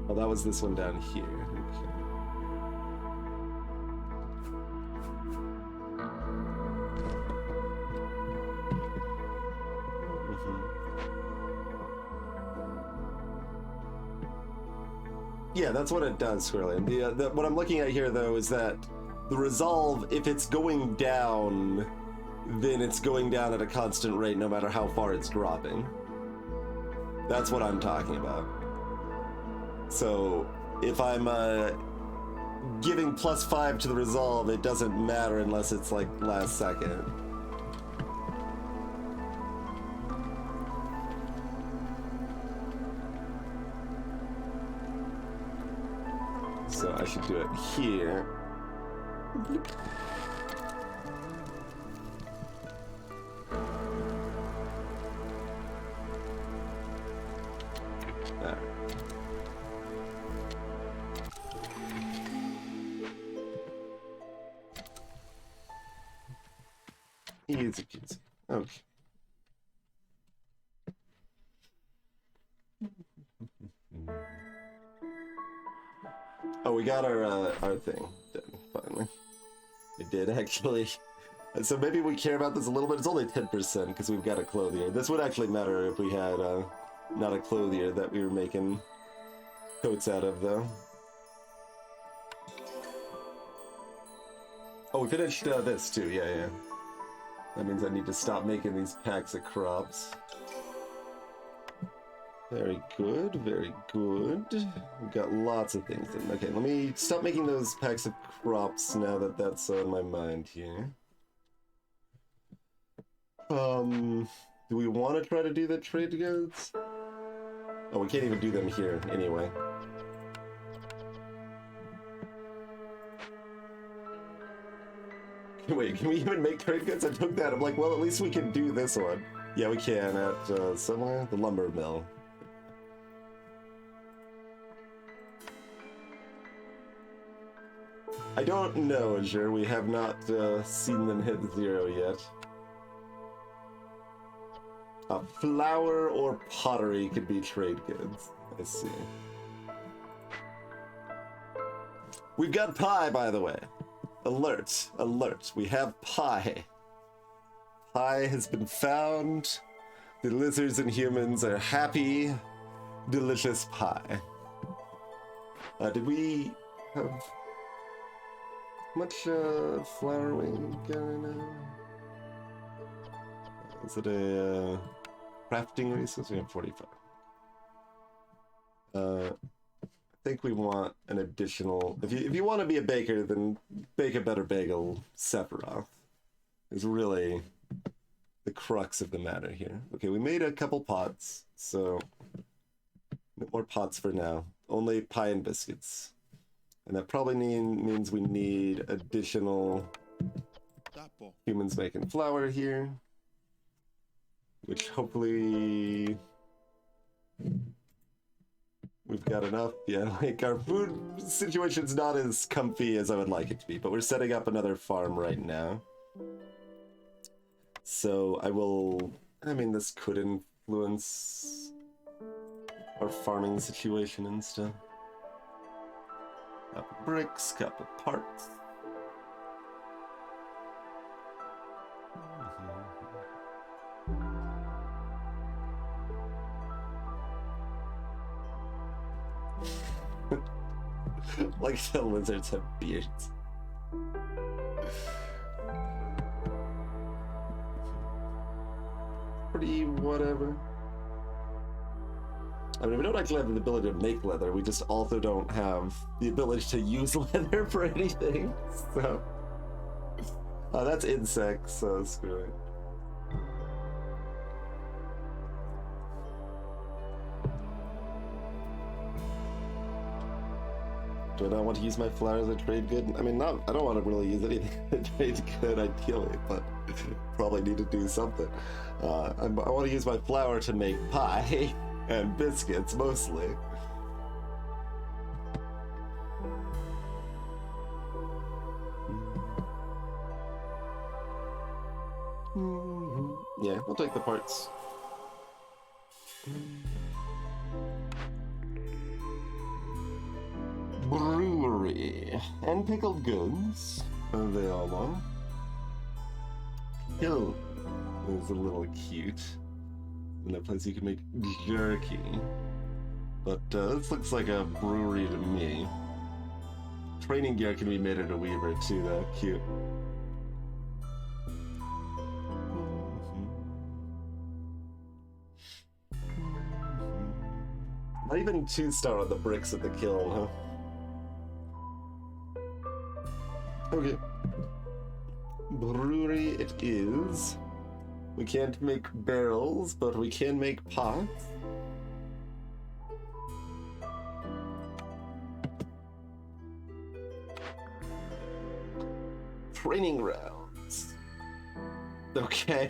Oh, that was this one down here. Okay. Yeah, that's what it does, Squirrely. The what I'm looking at here, though, is that the resolve, if it's going down, then it's going down at a constant rate no matter how far it's dropping. That's what I'm talking about. So, if I'm giving +5 to the resolve, it doesn't matter unless it's like last second. So I should do it here. There. Easy peasy. Okay. Oh, we got our thing done, finally. We did, actually. So maybe we care about this a little bit. It's only 10% because we've got a clothier. This would actually matter if we had not a clothier that we were making coats out of, though. Oh, we finished this, too. Yeah. That means I need to stop making these packs of crops. Very good, very good. We've got lots of things in. Okay, let me stop making those packs of crops now that that's on my mind here. Do we want to try to do the trade goods? Oh, we can't even do them here anyway. Wait, can we even make trade goods? I took that. I'm like, well, at least we can do this one. Yeah, we can at somewhere? The lumber mill. I don't know, Azure. We have not seen them hit 0 yet. Flour or pottery could be trade goods. I see. We've got pie, by the way. Alert, alert. We have pie. Pie has been found. The lizards and humans are happy. Delicious pie. Did we have much flour we got right now? Is it a crafting resource? We have 45. I think we want an additional. If you want to be a baker, then bake a better bagel, Sephiroth. Is really the crux of the matter here. Okay, we made a couple pots, so no more pots for now. Only pie and biscuits. And that probably means we need additional humans making flour here. Which hopefully we've got enough. Yeah, like our food situation's not as comfy as I would like it to be, but we're setting up another farm right now. So I mean, this could influence our farming situation and stuff. Couple bricks, couple parts. Like the lizards have beards. Pretty whatever. I mean, we don't actually have the ability to make leather, we just also don't have the ability to use leather for anything, so... that's insects, so screw it. Do I not want to use my flour as a trade good? I mean, I don't want to really use anything as a trade good, ideally, but probably need to do something. I want to use my flour to make pie and biscuits, mostly. Yeah, I'll take the parts. Brewery and pickled goods available. Hill is a little cute. In a place you can make jerky. But this looks like a brewery to me. Training gear can be made at a Weaver too, though. Cute. Not even 2-star on the bricks at the kiln, huh? Okay. Brewery it is. We can't make barrels, but we can make pots. Training rounds. Okay.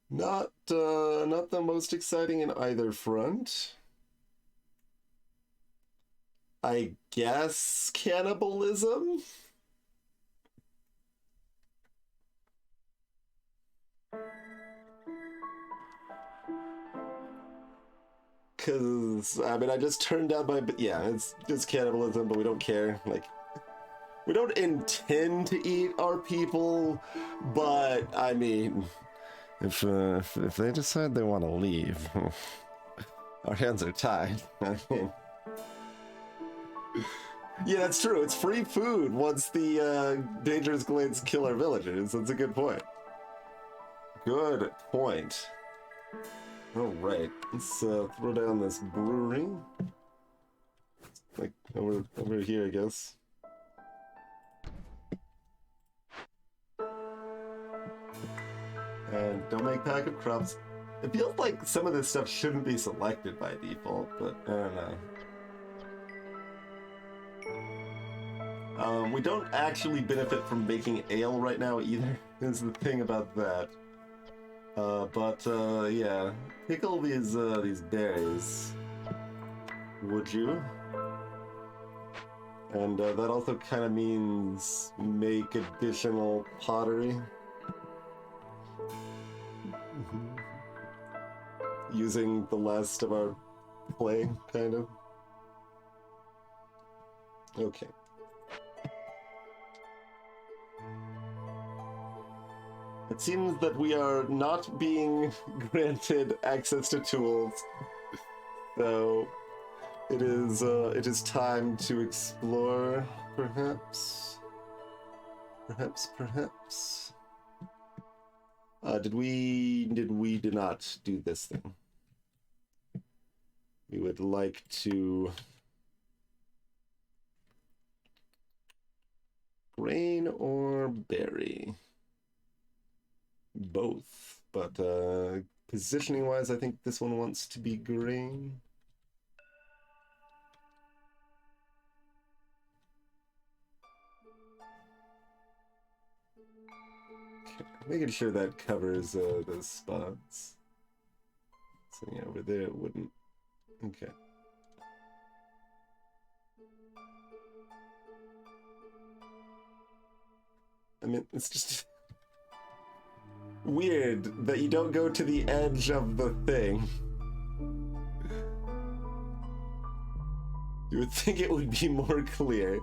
Not the most exciting in either front. I guess cannibalism? Cause, I mean, I just turned down my, yeah, it's just cannibalism, but we don't care. Like, we don't intend to eat our people, but, I mean, if they decide they want to leave, our hands are tied. I mean, yeah, that's true. It's free food once the Dangerous Glades kill our villagers. That's a good point. Good point. Alright, let's throw down this brewery. Like, over here, I guess. And don't make pack of crops. It feels like some of this stuff shouldn't be selected by default, but I don't know. We don't actually benefit from making ale right now either, is the thing about that. Yeah, pickle these berries, would you? And that also kind of means make additional pottery. Using the last of our clay, kind of. Okay. It seems that we are not being granted access to tools, so it is time to explore, perhaps. Did we not do this thing? We would like to grain or berry. Both, but positioning wise, I think this one wants to be grain. Okay, making sure that covers those spots. So yeah, over there it wouldn't. Okay. I mean, it's just weird that you don't go to the edge of the thing. You would think it would be more clear.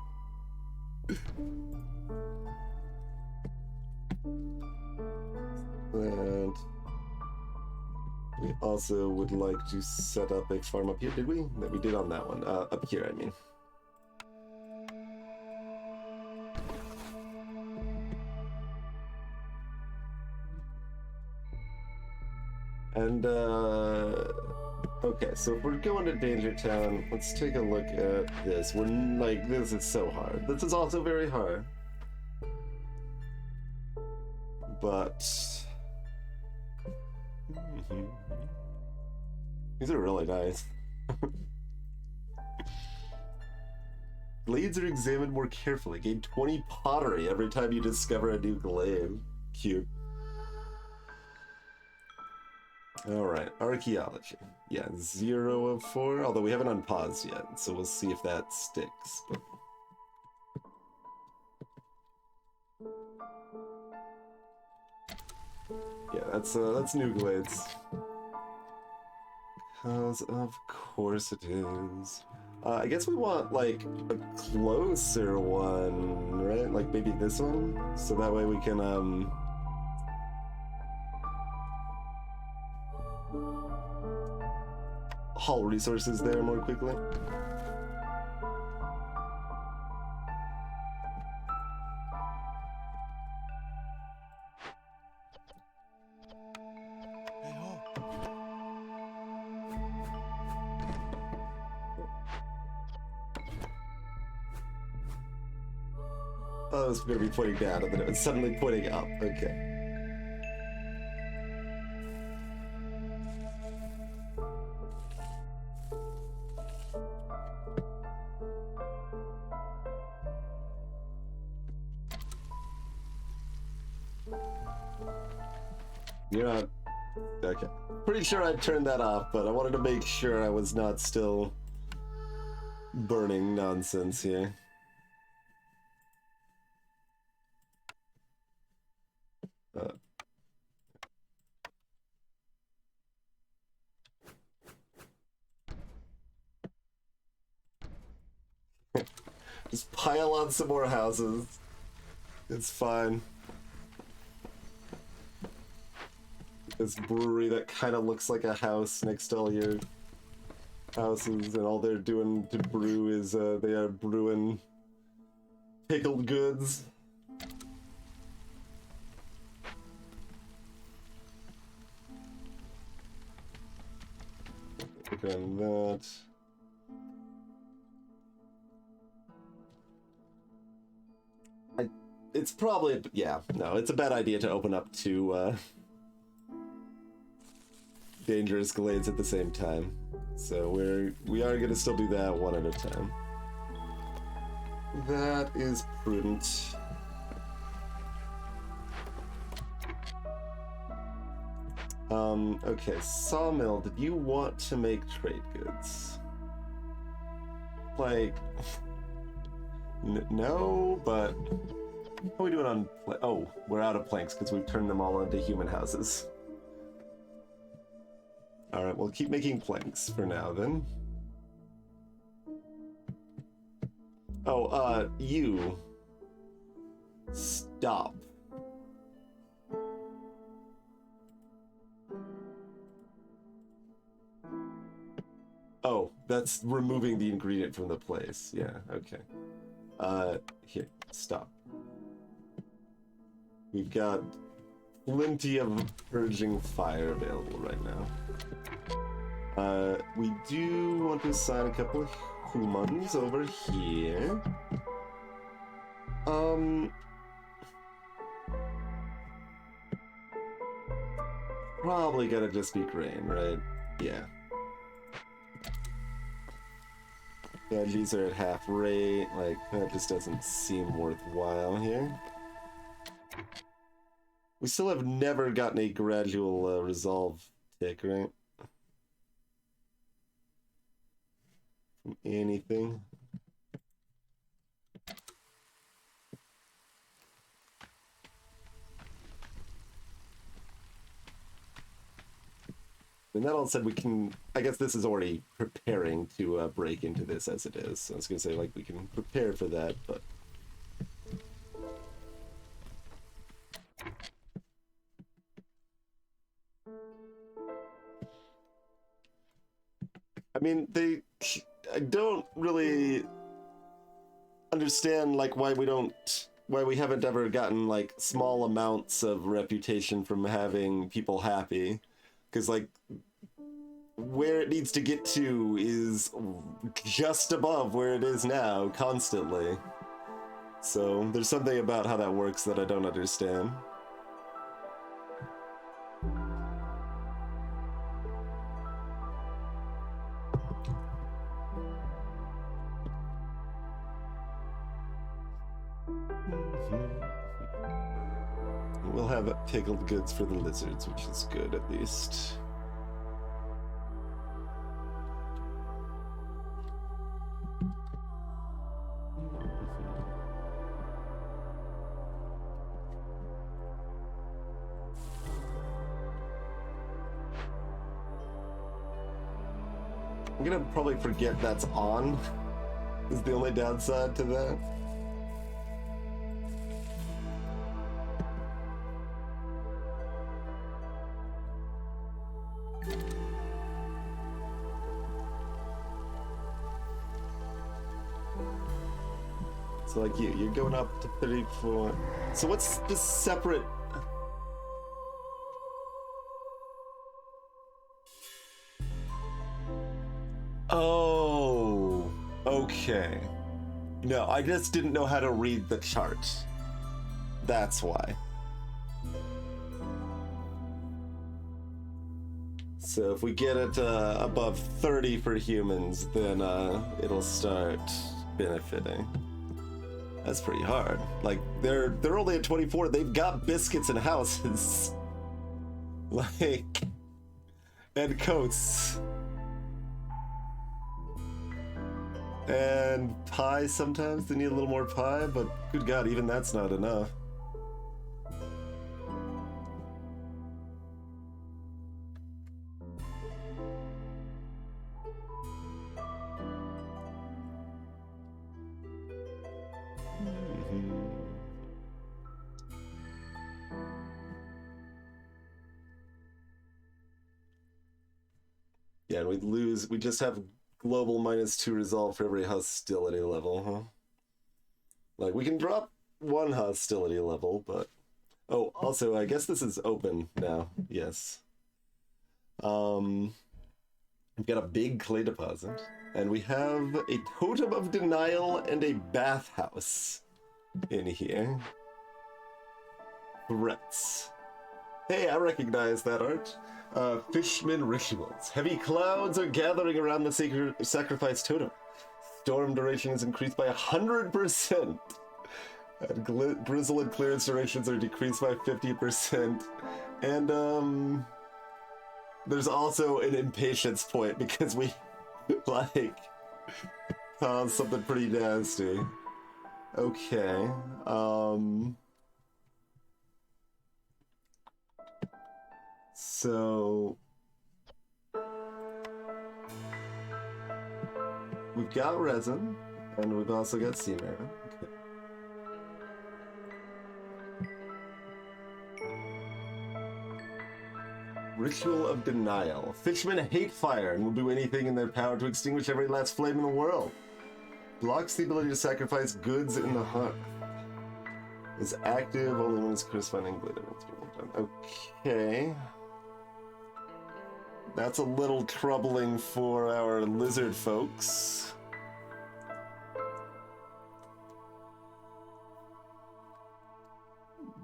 And we also would like to set up a farm up here, did we? That we did on that one. Up here, I mean. And, okay, so if we're going to Danger Town, let's take a look at this. We're, like, this is so hard. This is also very hard. But... These are really nice. Glades are examined more carefully. Gain 20 pottery every time you discover a new glade. Cute. Alright, archaeology. Yeah, 0 of 4, although we haven't unpaused yet, so we'll see if that sticks. But... yeah, that's new glades. Because of course it is. I guess we want, like, a closer one, right? Like, maybe this one? So that way we can, haul resources there more quickly. Hey ho. Oh, it was going to be pointing down, and then it was suddenly pointing up. Okay. You're not... okay. Pretty sure I turned that off, but I wanted to make sure I was not still burning nonsense here. Just pile on some more houses. It's fine. This brewery that kind of looks like a house next to all your houses, and all they're doing to brew is they are brewing pickled goods. Click on that. It's probably, yeah, no, it's a bad idea to open up two dangerous glades at the same time. So we are gonna still do that one at a time. That is prudent. Okay, Sawmill, did you want to make trade goods? Like, no, but how are we doing on, oh, we're out of planks because we've turned them all into human houses. Alright, we'll keep making planks for now then. Oh, you. Stop. Oh, that's removing the ingredient from the place. Yeah, okay. Here, stop. We've got plenty of purging fire available right now. We do want to assign a couple of humans over here. Probably gotta just be grain, right? Yeah. Veggies are at half rate, like, that just doesn't seem worthwhile here. We still have never gotten a gradual resolve tick, right? From anything. And that all said, we can, I guess this is already preparing to break into this as it is. So I was going to say, like, we can prepare for that, but... I mean, I don't really understand, like, why we haven't ever gotten, like, small amounts of reputation from having people happy. Because, like, where it needs to get to is just above where it is now, constantly. So, there's something about how that works that I don't understand. We'll have pickled goods for the lizards, which is good at least. I'm gonna probably forget that's on, is the only downside to that. So like you're going up to 34. So what's the separate? Oh, okay. No, I just didn't know how to read the chart. That's why. So if we get it above 30 for humans, then it'll start benefiting. That's pretty hard. Like they're only at 24. They've got biscuits and houses, like, and coats, and pie. Sometimes they need a little more pie, but good God, even that's not enough. Yeah, and we just have global -2 resolve for every hostility level, huh? Like, we can drop one hostility level, but... Oh, also, I guess this is open now, yes. We've got a big clay deposit, and we have a totem of denial and a bathhouse in here. Threats. Hey, I recognize that art. Fishman rituals. Heavy clouds are gathering around the sacrifice totem. Storm duration is increased by 100%. And drizzle and clearance durations are decreased by 50%. And, there's also an impatience point because we, like, caused something pretty nasty. Okay, so we've got resin, and we've also got sea marrow. Okay. Ritual of denial. Fishmen hate fire and will do anything in their power to extinguish every last flame in the world. Blocks the ability to sacrifice goods in the hearth. Is active only when its corresponding blade events being done. Okay. That's a little troubling for our lizard folks.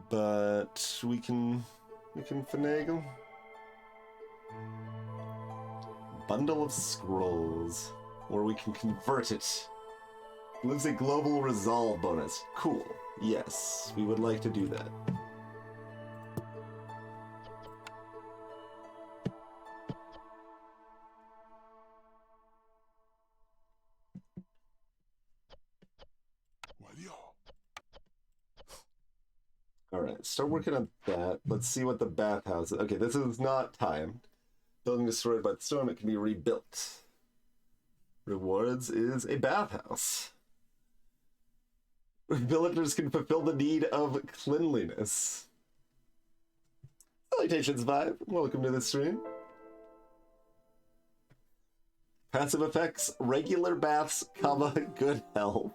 But we can finagle. Bundle of scrolls, or we can convert it. Lives a global resolve bonus. Cool. Yes, we would like to do that. Alright, start working on that. Let's see what the bathhouse is. Okay, this is not timed. Building destroyed by the storm, it can be rebuilt. Rewards is a bathhouse. Villagers can fulfill the need of cleanliness. Salutations, Vibe. Welcome to the stream. Passive effects, regular baths, comma, good health.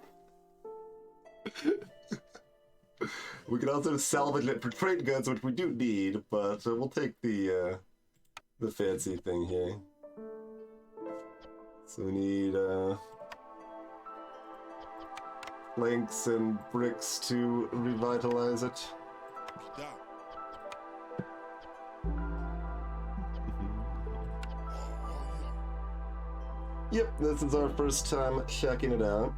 We can also salvage it for trade goods, which we do need, but we'll take the the fancy thing here. So we need planks and bricks to revitalize it. Da. Yep, this is our first time checking it out.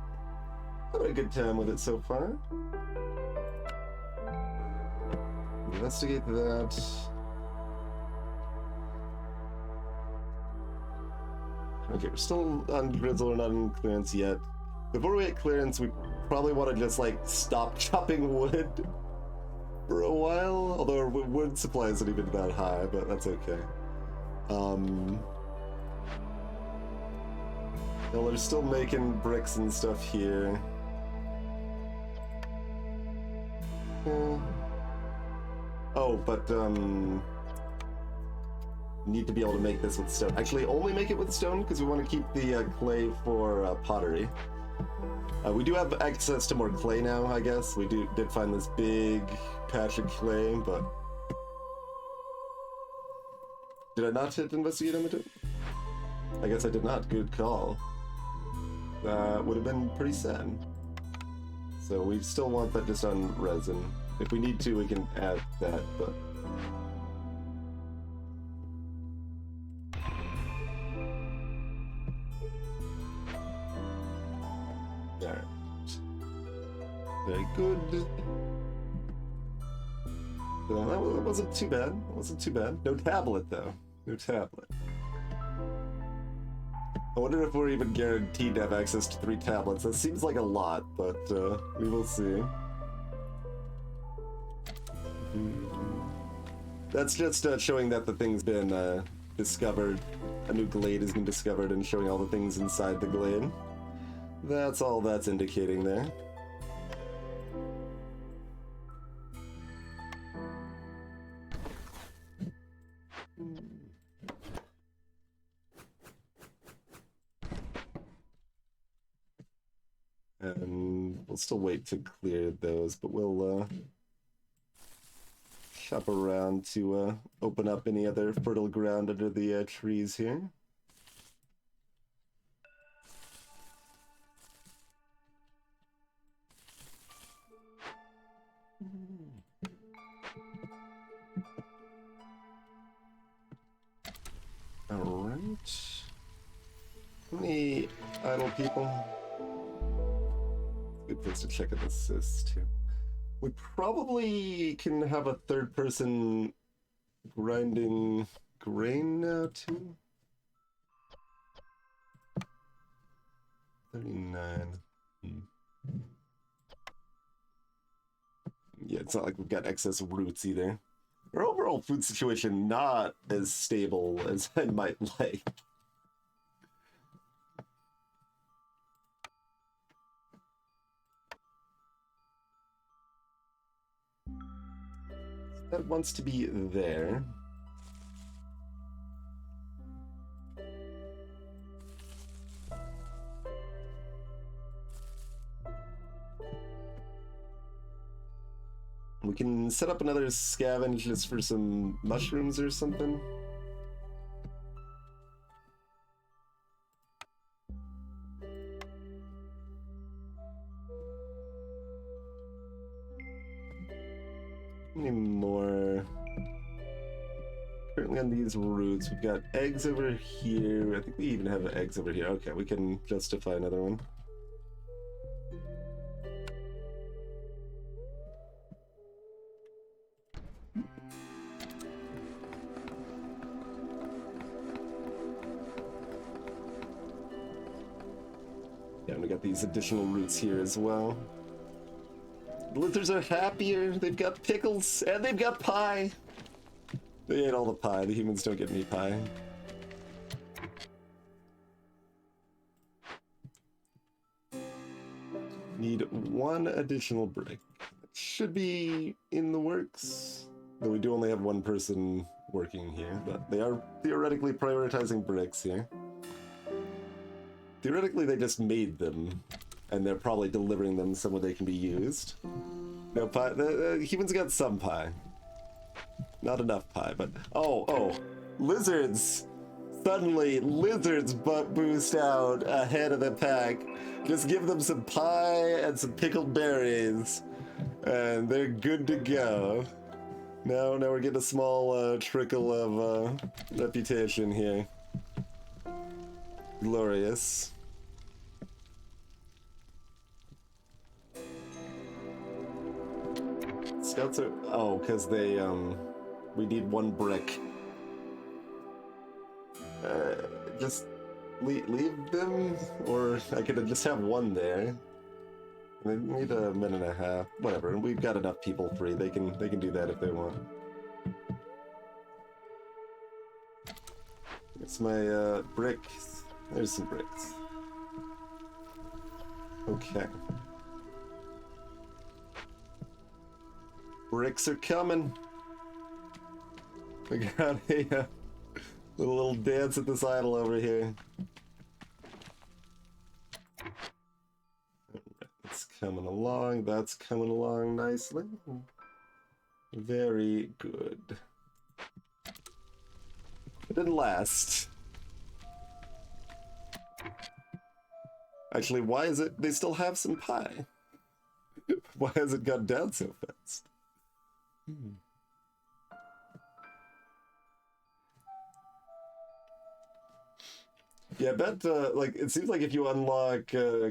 Having a good time with it so far. Investigate that. Okay, we're still on Grizzle, we're not in clearance yet. Before we hit clearance, we probably want to just like stop chopping wood for a while. Although our wood supply isn't even that high, but that's okay. Well, they're still making bricks and stuff here. Oh, but need to be able to make this with stone. Actually, only make it with stone because we want to keep the clay for pottery. We do have access to more clay now, I guess. We did find this big patch of clay, but did I not hit investigate image? I guess I did not. Good call. That would have been pretty sad. So we still want that just on resin. If we need to, we can add that, but... Alright. Very good. That wasn't too bad. It wasn't too bad. No tablet, though. No tablet. I wonder if we're even guaranteed to have access to 3 tablets. That seems like a lot, but we will see. That's just showing that the thing's been discovered. A new glade has been discovered and showing all the things inside the glade. That's all that's indicating there. And we'll still wait to clear those, but we'll shop around to open up any other fertile ground under the trees here. Alright. Any idle people? Good place to check an assist too. We probably can have a third person grinding grain now too. 39. Yeah, it's not like we've got excess roots either. Our overall food situation not as stable as I might like. That wants to be there. We can set up another scavenge just for some mushrooms or something. Any more? Currently on these roots, we've got eggs over here. I think we even have eggs over here. Okay, we can justify another one. Yeah, and we got these additional roots here as well. The lizards are happier. They've got pickles and they've got pie. They ate all the pie. The humans don't get any pie. Need one additional brick. It should be in the works. Though we do only have one person working here, but they are theoretically prioritizing bricks here. Theoretically, they just made them, and they're probably delivering them somewhere they can be used. No pie. The humans got some pie. Not enough pie, but... Oh. Lizards. Suddenly, lizards butt boost out ahead of the pack. Just give them some pie and some pickled berries, and they're good to go. Now we're getting a small trickle of reputation here. Glorious. Scouts are... Oh, because they, we need one brick. Just leave them, or I could just have one there. They need a minute and a half. Whatever, and we've got enough people free. They can do that if they want. It's my bricks. There's some bricks. Okay. Bricks are coming. We got a little dance at this idol over here. It's coming along. That's coming along nicely. Very good. It didn't last. Actually, why is it they still have some pie? Why has it gone down so fast? Yeah, I bet, like, it seems like if you unlock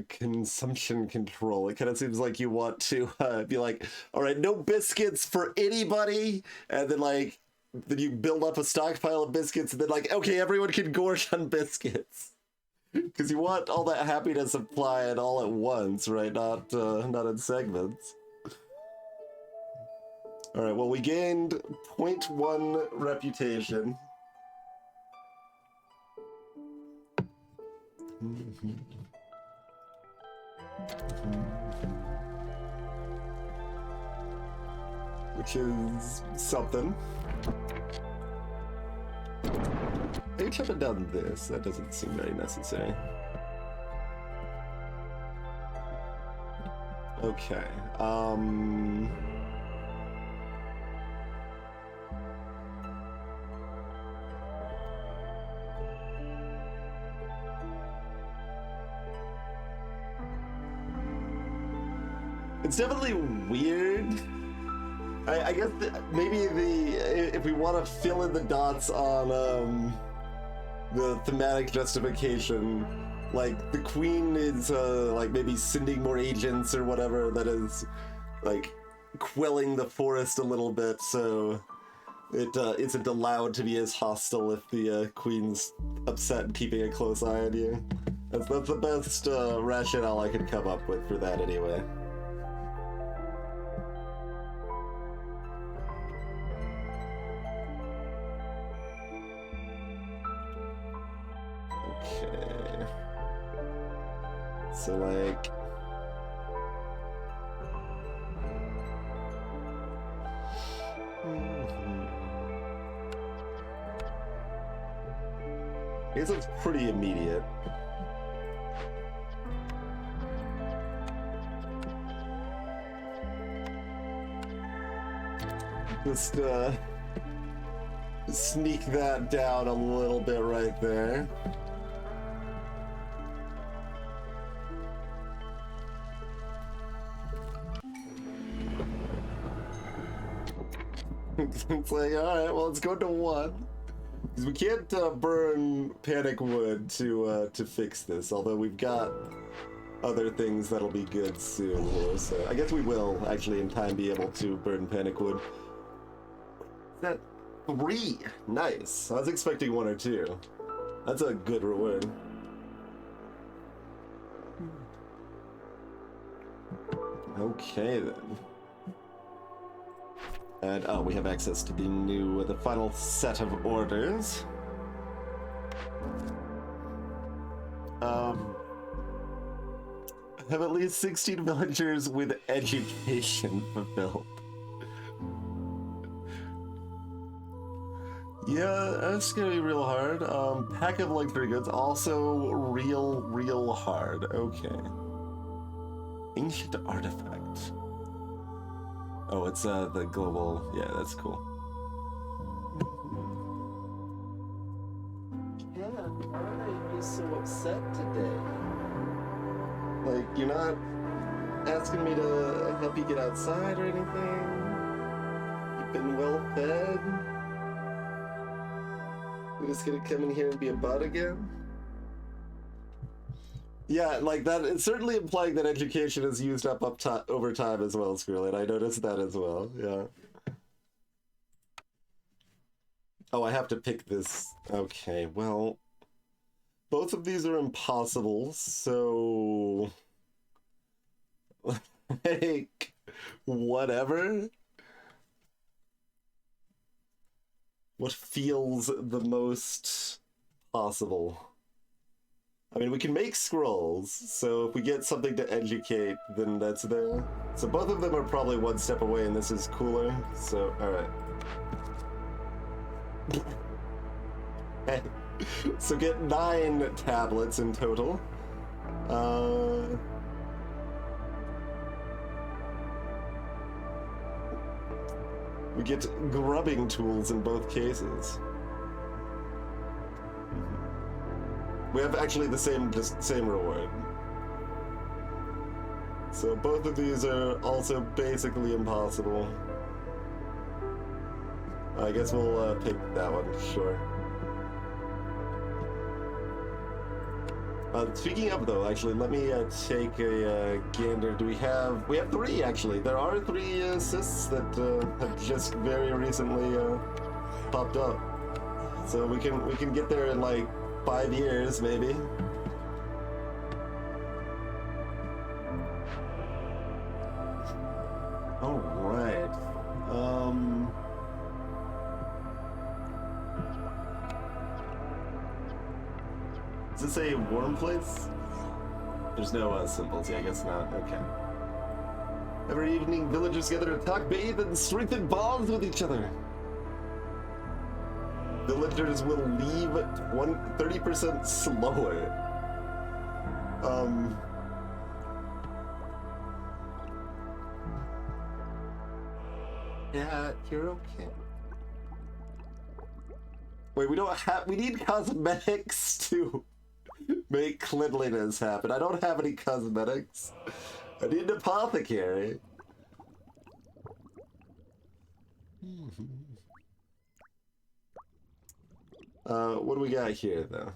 consumption control, it kind of seems like you want to be like, all right, no biscuits for anybody, and then, like, then you build up a stockpile of biscuits, and then, like, okay, everyone can gorge on biscuits. Because you want all that happiness applied all at once, right? Not in segments. All right, well, we gained 0.1 reputation. Which is something. I haven't done this. That doesn't seem very necessary. Okay. It's definitely weird. I guess maybe if we want to fill in the dots on the thematic justification, like the queen is like maybe sending more agents or whatever that is like quelling the forest a little bit, so it isn't allowed to be as hostile if the queen's upset and keeping a close eye on you. That's the best rationale I could come up with for that anyway. Okay. So like I guess it's pretty immediate. Just sneak that down a little bit right there. It's like, alright, well, let's go to 1. Because we can't burn panic wood to fix this, although we've got other things that'll be good soon here, so I guess we will actually in time be able to burn panic wood. Is that 3? Nice. I was expecting 1 or 2. That's a good reward. Okay then. And oh, we have access to the final set of orders. Have at least 16 villagers with education fulfilled. Yeah, that's gonna be real hard. Pack of luxury goods, also real hard. Okay. Ancient artifact. Oh, it's the global. Yeah, that's cool. Why are you so upset today? Like, you're not asking me to help you get outside or anything? You've been well fed? You're just gonna come in here and be a butt again? Yeah, like that, it's certainly implying that education is used up over time as well, Skrillex. I noticed that as well, yeah. Oh, I have to pick this. Okay, well, both of these are impossible, so... like, whatever. What feels the most possible? I mean, we can make scrolls, so if we get something to educate, then that's there. So both of them are probably one step away, and this is cooler, so, alright. Hey. So get 9 tablets in total. We get grubbing tools in both cases. We have actually the same reward. So both of these are also basically impossible. I guess we'll pick that one, sure. Speaking of though, actually, let me take a gander. We have 3 actually. There are 3 assists that have just very recently popped up. So we can get there in like 5 years, maybe. All right. Does it say warm place? There's no symbols. Yeah, I guess not. Okay. Every evening, villagers gather to talk, bathe, and strengthen bonds with each other. Villagers will leave 30% slower. Yeah, you're okay. Wait, we need cosmetics to make cleanliness happen. I don't have any cosmetics. I need an apothecary. What do we got here, though?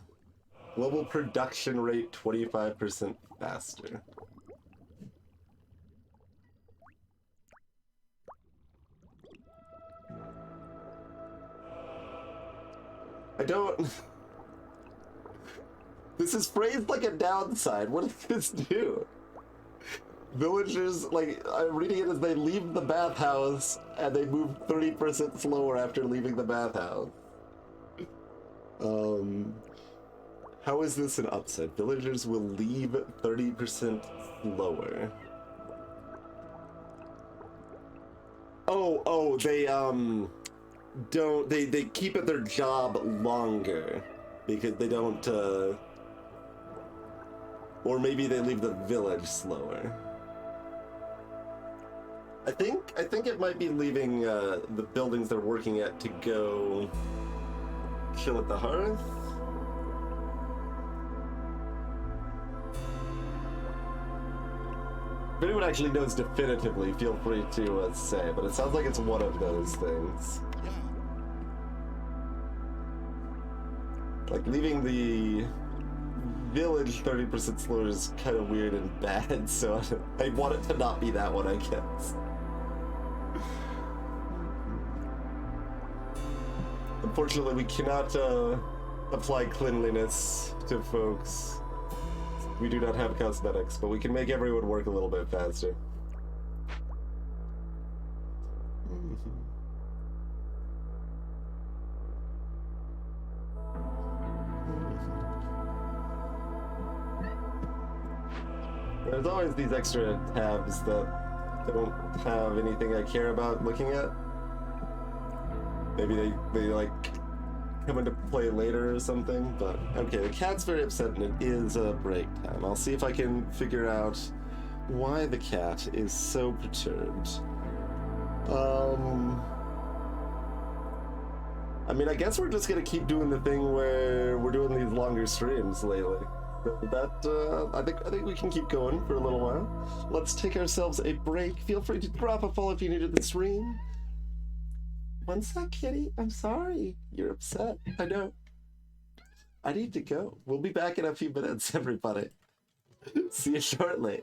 Global production rate 25% faster. I don't... This is phrased like a downside. What does this do? Villagers, like, I'm reading it as they leave the bathhouse and they move 30% slower after leaving the bathhouse. How is this an upside? Villagers will leave 30% slower. Oh, they, they keep at their job longer because they don't, or maybe they leave the village slower. I think it might be leaving the buildings they're working at to go chill at the hearth. If anyone actually knows definitively, feel free to say, but it sounds like it's one of those things. Like, leaving the village 30% slower is kind of weird and bad, so I want it to not be that one, I guess. Unfortunately, we cannot apply cleanliness to folks. We do not have cosmetics, but we can make everyone work a little bit faster. There's always these extra tabs that don't have anything I care about looking at. Maybe they like come into play later or something, but okay, the cat's very upset and it is break time. I'll see if I can figure out why the cat is so I mean, I guess we're just gonna keep doing the thing where we're doing these longer streams lately. That I think we can keep going for a little while. Let's take ourselves a break. Feel free to drop a follow if you're new to the stream. One sec, kitty. I'm sorry. You're upset. I know. I need to go. We'll be back in a few minutes, everybody. See you shortly.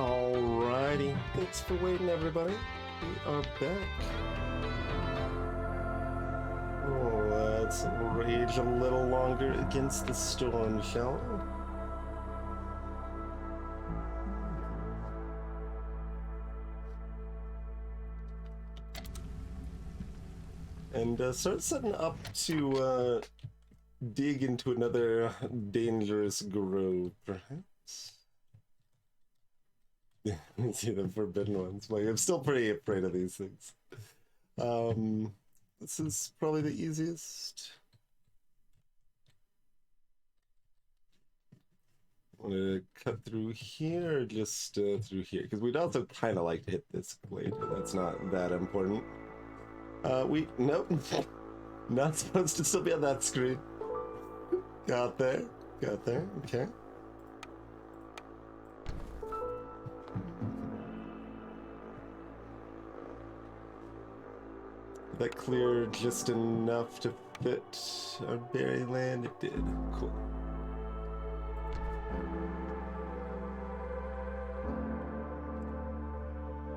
Alrighty, thanks for waiting, everybody. We are back. Oh, let's rage a little longer against the storm, shall we? And start setting up to dig into another dangerous grove, perhaps. See the forbidden ones. Like, I'm still pretty afraid of these things. This is probably the easiest. Want to cut through here or just through here? Because we'd also kind of like to hit this blade, but that's not that important. Nope. Not supposed to still be on that screen. Got there. Okay. That cleared just enough to fit our berry land? It did. Cool.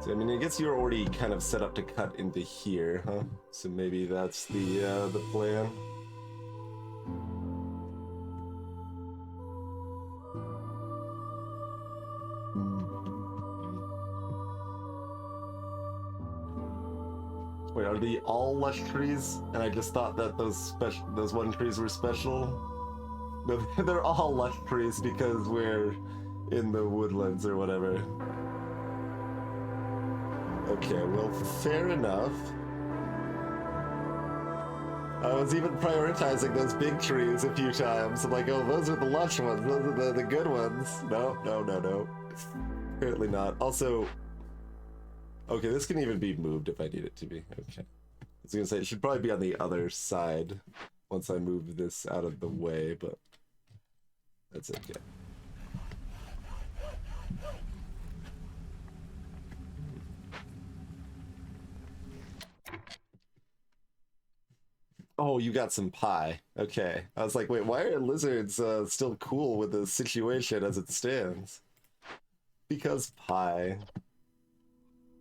So, I mean, I guess you're already kind of set up to cut into here, huh? So maybe that's the plan. Wait, are they all lush trees? And I just thought that those one trees were special? No, they're all lush trees because we're in the woodlands or whatever. Okay, well, fair enough. I was even prioritizing those big trees a few times. I'm like, oh, those are the lush ones. Those are the good ones. No. Apparently not. Also, okay, this can even be moved if I need it to be. Okay. I was gonna say, it should probably be on the other side once I move this out of the way, but that's okay. Oh, you got some pie. Okay. I was like, wait, why are lizards still cool with the situation as it stands? Because pie.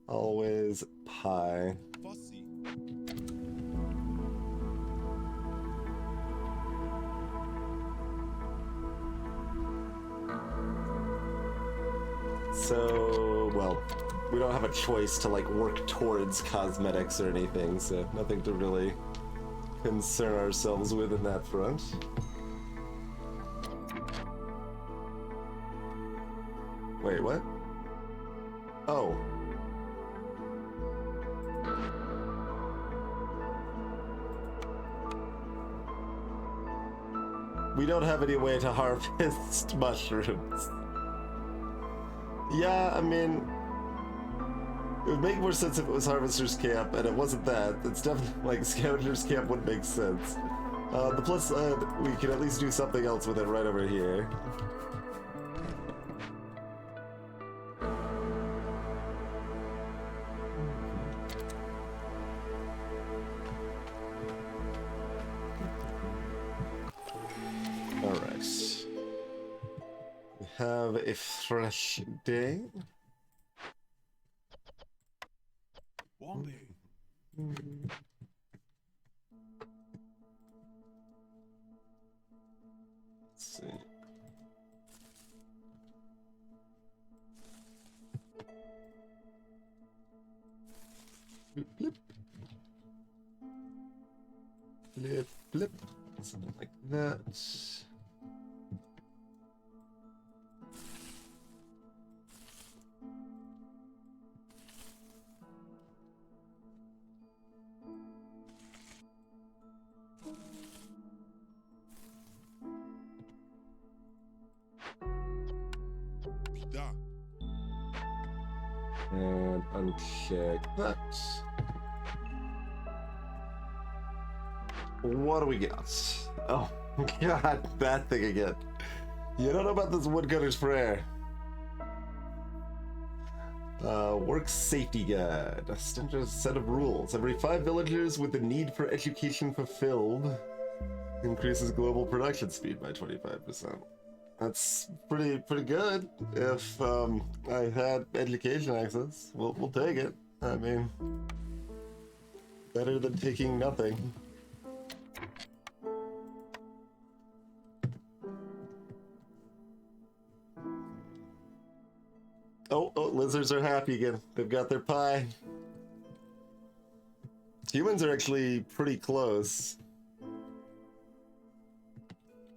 Always pie. Fussy. So, well, we don't have a choice to like work towards cosmetics or anything, so nothing to really concern ourselves with in that front. Wait, what? Oh. We don't have any way to harvest mushrooms. Yeah, I mean, it would make more sense if it was Harvester's Camp, and it wasn't that. It's definitely, like, Scavenger's Camp would make sense. The plus side, we can at least do something else with it right over here. Alright. We have a fresh day. Wombi. Let's see. Blip, blip. Blip, blip. Something like that. Pida. And uncheck that. What do we got? Oh, God, that thing again. You don't know about this woodcutter's prayer. Work safety guide. A standard set of rules. Every 5 villagers with the need for education fulfilled increases global production speed by 25%. That's pretty good. If I had education access, we'll take it. I mean, better than taking nothing. Oh, lizards are happy again. They've got their pie. Humans are actually pretty close.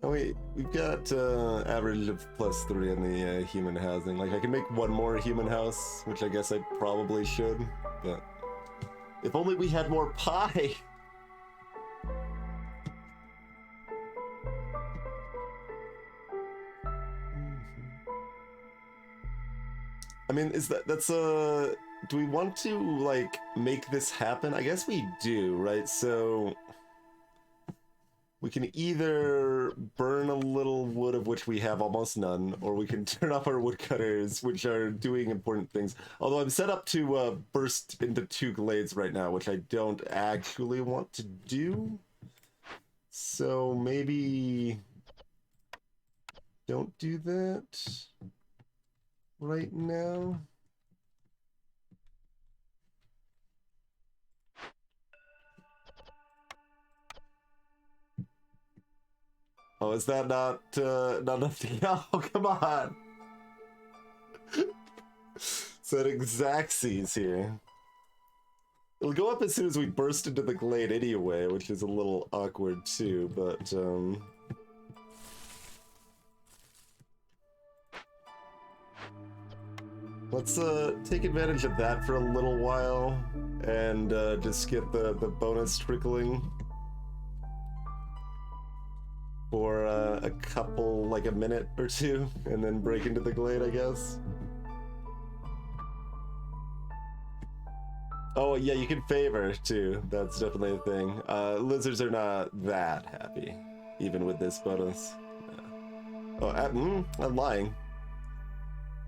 Oh wait, we've got average of +3 in the human housing. Like, I can make one more human house, which I guess I probably should, but if only we had more pie. I mean, that's a... Do we want to, like, make this happen? I guess we do, right? So we can either burn a little wood, of which we have almost none, or we can turn off our woodcutters, which are doing important things. Although I'm set up to burst into 2 glades right now, which I don't actually want to do. So maybe don't do that right now. Oh, is that not enough to go? Oh, come on! Setting Xaxes here. It'll go up as soon as we burst into the glade anyway, which is a little awkward too, but let's take advantage of that for a little while and just get the bonus trickling for a couple, like a minute or two, and then break into the glade, I guess. Oh yeah, you can favor too. That's definitely a thing. Lizards are not that happy, even with this bonus. Oh, I'm lying.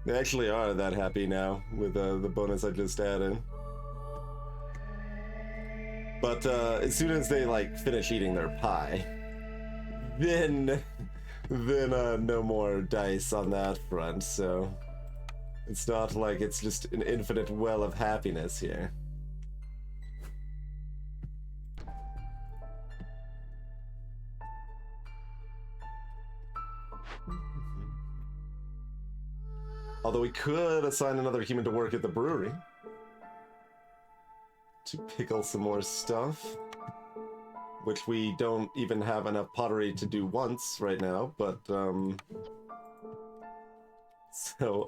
They actually are that happy now with the bonus I just added. But as soon as they like finish eating their pie, then no more dice on that front. So it's not like it's just an infinite well of happiness here. Although we could assign another human to work at the brewery to pickle some more stuff, which we don't even have enough pottery to do once right now, but so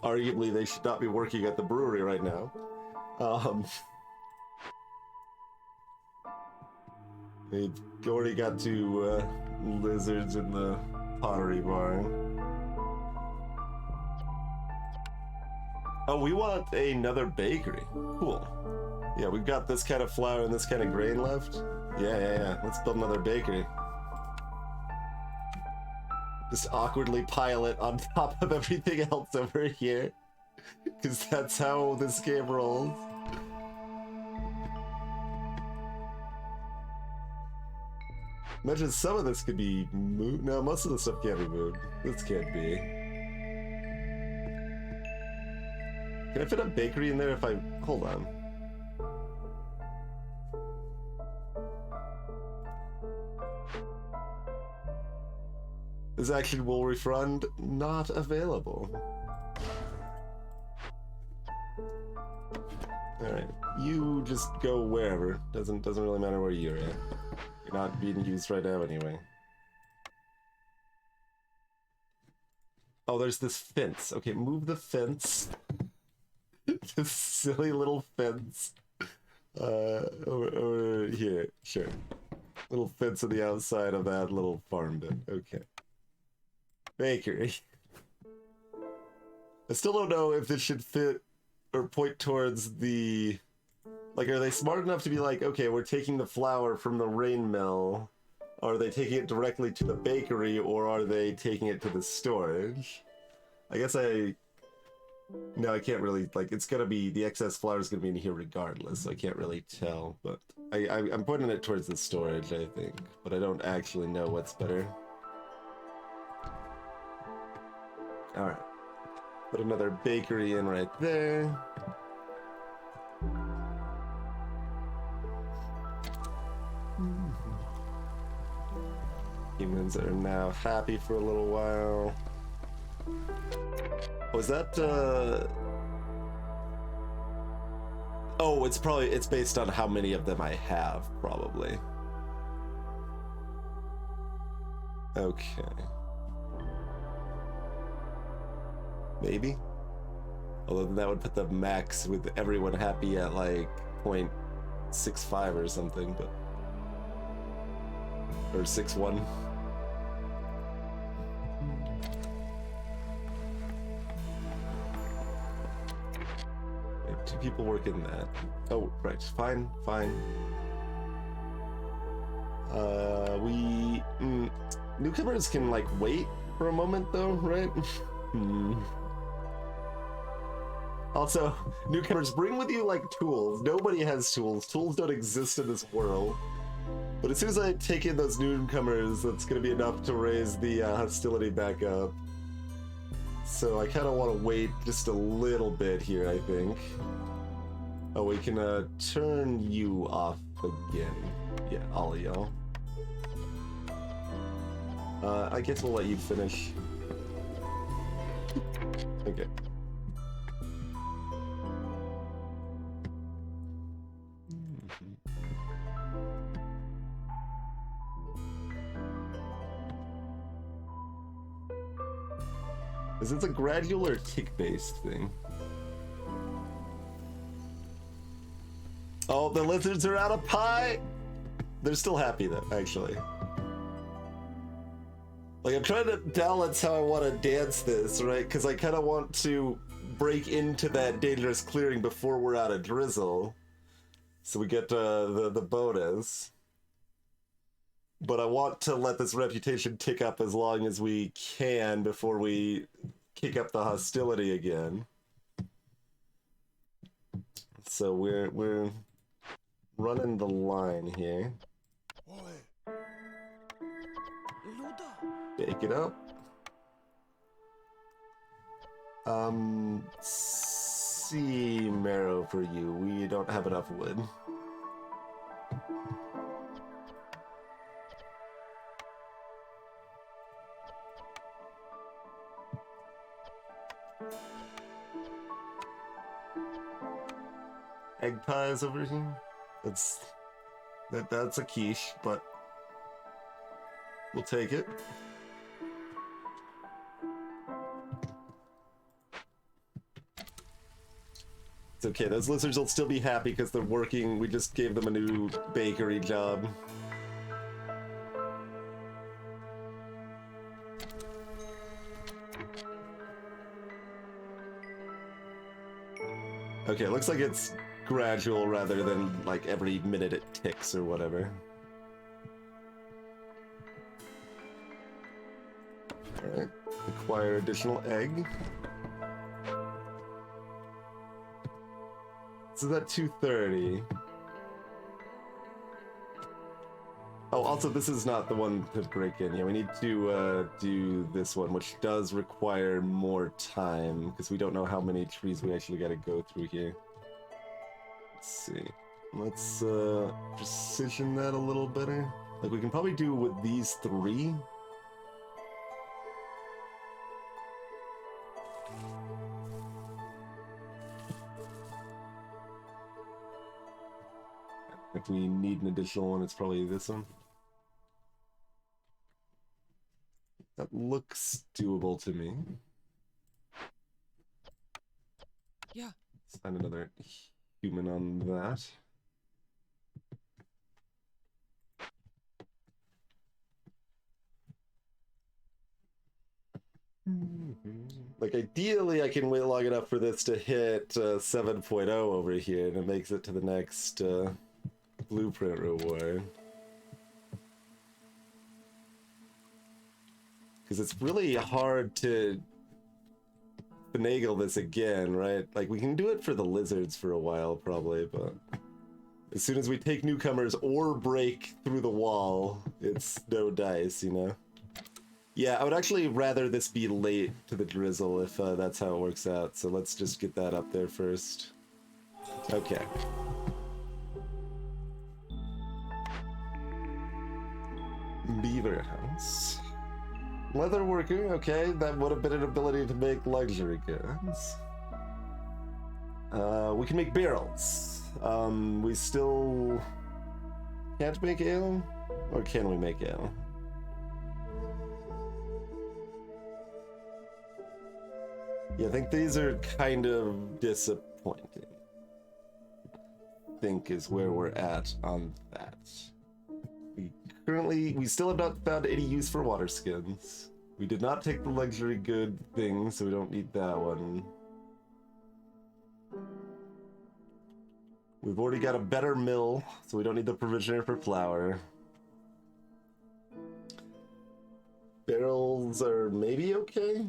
arguably they should not be working at the brewery right now. We've already got 2 lizards in the pottery barn. Oh, we want another bakery. Cool. Yeah, we've got this kind of flour and this kind of grain left. Yeah. Let's build another bakery. Just awkwardly pile it on top of everything else over here. Because that's how this game rolls. Imagine some of this could be moved. No, most of the stuff can't be moved. This can't be. Can I fit a bakery in there if I... Hold on. This action will refund. Not available. Alright. You just go wherever. Doesn't really matter where you're at. You're not being used right now anyway. Oh, there's this fence. Okay, move the fence. This silly little fence. Over here. Sure. Little fence on the outside of that little farm bit. Okay. Bakery. I still don't know if this should fit or point towards the... Like, are they smart enough to be like, okay, we're taking the flour from the rain mill. Are they taking it directly to the bakery, or are they taking it to the storage? I guess No, I can't really, like, it's gonna be, the excess flour is gonna be in here regardless, so I can't really tell, but I'm putting it towards the storage, I think, but I don't actually know what's better. Alright. Put another bakery in right there. Humans are now happy for a little while. Was that, Oh, it's based on how many of them I have, probably. Okay. Maybe? Although that would put the max with everyone happy at like 0.65 or something, but... Or 6.1. Two people working that. Oh, right. Fine, fine. Newcomers can, like, wait for a moment, though, right? Also, newcomers, bring with you, like, tools. Nobody has tools. Tools don't exist in this world. But as soon as I take in those newcomers, that's gonna be enough to raise the hostility back up. So I kind of want to wait just a little bit here, I think. Oh, we can turn you off again. Yeah, all of y'all. I guess we'll let you finish. Okay. Is it a gradual or tick-based thing? Oh, the lizards are out of pie! They're still happy though, actually. Like, I'm trying to balance how I want to dance this, right? Because I kind of want to break into that dangerous clearing before we're out of drizzle. So we get the bonus. But I want to let this reputation tick up as long as we can before we kick up the hostility again. So we're running the line here. Bake it up. See marrow for you. We don't have enough wood. Egg pies over here. That's a quiche, but we'll take it. It's okay, those lizards will still be happy because they're working. We just gave them a new bakery job. Okay, it looks like it's gradual rather than like every minute it ticks or whatever. Alright, acquire additional egg. So that's 230. Oh, also this is not the one to break in here. We need to do this one, which does require more time, because we don't know how many trees we actually gotta go through here. Let's see. Let's precision that a little better. Like, we can probably do with these 3. If we need an additional one, it's probably this one. That looks doable to me. Yeah. Let's find another human on that. Like, ideally, I can wait long enough for this to hit 7.0 over here, and it makes it to the next blueprint reward. Because it's really hard to finagle this again, right? Like, we can do it for the lizards for a while, probably, but as soon as we take newcomers or break through the wall, it's no dice, you know? Yeah, I would actually rather this be late to the drizzle if that's how it works out. So let's just get that up there first. Okay. Beaver house. Leather worker, okay, that would have been an ability to make luxury goods. We can make barrels. We still can't make ale? Or can we make ale? Yeah, I think these are kind of disappointing. I think is where we're at on that. We still have not found any use for water skins. We did not take the luxury good thing, so we don't need that one. We've already got a better mill, so we don't need the provisioner for flour. Barrels are maybe okay.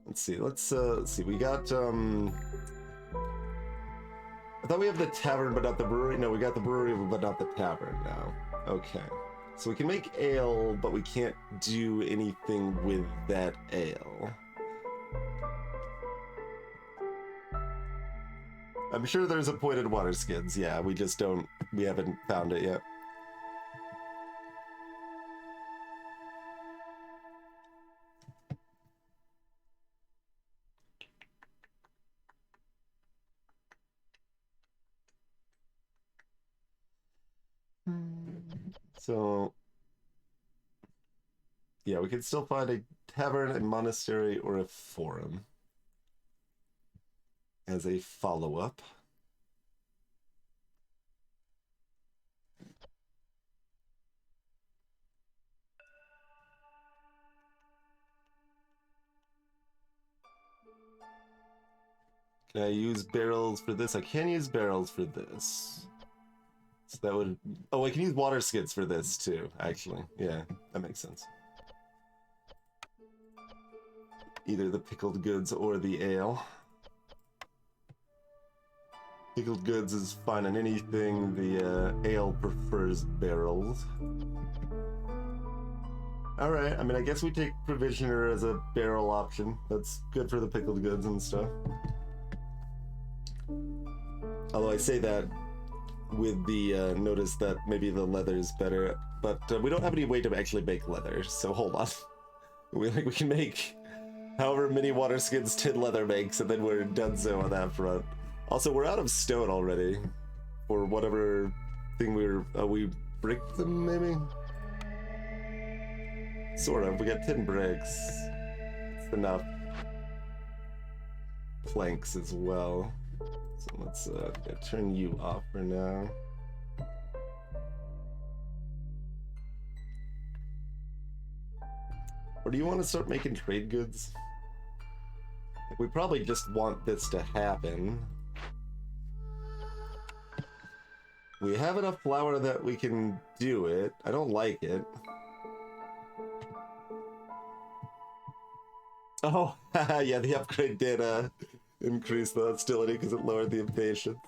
Let's see. Let's see. We got I thought we have the tavern, but not the brewery. No, we got the brewery, but not the tavern now. Okay. So we can make ale, but we can't do anything with that ale. I'm sure there's appointed water skins. Yeah, we just don't... We haven't found it yet. So, yeah, we can still find a tavern, a monastery, or a forum as a follow-up. Can I use barrels for this? I can use barrels for this. So that would... Oh, I can use water skids for this, too, actually. Yeah, that makes sense. Either the pickled goods or the ale. Pickled goods is fine on anything. The ale prefers barrels. Alright, I mean, I guess we take provisioner as a barrel option. That's good for the pickled goods and stuff. Although I say that with the notice that maybe the leather's better, but we don't have any way to actually make leather, so hold on. We can make however many water skins tin leather makes, and then we're donezo on that front. Also, we're out of stone already, or whatever thing we bricked them, maybe? Sort of, we got 10 bricks. It's enough. Planks as well. So let's turn you off for now. Or do you want to start making trade goods? We probably just want this to happen. We have enough flour that we can do it. I don't like it. Oh, yeah, the upgrade did increase the hostility because it lowered the impatience.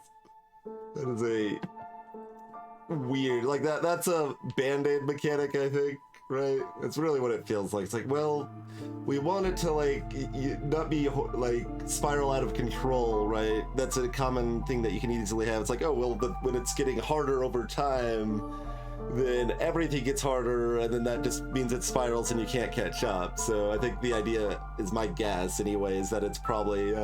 That is a weird, like that's a band-aid mechanic, I think, right? It's really what it feels like. It's like, well, we want it to like not be like spiral out of control, right? That's a common thing that you can easily have. It's like, oh, well, when it's getting harder over time, then everything gets harder, and then that just means it spirals and you can't catch up. So I think the idea is, my guess anyway, is that it's probably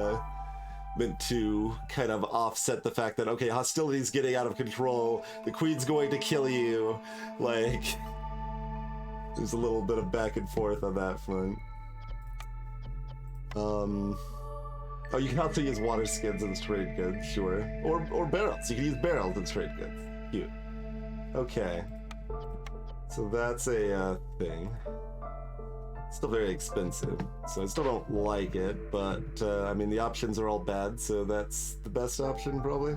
meant to kind of offset the fact that, okay, hostility's getting out of control, the queen's going to kill you, like, there's a little bit of back and forth on that front. Oh, you can also use water skins as trade goods, sure. Or barrels, you can use barrels as trade goods. Cute. Okay. So that's a thing. Still very expensive, so I still don't like it, but I mean, the options are all bad, so that's the best option, probably.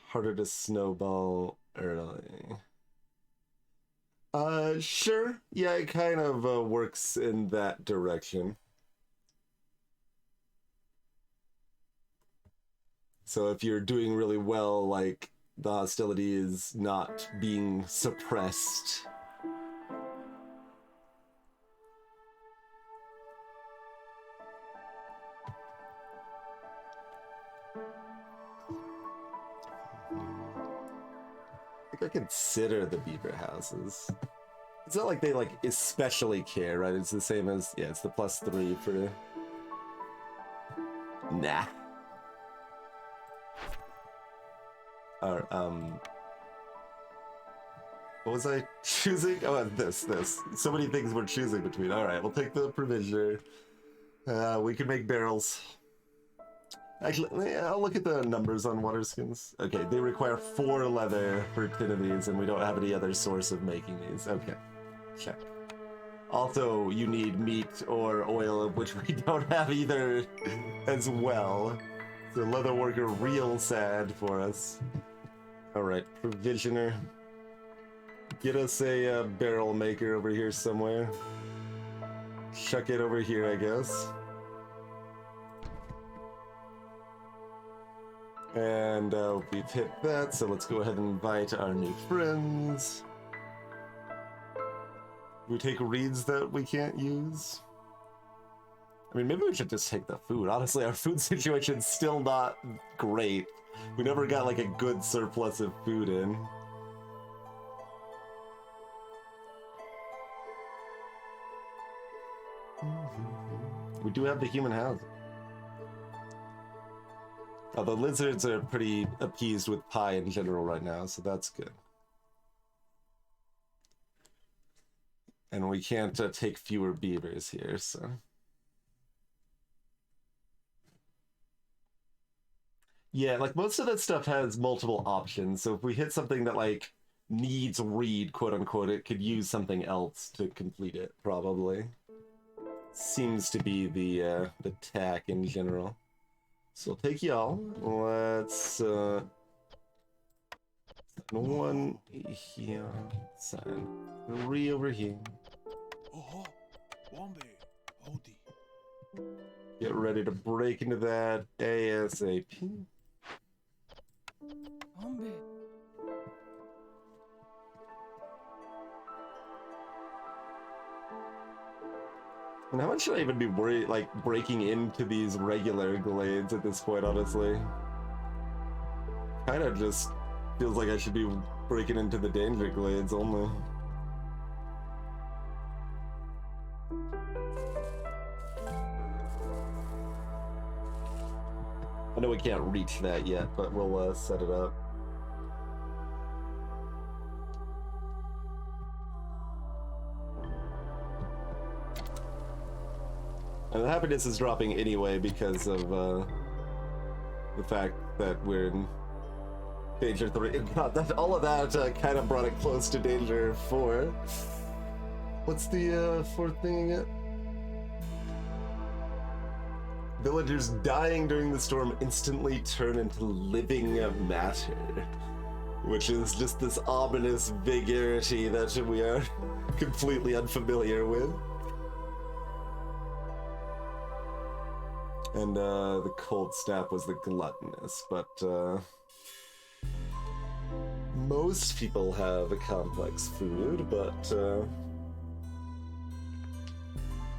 Harder to snowball early. Sure. Yeah, it kind of works in that direction. So if you're doing really well, like, the hostility is not being suppressed. I think I consider the beaver houses. It's not like they, like, especially care, right? It's the same as, yeah, it's the +3 for... Nah. Or, what was I choosing? Oh, this. So many things we're choosing between. Alright, we'll take the provisioner. We can make barrels. Actually, yeah, I'll look at the numbers on water skins. Okay, they require 4 leather for 10 of these, and we don't have any other source of making these. Okay, check. Also, you need meat or oil, of which we don't have either as well. So leather worker real sad for us. Alright, provisioner. Get us a barrel maker over here somewhere. Chuck it over here, I guess. And we've hit that, so let's go ahead and invite our new friends. We take reeds that we can't use. I mean, maybe we should just take the food. Honestly, our food situation's still not great. We never got like a good surplus of food in. We do have the human house. Oh, the lizards are pretty appeased with pie in general right now, so that's good. And we can't take fewer beavers here, so... Yeah, like, most of that stuff has multiple options, so if we hit something that, like, needs reed, quote-unquote, it could use something else to complete it, probably. Seems to be the tack in general. So we'll take y'all. Let's, sign 1 here, sign 3 over here. Oh, Wombe, Hody. Get ready to break into that ASAP. Wombe. And how much should I even be worried, like, breaking into these regular glades at this point, honestly? Kinda just feels like I should be breaking into the danger glades only. I know we can't reach that yet, but we'll set it up. And the happiness is dropping anyway because of the fact that we're in danger 3. God, all of that kind of brought it close to danger 4. What's the 4th thing again? Villagers dying during the storm instantly turn into living matter, which is just this ominous vigority that we are completely unfamiliar with. And the cold snap was the gluttonous, but most people have a complex food, but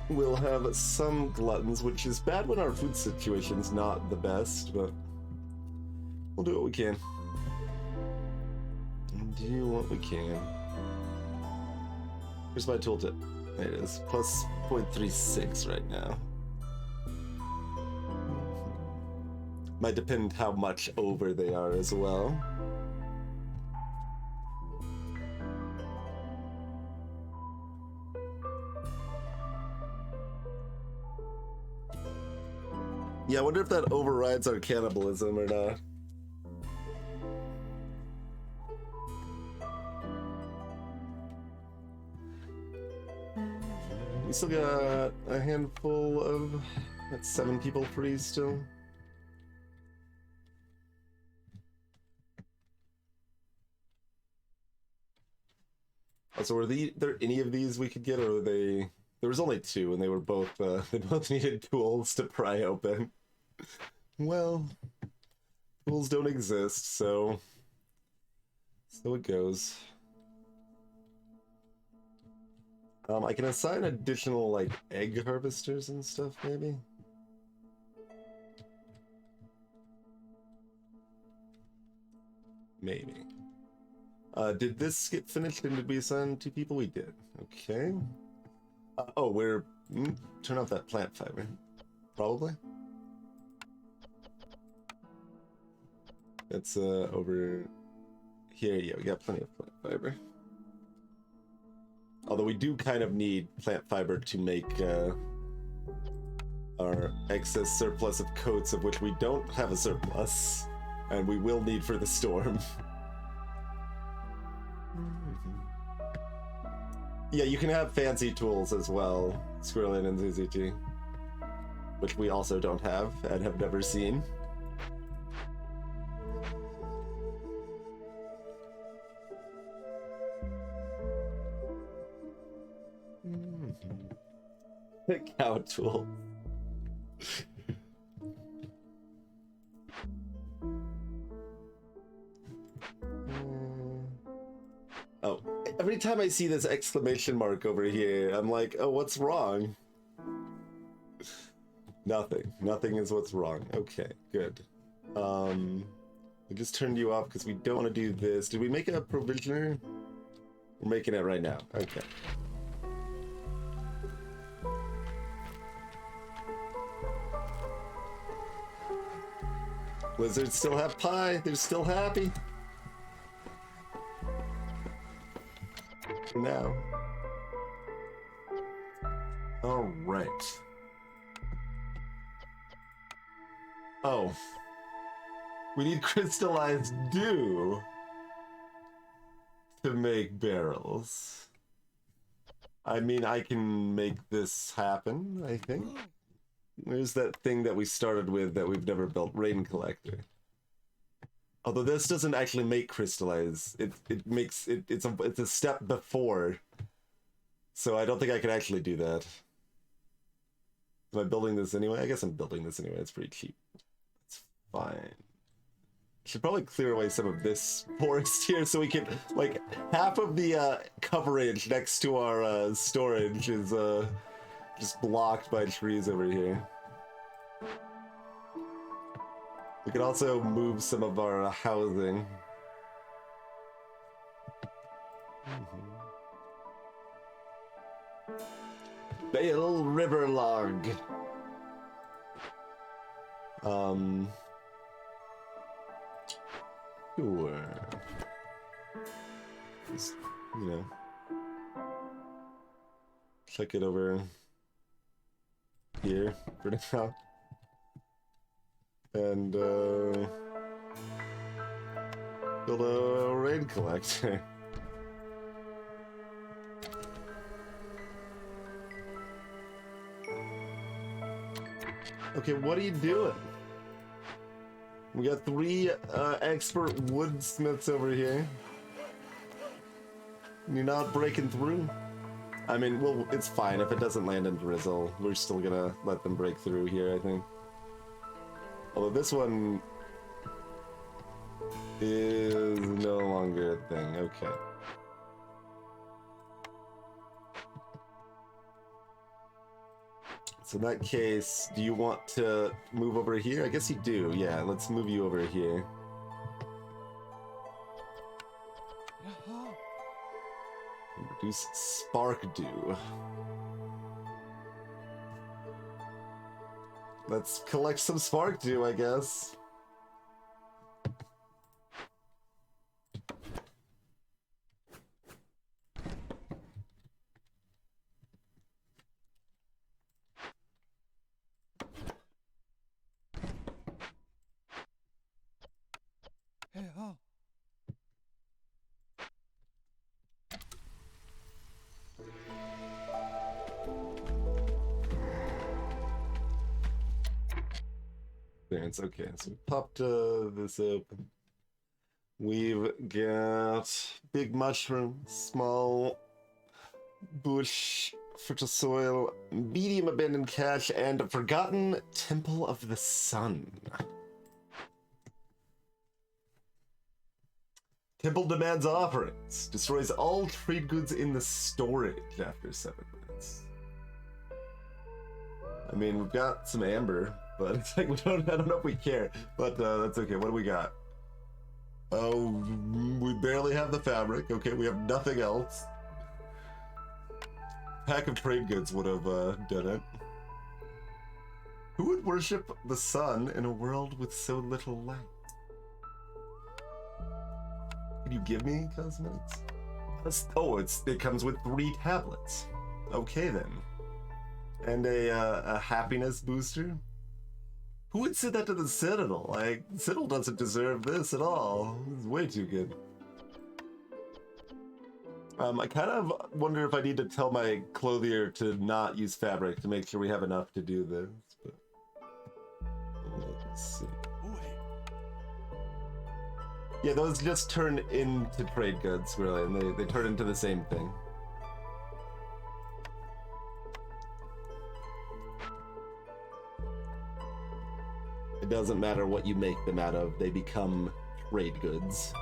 we'll have some gluttons, which is bad when our food situation's not the best, but we'll do what we can. Do what we can. Here's my tooltip. There it is. Plus 0.36 right now. Might depend how much over they are as well. Yeah, I wonder if that overrides our cannibalism or not. We still got a handful of... That's 7 people free still. So were there any of these we could get, or were they... There was only 2, and they were both, they both needed tools to pry open. Well, Tools don't exist, so it goes. I can assign additional like egg harvesters and stuff, maybe. Maybe. Did this get finished and did we assign 2 people? We did. Okay. Oh, we're... turn off that plant fiber. Probably. It's over here. Yeah, we got plenty of plant fiber. Although we do kind of need plant fiber to make our excess surplus of coats, of which we don't have a surplus, and we will need for the storm. Yeah, you can have fancy tools as well, Squirrelin and ZZG, which we also don't have and have never seen. Cow tool. Oh, every time I see this exclamation mark over here, I'm like, oh, what's wrong? Nothing. Nothing is what's wrong. Okay, good. We just turned you off because we don't want to do this. Did we make a provisioner? We're making it right now. Okay. Lizards still have pie. They're still happy. For now. All right. Oh. We need crystallized dew to make barrels. I mean, I can make this happen, I think. There's that thing that we started with that we've never built, Rain Collector. Although this doesn't actually make crystallize. It's a step before. So I don't think I can actually do that. Am I building this anyway? I guess I'm building this anyway. It's pretty cheap. It's fine. Should probably clear away some of this forest here so we can, like, half of the coverage next to our storage is just blocked by trees over here. We could also move some of our housing. Bale River Log. Sure. Just, you know, check it over here for now. And build a rain collector. Okay, what are you doing? We got 3 expert woodsmiths over here. You're not breaking through? I mean, well, it's fine. If it doesn't land in drizzle, we're still gonna let them break through here, I think. Although this one is no longer a thing. Okay. So in that case, do you want to move over here? I guess you do. Yeah, let's move you over here. Reduce spark dew. Let's collect some spark dew, I guess. Hey, oh. It's okay. So we popped this open. We've got big mushroom, small bush, fertile soil, medium abandoned cache, and a forgotten Temple of the Sun. Temple demands offerings. Destroys all trade goods in the storage after 7 minutes. I mean, we've got some amber, but it's like I don't know if we care. But that's okay. What do we got? Oh, we barely have the fabric. Okay, we have nothing else. Pack of trade goods would have done it. Who would worship the sun in a world with so little light? Can you give me cosmetics? Oh, it comes with 3 tablets. Okay then. And a happiness booster? Who would say that to the Citadel? Like, Citadel doesn't deserve this at all. It's way too good. I kind of wonder if I need to tell my clothier to not use fabric to make sure we have enough to do this. But let's see. Yeah, those just turn into trade goods, really, and they turn into the same thing. It doesn't matter what you make them out of, they become trade goods.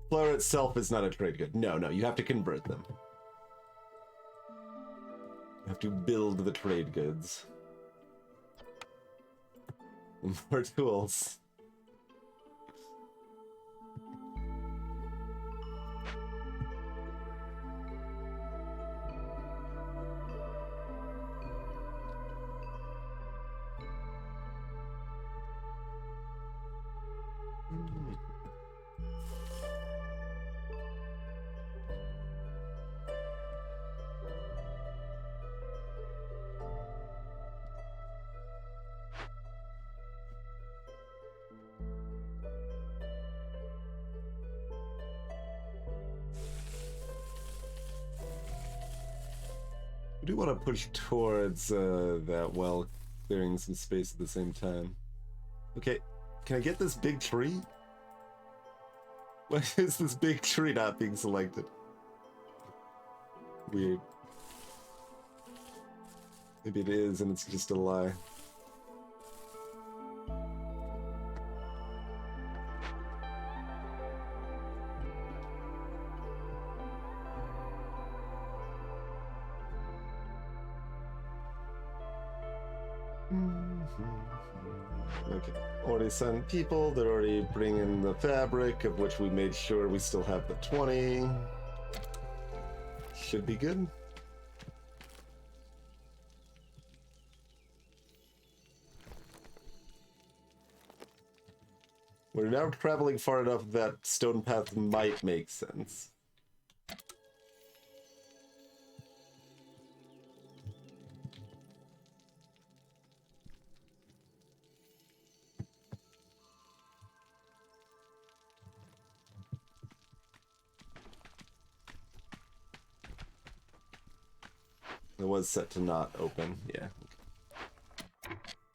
Flour itself is not a trade good. No, you have to convert them. You have to build the trade goods. More tools. I do want to push towards that while clearing some space at the same time. Okay, can I get this big tree? Why is this big tree not being selected? Weird. Maybe it is and it's just a lie. Okay, already sent people. They're already bringing the fabric, of which we made sure we still have the 20. Should be good. We're now traveling far enough that stone path might make sense. It was set to not open, yeah.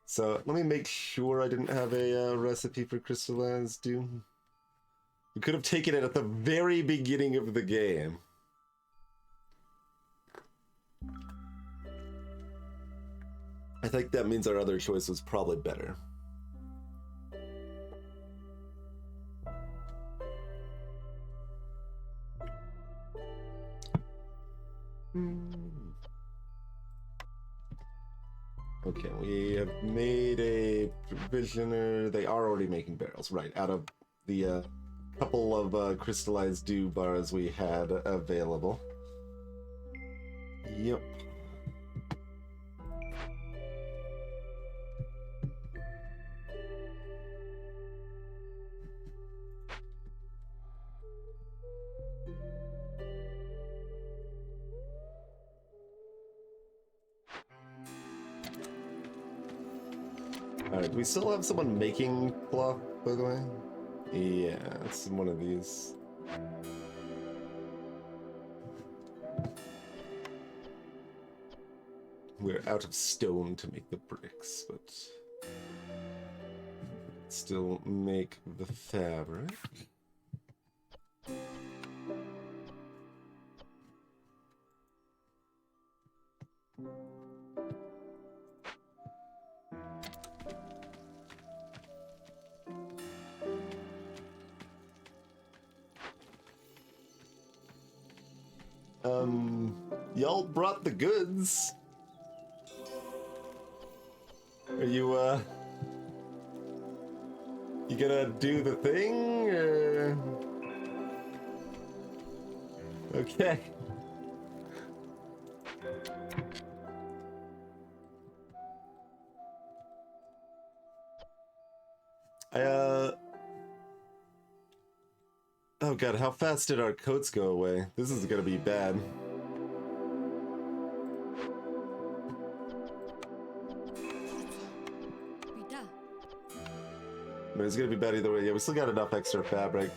So let me make sure I didn't have a recipe for crystallized dew. We could have taken it at the very beginning of the game. I think that means our other choice was probably better. Okay, we have made a provisioner. They are already making barrels, right, out of the couple of crystallized dew bars we had available. Yep. Alright, do we still have someone making cloth, by the way? Yeah, it's one of these. We're out of stone to make the bricks, but still make the fabric. Y'all brought the goods. Are you, you gonna do the thing, or? Okay. Oh god, how fast did our coats go away? This is gonna be bad. But it's gonna be bad either way. Yeah, we still got enough extra fabric.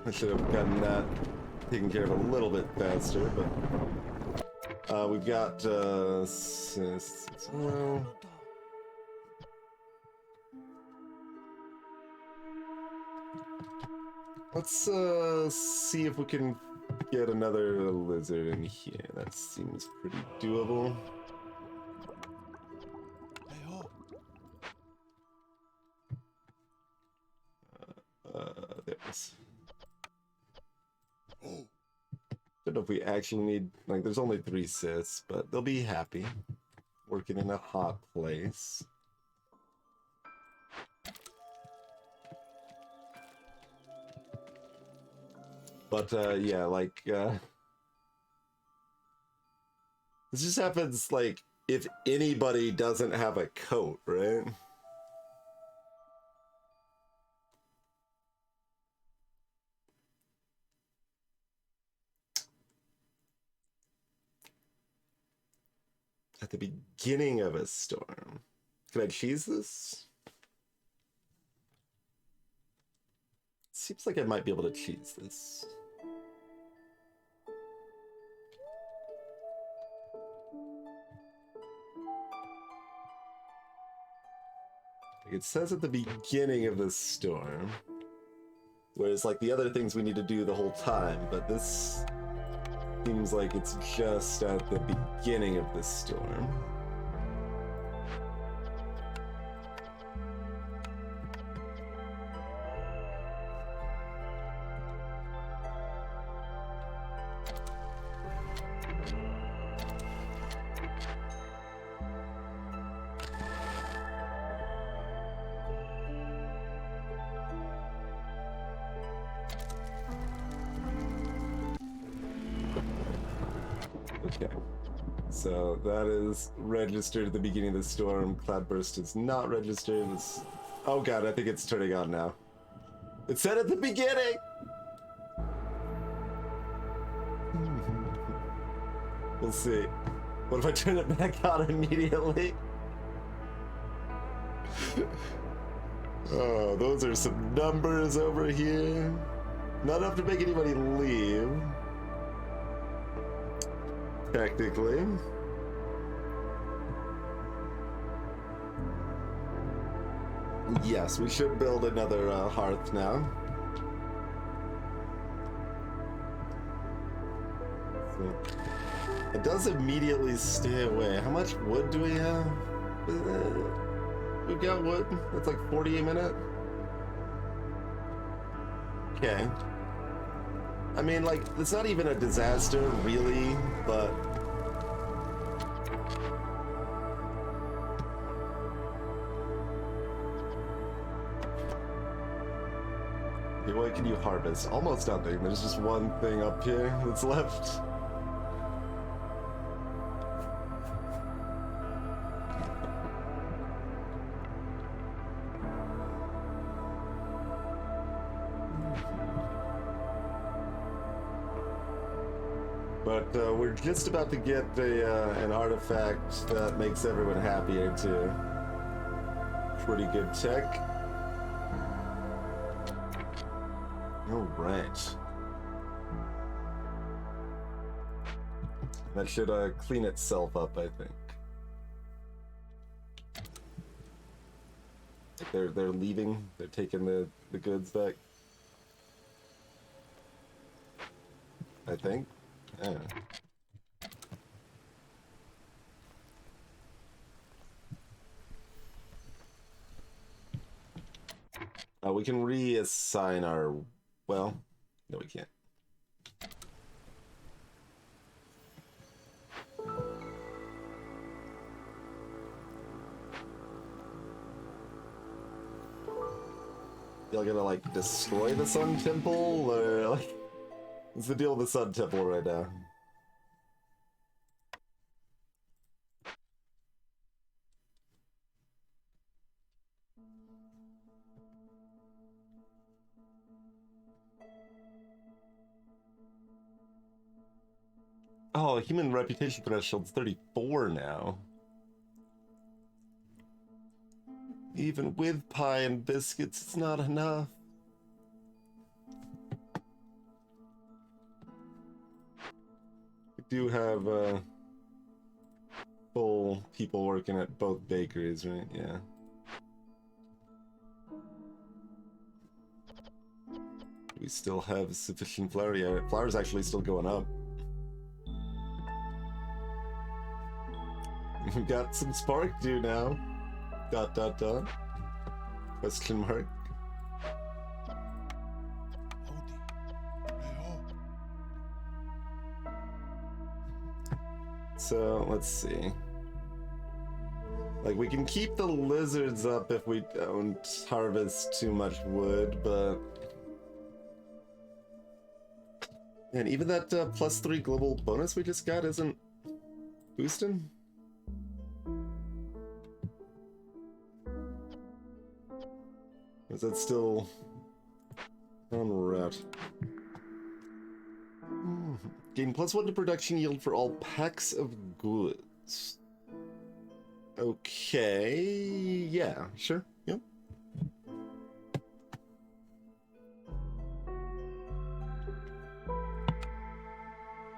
I should have gotten that taken care of a little bit faster, but we've got well, let's see if we can get another lizard in here. That seems pretty doable. Hey ho. There it is. Oh. Don't know if we actually need, like, there's only 3 Siths, but they'll be happy working in a hot place. But yeah, like this just happens like if anybody doesn't have a coat, right? At the beginning of a storm. Can I cheese this? Seems like I might be able to cheese this. It says at the beginning of the storm, whereas like the other things we need to do the whole time, but this seems like it's just at the beginning of the storm. Okay, so that is registered at the beginning of the storm. Cloudburst is not registered. Oh god, I think it's turning on now. It said at the beginning! We'll see. What if I turn it back on immediately? Oh, those are some numbers over here. Not enough to make anybody leave. Technically. Yes, we should build another hearth now. So, it does immediately stay away. How much wood do we have? We've got wood. That's like 40 a minute. Okay. I mean, like, it's not even a disaster, really, but... Okay, what can you harvest? Almost nothing. There's just one thing up here that's left. But we're just about to get an artifact that makes everyone happy into pretty good tech. All right. That should clean itself up, I think. They're leaving. They're taking the goods back. I think. Yeah. We can reassign our... Well, no we can't. Y'all gonna like destroy the Sun Temple, or like what's the deal with the Sun Temple right now? Oh, human reputation threshold's 34 now. Even with pie and biscuits, it's not enough. We do have full people working at both bakeries, right? Yeah. We still have sufficient flour. Yeah, flour's actually still going up. We've got some spark due now. ... Question mark. Howdy. Hey ho. So, let's see. Like, we can keep the lizards up if we don't harvest too much wood, but... And even that +3 global bonus we just got isn't boosting? Is that still on route? Gain +1 to production yield for all packs of goods. Okay, yeah, sure, yep.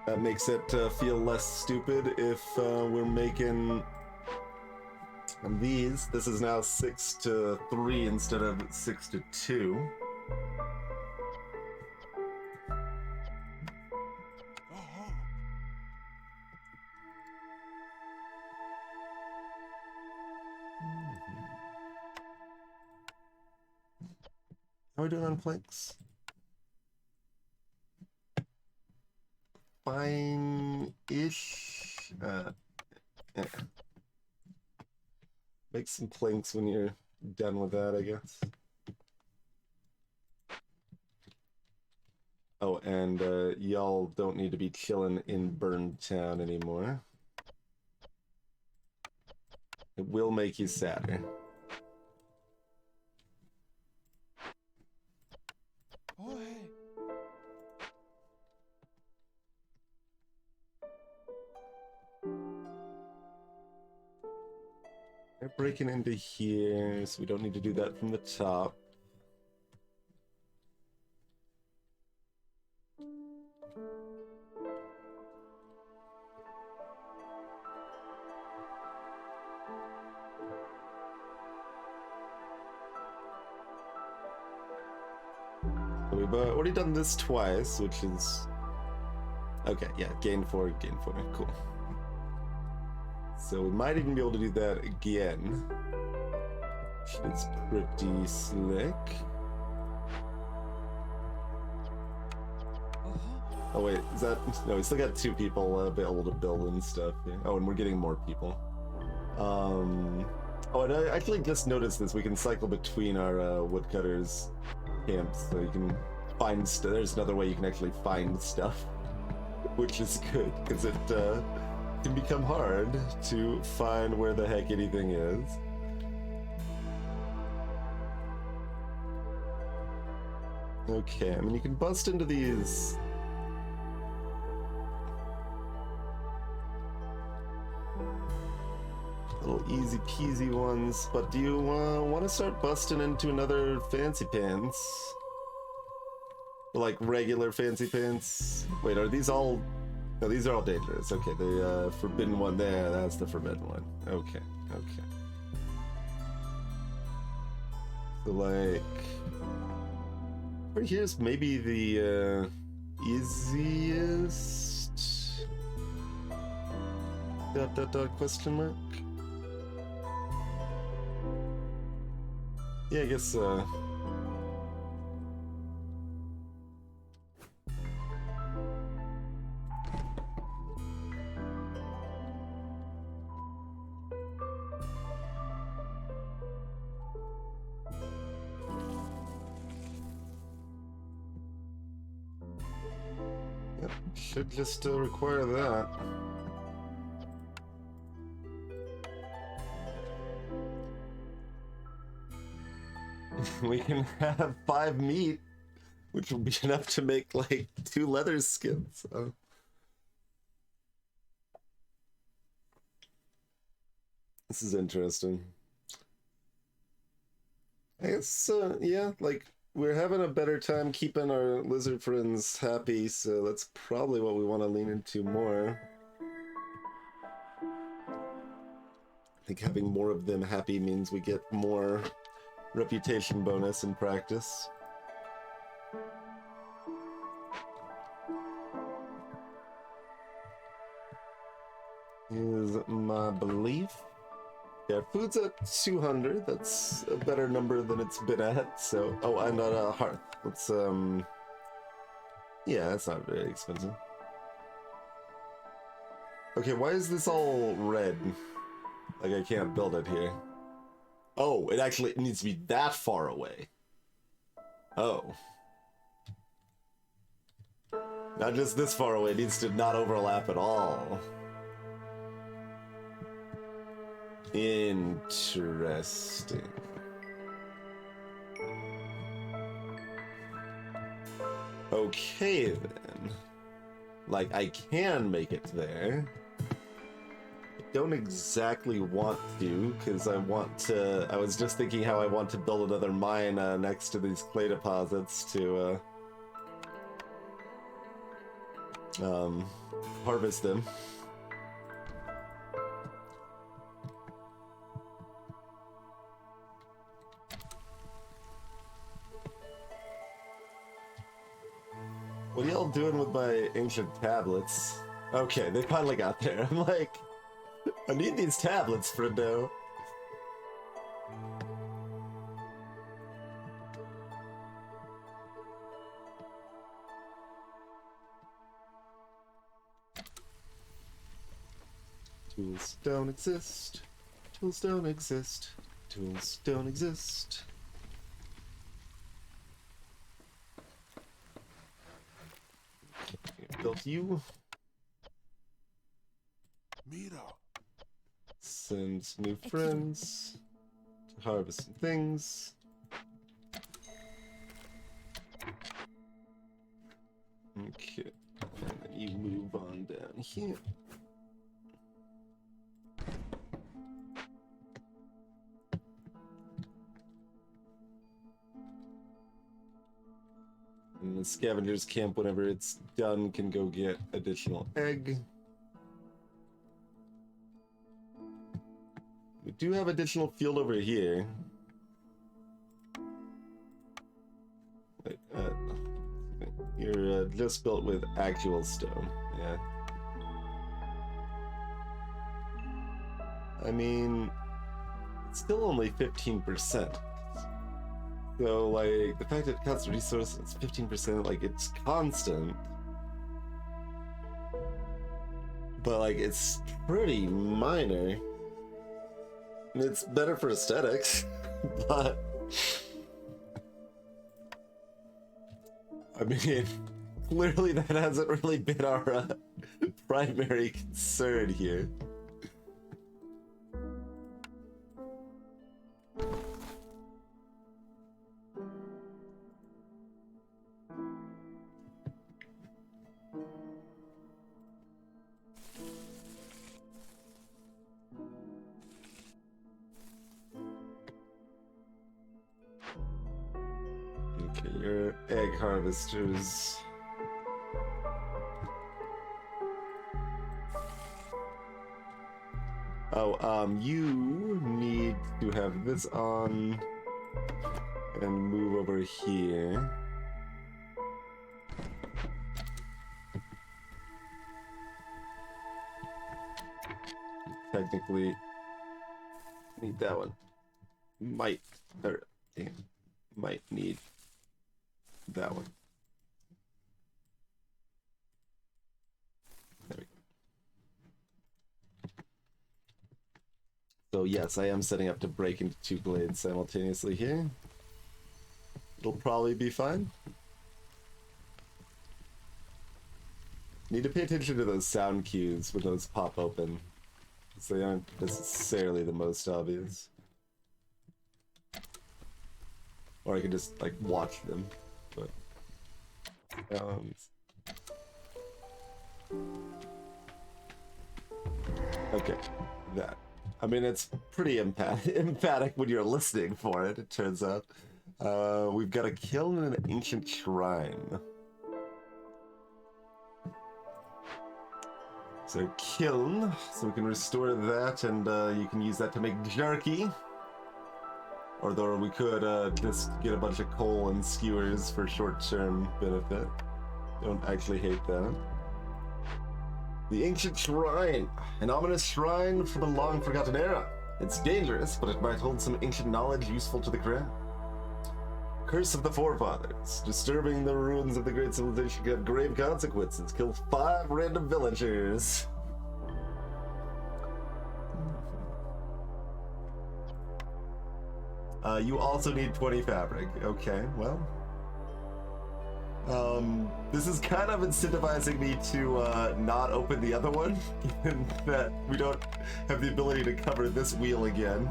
That makes it feel less stupid if we're making these. This is now 6 to 3 instead of 6 to 2. Uh-huh. How are we doing on planks? Fine-ish. Yeah. Make some planks when you're done with that, I guess. Oh, and y'all don't need to be chilling in Burn Town anymore. It will make you sadder. Oh hey. They're breaking into here, so we don't need to do that from the top. We've already done this twice, which is... Okay, yeah, gain 4, cool. So we might even be able to do that again. Which is pretty slick. Oh wait, is that... No, we still got 2 people available to build and stuff. Yeah. Oh, and we're getting more people. Oh, and I actually just noticed this. We can cycle between our woodcutters' camps, so you can find... There's another way you can actually find stuff. Which is good, because it can become hard to find where the heck anything is. Okay, I mean, you can bust into these... little easy peasy ones, but do you want to start busting into another fancy pants? Like regular fancy pants? Wait, are these all... No, these are all dangerous. Okay, the forbidden one there, that's the forbidden one. Okay, okay. So like... Right here's maybe the easiest... ... question mark? Yeah, I guess Should just require that. We can have 5 meat, which will be enough to make like 2 leather skins. So. This is interesting. I guess, yeah, like, we're having a better time keeping our lizard friends happy, so that's probably what we want to lean into more. I think having more of them happy means we get more reputation bonus in practice. Is my belief. Yeah, food's at 200. That's a better number than it's been at. So, oh, and a hearth. Let's yeah, that's not very expensive. Okay, why is this all red? Like I can't build it here. Oh, it actually needs to be that far away. Oh. Not just this far away, it needs to not overlap at all. Interesting. Okay then. Like, I can make it there. I don't exactly want to, because I was just thinking how I want to build another mine next to these clay deposits to harvest them. What are y'all doing with my ancient tablets? Okay, they finally got there. I'm like, I need these tablets, friendo. Tools don't exist. Tools don't exist. Tools don't exist. Built you. Mira. Send some new friends to harvest some things. Okay, and then you move on down here. And the scavengers camp, whenever it's done, can go get additional egg. We do have additional field over here. Wait, you're just built with actual stone, yeah. I mean, it's still only 15%. So, like, the fact that it costs resources, it's 15%, like, it's constant. But, like, it's pretty minor. It's better for aesthetics, but... I mean, clearly that hasn't really been our primary concern here. Okay, your egg harvesters. Oh, you need to have this on and move over here. Technically, need that one. Might need that one. There we go. So yes, I am setting up to break into 2 blades simultaneously here. It'll probably be fine. Need to pay attention to those sound cues when those pop open. So they aren't necessarily the most obvious. Or I can just, like, watch them. But... okay, that. I mean, it's pretty emphatic when you're listening for it, it turns out. We've got a kiln and an ancient shrine. So kiln, so we can restore that, and you can use that to make jerky. Or we could just get a bunch of coal and skewers for short-term benefit. Don't actually hate that. The Ancient Shrine. An ominous shrine from a long-forgotten era. It's dangerous, but it might hold some ancient knowledge useful to the crown. Curse of the Forefathers. Disturbing the ruins of the great civilization could have grave consequences. Kill 5 random villagers. You also need 20 fabric. Okay, well. This is kind of incentivizing me to not open the other one, given that we don't have the ability to cover this wheel again.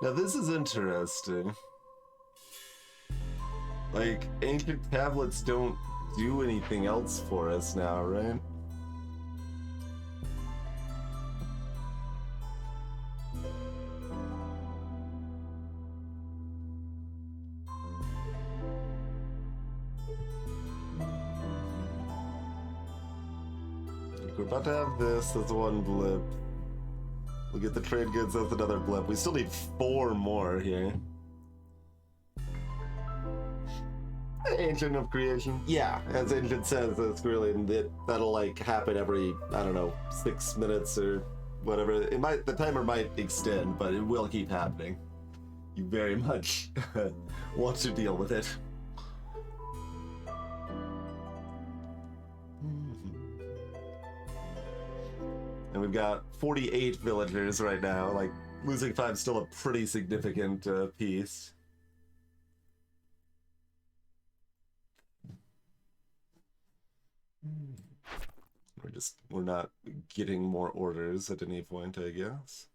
Now this is interesting. Like, ancient tablets don't do anything else for us now, right? We're about to have this, that's one blip. We'll get the trade goods, that's another blip. We still need 4 more here. Ancient of Creation. Yeah, as Ancient says, that's really, that'll like happen every, I don't know, 6 minutes or whatever. It might, the timer might extend, but it will keep happening. You very much want to deal with it. And we've got 48 villagers right now. Like, losing 5 is still a pretty significant piece. We're not getting more orders at any point, I guess.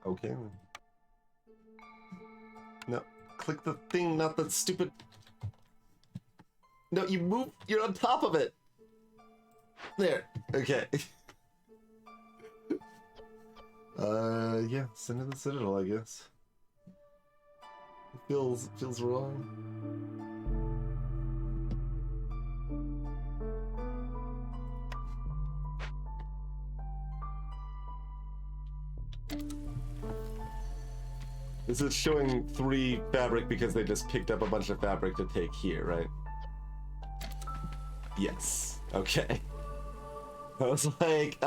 Okay. No, click the thing, not the stupid... No, you move, you're on top of it! There, okay. Yeah, send to the Citadel, I guess. It feels wrong. This is showing 3 fabric because they just picked up a bunch of fabric to take here, right? Yes. Okay. I was like,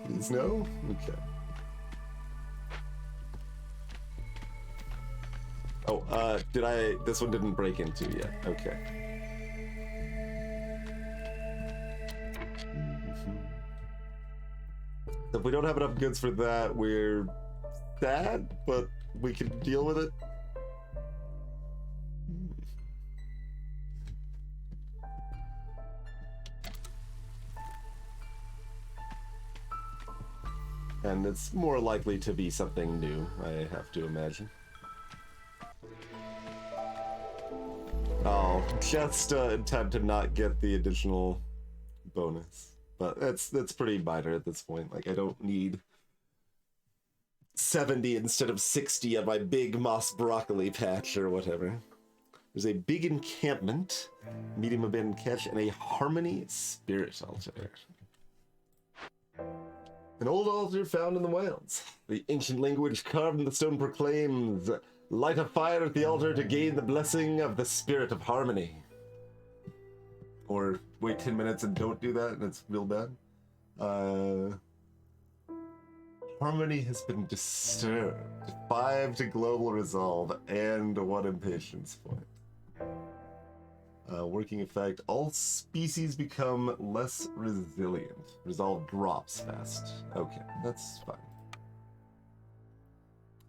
Please no? Okay. Oh, this one didn't break into yet. Okay. If we don't have enough goods for that, we're sad, but we can deal with it. And it's more likely to be something new, I have to imagine. Oh, just in time to not get the additional bonus. But that's pretty minor at this point. Like, I don't need 70 instead of 60 on my big moss broccoli patch or whatever. There's a big encampment, medium abandoned cache, and a Harmony Spirit Altar. An old altar found in the wilds. The ancient language carved in the stone proclaims, "Light a fire at the altar to gain the blessing of the Spirit of Harmony." or wait 10 minutes and don't do that, and it's real bad. Harmony has been disturbed. 5 to global resolve and 1 impatience point. Working effect, all species become less resilient. Resolve drops fast. Okay, that's fine.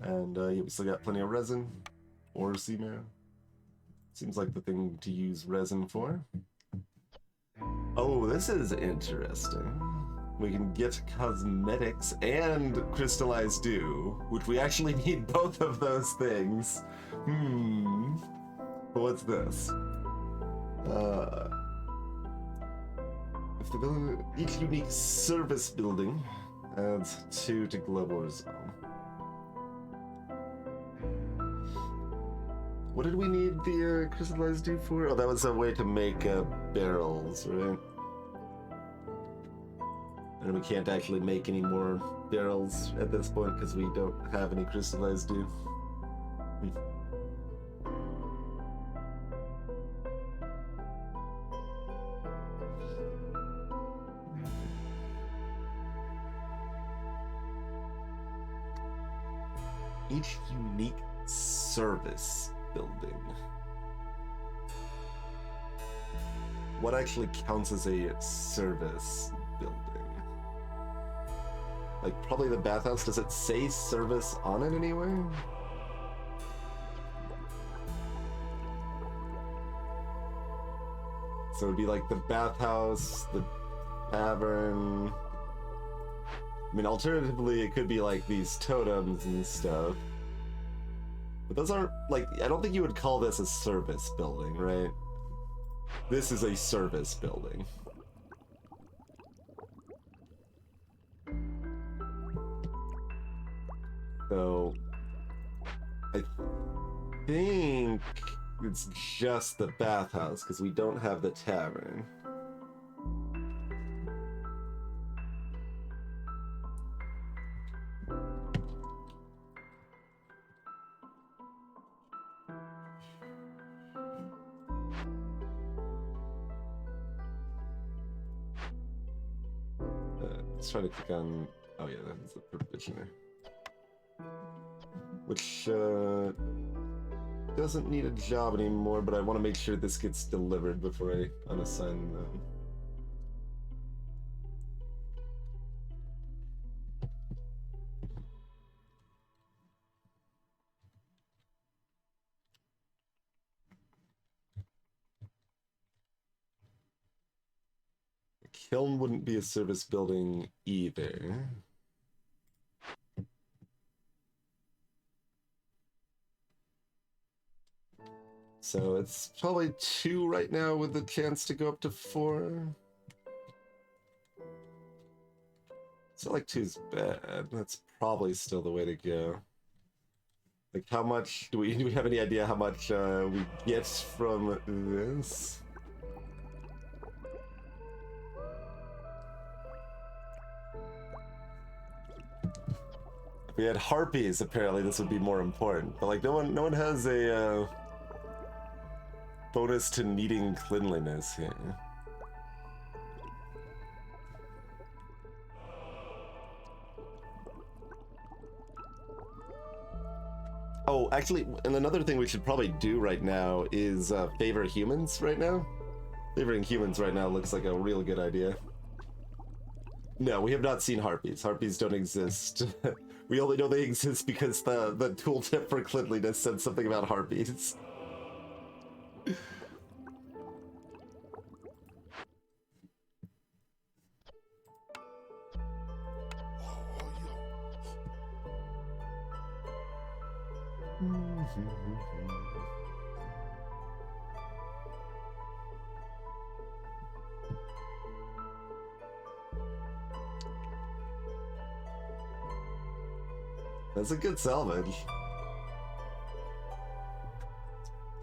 And yeah, we still got plenty of resin or sea marrow. Seems like the thing to use resin for. Oh, this is interesting. We can get cosmetics and crystallized dew, which we actually need both of those things. But what's this? If the building, each unique service building adds 2 to global resolve. What did we need the crystallized dew for? Oh, that was a way to make barrels, right? And we can't actually make any more barrels at this point because we don't have any crystallized dew. Each unique service building. What actually counts as a service building? Like, probably the bathhouse. Does it say service on it anywhere? So it'd be like the bathhouse, the tavern. I mean, alternatively, it could be like these totems and stuff. But those aren't, like, I don't think you would call this a service building, right? This is a service building. So, I think it's just the bathhouse, because we don't have the tavern. Let's try to click on... Oh yeah, that's the provisioner. Which doesn't need a job anymore, but I want to make sure this gets delivered before I unassign them. The kiln wouldn't be a service building either. So it's probably 2 right now with the chance to go up to 4. So like 2's bad. That's probably still the way to go. Like how much do we have any idea how much we get from this? If we had harpies, apparently this would be more important. But like no one has a bonus to needing cleanliness here. Oh, actually, and another thing we should probably do right now is favor humans right now. Favoring humans right now looks like a real good idea. No, we have not seen harpies. Harpies don't exist. We only know they exist because the tooltip for cleanliness said something about harpies. That's a good salvage.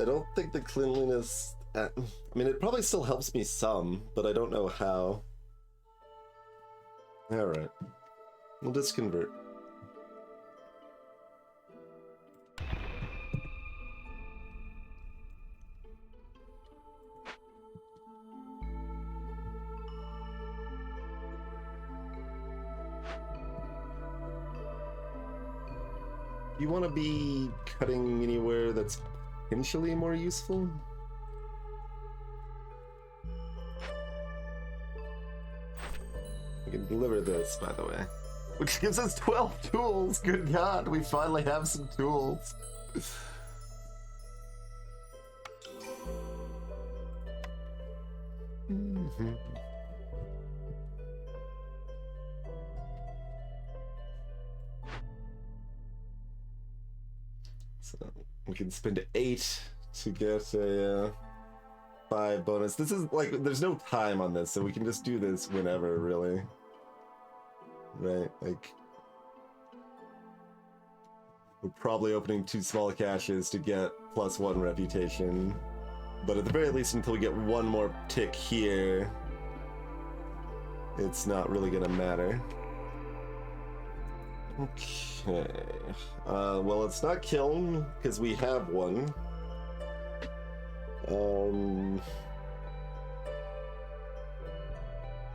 I don't think the cleanliness... I mean, it probably still helps me some, but I don't know how. Alright. We'll just convert. You want to be cutting anywhere that's potentially more useful? We can deliver this, by the way. Which gives us 12 tools! Good God, we finally have some tools! So we can spend 8 to get a 5 bonus. This is like, there's no time on this, so we can just do this whenever, really. Right, like... We're probably opening 2 small caches to get +1 reputation. But at the very least, until we get one more tick here, it's not really gonna matter. Okay. Well, it's not kiln, because we have one.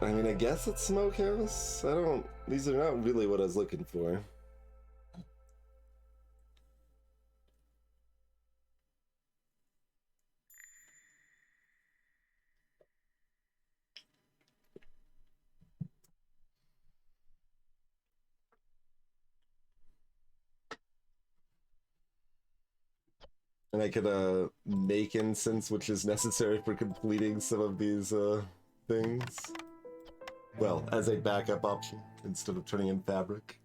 I mean, I guess it's smokehouse? These are not really what I was looking for. And I could make incense, which is necessary for completing some of these things. Well, as a backup option, instead of turning in fabric.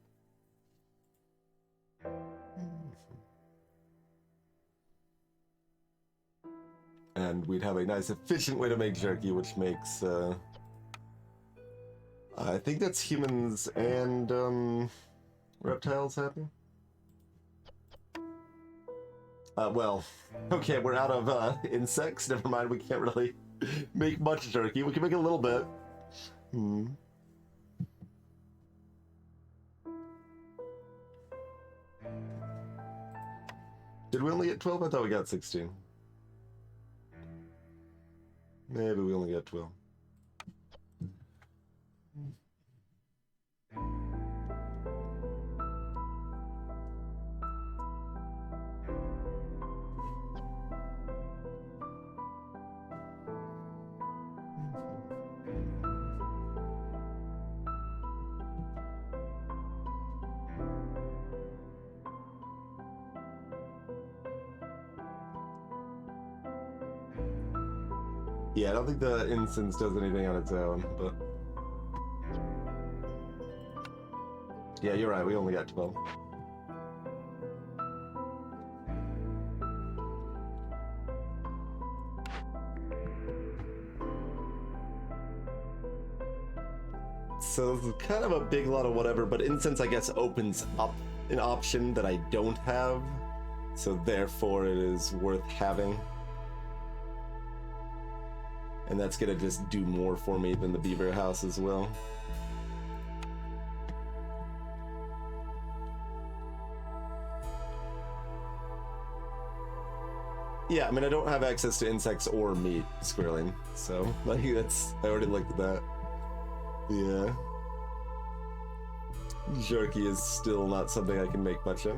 And we'd have a nice efficient way to make jerky, which makes I think that's humans and reptiles happy. Well, okay, we're out of insects. Never mind, we can't really make much jerky. We can make a little bit. Did we only get 12? I thought we got 16. Maybe we only got 12. Yeah, I don't think the incense does anything on its own, but... Yeah, you're right, we only got 12. So this is kind of a big lot of whatever, but incense, I guess, opens up an option that I don't have, so therefore it is worth having. And that's gonna just do more for me than the beaver house as well. Yeah, I mean, I don't have access to insects or meat, Squirreling, so, like, that's... I already looked at that. Yeah. Jerky is still not something I can make much of.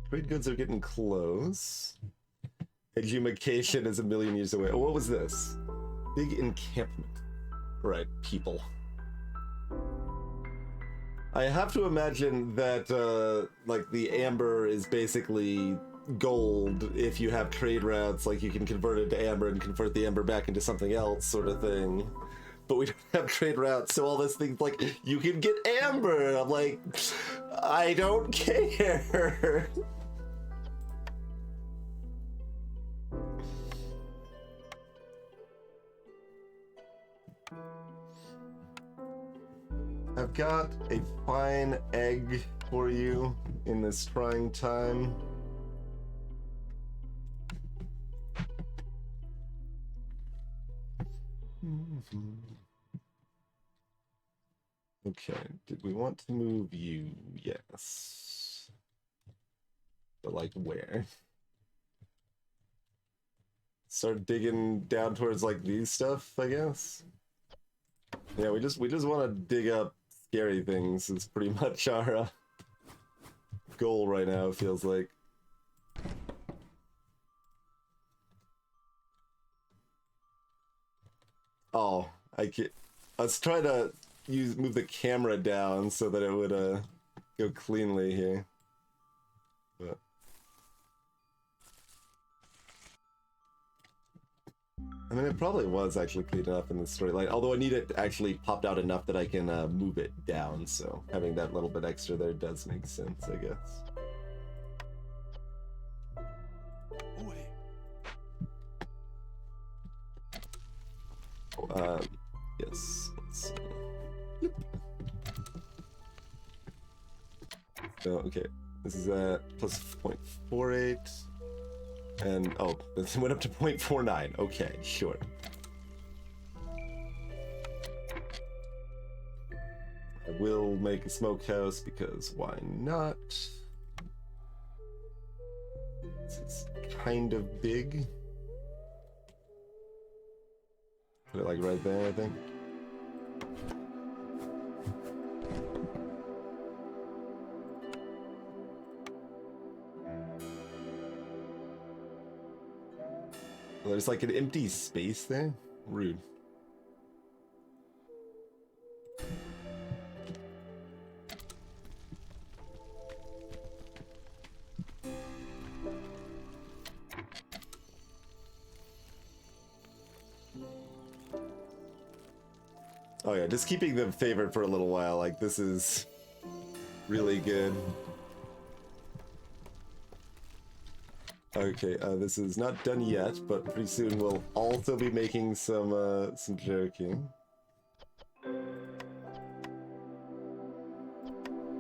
Trade goods are getting close. Edumacation is a million years away. Oh, what was this? Big encampment. Right, people. I have to imagine that, like, the amber is basically gold if you have trade routes, like you can convert it to amber and convert the amber back into something else, sort of thing. But we don't have trade routes, so all this thing's like, you can get amber! I'm like, I don't care! I've got a fine egg for you in this trying time. Okay, did we want to move you? Yes. But like where? start digging down towards like these stuff, I guess. Yeah, we just want to dig up scary things. Is pretty much our goal right now. It feels like. Oh, I can't. Let's try to move the camera down so that it would go cleanly here. But I mean, it probably was actually clean enough in the storyline. Although I need it actually popped out enough that I can move it down. So having that little bit extra there does make sense, I guess. Oh, hey. Yes. Let's see. Yep. So, okay. This is at plus 0.48. And, oh, this went up to 0.49. Okay, sure. I will make a smokehouse because why not? It's kind of big. Put it like right there, I think. Well, there's like an empty space there. Rude. Oh yeah, just keeping them favored for a little while, like this is really good. Okay, this is not done yet, but pretty soon we'll also be making some jerky.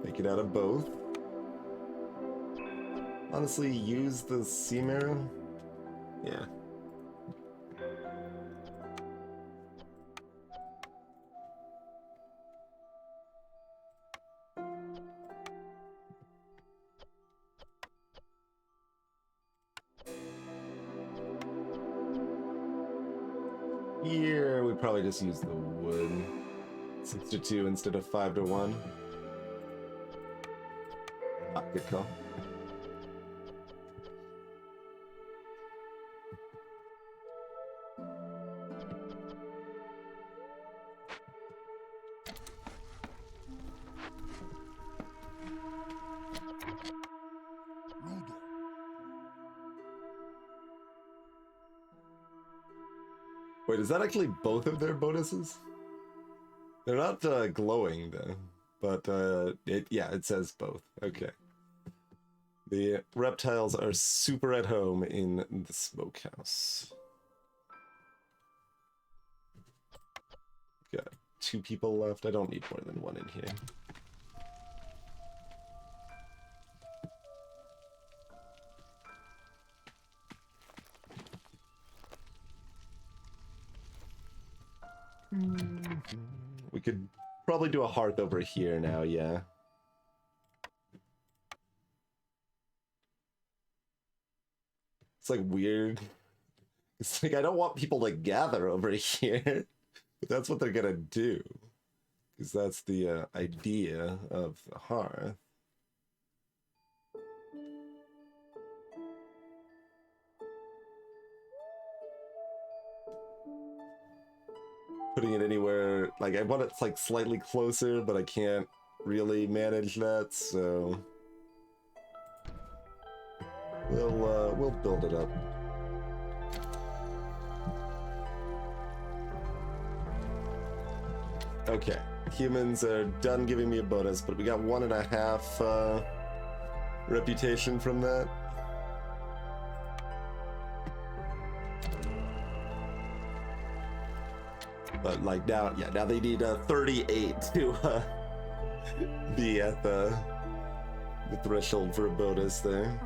Make it out of both. Honestly, use the sea marrow? Yeah. Here, we probably just use the wood. 6-2 instead of 5-1. Ah, good call. Rudo. Wait, is that actually both of their bonuses? They're not glowing though, but it says both. Okay. The reptiles are super at home in the smokehouse. Got 2 people left. I don't need more than 1 in here. We could probably do a hearth over here now, yeah. It's like weird. It's like I don't want people to gather over here, but that's what they're gonna do. Because that's the idea of the hearth. Putting it anywhere, like I want it like slightly closer, but I can't really manage that, so we'll build it up. Okay, humans are done giving me a bonus, but we got 1.5 reputation from that. But like now, yeah, now they need 38 to be at the threshold for a bonus there.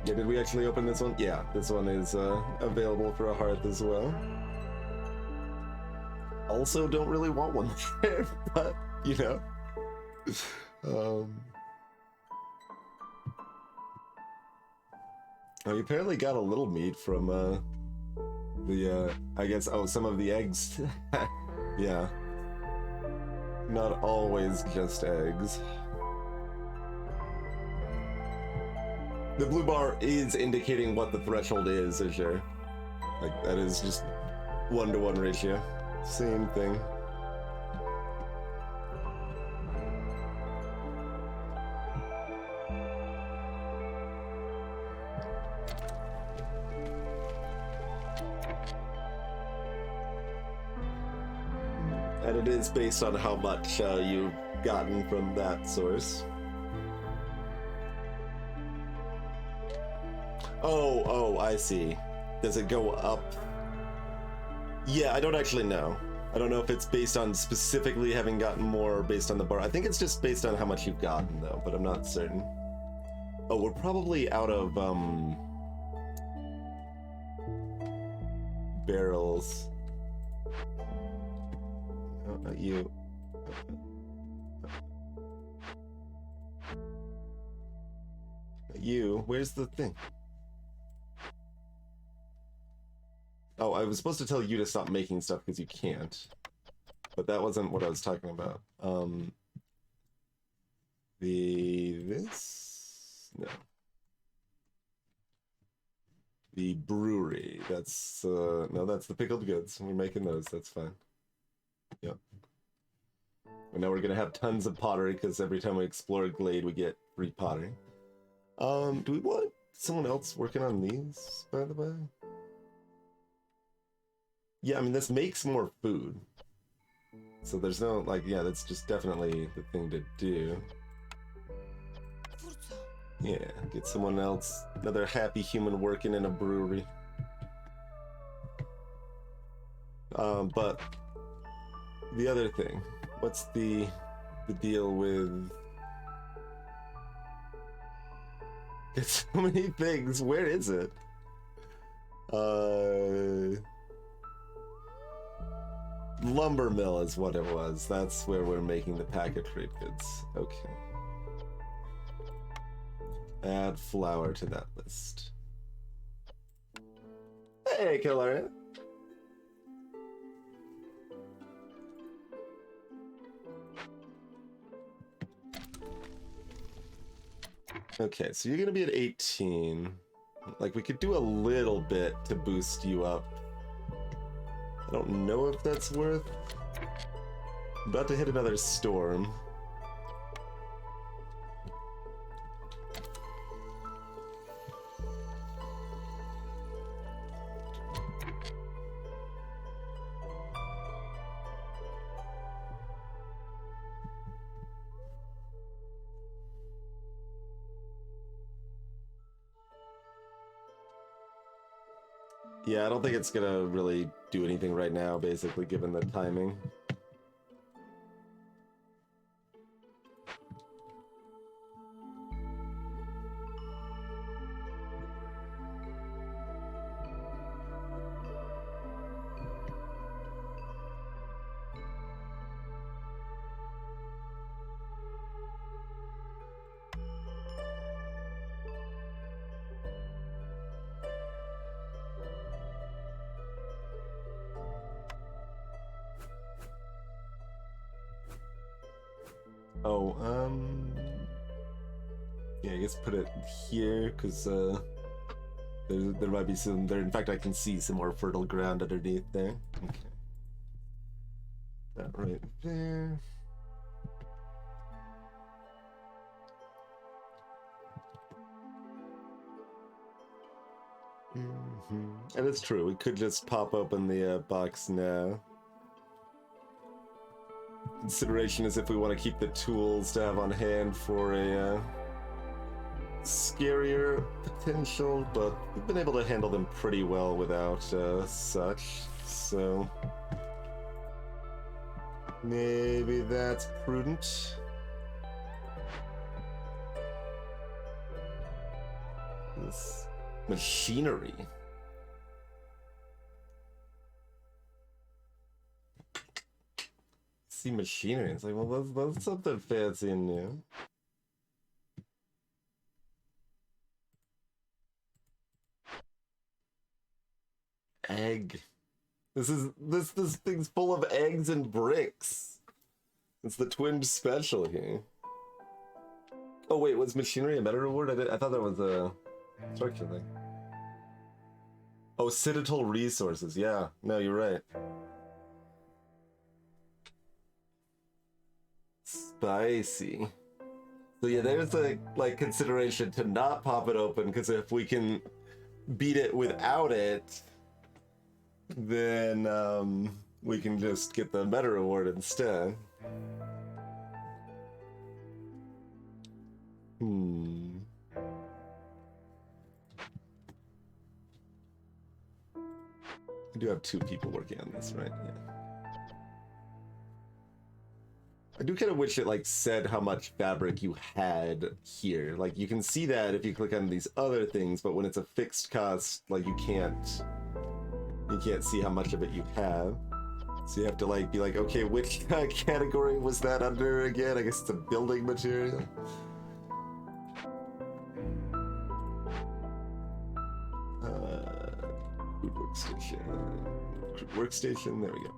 Yeah, did we actually open this one? Yeah, this one is available for a hearth as well. Also, don't really want one there, but you know, Oh, you apparently got a little meat from I guess, some of the eggs. Yeah. Not always just eggs. The blue bar is indicating what the threshold is, Azure. Like, that is just 1-to-1 ratio. Same thing. And it is based on how much you've gotten from that source. Oh, I see. Does it go up? Yeah, I don't actually know. I don't know if it's based on specifically having gotten more or based on the bar. I think it's just based on how much you've gotten, though, but I'm not certain. Oh, we're probably out of, barrels. No, not you. Not you. Where's the thing? Oh, I was supposed to tell you to stop making stuff because you can't. But that wasn't what I was talking about. This? No. The brewery. That's, no, that's the pickled goods. We're making those. That's fine. Yep. And now we're gonna have tons of pottery because every time we explore a glade, we get free pottery. Do we want someone else working on these, by the way? Yeah, I mean, this makes more food. So there's no, like, yeah, that's just definitely the thing to do. Yeah, get someone else, another happy human working in a brewery. But the other thing, what's the deal with... It's so many things, where is it? Lumber mill is what it was. That's where we're making the packet trade goods. Okay. Add flour to that list. Hey, Killer. Okay, so you're gonna be at 18. Like, we could do a little bit to boost you up. I don't know if that's worth. I'm about to hit another storm. Yeah, I don't think it's gonna really do anything right now, basically, given the timing. Oh, yeah, I guess put it here, because, there might be some, there, in fact, I can see some more fertile ground underneath there. Okay. That right there. And it's true, we could just pop open the box now. Consideration is if we want to keep the tools to have on hand for a scarier potential, but we've been able to handle them pretty well without such, so maybe that's prudent. This machinery. fancy machinery. It's like, well, that's something fancy and new. Egg. This thing's full of eggs and bricks. It's the twin special here. Oh wait, was machinery a meta reward? I thought that was a structure thing. Oh, Citadel resources. Yeah, no, you're right. Spicy. So yeah, there's a like consideration to not pop it open, because if we can beat it without it, then we can just get the meta reward instead. We do have 2 people working on this, right? Yeah. I do kind of wish it like said how much fabric you had here. Like you can see that if you click on these other things, but when it's a fixed cost, like you can't see how much of it you have. So you have to like be like, okay, which category was that under again? I guess it's a building material. Food workstation. Workstation, there we go.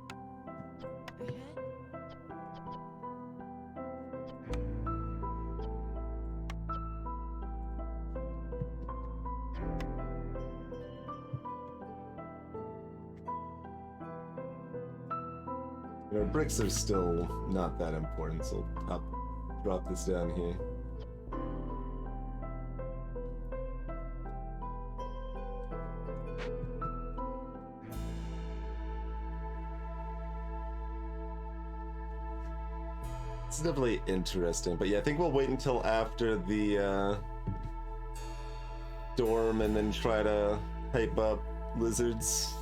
Our bricks are still not that important, so I'll drop this down here. It's definitely interesting, but yeah, I think we'll wait until after the storm and then try to hype up lizards.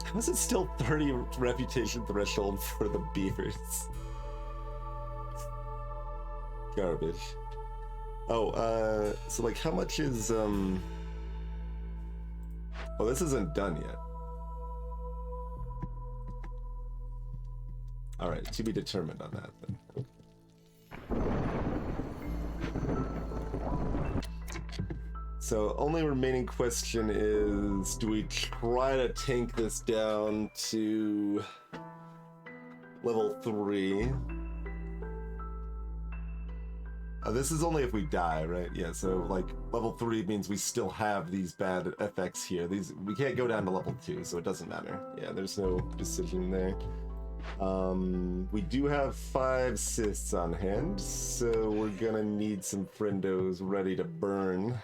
How is it still 30 reputation threshold for the beavers? Garbage. Oh, so like how much is, oh, this isn't done yet. Alright, to be determined on that then. So, only remaining question is, do we try to tank this down to level 3? This is only if we die, right? Yeah, so like level 3 means we still have these bad effects here. We can't go down to level 2, so it doesn't matter. Yeah, there's no decision there. We do have 5 cysts on hand, so we're gonna need some friendos ready to burn.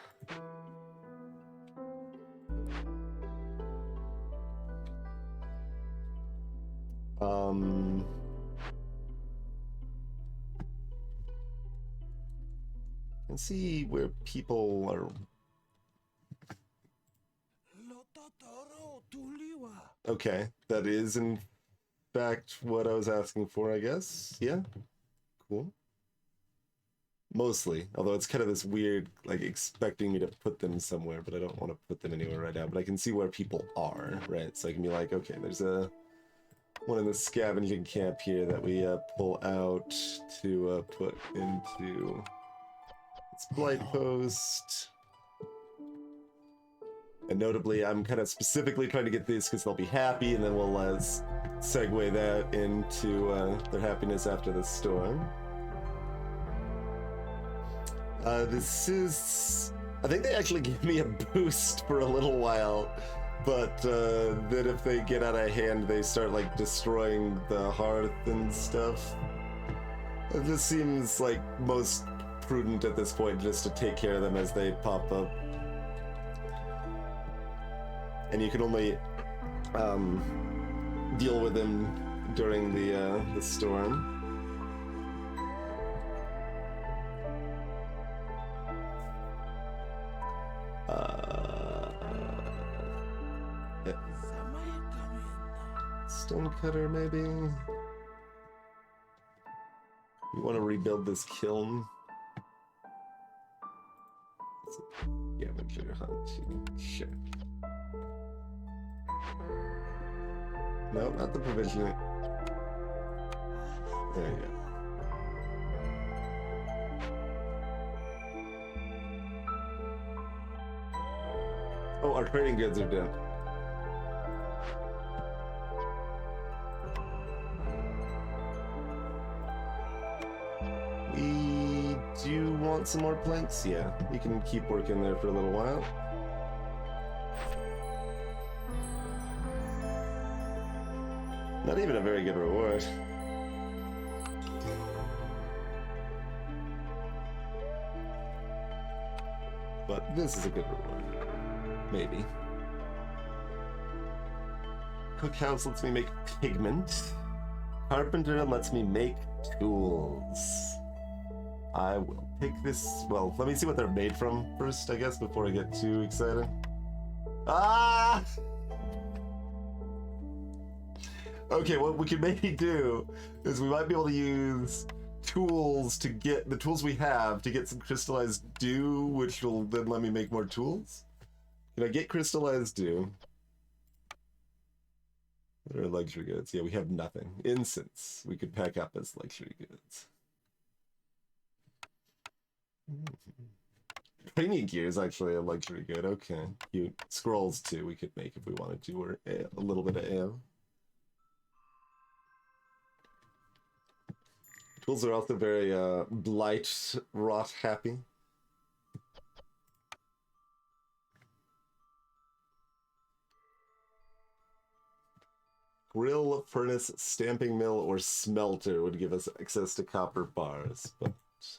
Let's see where people are. Okay, that is in fact what I was asking for, I guess. Yeah, cool. Mostly, although it's kind of this weird, like, expecting me to put them somewhere, but I don't want to put them anywhere right now. But I can see where people are, right? So I can be like, okay, there's one in the scavenging camp here that we pull out to put into its blight post. And notably, I'm kind of specifically trying to get these because they'll be happy, and then we'll segue that into their happiness after the storm. This is... I think they actually gave me a boost for a little while, but then if they get out of hand, they start, like, destroying the hearth and stuff. It just seems like most prudent at this point just to take care of them as they pop up. And you can only deal with them during the storm. Stonecutter, maybe? You want to rebuild this kiln? Scavenger hunting. Sure. No, not the provision. There you go. Oh, our trading goods are done. We do want some more planks? Yeah, we can keep working there for a little while. Not even a very good reward. But this is a good reward. Maybe. Cookhouse lets me make pigment. Carpenter lets me make tools. I will pick this. Well, let me see what they're made from first, I guess, before I get too excited. Ah! Okay, what we could maybe do is we might be able to use tools to get the tools we have to get some crystallized dew, which will then let me make more tools. Can I get crystallized dew? What are luxury goods? Yeah, we have nothing. Incense. We could pack up as luxury goods. Training gear is actually a luxury good. Okay. Cute. Scrolls too we could make if we wanted to, or a little bit of ale. Tools are also very blight rot happy. Grill, furnace, stamping mill, or smelter would give us access to copper bars, but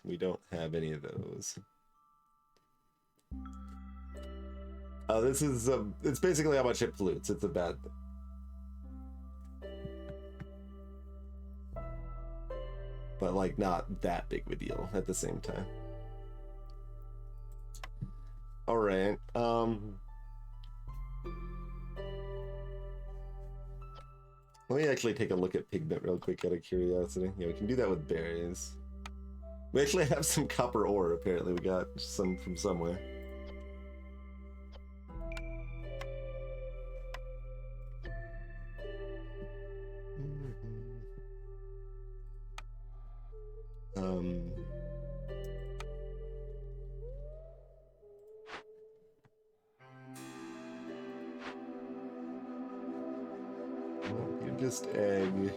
we don't have any of those. This is it's basically how much it pollutes. It's a bad thing. But like not that big of a deal at the same time. All right. Let me actually take a look at pigment real quick out of curiosity. Yeah, we can do that with berries. We actually have some copper ore, apparently. We got some from somewhere. You're just egg.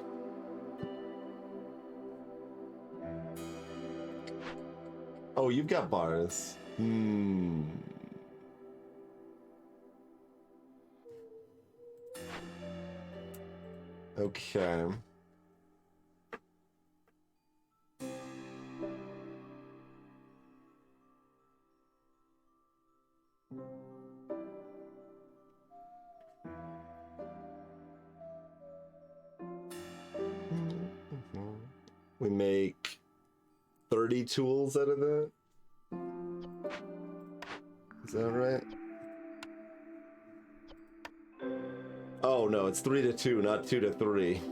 Oh, you've got bars. Okay. We make 30 tools out of that. Is that right? Oh no, it's 3 to 2, not 2 to 3.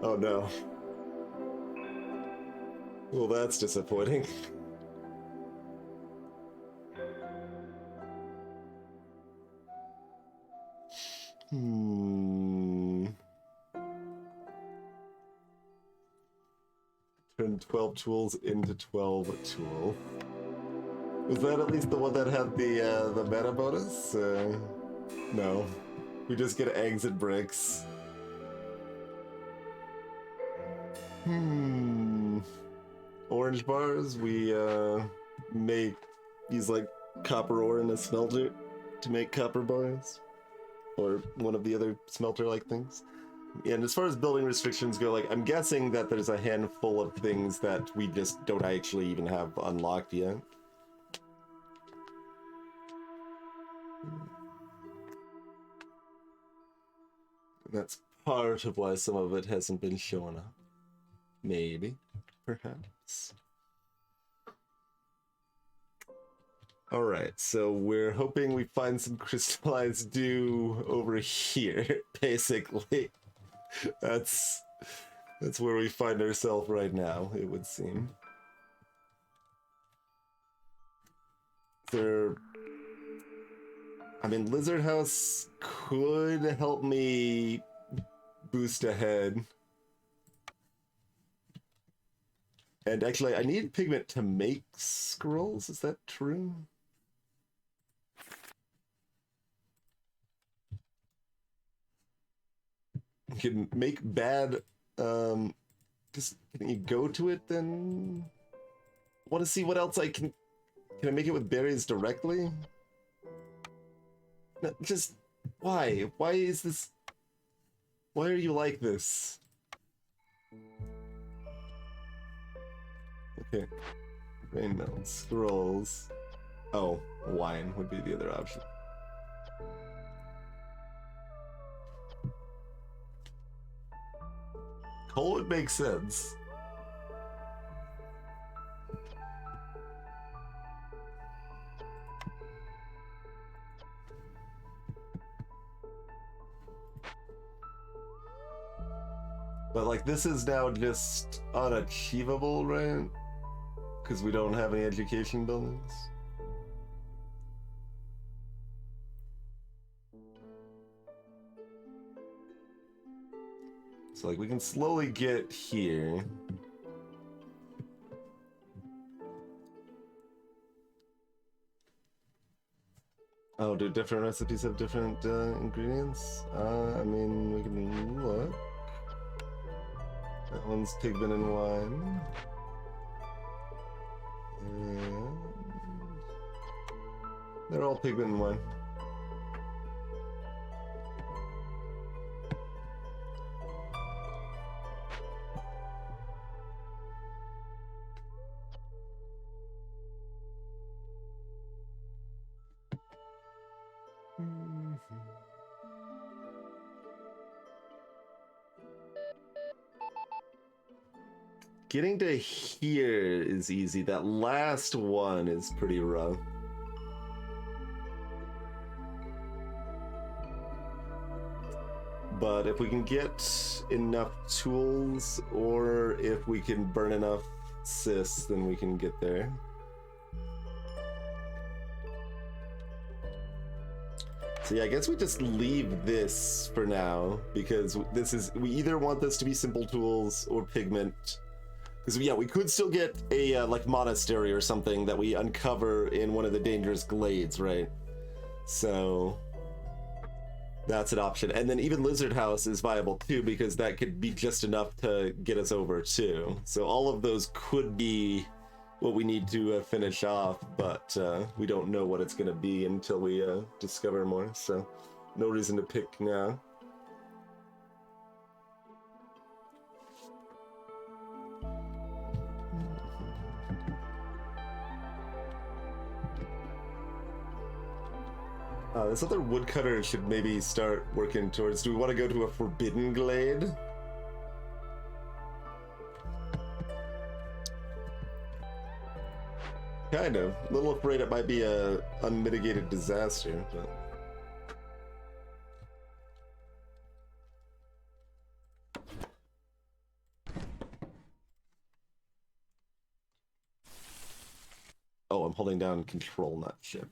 Oh no. Well, that's disappointing. Turn 12 tools into 12 tool. Was that at least the one that had the meta bonus? No. We just get eggs and bricks. Orange bars, we use like copper ore in a smelter to make copper bars. Or one of the other smelter-like things. And as far as building restrictions go, like, I'm guessing that there's a handful of things that we just don't actually even have unlocked yet. That's part of why some of it hasn't been showing up. Maybe. Perhaps. Alright, so we're hoping we find some crystallized dew over here, basically. That's where we find ourselves right now, it would seem. there... I mean, Lizard House could help me boost ahead. And actually, I need pigment to make scrolls. Is that true? You can make bad... just, can you go to it then? Want to see what else I can... Can I make it with berries directly? No, just... Why? Why is this... Why are you like this? Okay. Rainmelon, scrolls. Oh, wine would be the other option. Coal would make sense. But like this is now just unachievable, right? Because we don't have any education buildings. So like we can slowly get here. Oh, do different recipes have different ingredients? I mean, we can look. That one's pigment and wine. And they're all pigment and wine. Getting to here is easy. That last one is pretty rough. But if we can get enough tools, or if we can burn enough cis, then we can get there. So yeah, I guess we just leave this for now, because this is, we either want this to be simple tools or pigment. Because yeah, we could still get a like monastery or something that we uncover in one of the dangerous glades, right? So that's an option. And then even Lizard House is viable too, because that could be just enough to get us over too. So all of those could be what we need to finish off, but we don't know what it's going to be until we discover more. So no reason to pick now. This other woodcutter should maybe start working towards... Do we want to go to a forbidden glade? Kind of. A little afraid it might be a unmitigated disaster, but... Oh, I'm holding down control, not shift.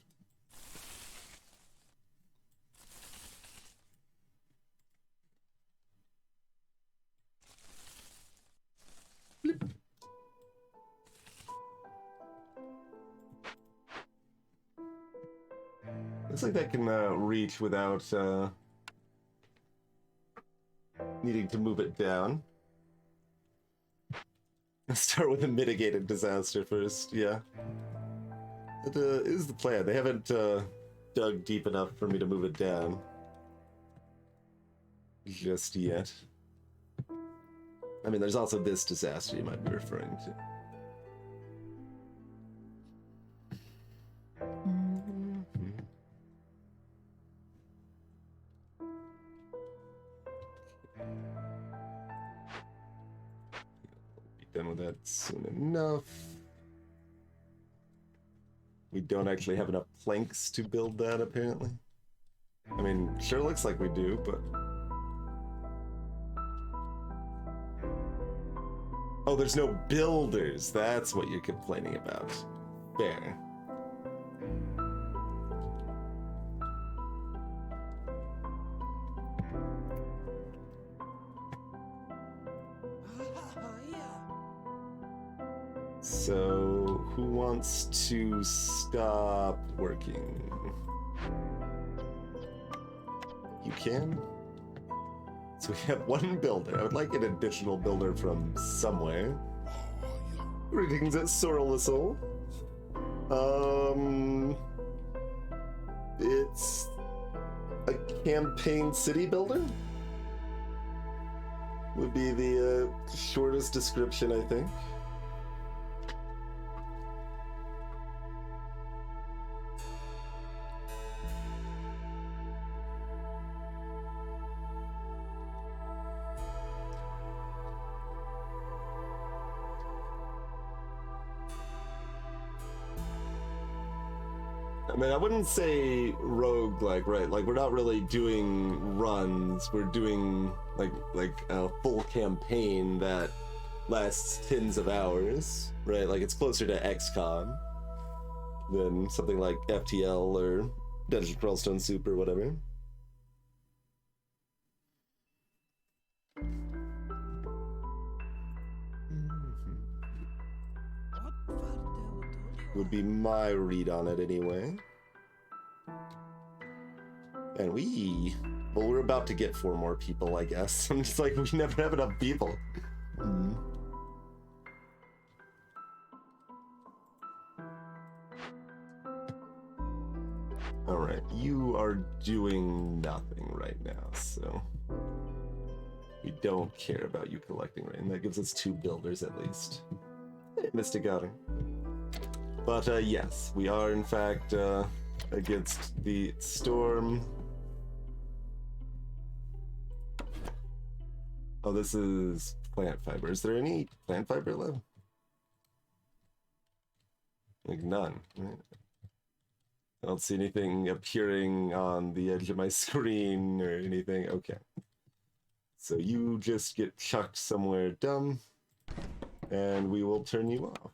Looks like that can reach without needing to move it down. Let's start with a mitigated disaster first, yeah. That is the plan. They haven't dug deep enough for me to move it down just yet. I mean, there's also this disaster you might be referring to. Done with that soon enough. We don't actually have enough planks to build that, apparently. I mean, sure looks like we do, but... Oh, there's no builders. That's what you're complaining about. Fair. So, who wants to stop working? You can? So we have one builder. I would like an additional builder from somewhere. Greetings at Sorrel. It's a campaign city builder? Would be the shortest description, I think. I mean, I wouldn't say roguelike, right? Like, we're not really doing runs. We're doing, like a full campaign that lasts tens of hours, right? Like, it's closer to XCOM than something like FTL or Dungeon Crawl Stone Soup or whatever. Would be my read on it anyway. And well, we're about to get 4 more people, I guess. I'm just like, we never have enough people. Alright, you are doing nothing right now, so we don't care about you collecting rain. That gives us 2 builders at least. Hey, Mr. Goddard. But yes, we are in fact against the storm. Oh, this is plant fiber. Is there any plant fiber left? Like none, right? I don't see anything appearing on the edge of my screen or anything. Okay. So you just get chucked somewhere dumb, and we will turn you off.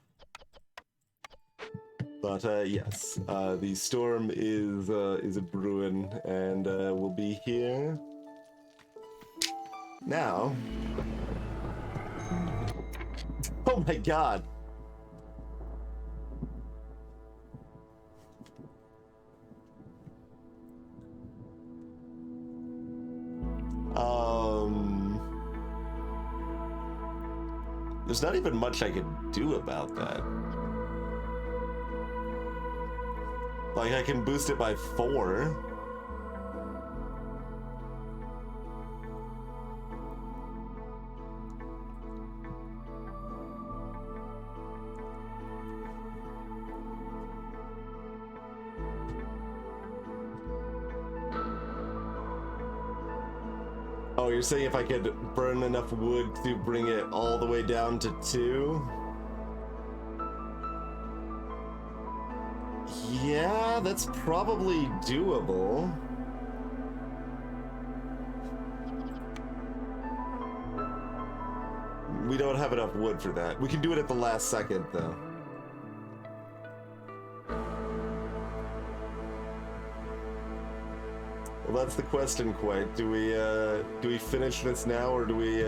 But yes, the storm is a brewing, and we'll be here now. Oh my god! There's not even much I can do about that. Like, I can boost it by 4. Oh, you're saying if I could burn enough wood to bring it all the way down to 2? Yeah, that's probably doable. We don't have enough wood for that. We can do it at the last second, though. Well, that's the question, quite. Do we finish this now, or do we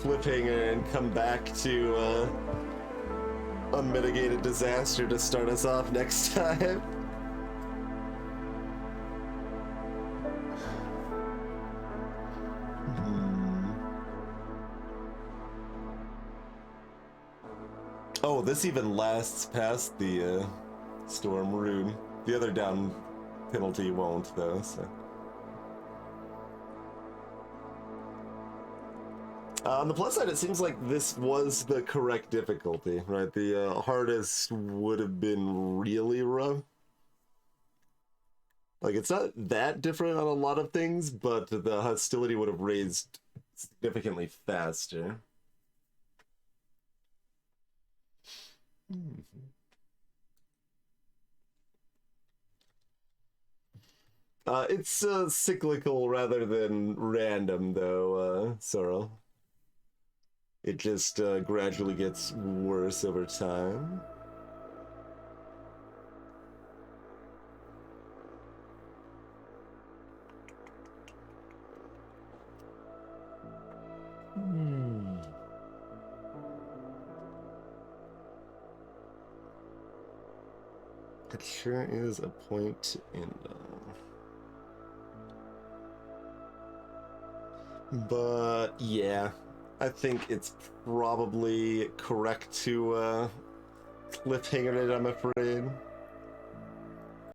cliffhanger and come back to unmitigated disaster to start us off next time? Oh, this even lasts past the storm rune. The other down penalty won't, though, so. On the plus side, it seems like this was the correct difficulty, right? The hardest would have been really rough. Like, it's not that different on a lot of things, but the hostility would have raised significantly faster. It's cyclical rather than random, though, Sorrel. It just gradually gets worse over time. It sure is a point to end on. But yeah, I think it's probably correct to cliffhanger it, I'm afraid.